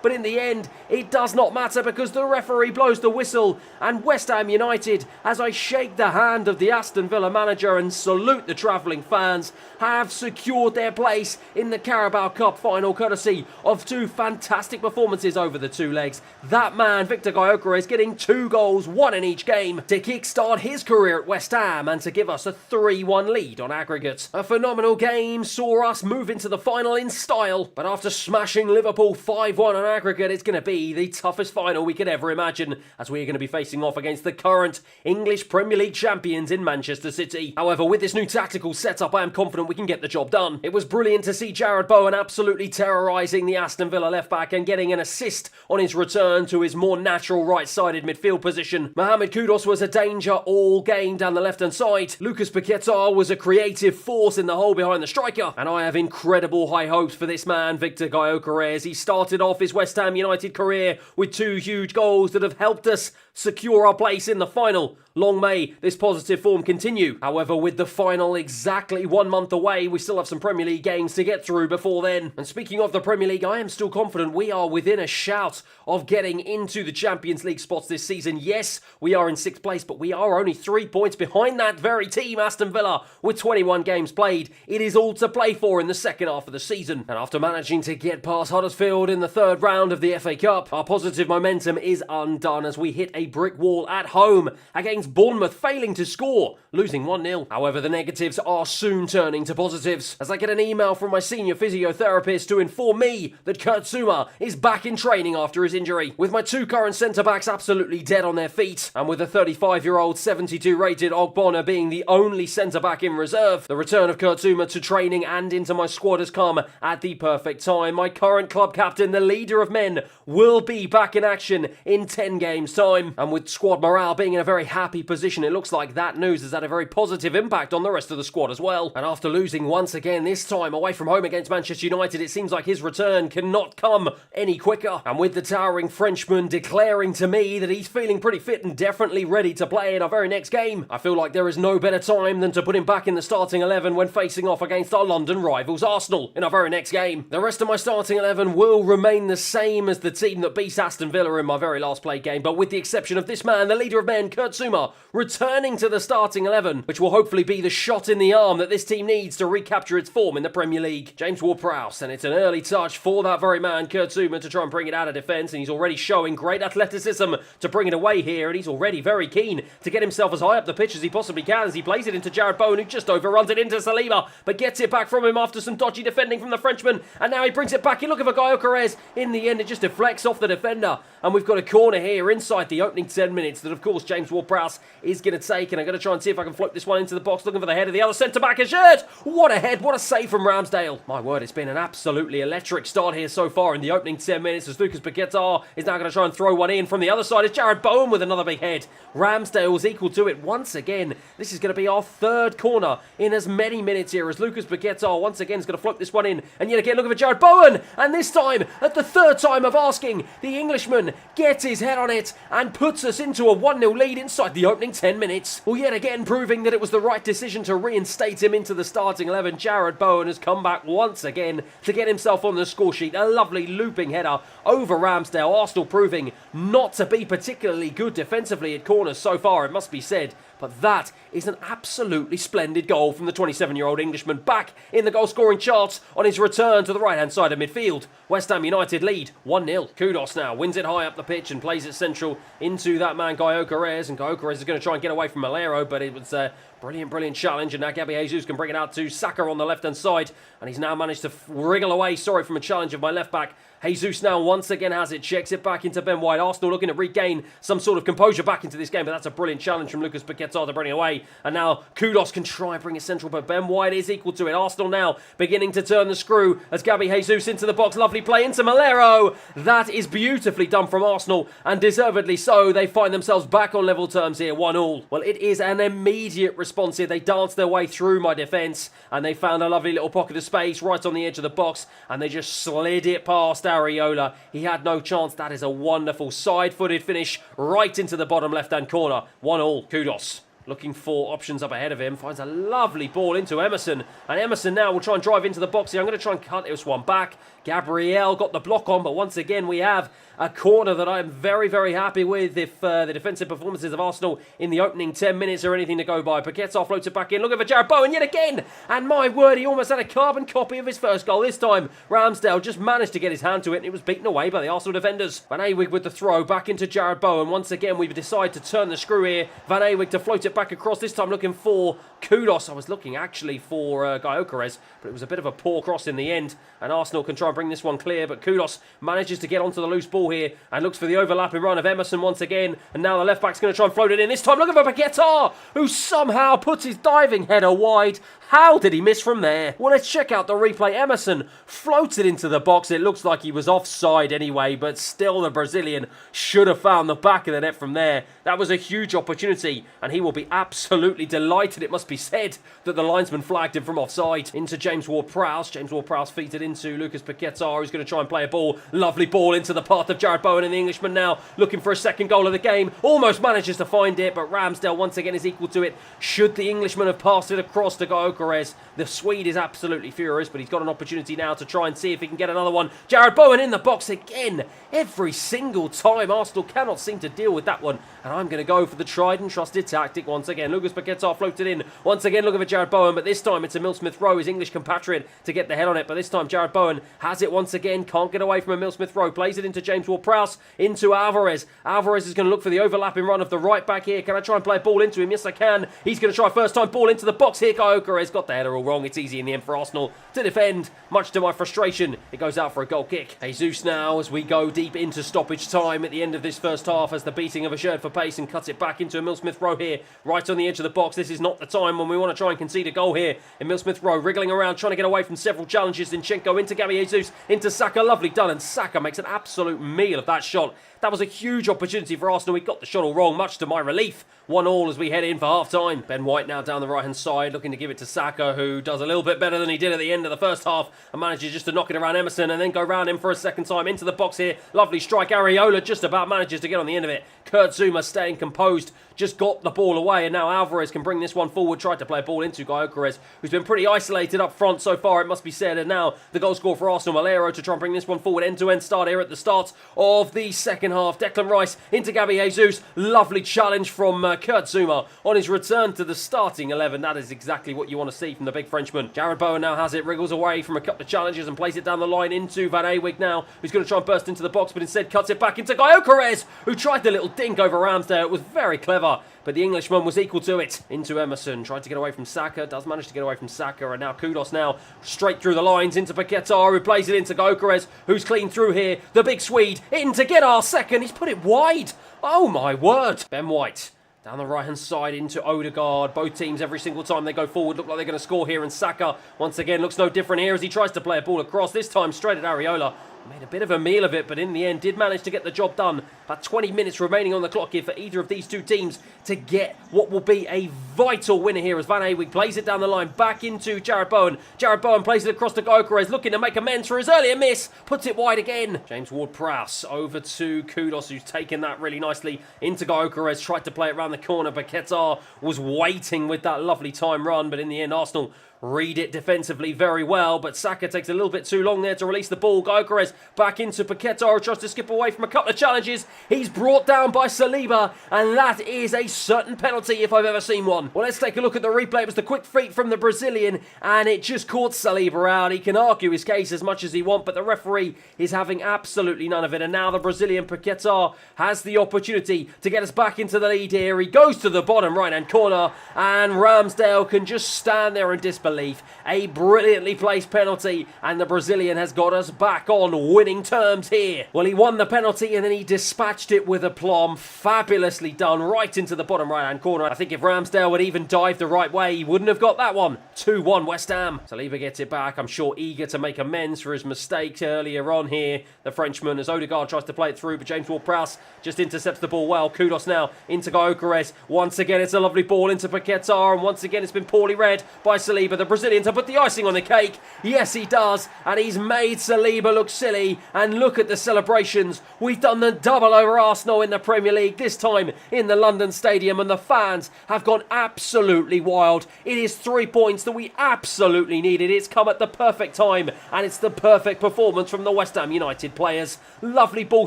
but in the end, it does not matter because the referee blows the whistle, and West Ham United, as I shake the hand of the Aston Villa manager and salute the travelling fans, have secured their place in the Carabao Cup final courtesy of two fantastic performances over the two legs. That man, Victor Gyökeres, getting 2 goals, 1 in each game, to kickstart his career at West Ham and to give us a 3-1 lead on aggregate. A phenomenal game saw us move into the final in style, but after smashing Liverpool 5-1 on aggregate, it's going to be the toughest final we could ever imagine, as we are going to be facing off against the current English Premier League champions in Manchester City. However, with this new tactical setup, I am confident we can get the job done. It was brilliant to see Jarrod Bowen absolutely terrorising the Aston Villa left-back and getting an assist on his return to his more natural right-sided midfield position. Mohamed Kudus was a danger all game down the left-hand side. Lucas Paquetá was a creative force in the hole behind the striker, and I have incredible high hopes for this man, Victor Gyökeres. He started off his West Ham United career with 2 huge goals that have helped us secure our place in the final. Long may this positive form continue. However, with the final exactly 1 month away, we still have some Premier League games to get through before then. And speaking of the Premier League, I am still confident we are within a shout of getting into the Champions League spots this season. Yes, we are in 6th place, but we are only 3 points behind that very team, Aston Villa, with 21 games played. It is all to play for in the second half of the season. And after managing to get past Huddersfield in the 3rd round of the FA Cup, our positive momentum is undone as we hit a brick wall at home against Bournemouth, failing to score, losing 1-0. However, the negatives are soon turning to positives, as I get an email from my senior physiotherapist to inform me that Kurt Zouma is back in training after his injury. With my 2 current centre-backs absolutely dead on their feet, and with the 35-year-old 72-rated Ogbonna being the only centre-back in reserve, the return of Kurt Zouma to training and into my squad has come at the perfect time. My current club captain, the leader of men, will be back in action in 10 games' time, and with squad morale being in a very happy position, it looks like that news has had a very positive impact on the rest of the squad as well. And after losing once again, this time away from home against Manchester United, it seems like his return cannot come any quicker. And with the towering Frenchman declaring to me that he's feeling pretty fit and definitely ready to play in our very next game, I feel like there is no better time than to put him back in the starting 11 when facing off against our London rivals Arsenal in our very next game. The rest of my starting 11 will remain the same as the team that beat Aston Villa in my very last played game, but with the exception of this man, the leader of men, Kurt Zouma, returning to the starting 11, which will hopefully be the shot in the arm that this team needs to recapture its form in the Premier League. James Ward-Prowse, and it's an early touch for that very man, Kurt Zouma, to try and bring it out of defence, and he's already showing great athleticism to bring it away here, and he's already very keen to get himself as high up the pitch as he possibly can as he plays it into Jarrod Bowen, who just overruns it into Saliba, but gets it back from him after some dodgy defending from the Frenchman, and now he brings it back. You're looking for Gyökeres. In the end, it just deflects off the defender, and we've got a corner here inside the opening 10 minutes that, of course, James Ward-Prowse is going to take, and I'm going to try and see if I can float this one into the box, looking for the head of the other centre-back. Ashard! What a head, what a save from Ramsdale. My word, it's been an absolutely electric start here so far in the opening 10 minutes as Lucas Paquetá is now going to try and throw one in. From the other side is Jarrod Bowen with another big head. Ramsdale's equal to it once again. This is going to be our 3rd corner in as many minutes here as Lucas Paquetá once again is going to float this one in. And yet again, looking for Jarrod Bowen. And this time, at the 3rd time of asking, the Englishman gets his head on it and puts us into a 1-0 lead inside the opening 10 minutes. Well, yet again, proving that it was the right decision to reinstate him into the starting 11, Jarrod Bowen has come back once again to get himself on the score sheet. A lovely looping header over Ramsdale. Arsenal proving not to be particularly good defensively at corners so far, it must be said. But that is an absolutely splendid goal from the 27-year-old Englishman, back in the goal-scoring charts on his return to the right-hand side of midfield. West Ham United lead 1-0. Kudus now wins it high up the pitch and plays it central into that man Gyökeres, and Gyökeres is going to try and get away from Malero, but it was a brilliant challenge, and now Gabby Jesus can bring it out to Saka on the left-hand side, and he's now managed to wriggle away, from a challenge of my left-back. Jesus now once again has it, checks it back into Ben White. Arsenal looking to regain some sort of composure back into this game, but that's a brilliant challenge from Lucas Paquetá. Paquetá to bring it away. And now Kudos can try and bring it central, but Ben White is equal to it. Arsenal now beginning to turn the screw as Gabby Jesus into the box. Lovely play into Malero. That is beautifully done from Arsenal, and deservedly so. They find themselves back on level terms here, 1-1. Well, it is an immediate response here. They danced their way through my defence, and they found a lovely little pocket of space right on the edge of the box, and they just slid it past Areola. He had no chance. That is a wonderful side-footed finish right into the bottom left-hand corner. 1-1. Kudos looking for options up ahead of him. Finds a lovely ball into Emerson. And Emerson now will try and drive into the box here. I'm going to try and cut this one back. Gabriel got the block on, but once again we have a corner that I'm very, very happy with if the defensive performances of Arsenal in the opening 10 minutes are anything to go by. Paquetá floats it back in, looking for Jared Bowen yet again. And my word, he almost had a carbon copy of his first goal. This time, Ramsdale just managed to get his hand to it, and it was beaten away by the Arsenal defenders. Van Awig with the throw back into Jared Bowen. Once again, we decide to turn the screw here. Van Awig to float it back across, this time looking for Kudos. I was looking actually for Gyökeres, but it was a bit of a poor cross in the end, and Arsenal can try and bring this one clear, but Kudos manages to get onto the loose ball here and looks for the overlapping run of Emerson once again, and now the left back's going to try and float it in, this time looking for Paquetá, who somehow puts his diving header wide. How did he miss from there? Well, let's check out the replay. Emerson floats it into the box. It looks like he was offside anyway, but still the Brazilian should have found the back of the net from there. That was a huge opportunity, and he will be absolutely delighted, it must be said, that the linesman flagged him from offside. Into James Ward-Prowse. James Ward-Prowse feeds it into Lucas Paquetá, who's going to try and play a ball. Lovely ball into the path of Jared Bowen, and the Englishman now looking for a second goal of the game. Almost manages to find it, but Ramsdale once again is equal to it. Should the Englishman have passed it across to Gyökeres, the Swede is absolutely furious, but he's got an opportunity now to try and see if he can get another one. Jared Bowen in the box again. Every single time, Arsenal cannot seem to deal with that one, and I'm going to go for the tried and trusted tactic once again. Lucas Paquetá floated in. Once again, looking for Jared Bowen, but this time it's a Emil Smith-Rowe, his English compatriot, to get the head on it. But this time, Jared Bowen has it once again. Can't get away from Emil Smith-Rowe. Plays it into James Ward-Prowse, into Alvarez. Alvarez is going to look for the overlapping run of the right back here. Can I try and play a ball into him? Yes, I can. He's going to try first time ball into the box here. Gyökeres got the header all wrong. It's easy in the end for Arsenal to defend. Much to my frustration, it goes out for a goal kick. Jesus now as we go deep into stoppage time at the end of this first half, as the beating of a shirt for pace and cuts it back into Emil Smith-Rowe here, right on the edge of the box. This is not the time when we want to try and concede a goal here. Emil Smith-Rowe wriggling around, trying to get away from several challenges. Zinchenko into Gabby Jesus, into Saka. Lovely done, and Saka makes an absolute meal of that shot. That was a huge opportunity for Arsenal. We got the shot all wrong, much to my relief. 1-1 as we head in for half-time. Ben White now down the right-hand side, looking to give it to Saka, who does a little bit better than he did at the end of the first half, and manages just to knock it around Emerson and then go round him for a second time into the box here. Lovely strike. Areola just about manages to get on the end of it. Kurt Zouma staying composed, just got the ball away, and now Alvarez can bring this one forward. Tried to play a ball into Gyökeres, who's been pretty isolated up front so far, it must be said. And now the goal scorer for Arsenal, Malero, to try and bring this one forward. End-to-end start here at the start of the second half. Declan Rice into Gabby Jesus. Lovely challenge from Kurt Zouma on his return to the starting 11. That is exactly what you want to see from the big Frenchman. Jared Bowen now has it, wriggles away from a couple of challenges and plays it down the line into Van Awig now, who's going to try and burst into the box, but instead cuts it back into Gyökeres, who tried the little dink over Ramsdale. It was very clever, but the Englishman was equal to it. Into Emerson, tried to get away from Saka, does manage to get away from Saka, and now Kudos now straight through the lines into Paquetá, who plays it into Gyökeres, who's clean through here. The big Swede in to get our second. He's put it wide. Oh my word. Ben White down the right-hand side into Odegaard. Both teams, every single time they go forward, look like they're going to score here. And Saka, once again, looks no different here as he tries to play a ball across. This time straight at Areola. Made a bit of a meal of it, but in the end did manage to get the job done. About 20 minutes remaining on the clock here for either of these two teams to get what will be a vital winner here as Van Awig plays it down the line back into Jared Bowen. Jared Bowen plays it across to Gyökeres, looking to make amends for his earlier miss. Puts it wide again. James Ward-Prowse over to Kudos, who's taken that really nicely into Gyökeres. Tried to play it around the corner, but Paquetá was waiting with that lovely time run, but in the end Arsenal read it defensively very well, but Saka takes a little bit too long there to release the ball. Gyökeres back into Paquetá, who tries to skip away from a couple of challenges. He's brought down by Saliba, and that is a certain penalty if I've ever seen one. Well, let's take a look at the replay. It was the quick feet from the Brazilian, and it just caught Saliba out. He can argue his case as much as he wants, but the referee is having absolutely none of it. And now the Brazilian Paquetá has the opportunity to get us back into the lead here. He goes to the bottom right-hand corner, and Ramsdale can just stand there and disbelieve. disbelief. A brilliantly placed penalty, and the Brazilian has got us back on winning terms here. Well, he won the penalty and then he dispatched it with aplomb. Fabulously done, right into the bottom right-hand corner. I think if Ramsdale would even dive the right way, he wouldn't have got that one. 2-1 West Ham. Saliba gets it back, I'm sure eager to make amends for his mistakes earlier on here. The Frenchman, as Odegaard tries to play it through, but James Ward-Prowse just intercepts the ball well. Kudos now into Gyökeres. Once again, it's a lovely ball into Paquetá, and once again, it's been poorly read by Saliba. The Brazilian to put the icing on the cake. Yes, he does, and he's made Saliba look silly, and look at the celebrations. We've done the double over Arsenal in the Premier League, this time in the London Stadium, and the fans have gone absolutely wild. It is 3 points that we absolutely needed. It's come at the perfect time, and it's the perfect performance from the West Ham United players. Lovely ball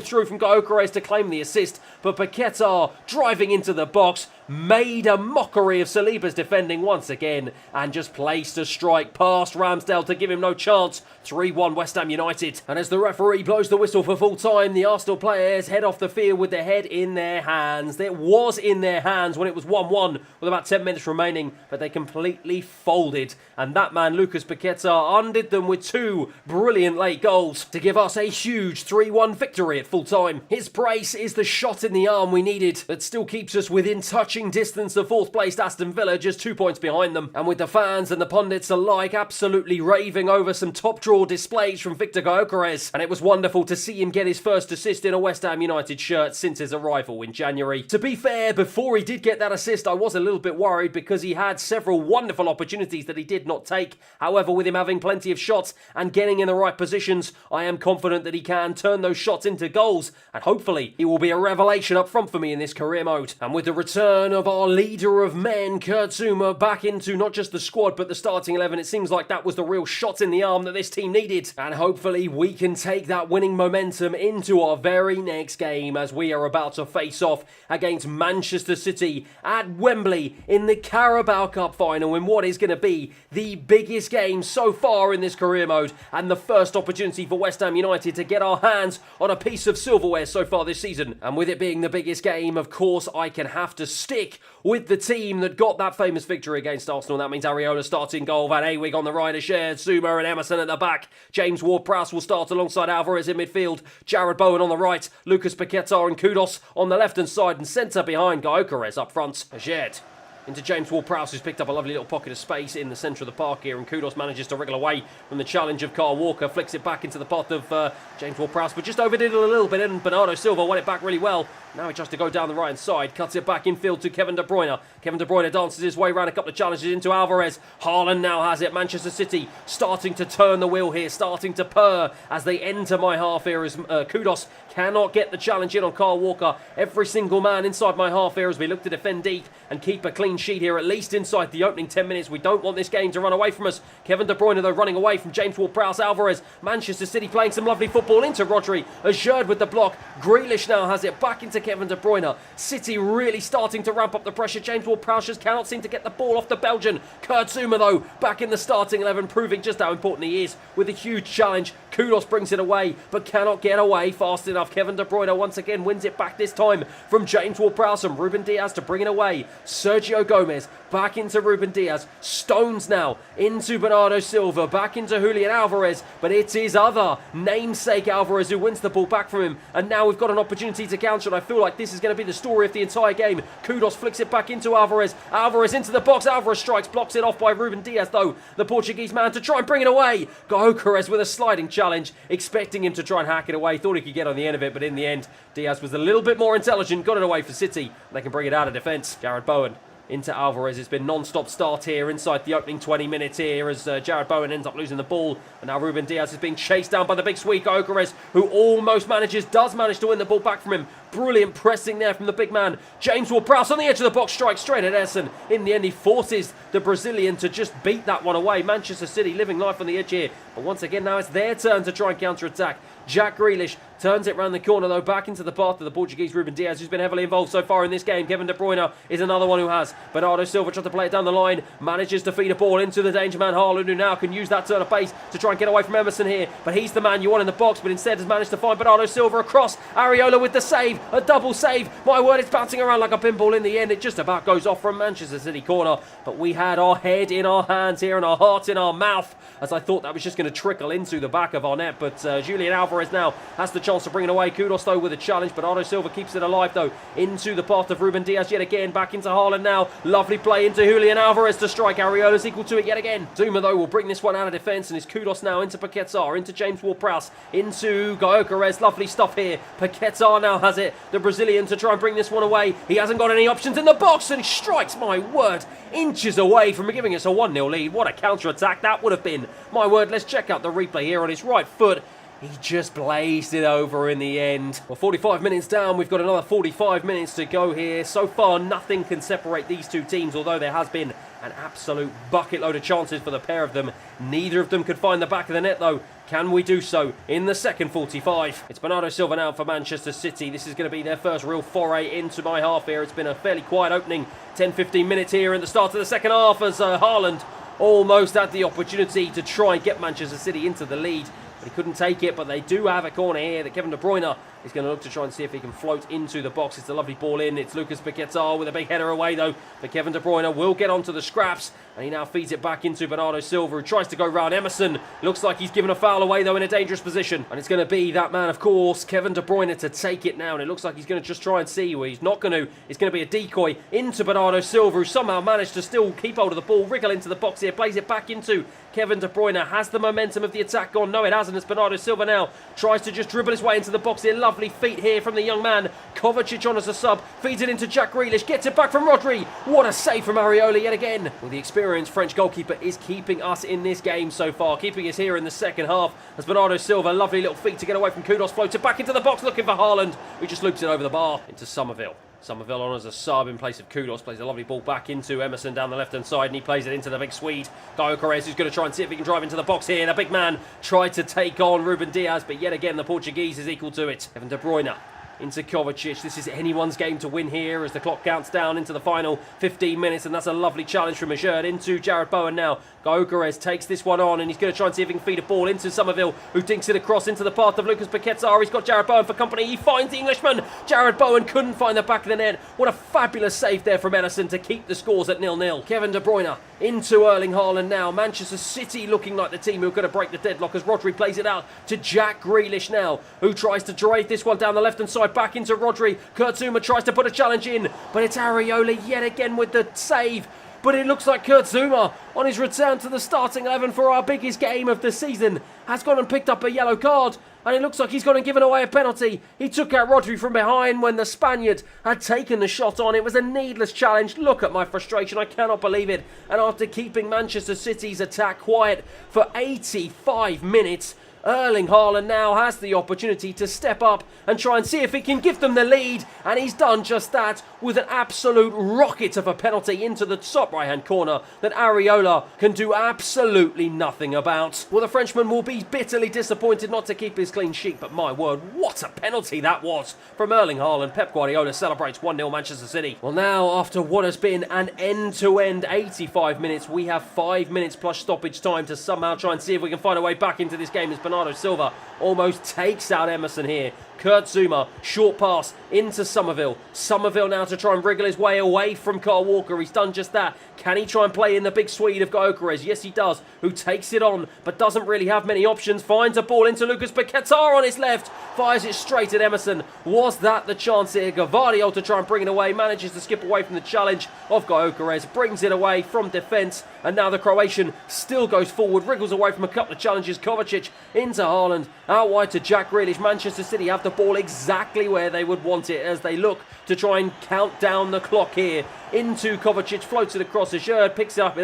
through from Gyökeres to claim the assist, but Paquetá driving into the box made a mockery of Saliba's defending once again and just placed a strike past Ramsdale to give him no chance. 3-1 West Ham United. And as the referee blows the whistle for full time, the Arsenal players head off the field with their head in their hands. It was in their hands when it was 1-1 with about 10 minutes remaining, but they completely folded, and that man Lucas Paquetá undid them with 2 brilliant late goals to give us a huge 3-1 victory at full time. His brace is the shot in the arm we needed that still keeps us within touching distance of 4th placed Aston Villa, just 2 points behind them. And with the fans and the pundits alike absolutely raving over some top draw displays from Victor Gyökeres, and it was wonderful to see him get his first assist in a West Ham United shirt since his arrival in January. To be fair, before he did get that assist, I was a little bit worried because he had several wonderful opportunities that he did not take. However, with him having plenty of shots and getting in the right positions, I am confident that he can turn those shots into goals, and hopefully he will be a revelation up front for me in this career mode. And with the return of our leader of men, Kurt Zouma, back into not just the squad but the starting 11, it seems like that was the real shot in the arm that this team needed. And hopefully we can take that winning momentum into our very next game as we are about to face off against Manchester City at Wembley in the Carabao Cup final, in what is going to be the biggest game so far in this career mode and the first opportunity for West Ham United to get our hands on a piece of silverware so far this season. And with it being the biggest game, of course I can have to stick with the team that got that famous victory against Arsenal. That means Areola starting goal, Van Awig on the right is shared, Zouma and Emerson at the back. James Ward-Prowse will start alongside Alvarez in midfield, Jarrod Bowen on the right, Lucas Paquetá and Kudos on the left-hand side, and centre behind Gyökeres up front. Shared into James Ward-Prowse, who's picked up a lovely little pocket of space in the centre of the park here, and Kudos manages to wriggle away from the challenge of Kyle Walker, flicks it back into the path of James Ward-Prowse, but just overdid it a little bit, and Bernardo Silva won it back really well. Now he tries to go down the right-hand side, cuts it back infield to Kevin De Bruyne. Kevin De Bruyne dances his way around a couple of challenges into Alvarez. Haaland now has it. Manchester City starting to turn the wheel here, starting to purr as they enter my half here as Kudos cannot get the challenge in on Kyle Walker. Every single man inside my half here as we look to defend deep and keep a clean sheet here, at least inside the opening 10 minutes. We don't want this game to run away from us. Kevin De Bruyne, though, running away from James Ward-Prowse. Alvarez, Manchester City playing some lovely football into Rodri. Azurd with the block. Grealish now has it back into Kevin De Bruyne. City really starting to ramp up the pressure. James Ward-Prowse just cannot seem to get the ball off the Belgian. Kurt Zouma, though, back in the starting 11, proving just how important he is with a huge challenge. Kudos brings it away, but cannot get away fast enough. Kevin De Bruyne once again wins it back, this time from James Ward-Prowse and Ruben Diaz to bring it away. Sergio Gomez back into Ruben Diaz. Stones now into Bernardo Silva, back into Julian Alvarez, but it's his other namesake Alvarez who wins the ball back from him, and now we've got an opportunity to counter, and I feel like this is going to be the story of the entire game. Kudos flicks it back into Alvarez. Alvarez into the box. Alvarez strikes, blocks it off by Ruben Diaz, though, the Portuguese man, to try and bring it away. Gyökeres with a sliding challenge, expecting him to try and hack it away. Thought he could get on the end of it, but in the end, Diaz was a little bit more intelligent, got it away for City. They can bring it out of defence. Jarrod Bowen into Alvarez. It's been non-stop start here inside the opening 20 minutes here as Jarrod Bowen ends up losing the ball, and now Ruben Diaz is being chased down by the big Swede Gyökeres, who almost does manage to win the ball back from him. Brilliant pressing there from the big man. James Ward-Prowse on the edge of the box, strikes straight at Ederson. In the end, he forces the Brazilian to just beat that one away. Manchester City living life on the edge here, but once again now it's their turn to try and counter-attack. Jack Grealish turns it round the corner, though, back into the path of the Portuguese Ruben Diaz, who's been heavily involved so far in this game. Kevin De Bruyne is another one who has. Bernardo Silva tries to play it down the line, manages to feed a ball into the danger man Haaland, who now can use that turn of pace to try and get away from Emerson here, but he's the man you want in the box, but instead has managed to find Bernardo Silva across. Areola with the save, a double save. My word, it's bouncing around like a pinball in the end. It just about goes off from Manchester City corner, but we had our head in our hands here and our heart in our mouth, as I thought that was just going to trickle into the back of our net. But Julian Alvarez now has the chance to bring it away. Kudos though with a challenge. Bernardo Silva keeps it alive though, into the path of Ruben Diaz yet again. Back into Haaland now. Lovely play into Julian Alvarez to strike. Areola's equal to it yet again. Zuma though will bring this one out of defence, and it's Kudos now into Paquetá, into James Ward-Prowse, into Gyökeres. Lovely stuff here. Paquetá now has it. The Brazilian to try and bring this one away. He hasn't got any options in the box, and he strikes, my word, inches away from giving us a 1-0 lead. What a counter-attack that would have been. My word, let's check out the replay here on his right foot. He just blazed it over in the end. Well, 45 minutes down, we've got another 45 minutes to go here. So far, nothing can separate these two teams, although there has been an absolute bucket load of chances for the pair of them. Neither of them could find the back of the net, though. Can we do so in the second 45? It's Bernardo Silva now for Manchester City. This is going to be their first real foray into my half here. It's been a fairly quiet opening 10-15 minutes here in the start of the second half, as Haaland almost had the opportunity to try and get Manchester City into the lead, but he couldn't take it. But they do have a corner here that Kevin De Bruyne is going to look to try and see if he can float into the box. It's a lovely ball in. It's Lucas Paquetá with a big header away though. But Kevin De Bruyne will get onto the scraps, and he now feeds it back into Bernardo Silva, who tries to go round Emerson. Looks like he's given a foul away though, in a dangerous position. And it's going to be that man, of course, Kevin De Bruyne, to take it now. And it looks like he's going to just try and see where he's not going to. It's going to be a decoy into Bernardo Silva, who somehow managed to still keep hold of the ball, wriggle into the box here, plays it back into Kevin De Bruyne. Has the momentum of the attack gone? No, it hasn't. It's Bernardo Silva now tries to just dribble his way into the box here. Lovely feet here from the young man. Kovacic on as a sub, feeds it into Jack Grealish, gets it back from Rodri. What a save from Areola yet again. Well, the experienced French goalkeeper is keeping us in this game so far, keeping us here in the second half, as Bernardo Silva, lovely little feet to get away from Kudos, floats it back into the box looking for Haaland, who just loops it over the bar into Somerville. Somerville on as a sub in place of Kudos, plays a lovely ball back into Emerson down the left-hand side, and he plays it into the big Swede, Gyökeres, who's going to try and see if he can drive into the box here. The big man tried to take on Ruben Diaz, but yet again the Portuguese is equal to it. Kevin De Bruyne into Kovacic. This is anyone's game to win here as the clock counts down into the final 15 minutes, and that's a lovely challenge from Majerd into Jared Bowen now. Gyökeres takes this one on, and he's going to try and see if he can feed a ball into Somerville, who dinks it across into the path of Lucas Paquetá. He's got Jared Bowen for company. He finds the Englishman. Jared Bowen couldn't find the back of the net. What a fabulous save there from Ederson to keep the scores at 0-0. Kevin De Bruyne into Erling Haaland now. Manchester City looking like the team who are going to break the deadlock as Rodri plays it out to Jack Grealish now, who tries to drive this one down the left-hand side back into Rodri. Kurt Zouma tries to put a challenge in, but it's Areola yet again with the save. But it looks like Kurt Zouma, on his return to the starting 11 for our biggest game of the season, has gone and picked up a yellow card. And it looks like he's gone and given away a penalty. He took out Rodri from behind when the Spaniard had taken the shot on. It was a needless challenge. Look at my frustration. I cannot believe it. And after keeping Manchester City's attack quiet for 85 minutes, Erling Haaland now has the opportunity to step up and try and see if he can give them the lead, and he's done just that with an absolute rocket of a penalty into the top right hand corner that Areola can do absolutely nothing about. Well, the Frenchman will be bitterly disappointed not to keep his clean sheet, but my word, what a penalty that was from Erling Haaland. Pep Guardiola celebrates 1-0 Manchester City. Well, now after what has been an end-to-end 85 minutes, we have 5 minutes plus stoppage time to somehow try and see if we can find a way back into this game, as Bernardo Silva almost takes out Emerson here. Kurt Zouma, short pass into Somerville. Somerville now to try and wriggle his way away from Kyle Walker. He's done just that. Can he try and play in the big Swede of Gyökeres? Yes, he does. Who takes it on, but doesn't really have many options. Finds a ball into Lucas Paquetá on his left. Fires it straight at Emerson. Was that the chance here? Gavardio to try and bring it away. Manages to skip away from the challenge of Gyökeres. Brings it away from defence. And now the Croatian still goes forward. Wriggles away from a couple of challenges. Kovacic into Haaland. Out wide to Jack Grealish. Manchester City have the ball exactly where they would want it as they look to try and count down the clock here. Into Kovacic, floats it across his shirt, picks it up,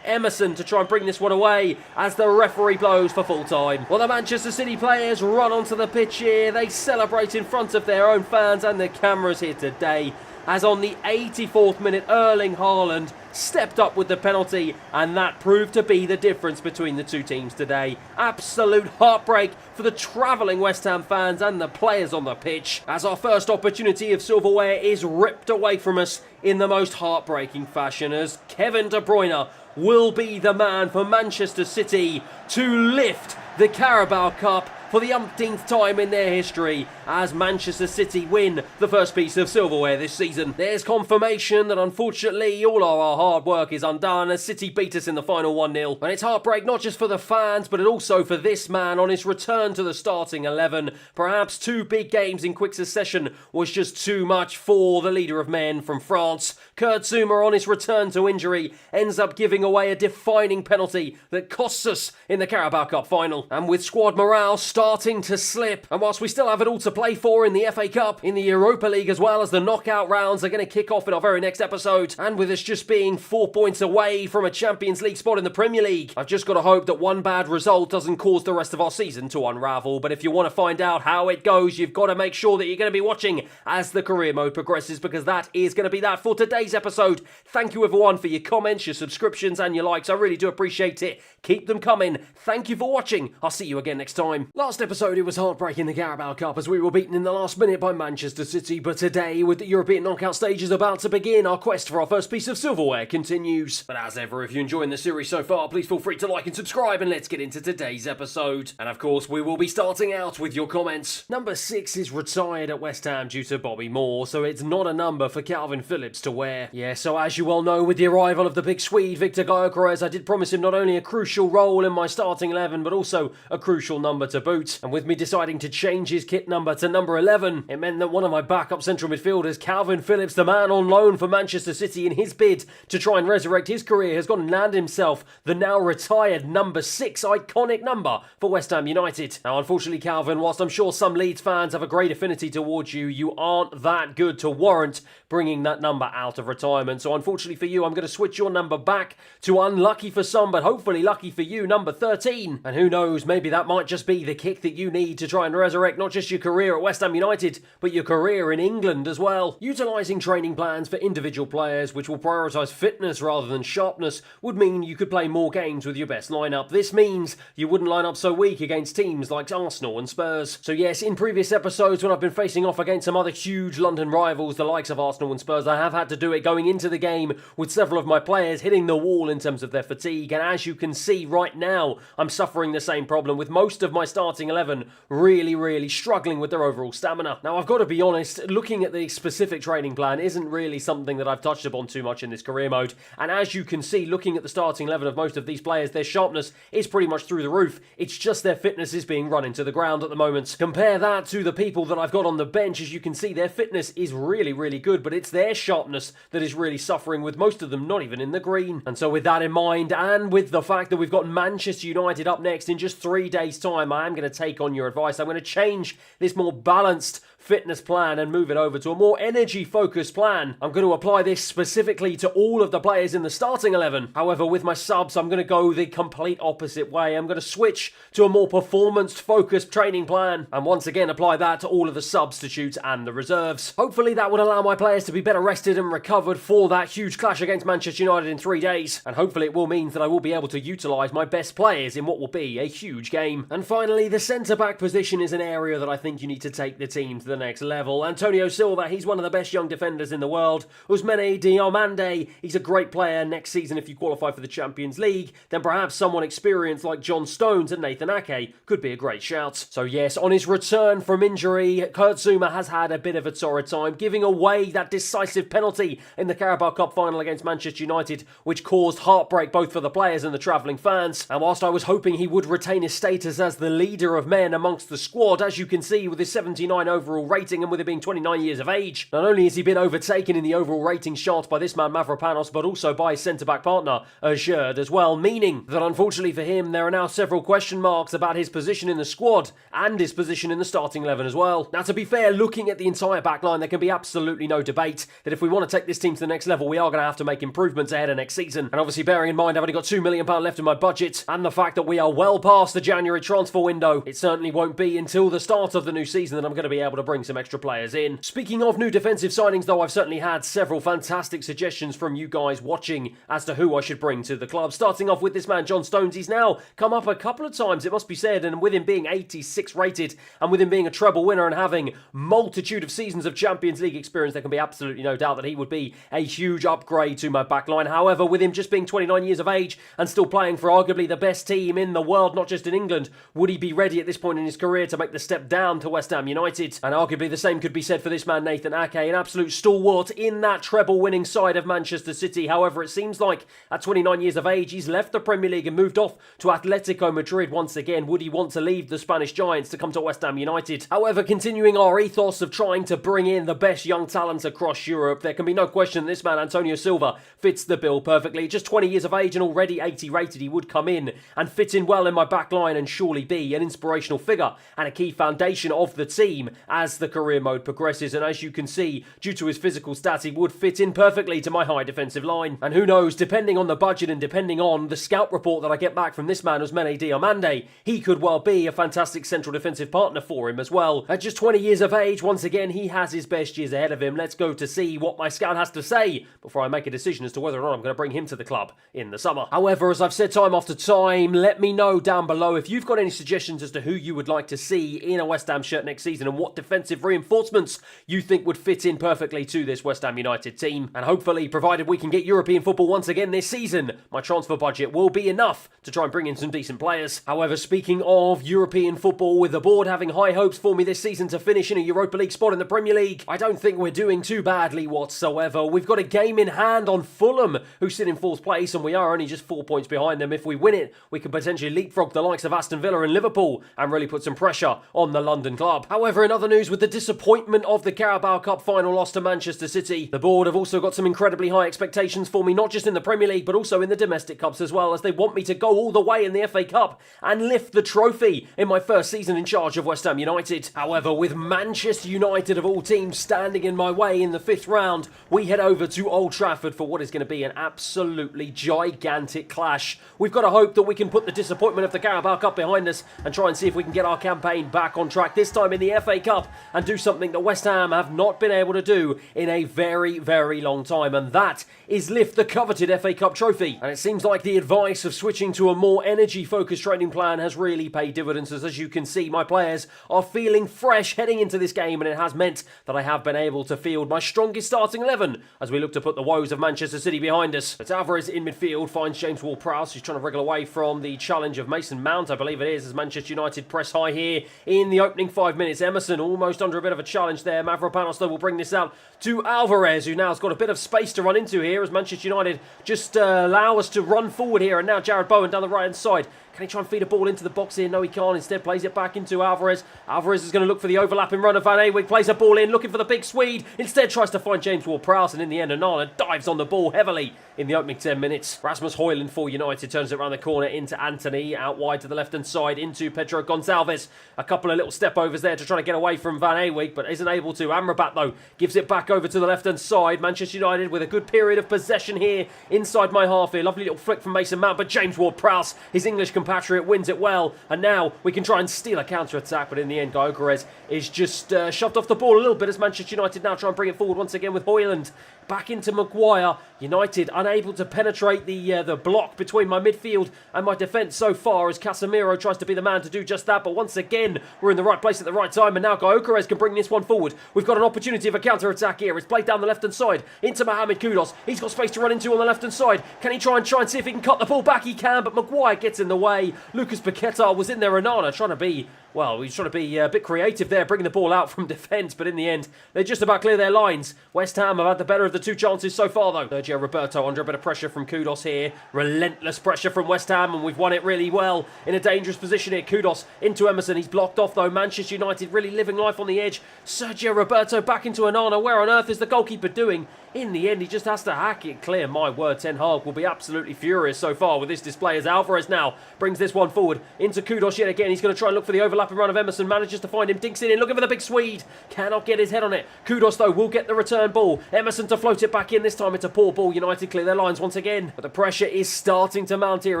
Emerson to try and bring this one away as the referee blows for full time. Well, the Manchester City players run onto the pitch here. They celebrate in front of their own fans and the cameras here today, as on the 84th minute, Erling Haaland stepped up with the penalty, and that proved to be the difference between the two teams today. Absolute heartbreak for the travelling West Ham fans and the players on the pitch, as our first opportunity of silverware is ripped away from us in the most heartbreaking fashion, as Kevin De Bruyne will be the man for Manchester City to lift the Carabao Cup for the umpteenth time in their history, as Manchester City win the first piece of silverware this season. There's confirmation that unfortunately all of our hard work is undone as City beat us in the final 1-0. And it's heartbreak not just for the fans but also for this man on his return to the starting 11. Perhaps 2 big games in quick succession was just too much for the leader of men from France. Kurt Zouma on his return to injury ends up giving away a defining penalty that costs us in the Carabao Cup final. And with squad morale starting to slip, and whilst we still have it all to play for in the FA Cup, in the Europa League as well as the knockout rounds are going to kick off in our very next episode, and with us just being 4 points away from a Champions League spot in the Premier League, I've just got to hope that one bad result doesn't cause the rest of our season to unravel. But if you want to find out how it goes, you've got to make sure that you're going to be watching as the career mode progresses, because that is going to be that for today's episode. Thank you everyone for your comments, your subscriptions and your likes. I really do appreciate it. Keep them coming. Thank you for watching. I'll see you again next time. Last episode it was heartbreaking the Carabao Cup as we were beaten in the last minute by Manchester City, but today with the European knockout stages about to begin, our quest for our first piece of silverware continues. But as ever, if you're enjoying the series so far, please feel free to like and subscribe, and let's get into today's episode. And of course we will be starting out with your comments. Number 6 is retired at West Ham due to Bobby Moore, so it's not a number for Calvin Phillips to wear. Yeah, so as you well know, with the arrival of the big Swede Victor Gyökeres, I did promise him not only a crucial role in my starting 11 but also a crucial number to boot. And with me deciding to change his kit number to number 11, it meant that one of my backup central midfielders, Calvin Phillips, the man on loan for Manchester City in his bid to try and resurrect his career, has gone and landed himself the now retired number 6 iconic number for West Ham United. Now unfortunately Calvin, whilst I'm sure some Leeds fans have a great affinity towards you, you aren't that good to warrant bringing that number out of retirement. So unfortunately for you, I'm going to switch your number back to, unlucky for some but hopefully lucky for you, number 13. And who knows, maybe that might just be the kick that you need to try and resurrect not just your career at West Ham United but your career in England as well. Utilising training plans for individual players which will prioritise fitness rather than sharpness would mean you could play more games with your best lineup. This means you wouldn't line up so weak against teams like Arsenal and Spurs. So yes, in previous episodes when I've been facing off against some other huge London rivals, the likes of Arsenal and Spurs, I have had to do it going into the game with several of my players hitting the wall in terms of their fatigue. And as you can see right now, I'm suffering the same problem with most of my starting 11 really struggling with their overall stamina. Now I've got to be honest, looking at the specific training plan isn't really something that I've touched upon too much in this career mode. And as you can see, looking at the starting 11 of most of these players, their sharpness is pretty much through the roof. It's just their fitness is being run into the ground at the moment. Compare that to the people that I've got on the bench. As you can see, their fitness is really good, but it's their sharpness that is really suffering, with most of them not even in the green. And so with that in mind, and with the fact that we've got Manchester United up next in just 3 days' time, I am going to take on your advice. I'm going to change this more balanced fitness plan and move it over to a more energy focused plan. I'm going to apply this specifically to all of the players in the starting 11. However, with my subs, I'm going to go the complete opposite way. I'm going to switch to a more performance focused training plan and once again apply that to all of the substitutes and the reserves. Hopefully that would allow my players to be better rested and recovered for that huge clash against Manchester United in 3 days, and hopefully it will mean that I will be able to utilise my best players in what will be a huge game. And finally, the centre back position is an area that I think you need to take the team to the next level. Antonio Silva, he's one of the best young defenders in the world. Ousmane Diomande, he's a great player. Next season, if you qualify for the Champions League, then perhaps someone experienced like John Stones and Nathan Ake could be a great shout. So yes, on his return from injury, Kurt Zouma has had a bit of a torrid time, giving away that decisive penalty in the Carabao Cup final against Manchester United, which caused heartbreak both for the players and the travelling fans. And whilst I was hoping he would retain his status as the leader of men amongst the squad, as you can see with his 79 overall rating and with him being 29 years of age, not only has he been overtaken in the overall rating chart by this man Mavropanos, but also by his centre-back partner Özgürd as well, meaning that unfortunately for him there are now several question marks about his position in the squad and his position in the starting 11 as well. Now to be fair, looking at the entire backline, there can be absolutely no debate that if we want to take this team to the next level, we are going to have to make improvements ahead of next season. And obviously bearing in mind I've only got £2 million left in my budget, and the fact that we are well past the January transfer window, it certainly won't be until the start of the new season that I'm going to be able to bring some extra players in. Speaking of new defensive signings though, I've certainly had several fantastic suggestions from you guys watching as to who I should bring to the club. Starting off with this man John Stones, he's now come up a couple of times, it must be said, and with him being 86 rated and with him being a treble winner and having multitude of seasons of Champions League experience, there can be absolutely no doubt that he would be a huge upgrade to my backline. However, with him just being 29 years of age and still playing for arguably the best team in the world, not just in England, would he be ready at this point in his career to make the step down to West Ham United? And arguably the same could be said for this man Nathan Ake, an absolute stalwart in that treble-winning side of Manchester City. However, it seems like at 29 years of age, he's left the Premier League and moved off to Atletico Madrid once again. Would he want to leave the Spanish Giants to come to West Ham United? However, continuing our ethos of trying to bring in the best young talent across Europe, there can be no question this man, Antonio Silva, fits the bill perfectly. Just 20 years of age and already 80 rated, he would come in and fit in well in my back line and surely be an inspirational figure and a key foundation of the team as the career mode progresses. And as you can see, due to his physical stats, he would fit in perfectly to my high defensive line. And who knows, depending on the budget and depending on the scout report that I get back from this man, Ousmane Diomande, he could well be a fantastic central defensive partner for him as well. At just 20 years of age, once again, he has his best years ahead of him. Let's go to see what my scout has to say before I make a decision as to whether or not I'm going to bring him to the club in the summer. However, as I've said time after time, let me know down below if you've got any suggestions as to who you would like to see in a West Ham shirt next season and what defensive reinforcements you think would fit in perfectly to this West Ham United team. And hopefully, provided we can get European football once again this season, my transfer budget will be enough to try and bring in some decent players. However, speaking of European football, with the board having high hopes for me this season to finish in a Europa League spot in the Premier League, I don't think we're doing too badly whatsoever. We've got a game in hand on Fulham, who sit in fourth place, and we are only just 4 points behind them. If we win it, we could potentially leapfrog the likes of Aston Villa and Liverpool and really put some pressure on the London club. However, in other news, with the disappointment of the Carabao Cup final loss to Manchester City, the board have also got some incredibly high expectations for me, not just in the Premier League, but also in the domestic cups as well, as they want me to go all the way in the FA Cup and lift the trophy in my first season in charge of West Ham United. However, with Manchester United of all teams standing in my way in the fifth round, we head over to Old Trafford for what is going to be an absolutely gigantic clash. We've got to hope that we can put the disappointment of the Carabao Cup behind us and try and see if we can get our campaign back on track, this time in the FA Cup, and do something that West Ham have not been able to do in a very, very long time, and that is lift the coveted FA Cup trophy. And it seems like the advice of switching to a more energy-focused training plan has really paid dividends, as you can see, my players are feeling fresh heading into this game, and it has meant that I have been able to field my strongest starting 11 as we look to put the woes of Manchester City behind us. But Alvarez in midfield finds James Ward-Prowse, who's trying to wriggle away from the challenge of Mason Mount, I believe it is, as Manchester United press high here in the opening 5 minutes. Emerson almost under a bit of a challenge there. Mavropanos, though, will bring this out to Alvarez, who now has got a bit of space to run into here as Manchester United just allow us to run forward here. And now Jared Bowen down the right-hand side. Can he try and feed a ball into the box here? No, he can't. Instead, plays it back into Alvarez. Alvarez is going to look for the overlapping run of Van Ewijk. Plays a ball in, looking for the big Swede. Instead, tries to find James Ward-Prowse. And in the end, Onana dives on the ball heavily in the opening 10 minutes. Rasmus Højlund for United turns it around the corner into Anthony. Out wide to the left-hand side into Pedro Gonçalves. A couple of little step-overs there to try to get away from Van Ewijk, but isn't able to. Amrabat, though, gives it back over to the left-hand side. Manchester United with a good period of possession here inside my half here. Lovely little flick from Mason Mount, but James Ward-Prowse, his English compatriot, wins it well, and now we can try and steal a counter-attack, but in the end, Gyökeres is just shoved off the ball a little bit as Manchester United now try and bring it forward once again with Højlund. Back into Maguire. United unable to penetrate the block between my midfield and my defence so far, as Casemiro tries to be the man to do just that, but once again, we're in the right place at the right time, and now Gyökeres can bring this one forward. We've got an opportunity of a counter-attack here. It's played down the left-hand side into Mohamed Kudus. He's got space to run into on the left-hand side. Can he try and see if he can cut the ball back? He can, but Maguire gets in the way. Lucas Paqueta was in there. Onana trying to be, well, he's trying to be a bit creative there, bringing the ball out from defence, but in the end, they just about clear their lines. West Ham have had the better of the two chances so far, though. Sergio Roberto under a bit of pressure from Kudus here. Relentless pressure from West Ham, and we've won it really well in a dangerous position here. Kudus into Emerson. He's blocked off, though. Manchester United really living life on the edge. Sergio Roberto back into Onana. Where on earth is the goalkeeper doing? In the end, he just has to hack it clear. My word, Ten Hag will be absolutely furious so far with this display, as Alvarez now brings this one forward into Kudus yet again. He's going to try and look for the overlapping run of Emerson. Manages to find him. Dinks it in, looking for the big Swede. Cannot get his head on it. Kudus, though, will get the return ball. Emerson to float it back in. This time it's a poor ball. United clear their lines once again. But the pressure is starting to mount here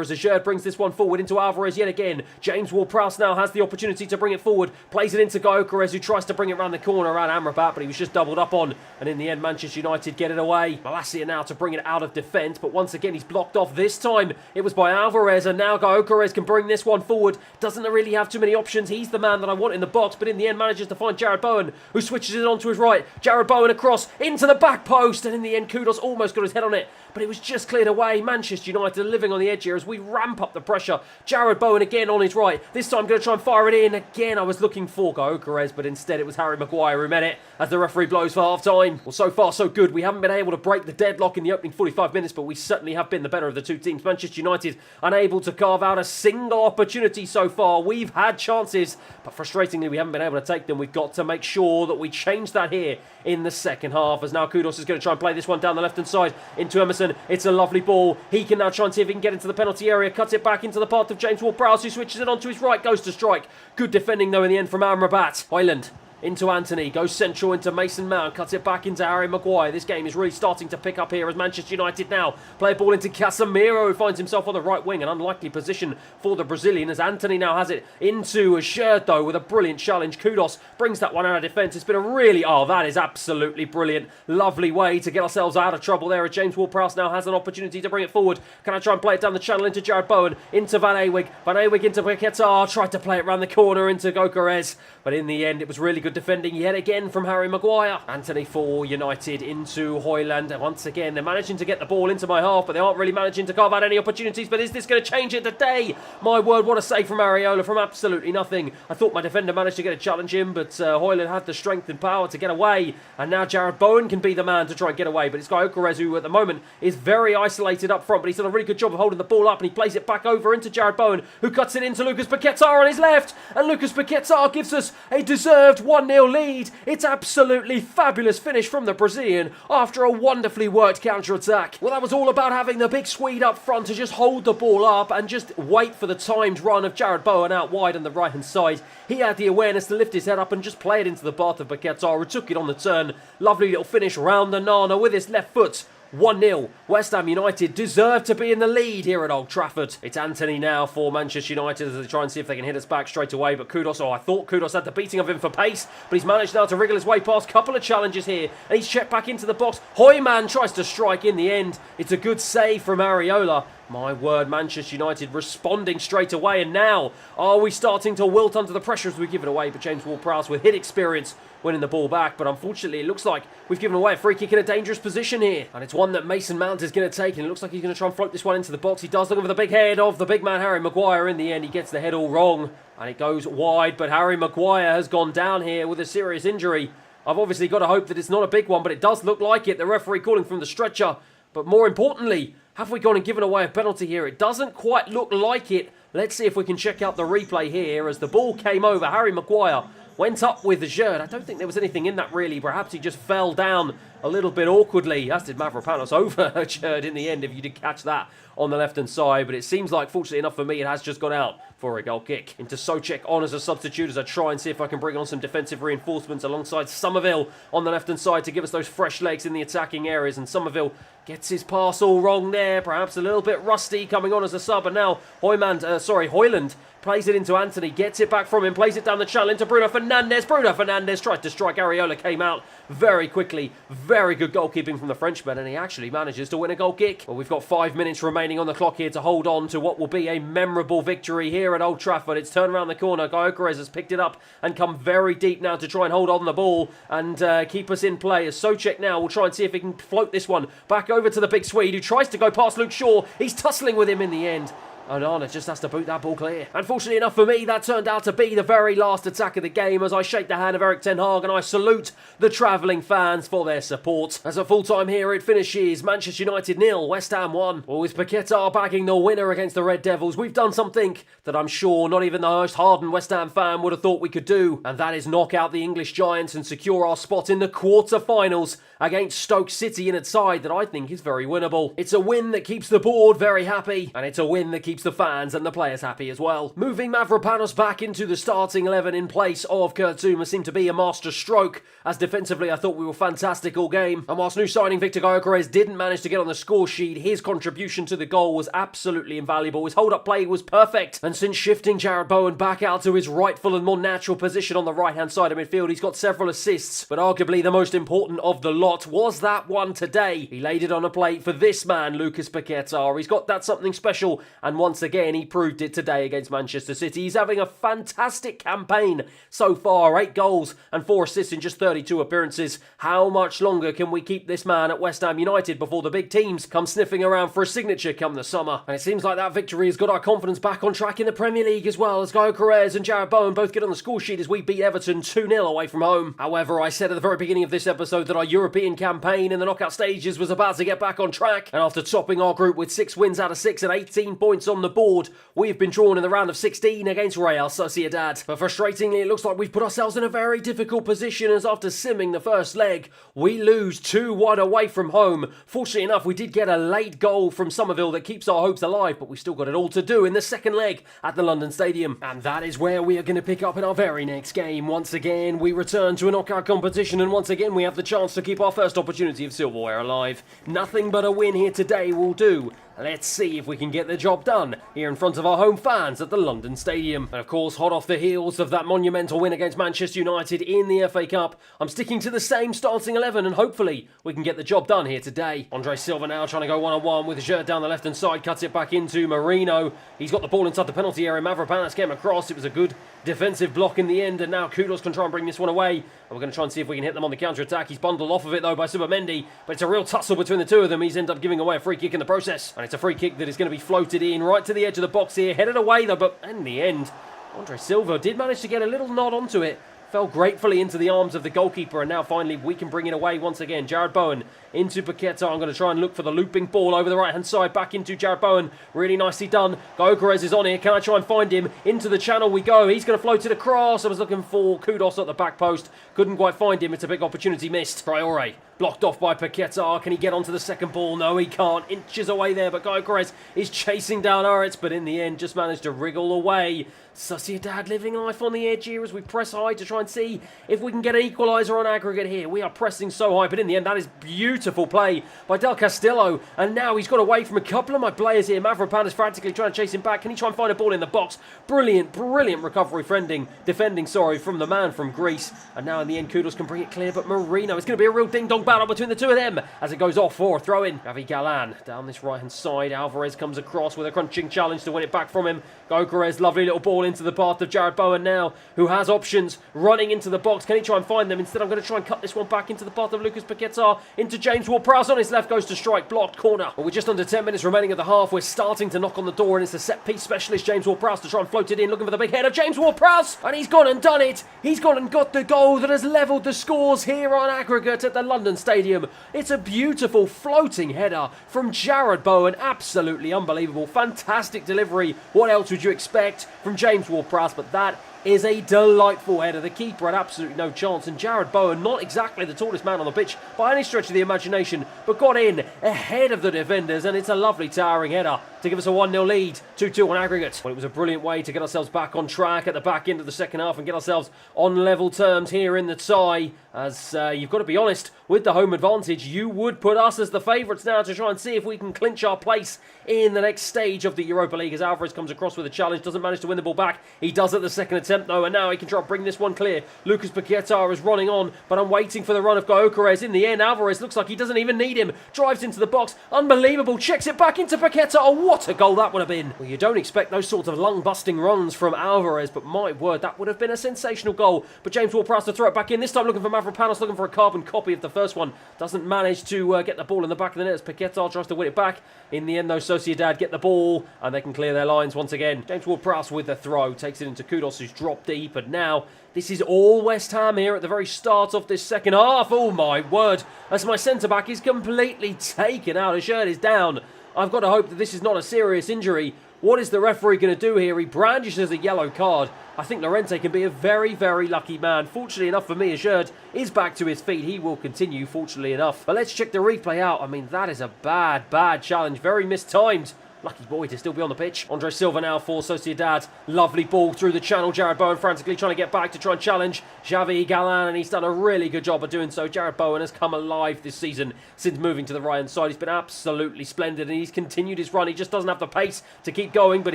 as Azerd brings this one forward into Alvarez yet again. James Ward-Prowse now has the opportunity to bring it forward. Plays it into Gyökeres, who tries to bring it around the corner around Amrabat, but he was just doubled up on. And in the end, Manchester United get it away. Malacia now to bring it out of defence, but once again he's blocked off. This time it was by Alvarez, and now Gyökeres can bring this one forward. Doesn't really have too many options. He's the man that I want in the box, but in the end manages to find Jarrod Bowen, who switches it onto his right. Jarrod Bowen across into the back post, and in the end Kudus almost got his head on it, but it was just cleared away. Manchester United living on the edge here as we ramp up the pressure. Jarrod Bowen again on his right. This time going to try and fire it in. Again, I was looking for Gyökeres, but instead it was Harry Maguire who met it as the referee blows for half-time. Well, so far so good. We haven't been able to break the deadlock in the opening 45 minutes, but we certainly have been the better of the two teams. Manchester United unable to carve out a single opportunity so far. We've had chances, but frustratingly we haven't been able to take them. We've got to make sure that we change that here in the second half, as now Kudus is going to try and play this one down the left-hand side into Emerson. It's a lovely ball. He can now try and see if he can get into the penalty area, cuts it back into the path of James Ward-Prowse, who switches it onto his right, goes to strike. Good defending though in the end from Amrabat. Højlund into Anthony, goes central into Mason Mount, cuts it back into Harry Maguire. This game is really starting to pick up here as Manchester United now play a ball into Casemiro, who finds himself on the right wing, an unlikely position for the Brazilian, as Anthony now has it into Assured though with a brilliant challenge. Kudus brings that one out of defence. It's been a really, that is absolutely brilliant. Lovely way to get ourselves out of trouble there, as James Ward-Prowse now has an opportunity to bring it forward. Can I try and play it down the channel into Jarrod Bowen, into Van Ewig. Van Ewig into Paquetá, tried to play it round the corner into Gyökeres, but in the end it was really good defending yet again from Harry Maguire. Anthony for United into Højlund. And once again, they're managing to get the ball into my half, but they aren't really managing to carve out any opportunities. But is this going to change it today? My word, what a save from Areola from absolutely nothing. I thought my defender managed to get a challenge in, but Højlund had the strength and power to get away. And now Jarrod Bowen can be the man to try and get away. But it's Gyökeres who at the moment is very isolated up front, but he's done a really good job of holding the ball up, and he plays it back over into Jarrod Bowen, who cuts it into Lucas Paquetá on his left. And Lucas Paquetá gives us a deserved 1-0 lead. It's absolutely fabulous finish from the Brazilian after a wonderfully worked counter-attack. Well, that was all about having the big Swede up front to just hold the ball up and just wait for the timed run of Jarrod Bowen out wide on the right-hand side. He had the awareness to lift his head up and just play it into the path of Paquetá, who took it on the turn. Lovely little finish round the Nana with his left foot. 1-0. West Ham United deserve to be in the lead here at Old Trafford. It's Anthony now for Manchester United as they try and see if they can hit us back straight away. But Kudus, I thought Kudus had the beating of him for pace, but he's managed now to wriggle his way past a couple of challenges here. And he's checked back into the box. Højman tries to strike in the end. It's a good save from Areola. My word, Manchester United responding straight away. And now, are we starting to wilt under the pressure as we give it away? But James Ward-Prowse with hit experience winning the ball back. But unfortunately, it looks like we've given away a free kick in a dangerous position here. And it's one that Mason Mount is going to take. And it looks like he's going to try and float this one into the box. He does, look over the big head of the big man, Harry Maguire. In the end, he gets the head all wrong. And it goes wide. But Harry Maguire has gone down here with a serious injury. I've obviously got to hope that it's not a big one, but it does look like it. The referee calling from the stretcher. But more importantly, have we gone and given away a penalty here? It doesn't quite look like it. Let's see if we can check out the replay here as the ball came over. Harry Maguire went up with the Assured. I don't think there was anything in that really. Perhaps he just fell down a little bit awkwardly, as did Mavropanos over Assured in the end, if you did catch that on the left-hand side. But it seems like, fortunately enough for me, it has just gone out for a goal kick. Into Souček on as a substitute as I try and see if I can bring on some defensive reinforcements alongside Somerville on the left-hand side to give us those fresh legs in the attacking areas. And Somerville gets his pass all wrong there, perhaps a little bit rusty coming on as a sub. And now Højlund plays it into Anthony, gets it back from him, plays it down the channel into Bruno Fernandes. Bruno Fernandes tried to strike. Areola came out very quickly. Very good goalkeeping from the Frenchman, and he actually manages to win a goal kick. Well, we've got 5 minutes remaining on the clock here to hold on to what will be a memorable victory here at Old Trafford. It's turned around the corner. Gyökeres has picked it up and come very deep now to try and hold on the ball and keep us in play. As Souček now will try and see if he can float this one back over to the big Swede, who tries to go past Luke Shaw. He's tussling with him in the end. Onana just has to boot that ball clear. Unfortunately enough for me, that turned out to be the very last attack of the game as I shake the hand of Erik ten Hag and I salute the travelling fans for their support. As a full-time here, it finishes Manchester United 0, West Ham 1. With Paquetá bagging the winner against the Red Devils, we've done something that I'm sure not even the most hardened West Ham fan would have thought we could do, and that is knock out the English Giants and secure our spot in the quarter-finals against Stoke City in a side that I think is very winnable. It's a win that keeps the board very happy, and it's a win that keeps keeps the fans and the players happy as well. Moving Mavropanos back into the starting 11 in place of Kurt Zouma seemed to be a master stroke, as defensively I thought we were fantastic all game. And whilst new signing Victor Gyökeres didn't manage to get on the score sheet, his contribution to the goal was absolutely invaluable. His hold-up play was perfect, and since shifting Jarrod Bowen back out to his rightful and more natural position on the right-hand side of midfield, he's got several assists, but arguably the most important of the lot was that one today. He laid it on a plate for this man, Lucas Paquetá. He's got that something special, and once again he proved it today against Manchester City. He's having a fantastic campaign so far, 8 goals and 4 assists in just 32 appearances. How much longer can we keep this man at West Ham United before the big teams come sniffing around for a signature come the summer? And it seems like that victory has got our confidence back on track in the Premier League as well, as Gyökeres and Jarrod Bowen both get on the score sheet as we beat Everton 2-0 away from home. However, I said at the very beginning of this episode that our European campaign in the knockout stages was about to get back on track, and after topping our group with 6 wins out of 6 and 18 points on the board, we've been drawn in the round of 16 against Real Sociedad. But frustratingly, it looks like we've put ourselves in a very difficult position, as after simming the first leg, we lose 2-1 away from home. Fortunately enough, we did get a late goal from Somerville that keeps our hopes alive, but we still got it all to do in the second leg at the London Stadium. And that is where we are going to pick up in our very next game. Once again, we return to a knockout competition, and once again, we have the chance to keep our first opportunity of silverware alive. Nothing but a win here today will do. Let's see if we can get the job done here in front of our home fans at the London Stadium. And of course, hot off the heels of that monumental win against Manchester United in the FA Cup, I'm sticking to the same starting 11, and hopefully we can get the job done here today. Andre Silva now trying to go one-on-one with Giroud down the left-hand side, cuts it back into Marino. He's got the ball inside the penalty area. Mavropanos came across. It was a good defensive block in the end, and now Kudos can try and bring this one away. And we're going to try and see if we can hit them on the counter-attack. He's bundled off of it, though, by Subamendi, but it's a real tussle between the two of them. He's ended up giving away a free kick in the process, and it's a free kick that is going to be floated in right to the edge of the box here, headed away, though, but in the end, Andre Silva did manage to get a little nod onto it. Fell gratefully into the arms of the goalkeeper, and now finally we can bring it away once again. Jarrod Bowen into Paquetá. I'm going to try and look for the looping ball over the right-hand side, back into Jarrod Bowen. Really nicely done. Gyökeres is on here. Can I try and find him? Into the channel we go. He's going to float it across. I was looking for Kudos at the back post. Couldn't quite find him. It's a big opportunity missed. Traoré blocked off by Paquetá. Can he get onto the second ball? No, he can't. Inches away there, but Gyökeres is chasing down Aritz, but in the end just managed to wriggle away. Sociedad living life on the edge here as we press high to try and see if we can get an equaliser on aggregate here. We are pressing so high, but in the end that is beautiful play by Del Castillo, and now he's got away from a couple of my players here. Mavropanos frantically trying to chase him back. Can he try and find a ball in the box? Brilliant recovery defending from the man from Greece, and now in the end Kudos can bring it clear, but Marino, it's going to be a real ding-dong battle between the two of them as it goes off for a throw-in. Javi Galan down this right-hand side. Alvarez comes across with a crunching challenge to win it back from him. Gyökeres, lovely little ball into the path of Jarrod Bowen now, who has options running into the box. Can he try and find them? Instead, I'm going to try and cut this one back into the path of Lucas Paquetá, into James Ward-Prowse on his left, goes to strike, blocked, corner. But with just under 10 minutes remaining of the half, we're starting to knock on the door, and it's the set-piece specialist James Ward-Prowse to try and float it in, looking for the big header. James Ward-Prowse, and he's gone and done it. He's gone and got the goal that has levelled the scores here on aggregate at the London Stadium. It's a beautiful floating header from Jarrod Bowen. Absolutely unbelievable. Fantastic delivery. What else would you expect from James Ward-Prowse? But that is a delightful header. The keeper had absolutely no chance, and Jarrod Bowen, not exactly the tallest man on the pitch by any stretch of the imagination, but got in ahead of the defenders, and it's a lovely towering header to give us a 1-0 lead, 2-2 on aggregate. Well, it was a brilliant way to get ourselves back on track at the back end of the second half and get ourselves on level terms here in the tie, as you've got to be honest, with the home advantage, you would put us as the favourites now to try and see if we can clinch our place in the next stage of the Europa League, as Alvarez comes across with a challenge, doesn't manage to win the ball back. He does at the second attempt though, and now he can try and bring this one clear. Lucas Paquetá is running on, but I'm waiting for the run of Gyökeres. In the end, Alvarez looks like he doesn't even need him. Drives into the box, unbelievable, checks it back into Paquetá. Oh, what a goal that would have been. Well, you don't expect those sorts of lung-busting runs from Alvarez, but my word, that would have been a sensational goal. But James Ward-Prowse to throw it back in, this time looking for Mavropanos, looking for a carbon copy of the first one. Doesn't manage to get the ball in the back of the net as Paquetá tries to win it back. In the end, though, Sociedad get the ball, and they can clear their lines once again. James Ward-Prowse with the throw, takes it into Kudos, who's dropped deep, and now this is all West Ham here at the very start of this second half. Oh my word, as my centre-back is completely taken out. His shirt is down. I've got to hope that this is not a serious injury. What is the referee going to do here? He brandishes a yellow card. I think Llorente can be a very, very lucky man. Fortunately enough for me, Giroud is back to his feet. He will continue, fortunately enough. But let's check the replay out. I mean, that is a bad challenge. Very mistimed. Lucky boy to still be on the pitch. Andre Silva now for Sociedad. Lovely ball through the channel. Jared Bowen frantically trying to get back to try and challenge Xavi Galán, and he's done a really good job of doing so. Jared Bowen has come alive this season since moving to the right-hand side. He's been absolutely splendid, and he's continued his run. He just doesn't have the pace to keep going, but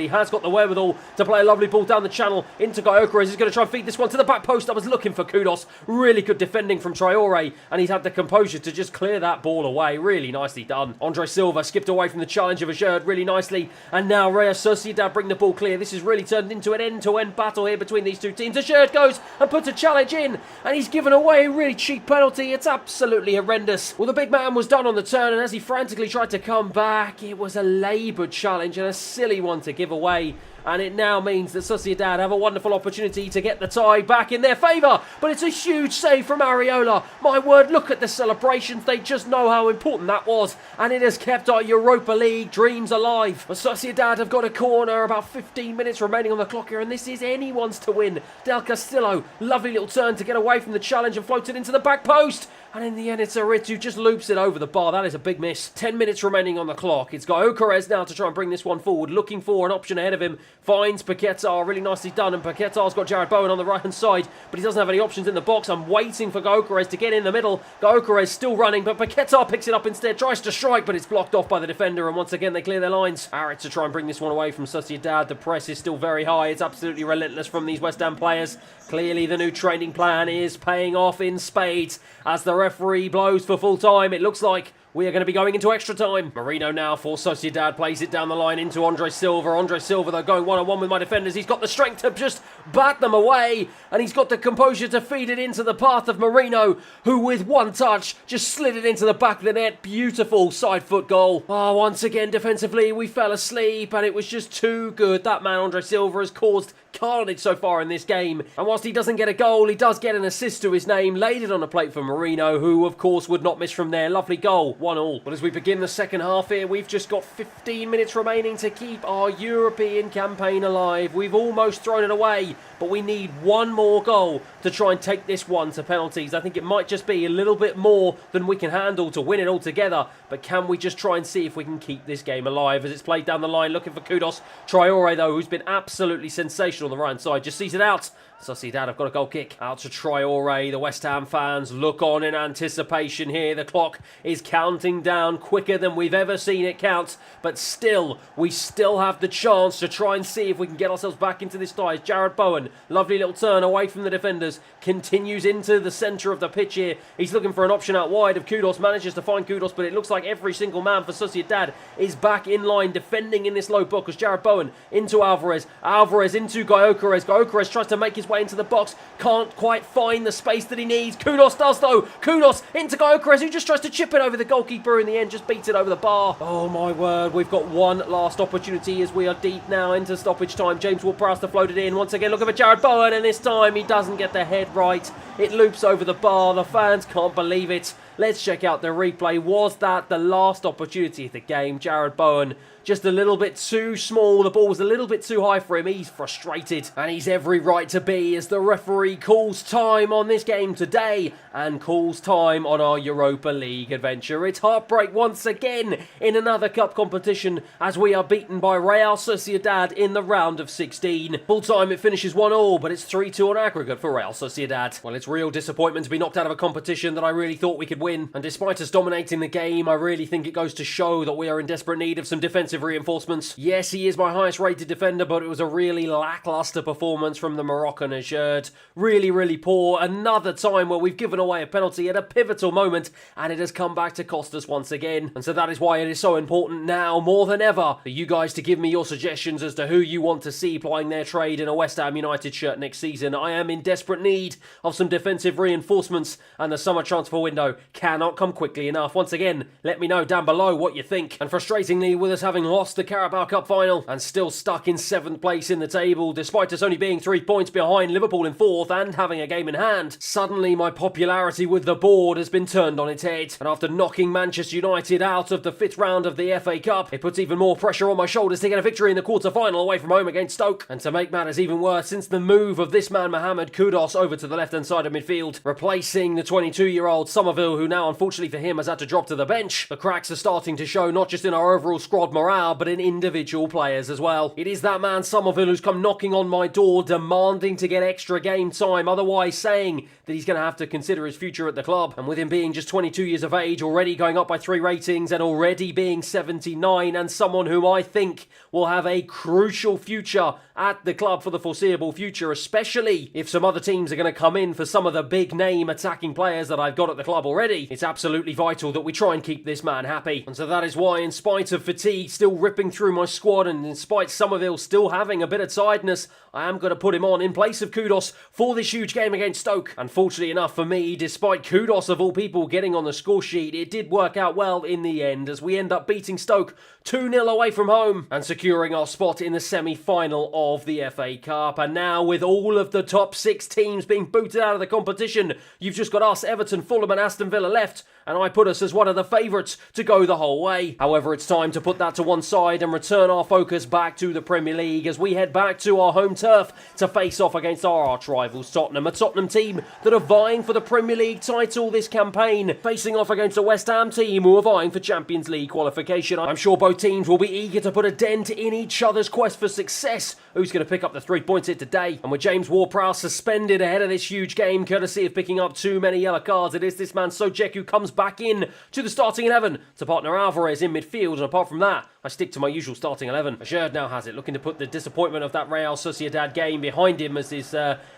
he has got the wherewithal to play a lovely ball down the channel into Gyökeres. He's going to try and feed this one to the back post. I was looking for kudos. Really good defending from Traore, and he's had the composure to just clear that ball away. Really nicely done. Andre Silva skipped away from the challenge of Azerd really nicely, and now Real Sociedad bring the ball clear. This has really turned into an end-to-end battle here between these two teams. Azerd goes and puts a challenge in, and he's given away a really cheap penalty. It's absolutely horrendous. Well, the big man was done on the turn, and as he frantically tried to come back, it was a laboured challenge and a silly one to give away. And it now means that Sociedad have a wonderful opportunity to get the tie back in their favour. But it's a huge save from Areola. My word, look at the celebrations. They just know how important that was. And it has kept our Europa League dreams alive. But Sociedad have got a corner, about 15 minutes remaining on the clock here. And this is anyone's to win. Del Castillo, lovely little turn to get away from the challenge and floats it into the back post. And in the end, it's Arit who just loops it over the bar. That is a big miss. 10 minutes remaining on the clock. It's got Gyökeres now to try and bring this one forward, looking for an option ahead of him. Finds Paquetá, really nicely done, and Paquetá's got Jared Bowen on the right-hand side, but he doesn't have any options in the box. I'm waiting for Gyökeres to get in the middle. Gyökeres still running, but Paquetá picks it up instead, tries to strike, but it's blocked off by the defender, and once again they clear their lines. Arit to try and bring this one away from Sociedad. The press is still very high. It's absolutely relentless from these West Ham players. Clearly the new training plan is paying off in spades as the referee blows for full time. It looks like we are going to be going into extra time. Marino now for Sociedad plays it down the line into Andre Silva. Andre Silva, though, going one-on-one with my defenders. He's got the strength to just bat them away, and he's got the composure to feed it into the path of Marino, who with one touch just slid it into the back of the net. Beautiful side foot goal. Once again, defensively, we fell asleep, and it was just too good. That man, Andre Silva, has caused carnage so far in this game, and whilst he doesn't get a goal, he does get an assist to his name. Laid it on a plate for Marino, who of course would not miss from there. Lovely goal, 1-1. But as we begin the second half here, we've just got 15 minutes remaining to keep our European campaign alive. We've almost thrown it away, but we need one more goal to try and take this one to penalties. I think it might just be a little bit more than we can handle to win it altogether, but can we just try and see if we can keep this game alive as it's played down the line, looking for kudos. Traore, though, who's been absolutely sensational on the right-hand side, just sees it out. Sociedad have got a goal kick out to Traore. The West Ham fans look on in anticipation here. The clock is counting down quicker than we've ever seen it count, but still, we still have the chance to try and see if we can get ourselves back into this tie. Jared Bowen, lovely little turn away from the defenders, continues into the centre of the pitch here. He's looking for an option out wide of Kudos, manages to find Kudos, but it looks like every single man for Sociedad is back in line defending in this low block as Jared Bowen into Alvarez. Alvarez into Gyökeres. Gyökeres tries to make his way into the box, can't quite find the space that he needs. Kudos does though. Kudos into Gyökeres, who just tries to chip it over the goalkeeper in the end, just beats it over the bar. Oh my word, we've got one last opportunity as we are deep now into stoppage time. James Ward-Prowse to float it in. Once again, looking for Jared Bowen, and this time he doesn't get the head right. It loops over the bar. The fans can't believe it. Let's check out the replay. Was that the last opportunity of the game? Jared Bowen just a little bit too small. The ball was a little bit too high for him. He's frustrated, and he's every right to be as the referee calls time on this game today and calls time on our Europa League adventure. It's heartbreak once again in another cup competition as we are beaten by Real Sociedad in the round of 16. Full time it finishes 1-1, but it's 3-2 on aggregate for Real Sociedad. Well, it's real disappointment to be knocked out of a competition that I really thought we could win, and despite us dominating the game, I really think it goes to show that we are in desperate need of some defensive reinforcements. Yes, he is my highest rated defender, but it was a really lackluster performance from the Moroccan Azerd. Really poor. Another time where we've given away a penalty at a pivotal moment, and it has come back to cost us once again. And so that is why it is so important now, more than ever, for you guys to give me your suggestions as to who you want to see plying their trade in a West Ham United shirt next season. I am in desperate need of some defensive reinforcements, and the summer transfer window cannot come quickly enough. Once again, let me know down below what you think. And frustratingly, with us having lost the Carabao Cup final and still stuck in 7th place in the table, despite us only being 3 points behind Liverpool in 4th and having a game in hand, suddenly my popularity with the board has been turned on its head. And after knocking Manchester United out of the 5th round of the FA Cup, it puts even more pressure on my shoulders to get a victory in the quarter-final away from home against Stoke. And to make matters even worse, since the move of this man Mohamed Kudus over to the left-hand side of midfield, replacing the 22-year-old Somerville, who now unfortunately for him has had to drop to the bench, the cracks are starting to show not just in our overall squad morale, morale, but in individual players as well. It is that man Somerville who's come knocking on my door, demanding to get extra game time, otherwise saying that he's going to have to consider his future at the club. And with him being just 22 years of age, already going up by 3 ratings, and already being 79, and someone who I think will have a crucial future at the club for the foreseeable future, especially if some other teams are going to come in for some of the big name attacking players that I've got at the club already. It's absolutely vital that we try and keep this man happy. And so that is why, in spite of fatigue still ripping through my squad, and in spite Somerville still having a bit of tiredness, I am going to put him on in place of Kudus for this huge game against Stoke. Unfortunately enough for me, despite Kudus of all people getting on the score sheet, it did work out well in the end, as we end up beating Stoke 2-0 away from home and securing our spot in the semi-final of the FA Cup. And now, with all of the top 6 teams being booted out of the competition, you've just got us, Everton, Fulham and Aston Villa left, and I put us as one of the favourites to go the whole way. However, it's time to put that to one side and return our focus back to the Premier League as we head back to our home turf to face off against our arch-rivals Tottenham, a Tottenham team that are vying for the Premier League title this campaign, facing off against a West Ham team who are vying for Champions League qualification. I'm sure both teams will be eager to put a dent in each other's quest for success. Who's going to pick up the 3 points here today? And with James Ward-Prowse suspended ahead of this huge game, courtesy of picking up too many yellow cards, it is this man Soucek who comes back in to the starting 11 to partner Alvarez in midfield. And apart from that, I stick to my usual starting 11. Asherd now has it, looking to put the disappointment of that Real Sociedad game behind him as his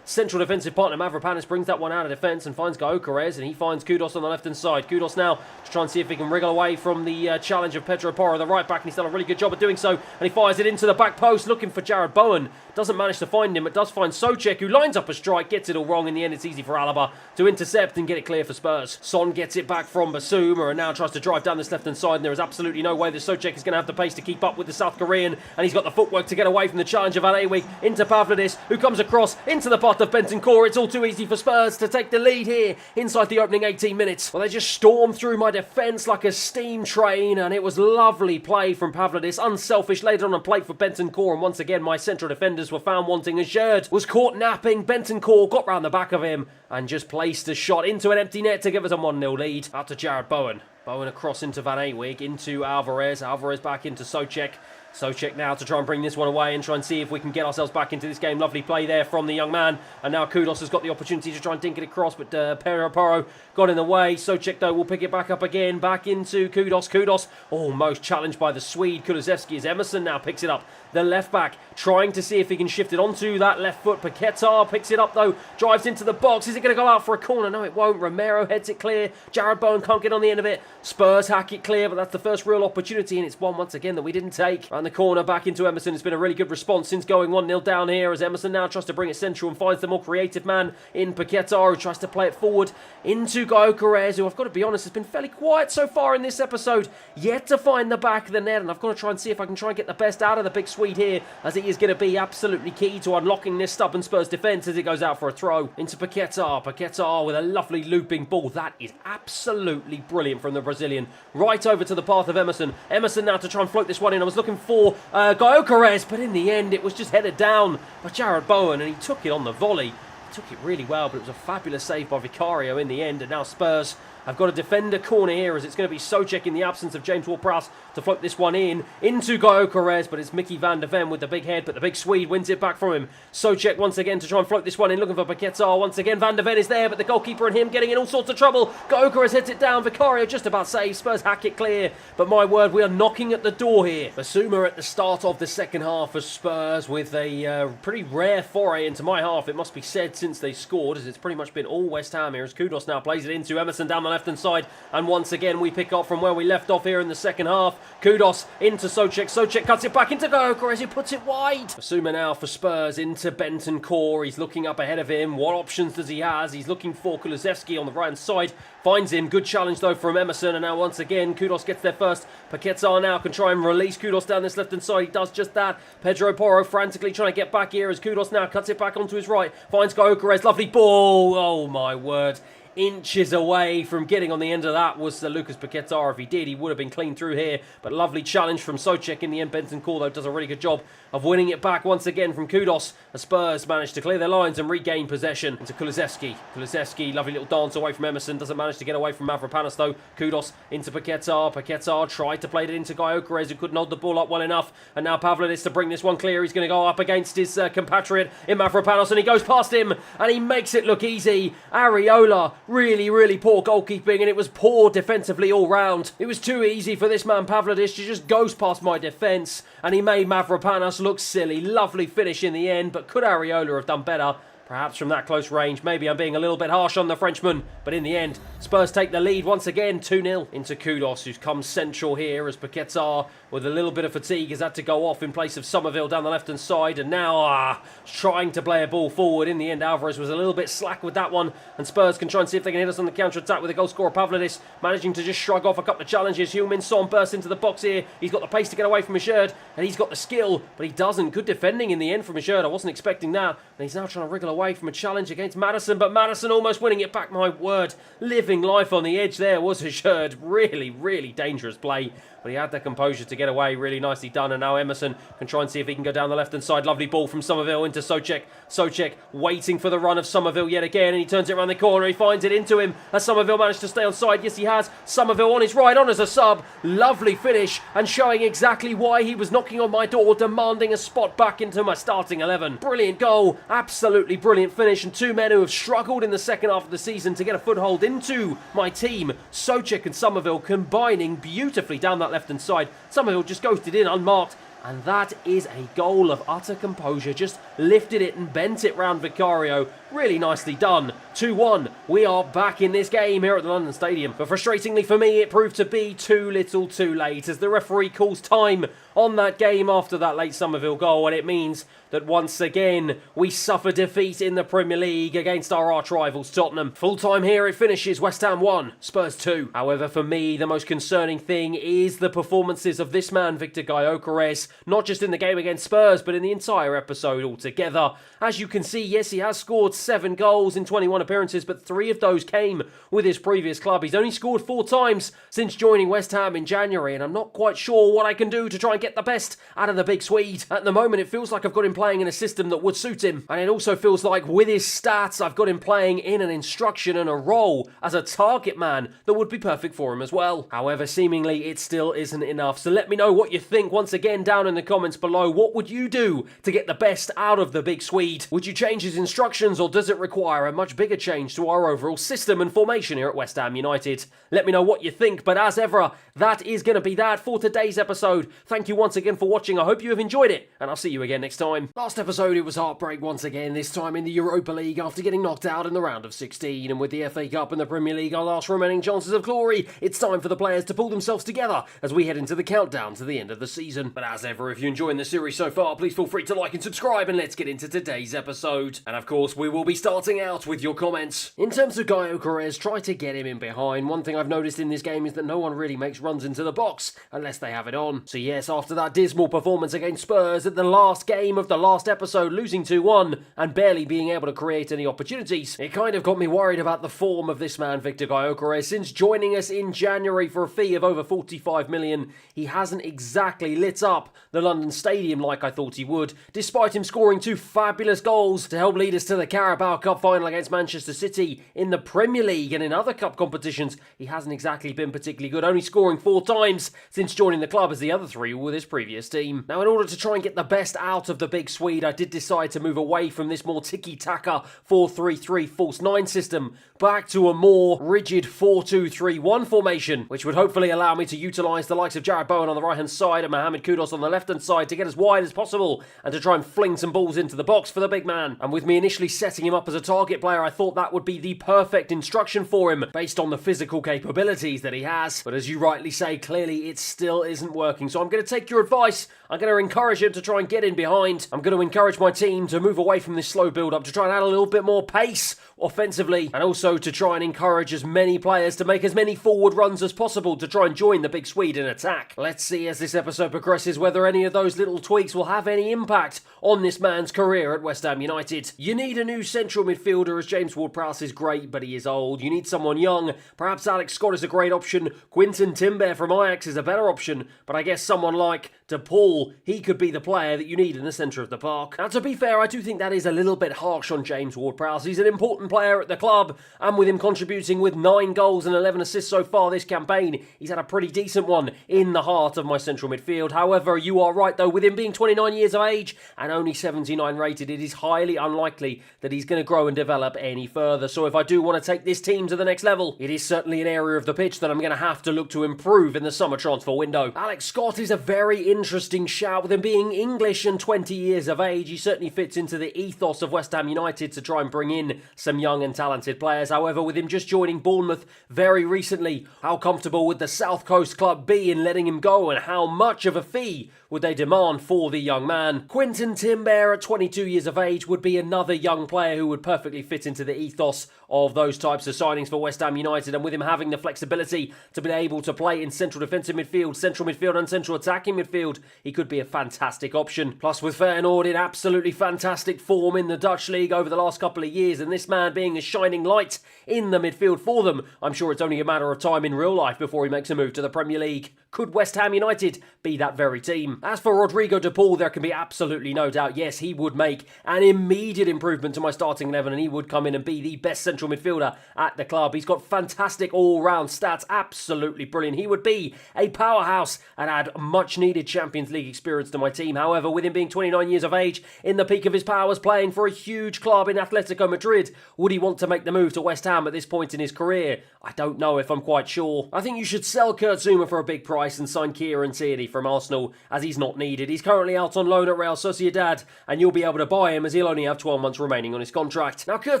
central defensive partner Mavropanis brings that one out of defence and finds Gyökeres, and he finds Kudus on the left-hand side. Kudus now to try and see if he can wriggle away from the challenge of Pedro Porro, the right back, and he's done a really good job of doing so, and he fires it into the back post looking for Jared Bowen. Doesn't manage to find him, but does find Soucek, who lines up a strike, gets it all wrong. In the end, it's easy for Alaba to intercept and get it clear for Spurs. Son gets it back from Basuma and now tries to drive down this left-hand side, and there is absolutely no way that Soucek is going to have the pace to keep up with the South Korean, and he's got the footwork to get away from the challenge of Van Ewig into Pavlidis, who comes across into the path of Bentancur. It's all too easy for Spurs to take the lead here inside the opening 18 minutes. Well, they just stormed through my defence like a steam train, and it was lovely play from Pavlidis, unselfish, laid on a plate for Bentancur, and once again my central defenders were found wanting. Asherd was caught napping, Bentancur got round the back of him and just placed a shot into an empty net to give us a 1-0 lead. Out to Jared Bowen. Bowen across into Van Ewig, into Alvarez. Alvarez back into Soucek. Soucek now to try and bring this one away and try and see if we can get ourselves back into this game. Lovely play there from the young man. And now Kudus has got the opportunity to try and dink it across, but Pedro Porro got in the way. Soucek, though, will pick it back up again. Back into Kudus. Kudus almost challenged by the Swede Kulusevski as Emerson now picks it up. The left back trying to see if he can shift it onto that left foot. Paquetá picks it up, though. Drives into the box. Is it going to go out for a corner? No, it won't. Romero heads it clear. Jared Bowen can't get on the end of it. Spurs hack it clear, but that's the first real opportunity, and it's one once again that we didn't take. And the corner back into Emerson. It's been a really good response since going 1-0 down here, as Emerson now tries to bring it central and finds the more creative man in Paquetá, who tries to play it forward into Gyökeres, who I've got to be honest has been fairly quiet so far in this episode, yet to find the back of the net, and I've got to try and see if I can try and get the best out of the big Swede here, as he is going to be absolutely key to unlocking this stubborn Spurs defence as it goes out for a throw into Paquetá. Paquetá with a lovely looping ball. That is absolutely brilliant from the Brazilian. Right over to the path of Emerson. Emerson now to try and float this one in. I was looking for Gyökeres, but in the end it was just headed down by Jared Bowen, and he took it on the volley. He took it really well, but it was a fabulous save by Vicario in the end, and now Spurs have got a defender corner here, as it's going to be Soucek in the absence of James Ward-Prowse to float this one in into Gyökeres, but it's Mickey van der Ven with the big head, but the big Swede wins it back from him. Soucek once again to try and float this one in, looking for Paquetá. Once again Van der Ven is there, but the goalkeeper and him getting in all sorts of trouble. Gyökeres heads it down, Vicario just about saves, Spurs hack it clear, but my word, we are knocking at the door here. Basuma at the start of the second half for Spurs with a pretty rare foray into my half, it must be said, since they scored, as it's pretty much been all West Ham here, as Kudus now plays it into Emerson down the left-hand side, and once again we pick up from where we left off here in the second half. Kudus into Soucek. Soucek cuts it back into Gyökeres, who puts it wide. Basuma now for Spurs into Bentancur. He's looking up ahead of him. What options does he have? He's looking for Kulusevski on the right-hand side. Finds him. Good challenge, though, from Emerson. And now, once again, Kudus gets there first. Paquetá now can try and release Kudus down this left-hand side. He does just that. Pedro Porro frantically trying to get back here as Kudus now cuts it back onto his right. Finds Gyökeres. Lovely ball. Oh, my word. inches away from getting on the end of that was Lucas Paquetá. If he did, he would have been clean through here. But lovely challenge from Souček in the end. Bentancur, though, does a really good job of winning it back once again from Kudos. The Spurs managed to clear their lines and regain possession into Kulusevski. Kulusevski, lovely little dance away from Emerson. Doesn't manage to get away from Mavropanos, though. Kudos into Paquetá. Paquetá tried to play it into Gyökeres, who couldn't hold the ball up well enough. And now Pavlidis to bring this one clear. He's going to go up against his compatriot in Mavropanos, and he goes past him, and he makes it look easy. Areola, really, really poor goalkeeping, and it was poor defensively all round. It was too easy for this man Pavlidis to just ghost past my defence, and he made Mavropanos look silly. Lovely finish in the end, but could Areola have done better? Perhaps from that close range. Maybe I'm being a little bit harsh on the Frenchman. But in the end, Spurs take the lead once again, 2-0 into Kudos, who's come central here as Paquetá, with a little bit of fatigue, has had to go off in place of Somerville down the left-hand side. And now, trying to play a ball forward. In the end, Alvarez was a little bit slack with that one. And Spurs can try and see if they can hit us on the counter-attack with the goal scorer Pavlidis, managing to just shrug off a couple of challenges. Heung-min Son bursts into the box here. He's got the pace to get away from Michaud, and he's got the skill, but he doesn't. Good defending in the end from Michaud. I wasn't expecting that. And he's now trying to wriggle away from a challenge against Maddison, but Maddison almost winning it back. My word, living life on the edge there was Michaud. Really, really dangerous play. But he had the composure to get away. Really nicely done. And now Emerson can try and see if he can go down the left-hand side. Lovely ball from Somerville into Souček. Souček waiting for the run of Somerville yet again. And he turns it around the corner. He finds it into him. Has Somerville managed to stay on side? Yes, he has. Somerville on his right, on as a sub. Lovely finish. And showing exactly why he was knocking on my door, demanding a spot back into my starting 11. Brilliant goal. Absolutely brilliant finish. And two men who have struggled in the second half of the season to get a foothold into my team. Souček and Somerville combining beautifully down that left-hand side. Somerville just ghosted in unmarked, and that is a goal of utter composure. Just lifted it and bent it round Vicario. Really nicely done. 2-1. We are back in this game here at the London Stadium. But frustratingly for me, it proved to be too little too late, as the referee calls time on that game after that late Somerville goal, and it means that once again we suffer defeat in the Premier League against our arch rivals Tottenham. Full time here it finishes, West Ham 1, Spurs 2. However, for me, the most concerning thing is the performances of this man, Victor Gyökeres, not just in the game against Spurs, but in the entire episode altogether. As you can see, yes, he has scored 7 goals in 21 appearances, but 3 of those came with his previous club. He's only scored 4 times since joining West Ham in January, and I'm not quite sure what I can do to try and get the best out of the big Swede. At the moment, it feels like I've got him playing in a system that would suit him, and it also feels like with his stats, I've got him playing in an instruction and a role as a target man that would be perfect for him as well. However, seemingly it still isn't enough, so let me know what you think once again down in the comments below. What would you do to get the best out of the big Swede? Would you change his instructions, or does it require a much bigger change to our overall system and formation here at West Ham United? Let me know what you think, but as ever, that is going to be that for today's episode. Thank you once again for watching. I hope you have enjoyed it, and I'll see you again next time. Last episode, it was heartbreak once again, this time in the Europa League after getting knocked out in the round of 16, and with the FA Cup and the Premier League our last remaining chances of glory, it's time for the players to pull themselves together as we head into the countdown to the end of the season. But as ever, if you're enjoying the series so far, please feel free to like and subscribe, and let's get into today's episode. And of course, we will be starting out with your comments. In terms of Gyökeres, try to get him in behind. One thing I've noticed in this game is that no one really makes runs into the box unless they have it on. So yes, after that dismal performance against Spurs at the last game of the last episode, losing 2-1 and barely being able to create any opportunities, it kind of got me worried about the form of this man Victor Gyökeres. Since joining us in January for a fee of over 45 million, he hasn't exactly lit up the London Stadium like I thought he would, despite him scoring 2 fabulous goals to help lead us to the Carabao Cup final against Manchester City. In the Premier League and in other cup competitions, he hasn't exactly been particularly good, only scoring 4 times since joining the club, as the other 3 were with his previous team. Now, in order to try and get the best out of the big Swede, I did decide to move away from this more tiki-taka 4-3-3 false 9 system back to a more rigid 4-2-3-1 formation, which would hopefully allow me to utilise the likes of Jarrod Bowen on the right hand side and Mohamed Kudus on the left hand side to get as wide as possible and to try and fling some balls into the box for the big man. And with me initially setting him up as a target player, I thought that would be the perfect instruction for him based on the physical capabilities that he has. But as you rightly say, clearly it still isn't working. So I'm going to take your advice. I'm going to encourage him to try and get in behind. I'm going to encourage my team to move away from this slow build-up, to try and add a little bit more pace offensively, and also to try and encourage as many players to make as many forward runs as possible to try and join the big Swede in attack. Let's see as this episode progresses whether any of those little tweaks will have any impact on this man's career at West Ham United. You need a new central midfielder, as James Ward-Prowse is great, but he is old. You need someone young. Perhaps Alex Scott is a great option. Quinton Timber from Ajax is a better option, but I guess someone like De Paul, he could be the player that you need in the centre of the park. Now, to be fair, I do think that is a little bit harsh on James Ward-Prowse. He's an important player at the club, and with him contributing with 9 goals and 11 assists so far this campaign, he's had a pretty decent one in the heart of my central midfield. However, you are right though, with him being 29 years of age and only 79 rated, it is highly unlikely that he's going to grow and develop any further. So if I do want to take this team to the next level, it is certainly an area of the pitch that I'm going to have to look to improve in the summer transfer window. Alex Scott is a very interesting shout. With him being English and 20 years of age, he certainly fits into the ethos of West Ham United to try and bring in some young and talented players. However, with him just joining Bournemouth very recently, how comfortable would the South Coast club be in letting him go, and how much of a fee would they demand for the young man? Quinton Timber at 22 years of age would be another young player who would perfectly fit into the ethos of those types of signings for West Ham United, and with him having the flexibility to be able to play in central defensive midfield, central midfield and central attacking midfield, he could be a fantastic option. Plus, with Feyenoord in absolutely fantastic form in the Dutch league over the last couple of years, and this man being a shining light in the midfield for them, I'm sure it's only a matter of time in real life before he makes a move to the Premier League. Could West Ham United be that very team? As for Rodrigo De Paul, there can be absolutely no doubt, yes, he would make an immediate improvement to my starting 11, and he would come in and be the best central midfielder at the club. He's got fantastic all-round stats, absolutely brilliant. He would be a powerhouse and add much-needed Champions League experience to my team. However, with him being 29 years of age, in the peak of his powers, playing for a huge club in Atletico Madrid, would he want to make the move to West Ham at this point in his career? I don't know if I'm quite sure. I think you should sell Kurt Zouma for a big price and sign Kieran Tierney from Arsenal, as he's not needed. He's currently out on loan at Real Sociedad, and you'll be able to buy him as he'll only have 12 months remaining on his contract. Now, Kurt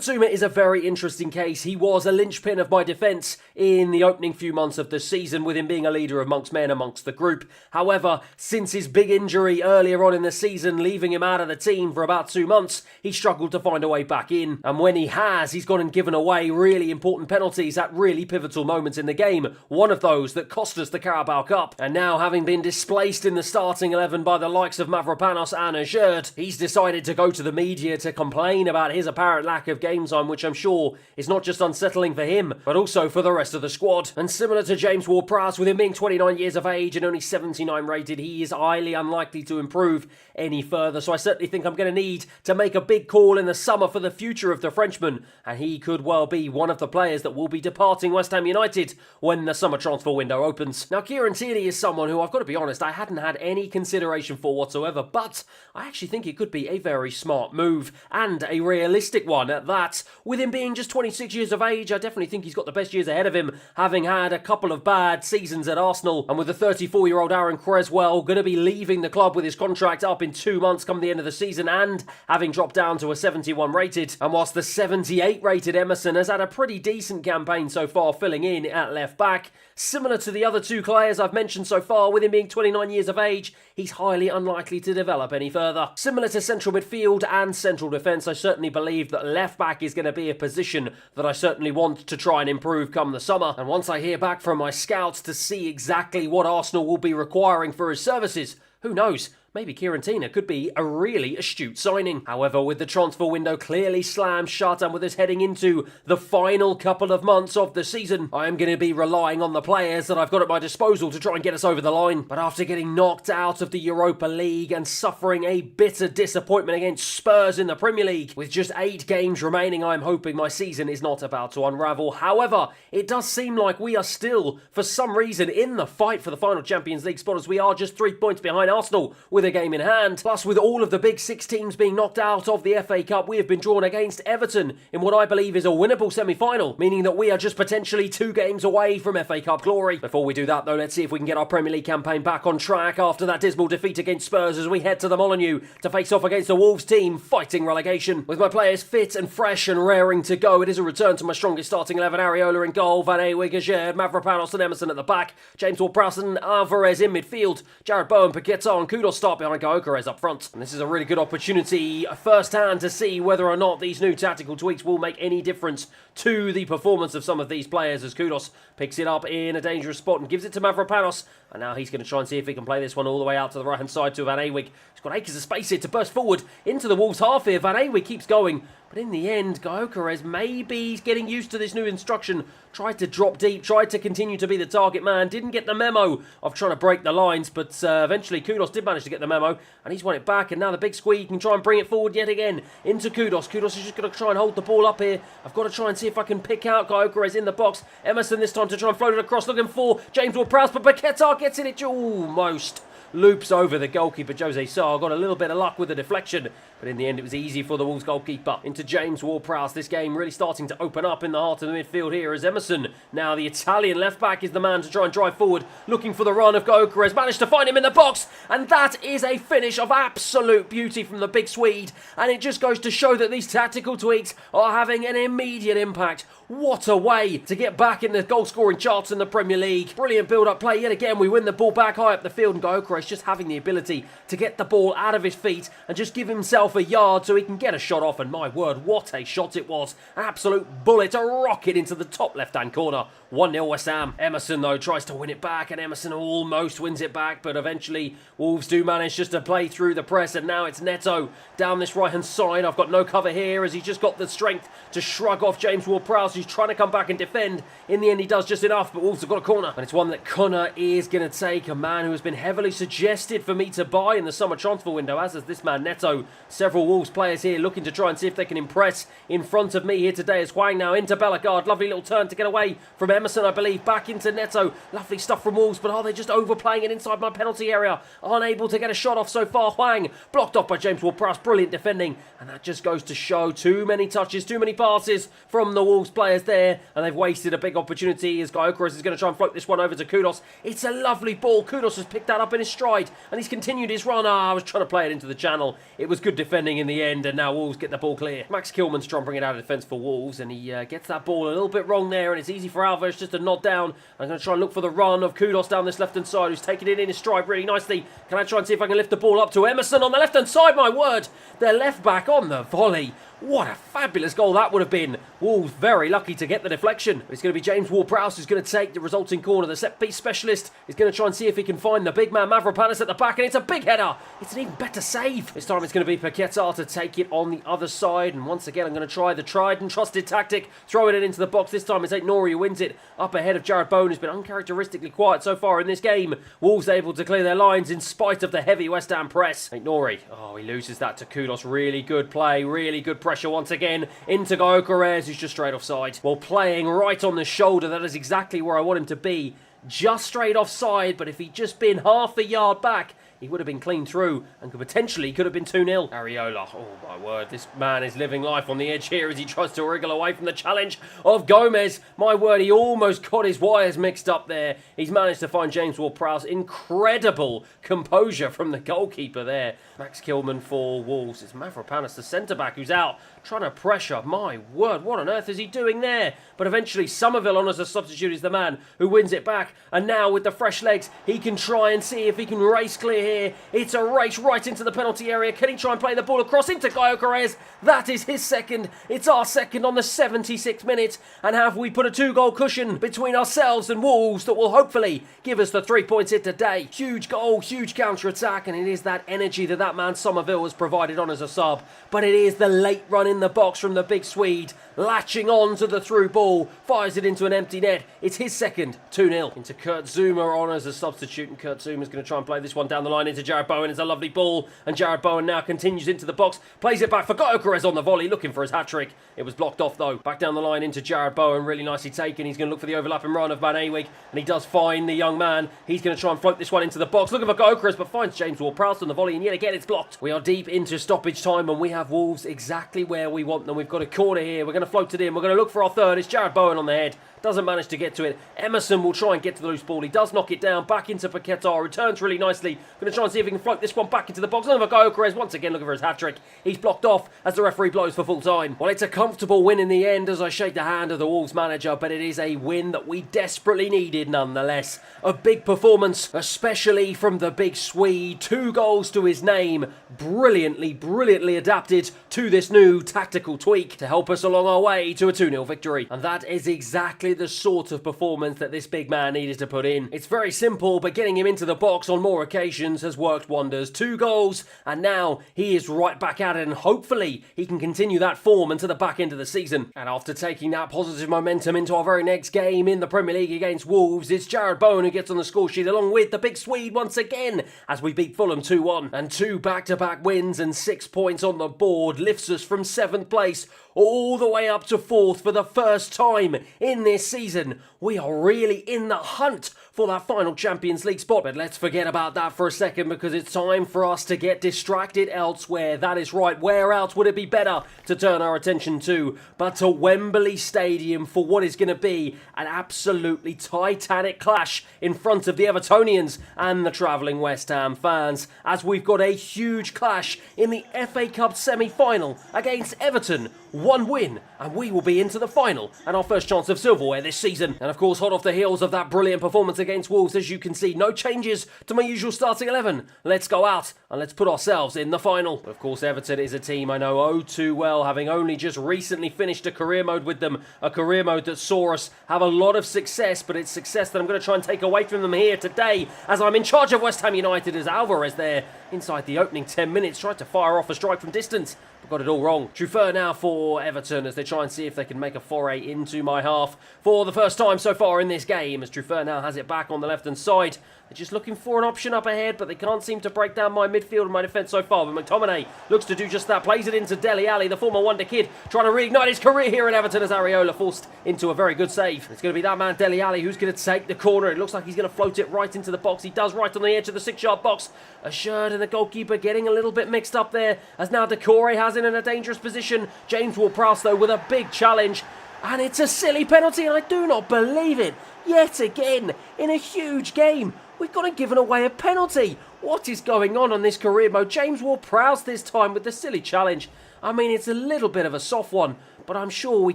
Zouma is a very interesting case. He was a linchpin of my defence in the opening few months of the season, with him being a leader amongst men amongst the group. However, since his big injury earlier on in the season, leaving him out of the team for about 2 months, he struggled to find a way back in. And when he has, he's gone and given away really important penalties at really pivotal moments in the game. One of those that cost us the Carabao Cup. And now, having been displaced in the starting 11 by the likes of Mavropanos and Ajerd, he's decided to go to the media to complain about his apparent lack of game time, which I'm sure is not just unsettling for him, but also for the rest of the squad. And similar to James Ward-Prowse, with him being 29 years of age and only 79 rated, he is highly unlikely to improve any further. So I certainly think I'm going to need to make a big call in the summer for the future of the Frenchman, and he could well be one of the players that will be departing West Ham United when the summer transfer window opens. Now, Kieran Tierney is someone who, I've got to be honest, I hadn't had any consideration for whatsoever, but I actually think it could be a very smart move, and a realistic one at that. With him being just 26 years of age, I definitely think he's got the best years ahead of him, having had a couple of bad seasons at Arsenal, and with the 34-year-old Aaron Cresswell going to be leaving the club with his contract up in 2 months come the end of the season, and having dropped down to a 71 rated, and whilst the 78 rated Emerson has had a pretty decent campaign so far filling in at left back, similar to the other 2 players I've mentioned so far, with him being 29 years of age, he's highly unlikely to develop any further. Similar to central midfield and central defence, I certainly believe that left back is going to be a position that I certainly want to try and improve come the summer. And once I hear back from my scouts to see exactly what Arsenal will be requiring for his services, who knows? Maybe Kieran Tierney could be a really astute signing. However, with the transfer window clearly slammed shut and with us heading into the final couple of months of the season, I am going to be relying on the players that I've got at my disposal to try and get us over the line. But after getting knocked out of the Europa League and suffering a bitter disappointment against Spurs in the Premier League, with just 8 games remaining, I'm hoping my season is not about to unravel. However, it does seem like we are still, for some reason, in the fight for the final Champions League spot, as we are just 3 points behind Arsenal with a game in hand. Plus, with all of the big 6 teams being knocked out of the FA Cup, we have been drawn against Everton in what I believe is a winnable semi-final, meaning that we are just potentially 2 games away from FA Cup glory. Before we do that though, let's see if we can get our Premier League campaign back on track after that dismal defeat against Spurs as we head to the Molineux to face off against the Wolves team fighting relegation. With my players fit and fresh and raring to go, it is a return to my strongest starting 11. Areola in goal, Van Ewig, Ajer, Mavropanos and Emerson at the back, James Ward-Prowse and Alvarez in midfield, Jared Bowen, Paqueta and Kudos start behind Gyökeres up front. And this is a really good opportunity firsthand to see whether or not these new tactical tweaks will make any difference to the performance of some of these players, as Kudos picks it up in a dangerous spot and gives it to Mavropanos. And now he's going to try and see if he can play this one all the way out to the right-hand side to Van Ewig. He's got acres of space here to burst forward into the Wolves half here. Van Ewig keeps going, but in the end, Gyökeres, maybe he's getting used to this new instruction. Tried to drop deep, tried to continue to be the target man. Didn't get the memo of trying to break the lines, but eventually Kudos did manage to get the memo, and he's won it back. And now the big squeak can try and bring it forward yet again into Kudos. Kudos is just going to try and hold the ball up here. I've got to try and see if I can pick out Gyökeres in the box. Emerson this time to try and float it across, looking for James Ward-Prowse, but Paqueta gets in it almost. Loops over the goalkeeper, Jose Sarr. Got a little bit of luck with the deflection, but in the end it was easy for the Wolves goalkeeper. Into James Ward-Prowse. This game really starting to open up in the heart of the midfield here as Emerson, now the Italian left-back, is the man to try and drive forward, looking for the run of Gyökeres. Managed to find him in the box, and that is a finish of absolute beauty from the big Swede. And it just goes to show that these tactical tweaks are having an immediate impact. What a way to get back in the goal-scoring charts in the Premier League. Brilliant build-up play yet again. We win the ball back high up the field, and Gyökeres just having the ability to get the ball out of his feet and just give himself a yard so he can get a shot off. And my word, what a shot it was. An absolute bullet, a rocket into the top left-hand corner. 1-0 West Ham. Emerson, though, tries to win it back, and Emerson almost wins it back, but eventually Wolves do manage just to play through the press, and now it's Neto down this right-hand side. I've got no cover here as he's just got the strength to shrug off James Ward-Prowse, who's trying to come back and defend. In the end, he does just enough, but Wolves have got a corner, and it's one that Connor is going to take, a man who has been heavily suggested for me to buy in the summer transfer window, as is this man Neto. Several Wolves players here looking to try and see if they can impress in front of me here today as Hwang now into Bellegarde. Lovely little turn to get away from Emerson, I believe, back into Neto. Lovely stuff from Wolves, but are they just overplaying it inside my penalty area? Unable to get a shot off so far. Hwang blocked off by James Ward-Prowse. Brilliant defending, and that just goes to show too many touches, too many passes from the Wolves players there, and they've wasted a big opportunity as Gyökeres is going to try and float this one over to Kudos. It's a lovely ball. Kudos has picked that up in his stride, and he's continued his run. I was trying to play it into the channel. It was good defending in the end, and now Wolves get the ball clear. Max Kilman's trying to bring it out of defence for Wolves, and he gets that ball a little bit wrong there, and it's easy for Alvarez just to nod down. I'm going to try and look for the run of Kudos down this left-hand side, who's taking it in his stride really nicely. Can I try and see if I can lift the ball up to Emerson on the left-hand side? My word, their left-back on the volley. What a fabulous goal that would have been. Wolves very lucky to get the deflection. It's going to be James Ward-Prowse who's going to take the resulting corner. The set-piece specialist is going to try and see if he can find the big man Mavropanos at the back, and it's a big header. It's an even better save. This time it's going to be Paqueta to take it on the other side, and once again I'm going to try the tried and trusted tactic, throwing it into the box. This time it's Ep1 who wins it up ahead of Jared Bowen, who's been uncharacteristically quiet so far in this game. Wolves able to clear their lines in spite of the heavy West Ham press. Ep1, oh, he loses that to Kudos. Really good play, really good pressure once again into Gyökeres, who's just straight offside. Well, playing right on the shoulder, that is exactly where I want him to be. Just straight offside, but if he'd just been half a yard back, he would have been clean through and could have been 2-0. Areola, oh my word, this man is living life on the edge here as he tries to wriggle away from the challenge of Gomez. My word, he almost got his wires mixed up there. He's managed to find James Ward-Prowse. Incredible composure from the goalkeeper there. Max Kilman for Wolves. It's Mavropanos, the centre-back, who's out trying to pressure. My word, what on earth is he doing there? But eventually Somerville on as a substitute is the man who wins it back. And now with the fresh legs, he can try and see if he can race clear here. It's a race right into the penalty area. Can he try and play the ball across into Gyökeres? That is his second. It's our second on the 76th minute. And have we put a 2-goal cushion between ourselves and Wolves that will hopefully give us the 3 points here today. Huge goal, huge counter-attack, and it is that energy that man Somerville has provided on as a sub. But it is the late run in the box from the big Swede latching on to the through ball, fires it into an empty net. It's his second, 2-0. Into Kurt Zuma on as a substitute, and Kurt Zuma's going to try and play this one down the line into Jared Bowen. It's a lovely ball, and Jared Bowen now continues into the box, plays it back for Gyökeres on the volley, looking for his hat-trick. It was blocked off though. Back down the line into Jared Bowen, really nicely taken. He's going to look for the overlapping run of Van Ewig, and he does find the young man. He's going to try and float this one into the box, looking for Gyökeres, but finds James Ward-Prowse on the volley, and yet again it's blocked. We are deep into stoppage time, and we have Wolves exactly where we want them. We've got a corner here. We're going to float it in. We're going to look for our third. It's Jared Bowen on the head. Doesn't manage to get to it. Emerson will try and get to the loose ball. He does knock it down. Back into Paquetá. Returns really nicely. Going to try and see if he can float this one back into the box. Another Gyökeres once again looking for his hat-trick. He's blocked off as the referee blows for full time. Well, it's a comfortable win in the end as I shake the hand of the Wolves manager, but it is a win that we desperately needed nonetheless. A big performance, especially from the big Swede. 2 goals to his name. Brilliantly adapted to this new tactical tweak to help us along our way to a 2-0 victory. And that is exactly the sort of performance that this big man needed to put in. It's very simple, but getting him into the box on more occasions has worked wonders. 2 goals, and now he is right back at it, and hopefully he can continue that form into the back end of the season. And after taking that positive momentum into our very next game in the Premier League against Wolves, it's Jared Bowen who gets on the score sheet along with the big Swede once again as we beat Fulham 2-1. And 2 back-to-back wins and 6 points on the board lifts us from 7th place all the way up to 4th for the first time in this season. We are really in the hunt for that final Champions League spot. But let's forget about that for a second, because it's time for us to get distracted elsewhere. That is right. Where else would it be better to turn our attention to but to Wembley Stadium for what is going to be an absolutely titanic clash in front of the Evertonians and the travelling West Ham fans, as we've got a huge clash in the FA Cup semi-final against Everton. 1 win and we will be into the final and our first chance of silverware this season. And of course, hot off the heels of that brilliant performance against Wolves, as you can see, no changes to my usual starting 11. Let's go out and let's put ourselves in the final. Of course, Everton is a team I know oh too well, having only just recently finished a career mode with them, a career mode that saw us have a lot of success, but it's success that I'm going to try and take away from them here today, as I'm in charge of West Ham United, as Alvarez there inside the opening 10 minutes tried to fire off a strike from distance, but got it all wrong. Truffert now for Everton as they try and see if they can make a foray into my half for the first time so far in this game, as Truffert now has it back on the left-hand side. They're just looking for an option up ahead, but they can't seem to break down my midfield and my defence so far. But McTominay looks to do just that, plays it into Dele Alli, the former Wonder Kid, trying to reignite his career here at Everton, as Areola forced into a very good save. It's going to be that man Dele Alli who's going to take the corner. It looks like he's going to float it right into the box. He does, right on the edge of the 6-yard box. Assured, and the goalkeeper getting a little bit mixed up there, as now Decore has it in a dangerous position. James Ward-Prowse though with a big challenge, and it's a silly penalty, and I do not believe it. Yet again, in a huge game, we've got it given away a penalty. What is going on this career mode? James Ward-Prowse this time with the silly challenge. I mean, it's a little bit of a soft one, but I'm sure we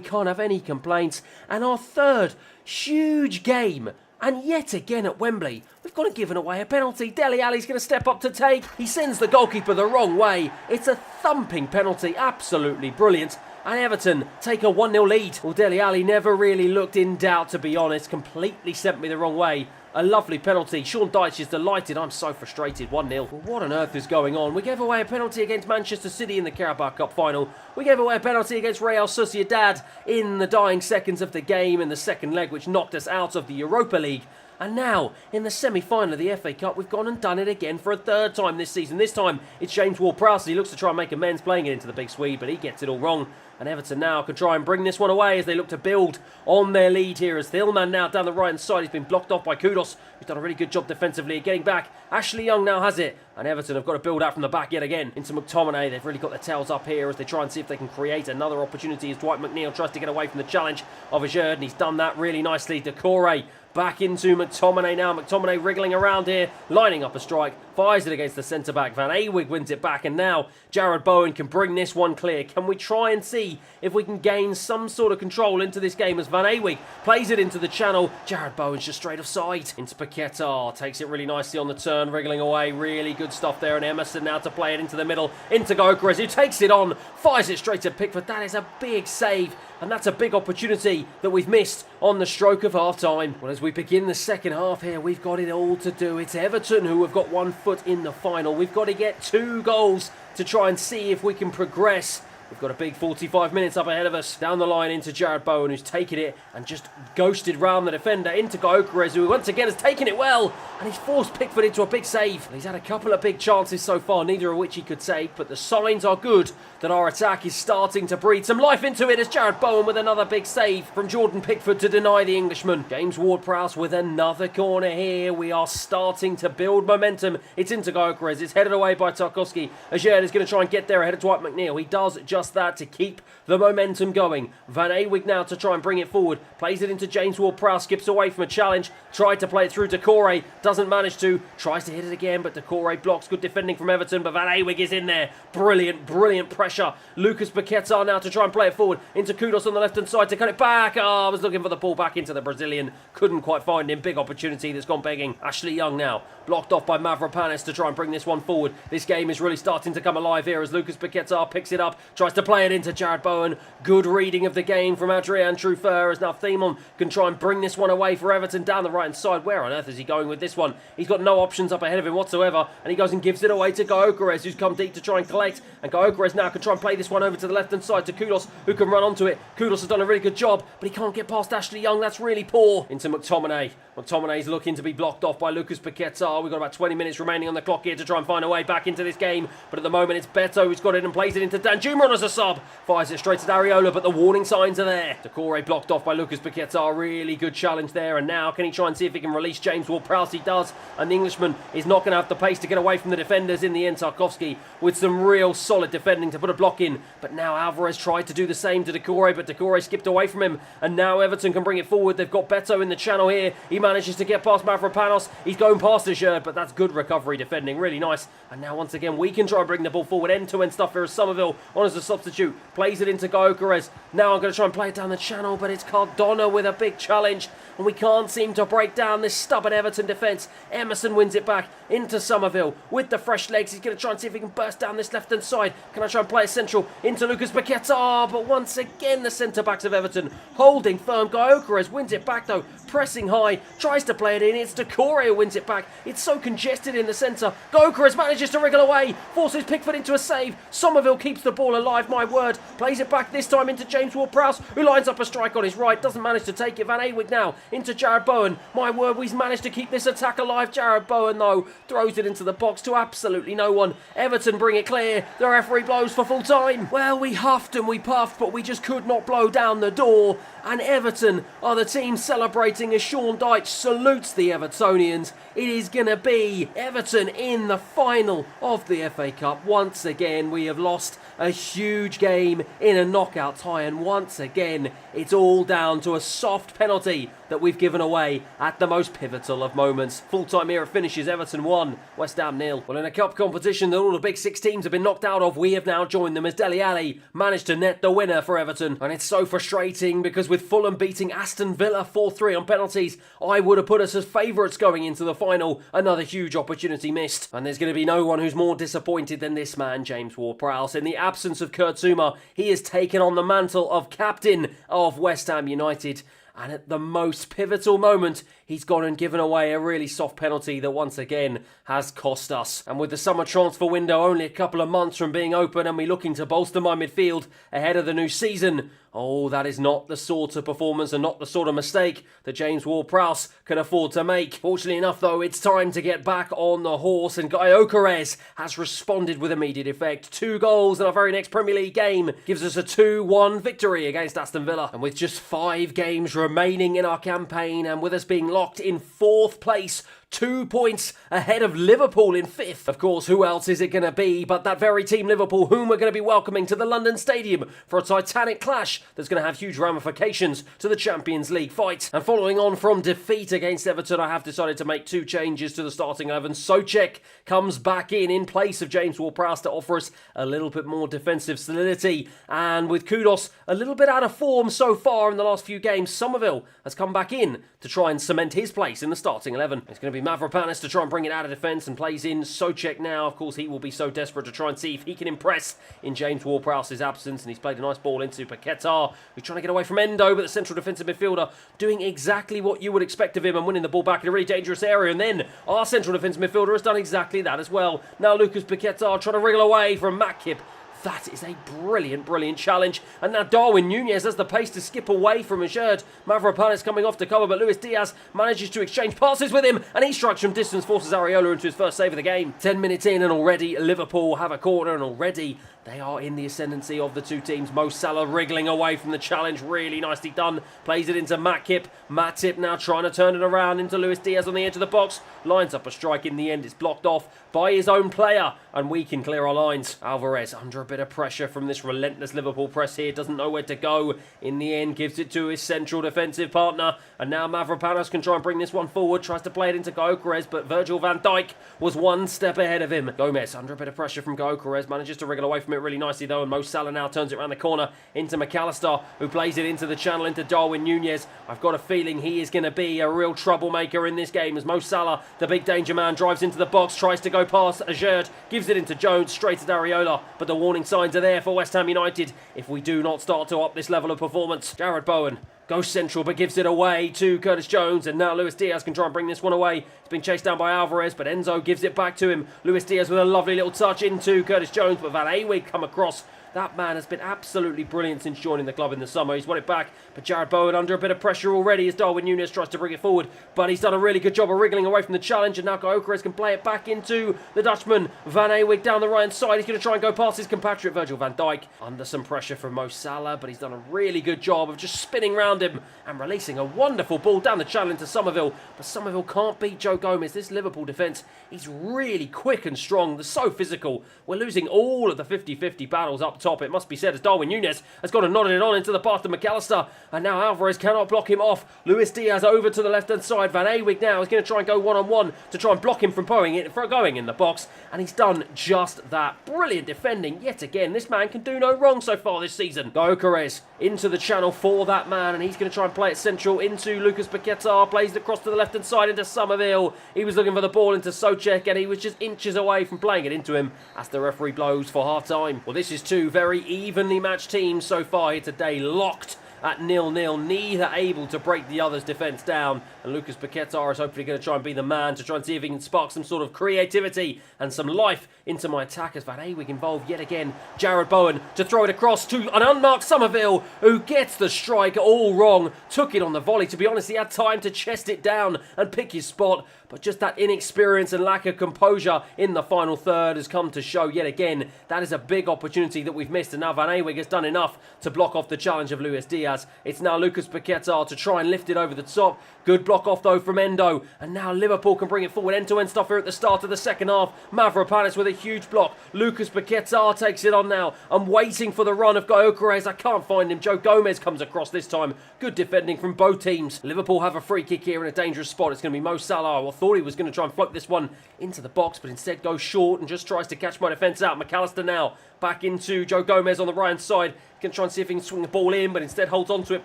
can't have any complaints. And our third huge game, and yet again at Wembley, we've got it given away a penalty. Dele Alli's going to step up to take. He sends the goalkeeper the wrong way. It's a thumping penalty, absolutely brilliant. And Everton take a 1-0 lead. Well, Dele Alli never really looked in doubt, to be honest. Completely sent me the wrong way. A lovely penalty. Sean Dyche is delighted. I'm so frustrated. 1-0. Well, what on earth is going on? We gave away a penalty against Manchester City in the Carabao Cup final. We gave away a penalty against Real Sociedad in the dying seconds of the game in the second leg, which knocked us out of the Europa League. And now, in the semi-final of the FA Cup, we've gone and done it again for a third time this season. This time, it's James Ward-Prowse. He looks to try and make amends, playing it into the big Swede, but he gets it all wrong. And Everton now can try and bring this one away as they look to build on their lead here, as Thielman now down the right-hand side. He's been blocked off by Kudos, who's done a really good job defensively at getting back. Ashley Young now has it, and Everton have got to build out from the back yet again into McTominay. They've really got their tails up here as they try and see if they can create another opportunity, as Dwight McNeil tries to get away from the challenge of Assured, and he's done that really nicely. Decore back into McTominay now. McTominay wriggling around here, lining up a strike, fires it against the centre-back. Van Ewig wins it back, and now Jared Bowen can bring this one clear. Can we try and see if we can gain some sort of control into this game, as Van Ewig plays it into the channel. Jared Bowen's just straight offside. Into Paquetá, takes it really nicely on the turn, wriggling away. Really good stuff there, and Emerson now to play it into the middle, into Gyökeres, who takes it on, fires it straight to Pickford. That is a big save, and that's a big opportunity that we've missed on the stroke of half-time. Well, as we begin the second half here, we've got it all to do. It's Everton who have got 1 foot in the final. We've got to get 2 goals to try and see if we can progress. We've got a big 45 minutes up ahead of us. Down the line into Jarrod Bowen, who's taken it and just ghosted round the defender into Gyökeres, who once again has taken it well, and he's forced Pickford into a big save. He's had a couple of big chances so far, neither of which he could save, but the signs are good that our attack is starting to breathe some life into it as Jarrod Bowen with another big save from Jordan Pickford to deny the Englishman. James Ward-Prowse with another corner here. We are starting to build momentum. It's into Gyökeres. It's headed away by Tarkowski. Ajay is going to try and get there ahead of Dwight McNeil. He does just that to keep the momentum going. Van Awig now to try and bring it forward. Plays it into James Ward-Prowse. Skips away from a challenge. Tried to play it through Decore. Doesn't manage to. Tries to hit it again, but Decore blocks. Good defending from Everton, but Van Awig is in there. Brilliant, brilliant pressure. Lucas Paquetá now to try and play it forward into Kudos on the left-hand side to cut it back. I was looking for the ball back into the Brazilian. Couldn't quite find him. Big opportunity that's gone begging. Ashley Young now blocked off by Mavropanis to try and bring this one forward. This game is really starting to come alive here as Lucas Paquetá picks it up, tries to play it into Jarrod Bowen. Good reading of the game from Adrian Truffert as now Themon can try and bring this one away for Everton down the right-hand side. Where on earth is he going with this one? He's got no options up ahead of him whatsoever, and he goes and gives it away to Gyökeres, who's come deep to try and collect, and Gyökeres now can try and play this one over to the left-hand side to Kudos, who can run onto it. Kudos has done a really good job, but he can't get past Ashley Young. That's really poor. Into McTominay. McTominay's looking to be blocked off by Lucas Paquetá. We've got about 20 minutes remaining on the clock here to try and find a way back into this game, but at the moment it's Beto who's got it and plays it into Danjuma as a sub. Fires it straight to Dariola, but the warning signs are there. Decore blocked off by Lucas Paquetá. Really good challenge there, and now can he try and see if he can release James Ward-Prowse? He does, and the Englishman is not going to have the pace to get away from the defenders in the end. Tarkowski with some real solid defending to put a block in, but now Alvarez tried to do the same to Decore, but Decore skipped away from him, and now Everton can bring it forward. They've got Beto in the channel here. He manages to get past Mavropanos. He's going past Ajay, but that's good recovery defending, really nice. And now once again we can try and bring the ball forward, end-to-end stuff here as Somerville on as a substitute, plays it into Gyökeres. Now I'm going to try and play it down the channel, but it's Cardona with a big challenge, and we can't seem to break down this stubborn Everton defence. Emerson wins it back into Somerville with the fresh legs. He's going to try and see if he can burst down this left-hand side. Can I try and play it central into Lucas Paquetá? But once again the centre-backs of Everton holding firm. Gyökeres wins it back though, pressing high, tries to play it in. It's Decore who wins it back. It's so congested in the centre. Gyökeres manages to wriggle away, forces Pickford into a save. Somerville keeps the ball alive, my word. Plays it back this time into James Ward-Prowse, who lines up a strike on his right. Doesn't manage to take it. Van Awig now into Jarrod Bowen. My word, we've managed to keep this attack alive. Jarrod Bowen though throws it into the box to absolutely no one. Everton bring it clear. The referee blows for full time. Well, we huffed and we puffed, but we just could not blow down the door. And Everton are the team celebrating as Sean Dyche salutes the Evertonians. It is going to be Everton in the final of the FA Cup. Once again, we have lost a huge game in a knockout tie, and once again, it's all down to a soft penalty that we've given away at the most pivotal of moments. Full-time era finishes, Everton 1, West Ham 0. Well, in a cup competition that all the big six teams have been knocked out of, we have now joined them as Dele Alli managed to net the winner for Everton. And it's so frustrating because with Fulham beating Aston Villa 4-3 on penalties, I would have put us as favourites going into the final. Another huge opportunity missed. And there's going to be no one who's more disappointed than this man, James Ward-Prowse. In the absence of Kurt Zouma, he has taken on the mantle of captain of West Ham United. And at the most pivotal moment, he's gone and given away a really soft penalty that once again has cost us. And with the summer transfer window only a couple of months from being open and me looking to bolster my midfield ahead of the new season, oh, that is not the sort of performance and not the sort of mistake that James Ward-Prowse can afford to make. Fortunately enough, though, it's time to get back on the horse, and Gyökeres has responded with immediate effect. 2 goals in our very next Premier League game gives us a 2-1 victory against Aston Villa. And with just 5 games remaining in our campaign, and with us being locked in 4th place, 2 points ahead of Liverpool in 5th. Of course, who else is it going to be but that very team Liverpool, whom we're going to be welcoming to the London Stadium for a titanic clash that's going to have huge ramifications to the Champions League fight. And following on from defeat against Everton, I have decided to make 2 changes to the starting 11. Souček comes back in place of James Ward-Prowse to offer us a little bit more defensive solidity. And with Kudos a little bit out of form so far in the last few games, Somerville has come back in to try and cement his place in the starting 11. It's going to be Mavropanis to try and bring it out of defence, and plays in Souček now. Of course, he will be so desperate to try and see if he can impress in James Ward-Prowse's absence, and he's played a nice ball into Paquetá, who's trying to get away from Endo, but the central defensive midfielder doing exactly what you would expect of him and winning the ball back in a really dangerous area. And then our central defensive midfielder has done exactly that as well. Now Lucas Paquetá trying to wriggle away from Matkip. That is a brilliant, brilliant challenge. And now Darwin Núñez has the pace to skip away from Ajerd. Mavropanos coming off to cover, but Luis Diaz manages to exchange passes with him, and he strikes from distance, forces Areola into his first save of the game. 10 minutes in, and already Liverpool have a corner, and already they are in the ascendancy of the two teams. Mo Salah wriggling away from the challenge. Really nicely done. Plays it into Matip. Matip now trying to turn it around into Luis Diaz on the edge of the box. Lines up a strike. In the end, it's blocked off by his own player, and we can clear our lines. Alvarez under a bit of pressure from this relentless Liverpool press here. Doesn't know where to go. In the end, gives it to his central defensive partner. And now Mavropanos can try and bring this one forward. Tries to play it into Gyökeres, but Virgil van Dijk was one step ahead of him. Gomez under a bit of pressure from Gyökeres. Manages to wriggle away from it really nicely though, and Mo Salah now turns it around the corner into McAllister, who plays it into the channel into Darwin Núñez. I've got a feeling he is going to be a real troublemaker in this game, as Mo Salah, the big danger man, drives into the box, tries to go past Ajerd, gives it into Jones, straight at Areola, but the warning signs are there for West Ham United if we do not start to up this level of performance. Jarrod Bowen goes central but gives it away to Curtis Jones, and now Luis Diaz can try and bring this one away. He's been chased down by Alvarez, but Enzo gives it back to him. Luis Diaz with a lovely little touch into Curtis Jones, but Van Awig come across. That man has been absolutely brilliant since joining the club in the summer. He's won it back, but Jarrod Bowen under a bit of pressure already as Darwin Núñez tries to bring it forward, but he's done a really good job of wriggling away from the challenge, and now Gyökeres can play it back into the Dutchman. Van Awig down the right-hand side. He's going to try and go past his compatriot Virgil van Dijk. Under some pressure from Mo Salah, but he's done a really good job of just spinning round him and releasing a wonderful ball down the channel into Somerville. But Somerville can't beat Joe Gomez. This Liverpool defence, he's really quick and strong. They're so physical. We're losing all of the 50-50 battles up top, it must be said, as Darwin Núñez has gone and nodded it on into the path of McAllister, and now Alvarez cannot block him off. Luis Diaz over to the left-hand side. Van Awig now is going to try and go one-on-one to try and block him from going in the box, and he's done just that. Brilliant defending yet again. This man can do no wrong so far this season. Gyökeres into the channel for that man, and he's going to try and play it central into Lucas Paquetá. Plays it across to the left-hand side into Somerville. He was looking for the ball into Souček, and he was just inches away from playing it into him as the referee blows for half-time. Well, this is two very evenly matched teams so far here today, locked at 0-0, neither able to break the other's defence down, and Lucas Paquetá is hopefully going to try and be the man to try and see if he can spark some sort of creativity and some life into my attack, as Van Awig involved yet again. Jarrod Bowen to throw it across to an unmarked Somerville, who gets the strike all wrong, took it on the volley. To be honest, he had time to chest it down and pick his spot, but just that inexperience and lack of composure in the final third has come to show yet again. That is a big opportunity that we've missed, and now Van Awig has done enough to block off the challenge of Luis Diaz. It's now Lucas Paquetá to try and lift it over the top. Good block off though from Endo, and now Liverpool can bring it forward. End-to-end stuff here at the start of the second half. Mavropanos with a huge block. Lucas Paquetá takes it on now. I'm waiting for the run of Gyökeres. I can't find him. Joe Gomez comes across this time. Good defending from both teams. Liverpool have a free kick here in a dangerous spot. It's going to be Mo Salah. I thought he was going to try and float this one into the box, but instead goes short and just tries to catch my defence out. McAllister now back into Joe Gomez on the right-hand side. Can try and see if he can swing the ball in, but instead holds on to it,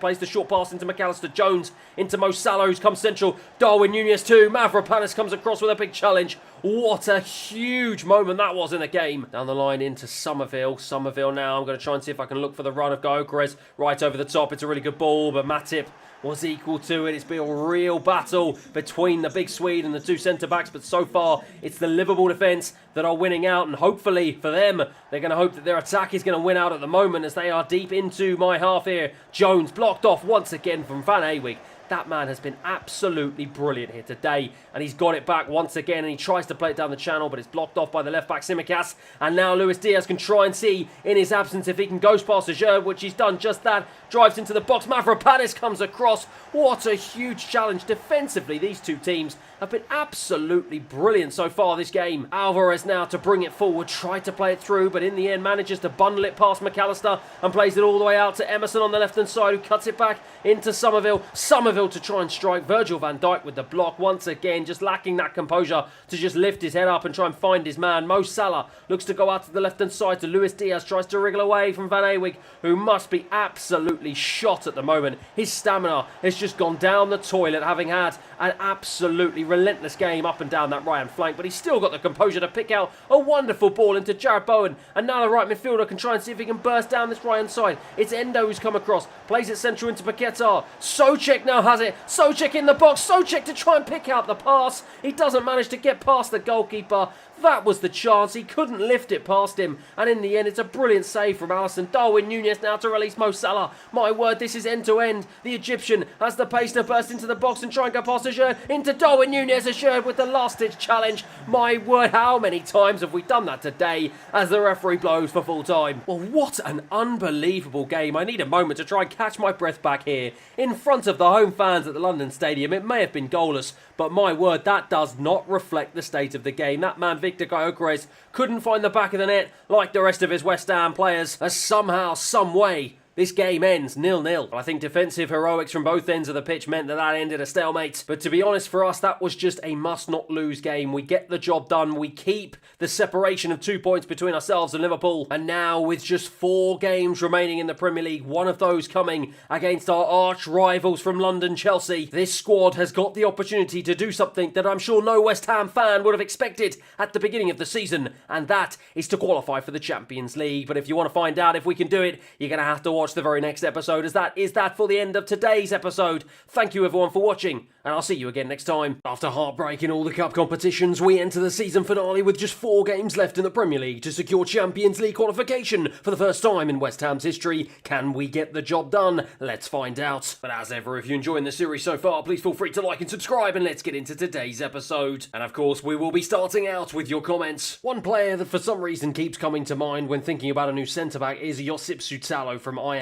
plays the short pass into McAllister. Jones into Mo Salah, who's come central. Darwin Núñez too. Mavropanos comes across with a big challenge. What a huge moment that was in the game. Down the line into Somerville. Somerville now. I'm going to try and see if I can look for the run of Gyökeres right over the top. It's a really good ball, but Matip was equal to it. It's been a real battle between the big Swede and the two centre-backs, but so far it's the Liverpool defence that are winning out, and hopefully for them, they're going to hope that their attack is going to win out at the moment as they are deep into my half here. Jones blocked off once again from Van Awig. That man has been absolutely brilliant here today, and he's got it back once again, and he tries to play it down the channel, but it's blocked off by the left-back Tsimikas, and now Luis Diaz can try and see in his absence if he can ghost past Ajerd, which he's done just that. Drives into the box. Mavropanos comes across. What a huge challenge. Defensively, these two teams have been absolutely brilliant so far this game. Alvarez now to bring it forward, tried to play it through, but in the end manages to bundle it past McAllister and plays it all the way out to Emerson on the left-hand side, who cuts it back into Somerville. Somerville to try and strike. Virgil van Dijk with the block once again, just lacking that composure to just lift his head up and try and find his man. Mo Salah looks to go out to the left-hand side to Luis Diaz, tries to wriggle away from Van Awig, who must be absolutely shot at the moment. His stamina has just gone down the toilet, having had an absolutely relentless game up and down that right-hand flank, but he's still got the composure to pick out a wonderful ball into Jarrod Bowen, and now the right midfielder can try and see if he can burst down this right-hand side. It's Endo who's come across, plays it central into Paquetá. Souček now has it. Souček in the box. Souček to try and pick out the pass. He doesn't manage to get past the goalkeeper. That was the chance, he couldn't lift it past him, and in the end it's a brilliant save from Alisson. Darwin Núñez now to release Mo Salah. My word, this is end to end. The Egyptian has the pace to burst into the box and try and go past Asher into Darwin Núñez. Asher with the last ditch challenge. My word, how many times have we done that today as the referee blows for full time? Well, what an unbelievable game. I need a moment to try and catch my breath back here. In front of the home fans at the London Stadium, it may have been goalless, but my word, that does not reflect the state of the game. That man, Victor Gyökeres, couldn't find the back of the net like the rest of his West Ham players, as somehow, some way, this game ends 0-0. I think defensive heroics from both ends of the pitch meant that ended a stalemate. But to be honest, for us, that was just a must-not-lose game. We get the job done. We keep the separation of 2 points between ourselves and Liverpool. And now, with just 4 games remaining in the Premier League, one of those coming against our arch-rivals from London, Chelsea, this squad has got the opportunity to do something that I'm sure no West Ham fan would have expected at the beginning of the season. And that is to qualify for the Champions League. But if you want to find out if we can do it, you're going to have to watch the very next episode, as that is that for the end of today's episode. Thank you everyone for watching, and I'll see you again next time. After heartbreak in all the cup competitions, we enter the season finale with just 4 games left in the Premier League to secure Champions League qualification for the first time in West Ham's history. Can we get the job done? Let's find out. But as ever, if you're enjoying the series so far, please feel free to like and subscribe, and let's get into today's episode. And of course, we will be starting out with your comments. One player that for some reason keeps coming to mind when thinking about a new centre-back is Josip Sutalo from Ajax.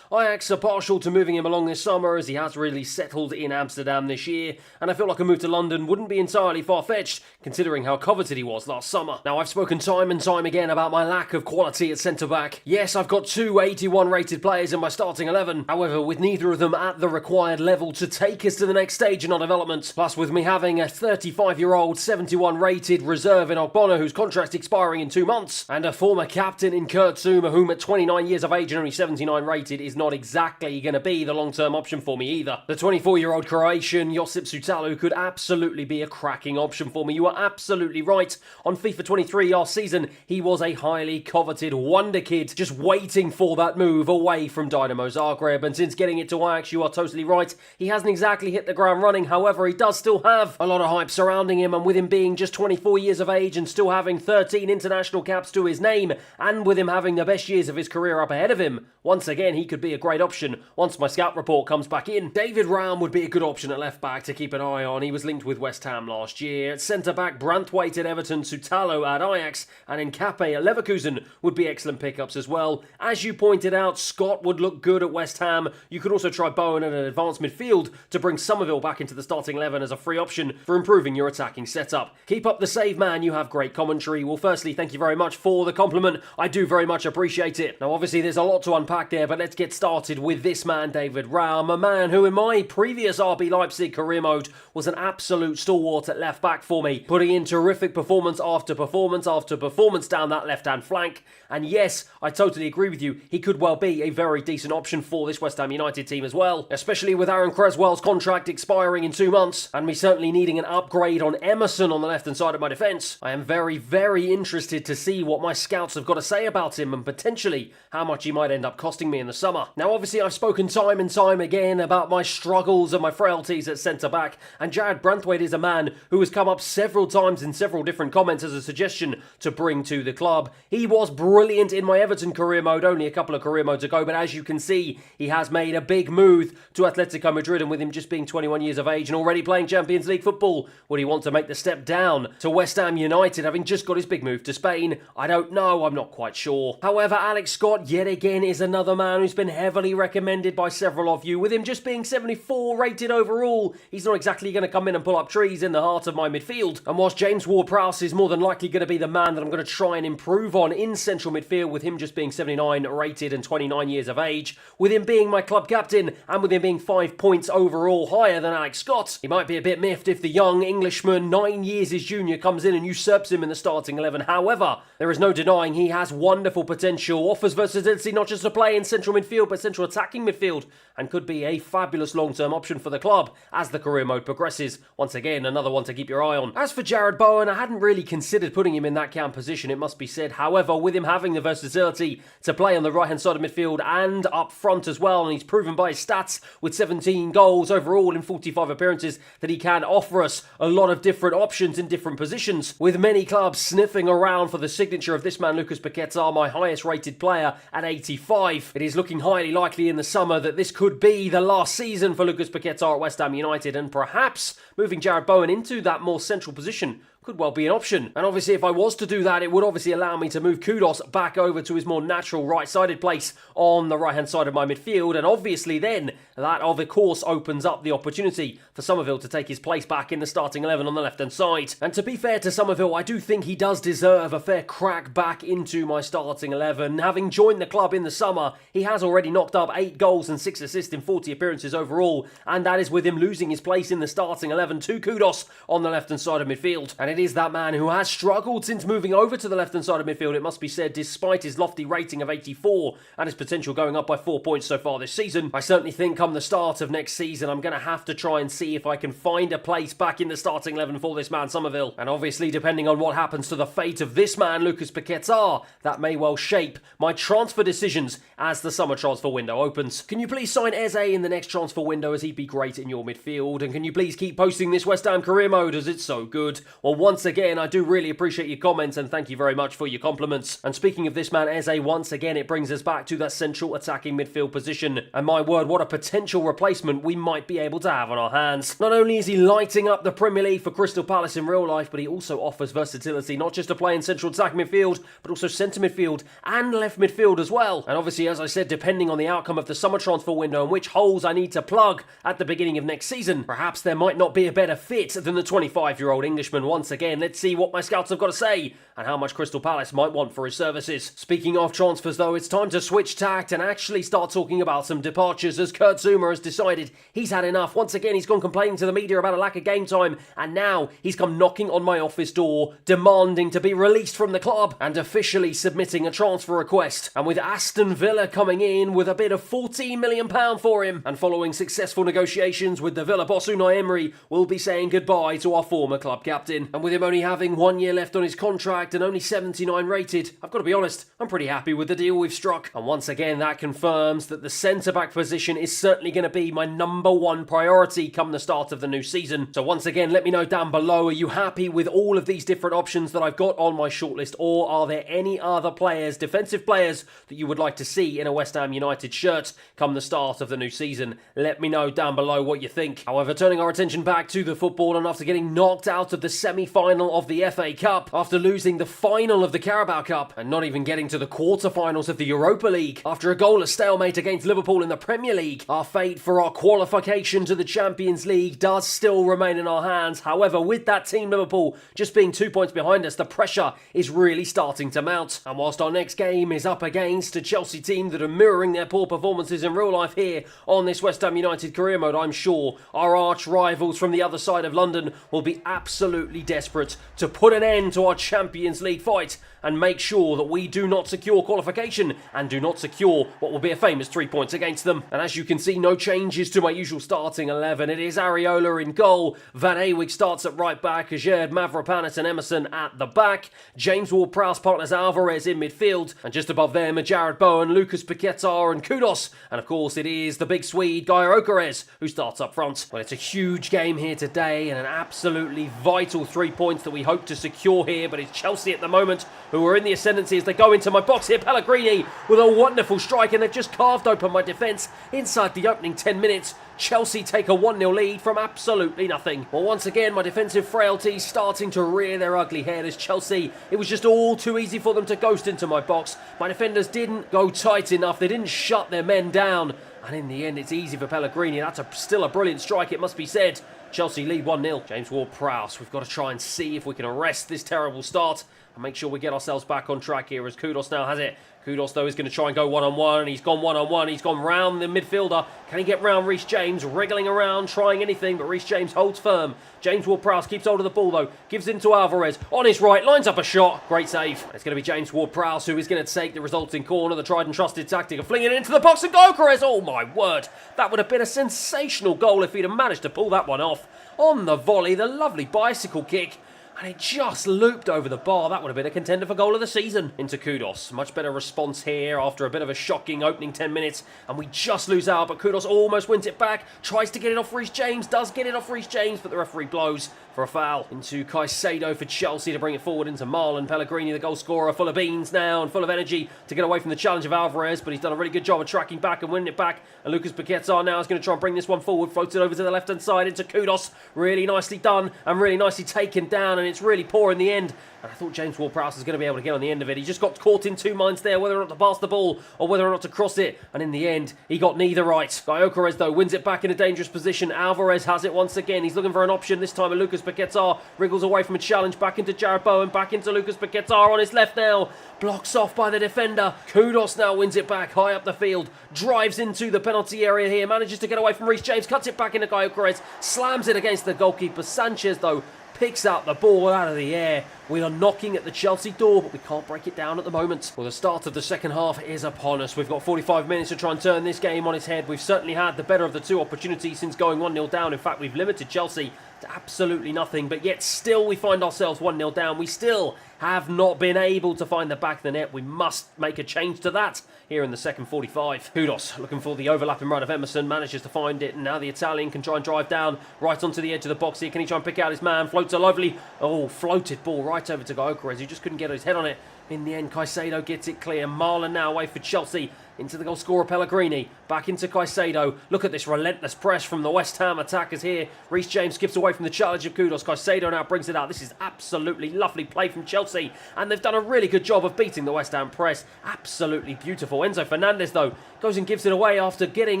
Ajax are partial to moving him along this summer, as he has really settled in Amsterdam this year, and I feel like a move to London wouldn't be entirely far-fetched, considering how coveted he was last summer. Now, I've spoken time and time again about my lack of quality at centre-back. Yes, I've got 2 81 rated players in my starting 11, however, with neither of them at the required level to take us to the next stage in our development. Plus, with me having a 35-year-old 71 rated reserve in Ogbonna whose contract's expiring in 2 months, and a former captain in Kurt Zouma, whom at 29 years of age and only 79 rated is not exactly going to be the long-term option for me either. The 24-year-old Croatian Josip Sutalo could absolutely be a cracking option for me. You are absolutely right. On FIFA 23 last season, he was a highly coveted wonder kid, just waiting for that move away from Dynamo Zagreb, and since getting it to Ajax, you are totally right. He hasn't exactly hit the ground running, however, he does still have a lot of hype surrounding him, and with him being just 24 years of age and still having 13 international caps to his name, and with him having the best years of his career up ahead of him, once again, he could be a great option once my scout report comes back in. David Raum would be a good option at left back to keep an eye on. He was linked with West Ham last year. At centre back, Branthwaite at Everton, Sutalo at Ajax, and Nkape at Leverkusen would be excellent pickups as well. As you pointed out, Scott would look good at West Ham. You could also try Bowen at an advanced midfield to bring Somerville back into the starting 11 as a free option for improving your attacking setup. Keep up the save, man. You have great commentary. Well, firstly, thank you very much for the compliment. I do very much appreciate it. Now, obviously, there's a lot to unpack there, but let's get started with this man, David Raum, a man who in my previous RB Leipzig career mode was an absolute stalwart at left back for me, putting in terrific performance after performance after performance down that left-hand flank. And yes, I totally agree with you, he could well be a very decent option for this West Ham United team as well, especially with Aaron Cresswell's contract expiring in 2 months, and me certainly needing an upgrade on Emerson on the left-hand side of my defence. I am very, very interested to see what my scouts have got to say about him, and potentially how much he might end up costing me in the summer. Now, obviously, I've spoken time and time again about my struggles and my frailties at centre-back, and Jared Branthwaite is a man who has come up several times in several different comments as a suggestion to bring to the club. He was brilliant in my Everton career mode only a couple of career modes ago, but as you can see, he has made a big move to Atletico Madrid, and with him just being 21 years of age and already playing Champions League football, would he want to make the step down to West Ham United, having just got his big move to Spain? I don't know, I'm not quite sure. However, Alex Scott, yet again, is another man who's been heavily recommended by several of you. With him just being 74 rated overall, he's not exactly going to come in and pull up trees in the heart of my midfield. And whilst James Ward-Prowse is more than likely going to be the man that I'm going to try and improve on in central midfield, with him just being 79 rated and 29 years of age, with him being my club captain, and with him being 5 points overall higher than Alex Scott, he might be a bit miffed if the young Englishman, 9 years his junior, comes in and usurps him in the starting 11. However, there is no denying he has wonderful potential, offers versatility not just to play in central midfield, but central attacking midfield, and could be a fabulous long-term option for the club as the career mode progresses. Once again, another one to keep your eye on. As for Jarrod Bowen, I hadn't really considered putting him in that cam position, it must be said. However, with him having the versatility to play on the right-hand side of midfield and up front as well, and he's proven by his stats with 17 goals overall in 45 appearances that he can offer us a lot of different options in different positions, with many clubs sniffing around for the signature of this man, Lucas Paquetá, my highest rated player at 85. It is looking highly likely in the summer that this could be the last season for Lucas Paquetá at West Ham United, and perhaps moving Jarrod Bowen into that more central position could well be an option. And obviously, if I was to do that, it would obviously allow me to move Kudus back over to his more natural right-sided place on the right-hand side of my midfield. And obviously then, that of course opens up the opportunity for Summerville to take his place back in the starting 11 on the left-hand side. And to be fair to Summerville, I do think he does deserve a fair crack back into my starting 11. Having joined the club in the summer, he has already knocked up 8 goals and 6 assists in 40 appearances overall. And that is with him losing his place in the starting 11 to Kudus on the left-hand side of midfield. And it is that man who has struggled since moving over to the left-hand side of midfield, it must be said, despite his lofty rating of 84 and his potential going up by 4 points so far this season. I certainly think come the start of next season, I'm going to have to try and see if I can find a place back in the starting 11 for this man, Summerville. And obviously, depending on what happens to the fate of this man, Lucas Paquetá, that may well shape my transfer decisions as the summer transfer window opens. Can you please sign Eze in the next transfer window, as he'd be great in your midfield? And can you please keep posting this West Ham career mode, as it's so good? Well, once again, I do really appreciate your comments, and thank you very much for your compliments. And speaking of this man, Eze, once again, it brings us back to that central attacking midfield position. And my word, what a potential replacement we might be able to have on our hands. Not only is he lighting up the Premier League for Crystal Palace in real life, but he also offers versatility, not just to play in central attacking midfield, but also centre midfield and left midfield as well. And obviously, as I said, depending on the outcome of the summer transfer window and which holes I need to plug at the beginning of next season, perhaps there might not be a better fit than the 25-year-old Englishman. Once again, let's see what my scouts have got to say and how much Crystal Palace might want for his services. Speaking of transfers though, it's time to switch tact and actually start talking about some departures, as Kurt Zouma has decided he's had enough. Once again, he's gone complaining to the media about a lack of game time, and now he's come knocking on my office door, demanding to be released from the club and officially submitting a transfer request. And with Aston Villa coming in with a bid of £14 million for him, and following successful negotiations with the Villa boss Unai Emery, we'll be saying goodbye to our former club captain. And with him only having 1 year left on his contract and only 79 rated, I've got to be honest, I'm pretty happy with the deal we've struck. And once again, that confirms that the centre-back position is certainly going to be my number one priority come the start of the new season. So once again, let me know down below, are you happy with all of these different options that I've got on my shortlist, or are there any other players, defensive players, that you would like to see in a West Ham United shirt come the start of the new season? Let me know down below what you think. However, turning our attention back to the football, and after getting knocked out of the semi-final of the FA Cup, after losing the final of the Carabao Cup, and not even getting to the quarter-finals of the Europa League, after a goalless stalemate against Liverpool in the Premier League, our fate for our qualification to the Champions League does still remain in our hands. However, with that team Liverpool just being 2 points behind us, the pressure is really starting to mount. And whilst our next game is up against a Chelsea team that are mirroring their poor performances in real life here on this West Ham United career mode, I'm sure our arch rivals from the other side of London will be absolutely desperate to put an end to our Champions League fight and make sure that we do not secure qualification and do not secure what will be a famous 3 points against them. And as you can see, no changes to my usual starting 11. It is Areola in goal, Van Awig starts at right back, Ajerd, Mavropanos and Emerson at the back, James Ward-Prowse partners Alvarez in midfield, and just above them are Jarrod Bowen, Lucas Paquetá and Kudus, and of course it is the big Swede Guy Okeres who starts up front. Well, it's a huge game here today and an absolutely vital 3 points that we hope to secure here, but it's Chelsea at the moment who are in the ascendancy as they go into my box here. Pellegrini with a wonderful strike, and they've just carved open my defence inside the opening 10 minutes. Chelsea take a 1-0 lead from absolutely nothing. Well, once again, my defensive frailties starting to rear their ugly head as Chelsea, it was just all too easy for them to ghost into my box. My defenders didn't go tight enough, they didn't shut their men down, and in the end it's easy for Pellegrini. That's still a brilliant strike, it must be said. Chelsea lead 1-0. James Ward-Prowse, we've got to try and see if we can arrest this terrible start. and make sure we get ourselves back on track here as Kudus now has it. Kudus, though, is going to try and go one-on-one. He's gone one-on-one. He's gone round the midfielder. Can he get round Reece James? Wriggling around, trying anything, but Reece James holds firm. James Ward-Prowse keeps hold of the ball, though. Gives in to Alvarez. On his right, lines up a shot. Great save. It's going to be James Ward-Prowse who is going to take the resulting corner, the tried and trusted tactic of flinging it into the box and Gyökeres. Oh, my word. That would have been a sensational goal if he'd have managed to pull that one off. On the volley, the lovely bicycle kick. And it just looped over the bar. That would have been a contender for goal of the season. Into Kudus. Much better response here after a bit of a shocking opening 10 minutes. And we just lose out, but Kudus almost wins it back. Tries to get it off Reece James. Does get it off Reece James, but the referee blows for a foul. Into Caicedo for Chelsea to bring it forward into Marlon Pellegrini, the goal scorer, full of beans now and full of energy to get away from the challenge of Alvarez, but he's done a really good job of tracking back and winning it back. And Lucas Paquetá now is going to try and bring this one forward, floats it over to the left-hand side into Kudus. Really nicely done and really nicely taken down, and it's really poor in the end. And I thought James Ward-Prowse was going to be able to get on the end of it. He just got caught in two minds there, whether or not to pass the ball or whether or not to cross it. And in the end, he got neither right. Gyökeres, though, wins it back in a dangerous position. Alvarez has it once again. He's looking for an option. This time, Lucas Paquetá wriggles away from a challenge. Back into Jarrod Bowen. Back into Lucas Paquetá on his left now. Blocks off by the defender. Kudus now wins it back high up the field. Drives into the penalty area here. Manages to get away from Reece James. Cuts it back into Gyökeres. Slams it against the goalkeeper. Sanchez, though, picks up the ball out of the air. We are knocking at the Chelsea door, but we can't break it down at the moment. Well, the start of the second half is upon us. We've got 45 minutes to try and turn this game on its head. We've certainly had the better of the two opportunities since going 1-0 down. In fact, we've limited Chelsea to absolutely nothing, but yet still we find ourselves 1-0 down. We still have not been able to find the back of the net. We must make a change to that here in the second 45. Kudus looking for the overlapping run of Emerson, manages to find it, and now the Italian can try and drive down right onto the edge of the box here. Can he try and pick out his man? Floats a lovely, floated ball right over to Gyökeres, who just couldn't get his head on it. In the end, Caicedo gets it clear. Marlon now away for Chelsea. Into the goal scorer Pellegrini. Back into Caicedo. Look at this relentless press from the West Ham attackers here. Reece James skips away from the challenge of Kudus. Caicedo now brings it out. This is absolutely lovely play from Chelsea. And they've done a really good job of beating the West Ham press. Absolutely beautiful. Enzo Fernandez, though, goes and gives it away after getting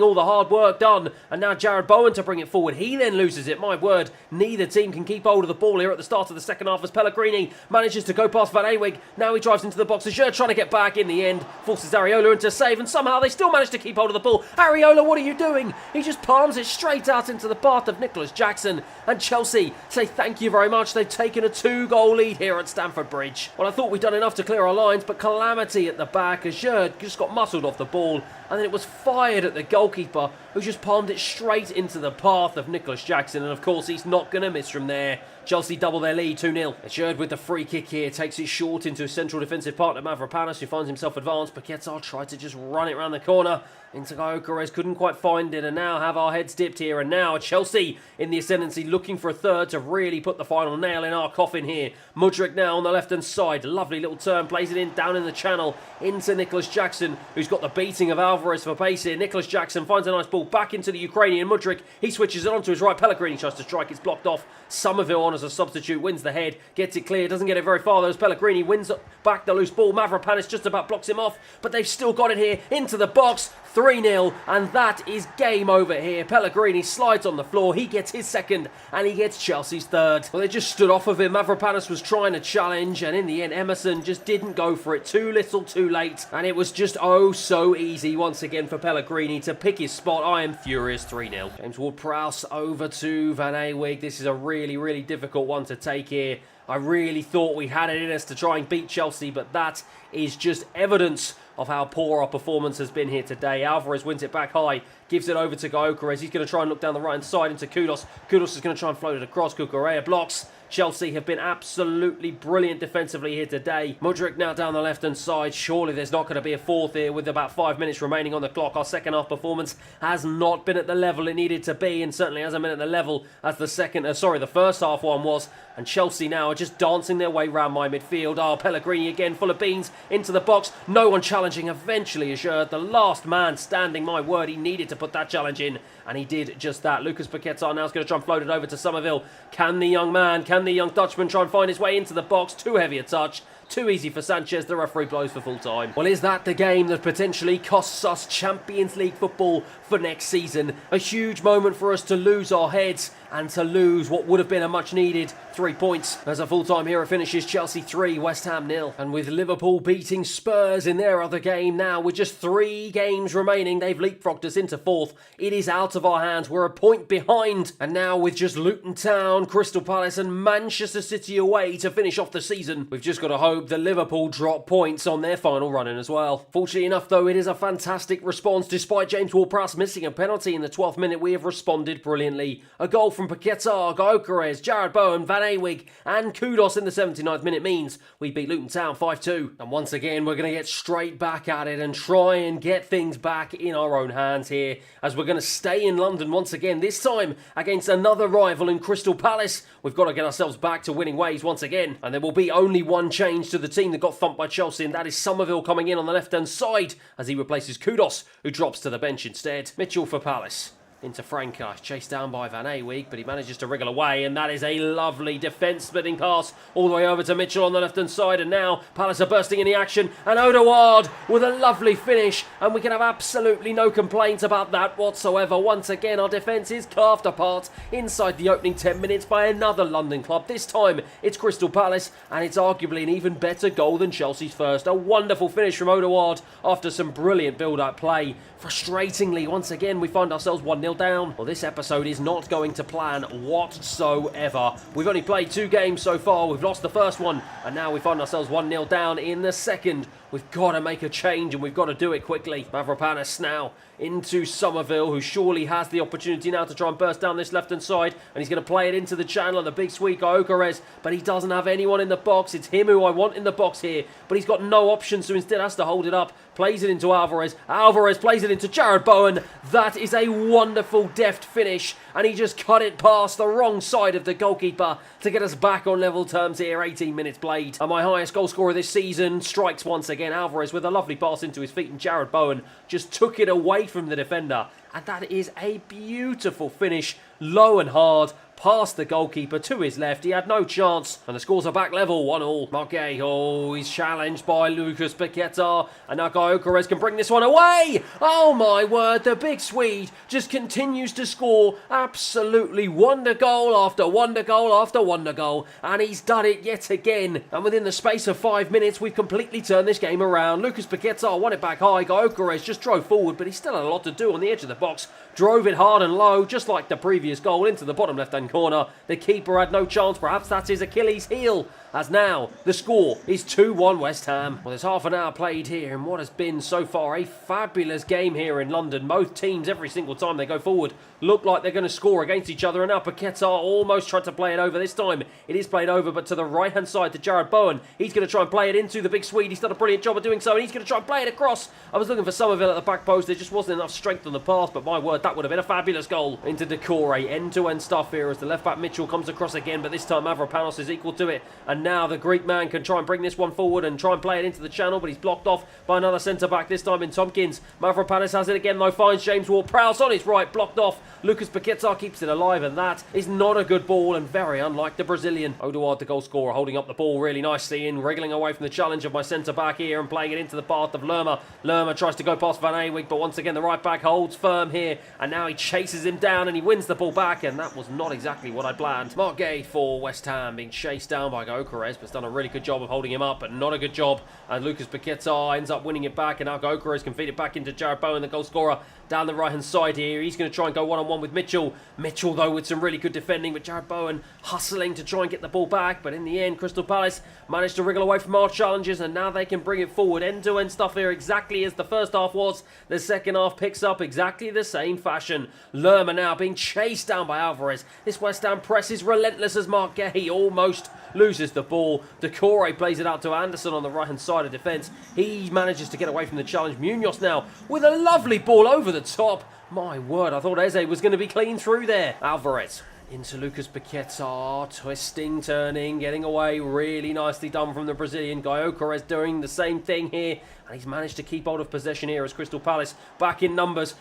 all the hard work done. And now Jarrod Bowen to bring it forward. He then loses it. My word, neither team can keep hold of the ball here at the start of the second half as Pellegrini manages to go past Van Ewig. Now he drives into the box. Azure trying to get back. In the end, forces Areola into a save. And somehow they still manage to keep hold of the ball. Areola, what are you doing? He just palms it straight out into the path of Nicholas Jackson. And Chelsea say thank you very much. They've taken a 2-goal lead here at Stamford Bridge. Well, I thought we'd done enough to clear our lines, but calamity at the back. Azure just got muscled off the ball, and then it was fired at the goalkeeper, who just palmed it straight into the path of Nicholas Jackson. And of course, he's not going to miss from there. Chelsea double their lead, 2-0. Azure with the free kick here, takes it short into a central defensive partner, Mavropanos, who finds himself advanced. Paquetá tried to just run it around the corner into Gyökeres, couldn't quite find it, and now have our heads dipped here. And now Chelsea in the ascendancy, looking for a third to really put the final nail in our coffin here. Mudryk now on the left-hand side, lovely little turn, plays it in down in the channel into Nicholas Jackson, who's got the beating of Alvarez for pace here. Nicholas Jackson finds a nice ball back into the Ukrainian Mudryk. He switches it on to his right. Pellegrini tries to strike, it's blocked off. Somerville on as a substitute, wins the head, gets it clear, doesn't get it very far though as Pellegrini wins back the loose ball. Mavropanos just about blocks him off, but they've still got it here into the box. 3-0, and that is game over here. Pellegrini slides on the floor, he gets his second, and he gets Chelsea's third. Well, they just stood off of him. Mavropanos was trying to challenge, and in the end, Emerson just didn't go for it. Too little, too late, and it was just oh so easy once again for Pellegrini to pick his spot. I am furious. 3-0. James Ward-Prowse over to Van Ewig. This is a really, really difficult one to take here. I really thought we had it in us to try and beat Chelsea, but that is just evidence of how poor our performance has been here today. Alvarez wins it back high, gives it over to Gyökeres. He's going to try and look down the right-hand side into Kudus. Kudus is going to try and float it across. Cucurella blocks. Chelsea have been absolutely brilliant defensively here today. Mudryk now down the left-hand side. Surely there's not going to be a fourth here with about 5 minutes remaining on the clock. Our second half performance has not been at the level it needed to be, and certainly hasn't been at the level as the first half one was. And Chelsea now are just dancing their way round my midfield. Pellegrini again, full of beans, into the box. No one challenging. Eventually, Azure, the last man standing. My word, he needed to put that challenge in, and he did just that. Lucas Paquetá now is going to try and float it over to Somerville. Can the young Dutchman try and find his way into the box? Too heavy a touch. Too easy for Sanchez, the referee blows for full time. Well, is that the game that potentially costs us Champions League football for next season? A huge moment for us to lose our heads and to lose what would have been a much needed 3 points. As a full-time hero finishes, Chelsea 3, West Ham 0. And with Liverpool beating Spurs in their other game now, with just 3 games remaining, they've leapfrogged us into 4th. It is out of our hands. We're a point behind. And now with just Luton Town, Crystal Palace and Manchester City away to finish off the season, we've just got to hope that Liverpool drop points on their final run-in as well. Fortunately enough, though, it is a fantastic response. Despite James Ward-Prowse missing a penalty in the 12th minute, we have responded brilliantly. A goal from Paquetá, Gyökeres, Jarrod Bowen, Van Awig and Kudos in the 79th minute means we beat Luton Town 5-2. And once again, we're going to get straight back at it and try and get things back in our own hands here, as we're going to stay in London once again, this time against another rival in Crystal Palace. We've got to get ourselves back to winning ways once again. And there will be only one change to the team that got thumped by Chelsea, and that is Somerville coming in on the left-hand side as he replaces Kudos, who drops to the bench instead. Mitchell for Palace. Into Franca, chased down by Van Awig, but he manages to wriggle away, and that is a lovely defence-splitting pass all the way over to Mitchell on the left-hand side, and now Palace are bursting in the action, and Odegaard with a lovely finish, and we can have absolutely no complaints about that whatsoever. Once again, our defence is carved apart inside the opening 10 minutes by another London club. This time, it's Crystal Palace, and it's arguably an even better goal than Chelsea's first. A wonderful finish from Odegaard after some brilliant build-up play. Frustratingly, once again, we find ourselves 1-0 down. Well, this episode is not going to plan whatsoever. We've only played 2 games so far. We've lost the first one, and now we find ourselves 1-0 down in the second. We've got to make a change, and we've got to do it quickly. Mavropanos now into Somerville, who surely has the opportunity now to try and burst down this left-hand side, and he's going to play it into the channel of the big sweet Gyökeres, but he doesn't have anyone in the box. It's him who I want in the box here, but he's got no options, so instead has to hold it up, plays it into Alvarez. Alvarez plays it into Jarrod Bowen. That is a wonderful deft finish, and he just cut it past the wrong side of the goalkeeper to get us back on level terms here. 18 minutes played, and my highest goal scorer this season strikes once again. Alvarez with a lovely pass into his feet, and Jarrod Bowen just took it away from the defender, and that is a beautiful finish, low and hard, past the goalkeeper to his left. He had no chance, and the scores are back level, 1-1. Marquez, oh, he's challenged by Lucas Paquetá, and now Gyökeres can bring this one away. Oh my word, the big Swede just continues to score absolutely wonder goal after wonder goal after wonder goal, and he's done it yet again. And within the space of 5 minutes, we've completely turned this game around. Lucas Paquetá won it back high. Gyökeres just drove forward, but he still had a lot to do on the edge of the box. Drove it hard and low, just like the previous goal, into the bottom left-hand corner. The keeper had no chance. Perhaps that's his Achilles heel, as now the score is 2-1 West Ham. Well, there's half an hour played here in what has been so far a fabulous game here in London. Both teams, every single time they go forward, look like they're going to score against each other, and now Paquetá almost tried to play it over. This time it is played over, but to the right-hand side to Jarrod Bowen. He's going to try and play it into the big Swede. He's done a brilliant job of doing so, and he's going to try and play it across. I was looking for Somerville at the back post. There just wasn't enough strength on the pass, but my word, that would have been a fabulous goal. Into Decore, end-to-end stuff here as the left-back Mitchell comes across again, but this time Mavropanos is equal to it, and now the Greek man can try and bring this one forward and try and play it into the channel, but he's blocked off by another centre-back, this time in Tompkins. Mavropanos has it again though, finds James Ward-Prowse on his right, blocked off. Lucas Paquetá keeps it alive, and that is not a good ball and very unlike the Brazilian. Odegaard, the goal scorer, holding up the ball really nicely and wriggling away from the challenge of my centre-back here and playing it into the path of Lerma. Lerma tries to go past Van Awig, but once again the right-back holds firm here, and now he chases him down and he wins the ball back, and that was not exactly what I planned. Mark Gay for West Ham being chased down by Gyökeres, but has done a really good job of holding him up, but not a good job. And Lucas Paquetá ends up winning it back, and now Gyökeres can feed it back into Jarrod Bowen, the goal scorer, down the right-hand side here. He's going to try and go one-on-one with Mitchell. Mitchell, though, with some really good defending, but Jarrod Bowen hustling to try and get the ball back. But in the end, Crystal Palace managed to wriggle away from our challenges, and now they can bring it forward. End-to-end stuff here, exactly as the first half was. The second half picks up exactly the same fashion. Lerma now being chased down by Alvarez. This West Ham press is relentless as Mark Gay almost loses the ball. Decore plays it out to Anderson on the right-hand side of defence. He manages to get away from the challenge. Munoz now with a lovely ball over the top. My word, I thought Eze was going to be clean through there. Alvarez into Lucas Paquetá, twisting, turning, getting away. Really nicely done from the Brazilian. Gyökeres doing the same thing here, and he's managed to keep hold of possession here as Crystal Palace back in numbers.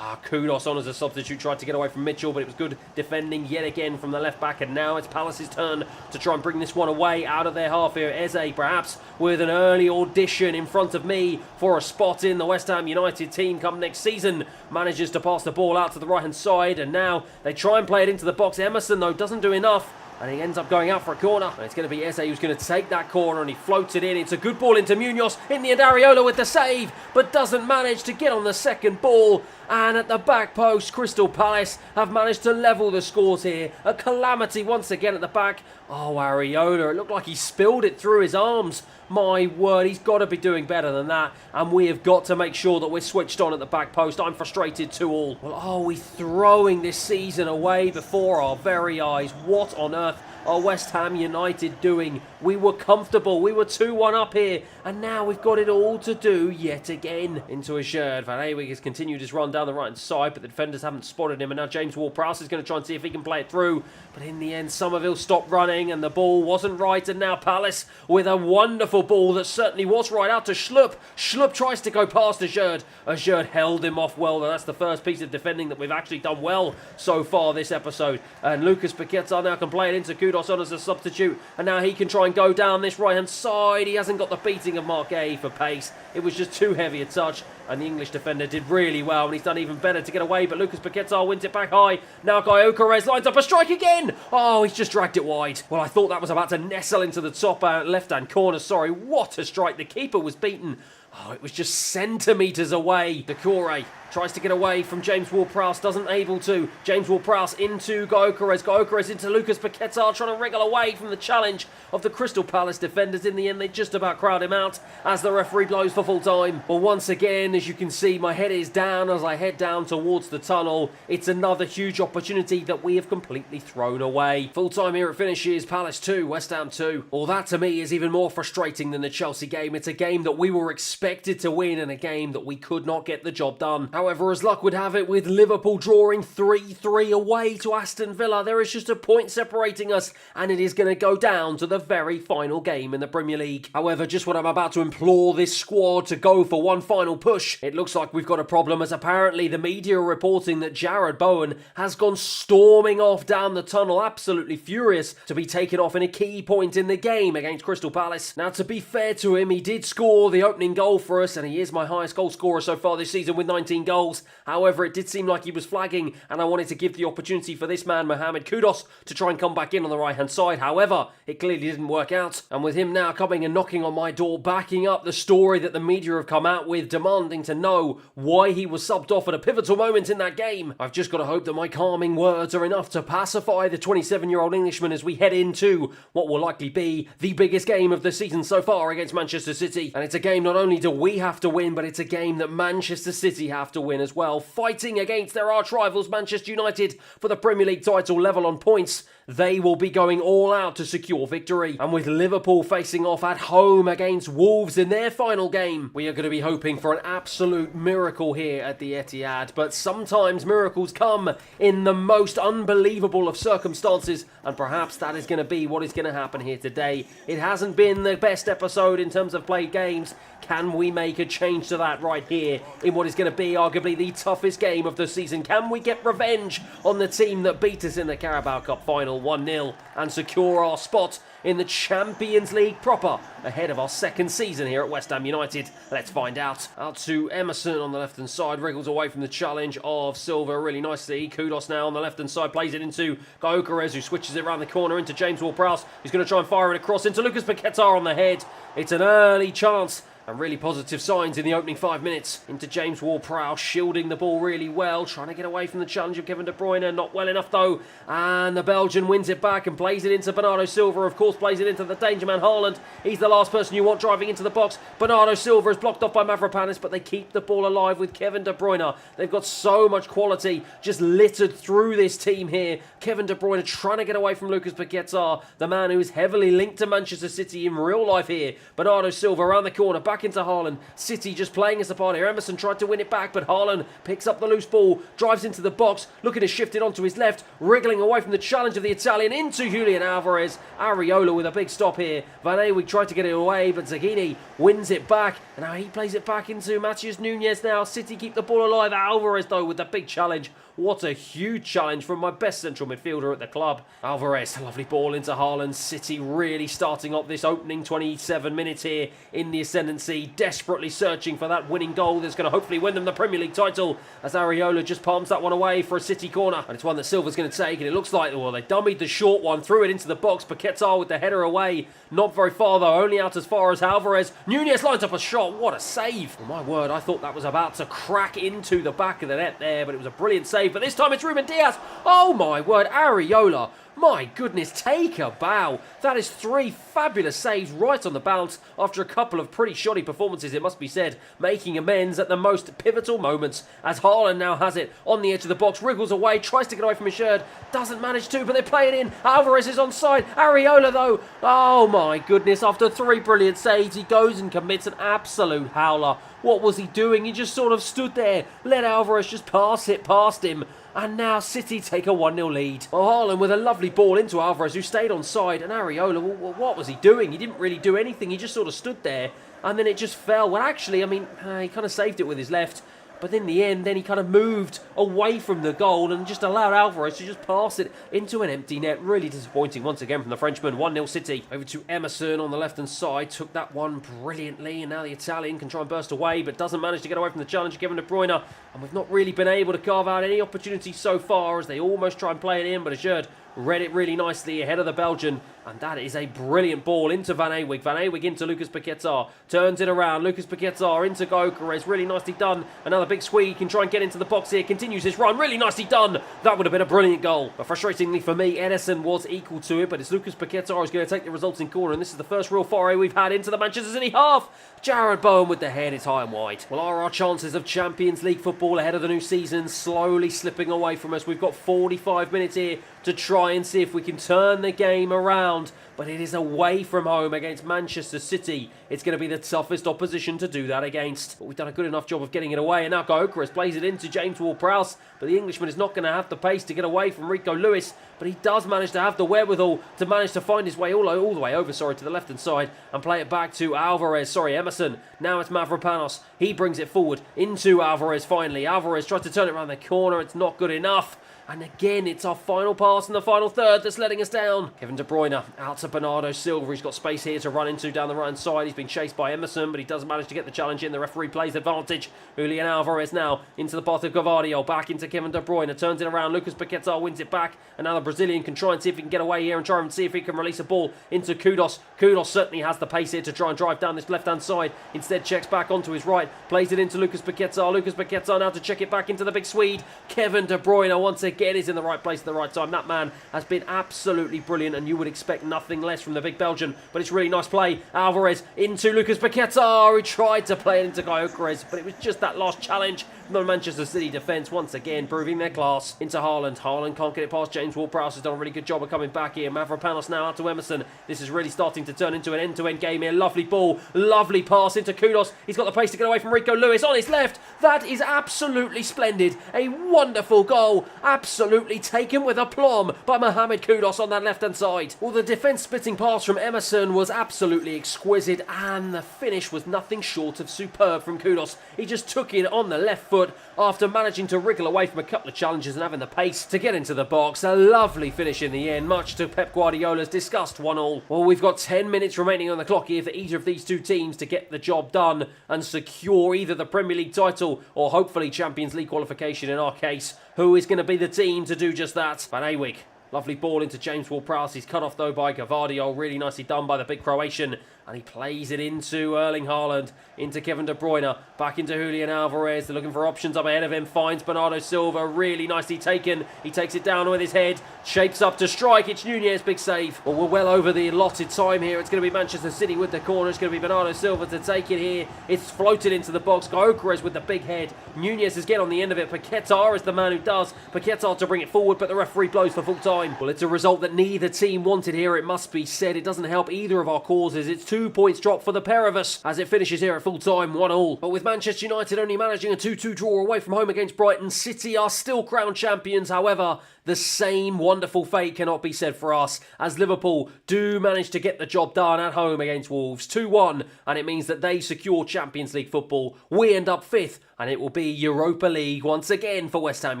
Kudos on as a substitute, tried to get away from Mitchell, but it was good defending yet again from the left back, and now it's Palace's turn to try and bring this one away out of their half here. Eze, perhaps with an early audition in front of me for a spot in the West Ham United team come next season, manages to pass the ball out to the right-hand side, and now they try and play it into the box. Emerson, though, doesn't do enough, and he ends up going out for a corner. And it's going to be Eze who's going to take that corner, and he floats it in. It's a good ball into Munoz. In the end, Areola with the save, but doesn't manage to get on the second ball. And at the back post, Crystal Palace have managed to level the scores here. A calamity once again at the back. Oh, Areola, it looked like he spilled it through his arms. My word, he's got to be doing better than that. And we have got to make sure that we're switched on at the back post. I'm frustrated too all. Well, are we throwing this season away before our very eyes? What on earth are West Ham United doing? We were comfortable. We were 2-1 up here. And now we've got it all to do yet again. Into a shirt. Van Ewig has continued his run down the right-hand side, but the defenders haven't spotted him. And now James Ward-Prowse is going to try and see if he can play it through. But in the end, Somerville stopped running and the ball wasn't right. And now Palace with a wonderful ball that certainly was right out to Schlupp. Schlupp tries to go past Azerd. Azerd held him off well. That's the first piece of defending that we've actually done well so far this episode. And Lucas Paqueta now can play it into Kudos on as a substitute. And now he can try and go down this right-hand side. He hasn't got the beating of Mark A for pace. It was just too heavy a touch. And the English defender did really well, and he's done even better to get away, but Lucas Paqueta wins it back high. Now Gyökeres lines up a strike again! Oh, he's just dragged it wide. Well, I thought that was about to nestle into the top left-hand corner. Sorry, what a strike. The keeper was beaten. Oh, it was just centimetres away. Decore tries to get away from James Ward-Prowse, doesn't able to. James Ward-Prowse into Gyökeres. Gyökeres into Lucas Paqueta, trying to wriggle away from the challenge of the Crystal Palace defenders. In the end, they just about crowd him out as the referee blows for full time. Well, once again, as you can see, my head is down as I head down towards the tunnel. It's another huge opportunity that we have completely thrown away. Full time here at finishes, Palace 2, West Ham 2. Well, that to me is even more frustrating than the Chelsea game. It's a game that we were expected to win and a game that we could not get the job done. However, as luck would have it, with Liverpool drawing 3-3 away to Aston Villa, there is just a point separating us, and it is going to go down to the very final game in the Premier League. However, just when I'm about to implore this squad to go for one final push, it looks like we've got a problem, as apparently the media are reporting that Jarrod Bowen has gone storming off down the tunnel, absolutely furious to be taken off in a key point in the game against Crystal Palace. Now, to be fair to him, he did score the opening goal for us, and he is my highest goal scorer so far this season with 19 goals. However, it did seem like he was flagging, and I wanted to give the opportunity for this man, Mohamed Kudus, to try and come back in on the right-hand side. However, it clearly didn't work out. And with him now coming and knocking on my door, backing up the story that the media have come out with, demanding to know why he was subbed off at a pivotal moment in that game, I've just got to hope that my calming words are enough to pacify the 27-year-old Englishman as we head into what will likely be the biggest game of the season so far against Manchester City. And it's a game not only do we have to win, but it's a game that Manchester City have to win as well. Fighting against their arch rivals Manchester United for the Premier League title, level on points. They will be going all out to secure victory. And with Liverpool facing off at home against Wolves in their final game, we are going to be hoping for an absolute miracle here at the Etihad. But sometimes miracles come in the most unbelievable of circumstances, and perhaps that is going to be what is going to happen here today. It hasn't been the best episode in terms of played games. Can we make a change to that right here in what is going to be arguably the toughest game of the season? Can we get revenge on the team that beat us in the Carabao Cup final 1-0 and secure our spot in the Champions League proper ahead of our second season here at West Ham United? Let's find out. Out to Emerson on the left-hand side, wriggles away from the challenge of Silva really nicely. Kudos now on the left-hand side, plays it into Gyökeres, who switches it around the corner into James Ward-Prowse, who's going to try and fire it across into Lucas Paqueta on the head. It's an early chance, and really positive signs in the opening 5 minutes. Into James Ward-Prowse, shielding the ball really well, trying to get away from the challenge of Kevin De Bruyne. Not well enough though, and the Belgian wins it back and plays it into Bernardo Silva. Of course, plays it into the danger man Haaland. He's the last person you want driving into the box. Bernardo Silva is blocked off by Mavropanis, but they keep the ball alive with Kevin De Bruyne. They've got so much quality just littered through this team here. Kevin De Bruyne trying to get away from Lucas Paqueta, the man who is heavily linked to Manchester City in real life here. Bernardo Silva around the corner, back back into Haaland. City just playing us apart here. Emerson tried to win it back, but Haaland picks up the loose ball, drives into the box, looking to shift it onto his left, wriggling away from the challenge of the Italian into Julian Alvarez. Areola with a big stop here. Van Ewijk tried to get it away, but Zaghini wins it back, and now he plays it back into Matheus Nunes now. City keep the ball alive. Alvarez, though, with the big challenge. What a huge challenge from my best central midfielder at the club. Alvarez, a lovely ball into Haaland. City really starting up this opening 27 minutes here in the ascendancy, desperately searching for that winning goal that's going to hopefully win them the Premier League title, as Areola just palms that one away for a City corner. And it's one that Silva's going to take, and it looks like, well, they dummied the short one, threw it into the box. Paquetá with the header away. Not very far, though, only out as far as Alvarez. Nunes lines up a shot. What a save. Oh, my word, I thought that was about to crack into the back of the net there, but it was a brilliant save. But this time it's Ruben Diaz. Oh, my word, Areola. My goodness, take a bow. That is 3 fabulous saves right on the bounce after a couple of pretty shoddy performances, it must be said, making amends at the most pivotal moments as Haaland now has it on the edge of the box, wriggles away, tries to get away from his shirt, doesn't manage to, but they play it in. Alvarez is onside. Areola, though, oh my goodness, after 3 brilliant saves, he goes and commits an absolute howler. What was he doing? He just sort of stood there, let Alvarez just pass it past him. And now City take a 1-0 lead. Oh, Haaland with a lovely ball into Alvarez, who stayed onside. And Areola, well, what was he doing? He didn't really do anything. He just sort of stood there. And then it just fell. Well, actually, I mean, he kind of saved it with his left. But in the end, then he kind of moved away from the goal and just allowed Alvarez to just pass it into an empty net. Really disappointing once again from the Frenchman. 1-0 City. Over to Emerson on the left-hand side. Took that one brilliantly. And now the Italian can try and burst away, but doesn't manage to get away from the challenge of Kevin De Bruyne. And we've not really been able to carve out any opportunity so far as they almost try and play it in. But Assured read it really nicely ahead of the Belgian. And that is a brilliant ball into Van Ewijk. Van Ewijk into Lucas Paquetá. Turns it around. Lucas Paquetá into Gyökeres. Really nicely done. Another big squeeze. He can try and get into the box here. Continues his run. Really nicely done. That would have been a brilliant goal. But frustratingly for me, Ederson was equal to it. But it's Lucas Paquetá who's going to take the resulting corner. And this is the first real foray we've had into the Manchester City half. Jared Bowen with the head. It's high and wide. Well, are our chances of Champions League football ahead of the new season slowly slipping away from us? We've got 45 minutes here to try and see if we can turn the game around. But it is away from home against Manchester City. It's going to be the toughest opposition to do that against. But we've done a good enough job of getting it away. And now Gyökeres plays it into James Ward-Prowse. But the Englishman is not going to have the pace to get away from Rico Lewis. But he does manage to have the wherewithal to manage to find his way all the way over, to the left-hand side. And play it back to Emerson. Now it's Mavropanos. He brings it forward into Alvarez finally. Alvarez tries to turn it around the corner. It's not good enough. And again, it's our final pass in the final third that's letting us down. Kevin De Bruyne out to Bernardo Silva. He's got space here to run into down the right side. He's been chased by Emerson, but he does manage to get the challenge in. The referee plays advantage. Julian Alvarez now into the path of Gavardio. Back into Kevin De Bruyne. Turns it around. Lucas Paquetá wins it back. And now the Brazilian can try and see if he can get away here and try and see if he can release a ball into Kudus. Kudus certainly has the pace here to try and drive down this left-hand side. Instead, checks back onto his right. Plays it into Lucas Paquetá. Lucas Paquetá now to check it back into the big Swede. Kevin De Bruyne once again is in the right place at the right time. That man has been absolutely brilliant, and you would expect nothing less from the big Belgian. But it's really nice play. Alvarez into Lucas Paquetá, who tried to play it into Gyökeres, but it was just that last challenge from the Manchester City defence once again proving their class. Into Haaland. Haaland can't get it past James Ward-Prowse. Has done a really good job of coming back here. Mavropanos now out to Emerson. This is really starting to turn into an end-to-end game here. Lovely ball, lovely pass into Kudus. He's got the pace to get away from Rico Lewis on his left. That is absolutely splendid. A wonderful goal. Absolutely taken with aplomb by Mohamed Kudus on that left-hand side. Well, the defence-splitting pass from Emerson was absolutely exquisite, and the finish was nothing short of superb from Kudus. He just took it on the left foot after managing to wriggle away from a couple of challenges and having the pace to get into the box. A lovely finish in the end, much to Pep Guardiola's disgust. 1-1. Well, we've got 10 minutes remaining on the clock here for either of these two teams to get the job done and secure either the Premier League title or hopefully Champions League qualification in our case. Who is going to be the team to do just that? Van Ewijk. Lovely ball into James Ward-Prowse. He's cut off though by Gavardio. Really nicely done by the big Croatian. And he plays it into Erling Haaland, into Kevin De Bruyne, back into Julian Alvarez. They're looking for options up ahead of him. Finds Bernardo Silva, really nicely taken. He takes it down with his head, shapes up to strike. It's Nunez, big save. Well, we're well over the allotted time here. It's going to be Manchester City with the corner. It's going to be Bernardo Silva to take it here. It's floated into the box. Gyökeres with the big head. Nunez is getting on the end of it. Paquetá is the man who does. Paquetá to bring it forward, but the referee blows for full time. Well, it's a result that neither team wanted here, it must be said. It doesn't help either of our causes. It's 2 2 points drop for the pair of us as it finishes here at full time 1-1. But with Manchester United only managing a 2-2 draw away from home against Brighton, City are still crowned champions. However, the same wonderful fate cannot be said for us, as Liverpool do manage to get the job done at home against Wolves 2-1, and it means that they secure Champions League football. We end up 5th, and it will be Europa League once again for West Ham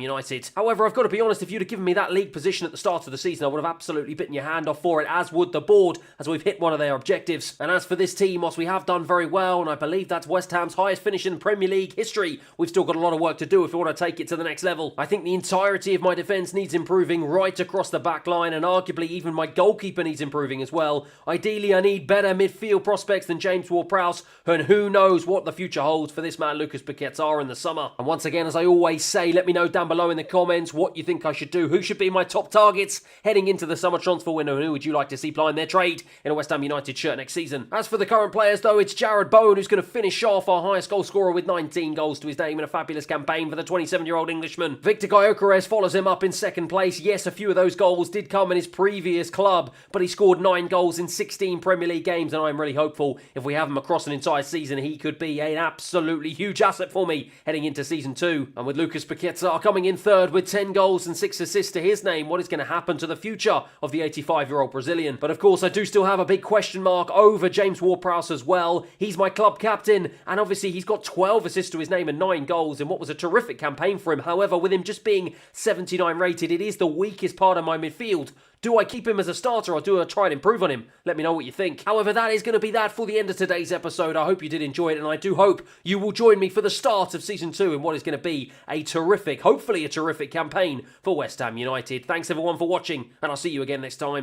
United. However, I've got to be honest, if you'd have given me that league position at the start of the season, I would have absolutely bitten your hand off for it, as would the board, as we've hit one of their objectives. And as for this team, whilst we have done very well, and I believe that's West Ham's highest finish in Premier League history, we've still got a lot of work to do if we want to take it to the next level. I think the entirety of my defence needs improving right across the back line, and arguably even my goalkeeper needs improving as well. Ideally, I need better midfield prospects than James Ward-Prowse, and who knows what the future holds for this man Lucas Paquetá in the summer. And once again, as I always say, let me know down below in the comments what you think I should do. Who should be my top targets heading into the summer transfer window, and who would you like to see plying their trade in a West Ham United shirt next season? As for the current players though, it's Jarrod Bowen who's going to finish off, our highest goal scorer with 19 goals to his name in a fabulous campaign for the 27-year-old Englishman. Victor Gyökeres follows him up in second place. Yes, a few of those goals did come in his previous club, but he scored 9 goals in 16 Premier League games, and I'm really hopeful if we have him across an entire season, he could be an absolutely huge asset for me heading into season 2. And with Lucas Paquetá coming in third with 10 goals and 6 assists to his name, what is going to happen to the future of the 85-year-old Brazilian? But of course, I do still have a big question mark over James Ward-Prowse as well. He's my club captain, and obviously he's got 12 assists to his name and 9 goals in what was a terrific campaign for him. However, with him just being 79 rated, it is the weakest part of my midfield. Do I keep him as a starter, or do I try and improve on him? Let me know what you think. However, that is going to be that for the end of today's episode. I hope you did enjoy it, and I do hope you will join me for the start of Season 2 in what is going to be a terrific, hopefully a terrific campaign for West Ham United. Thanks everyone for watching, and I'll see you again next time.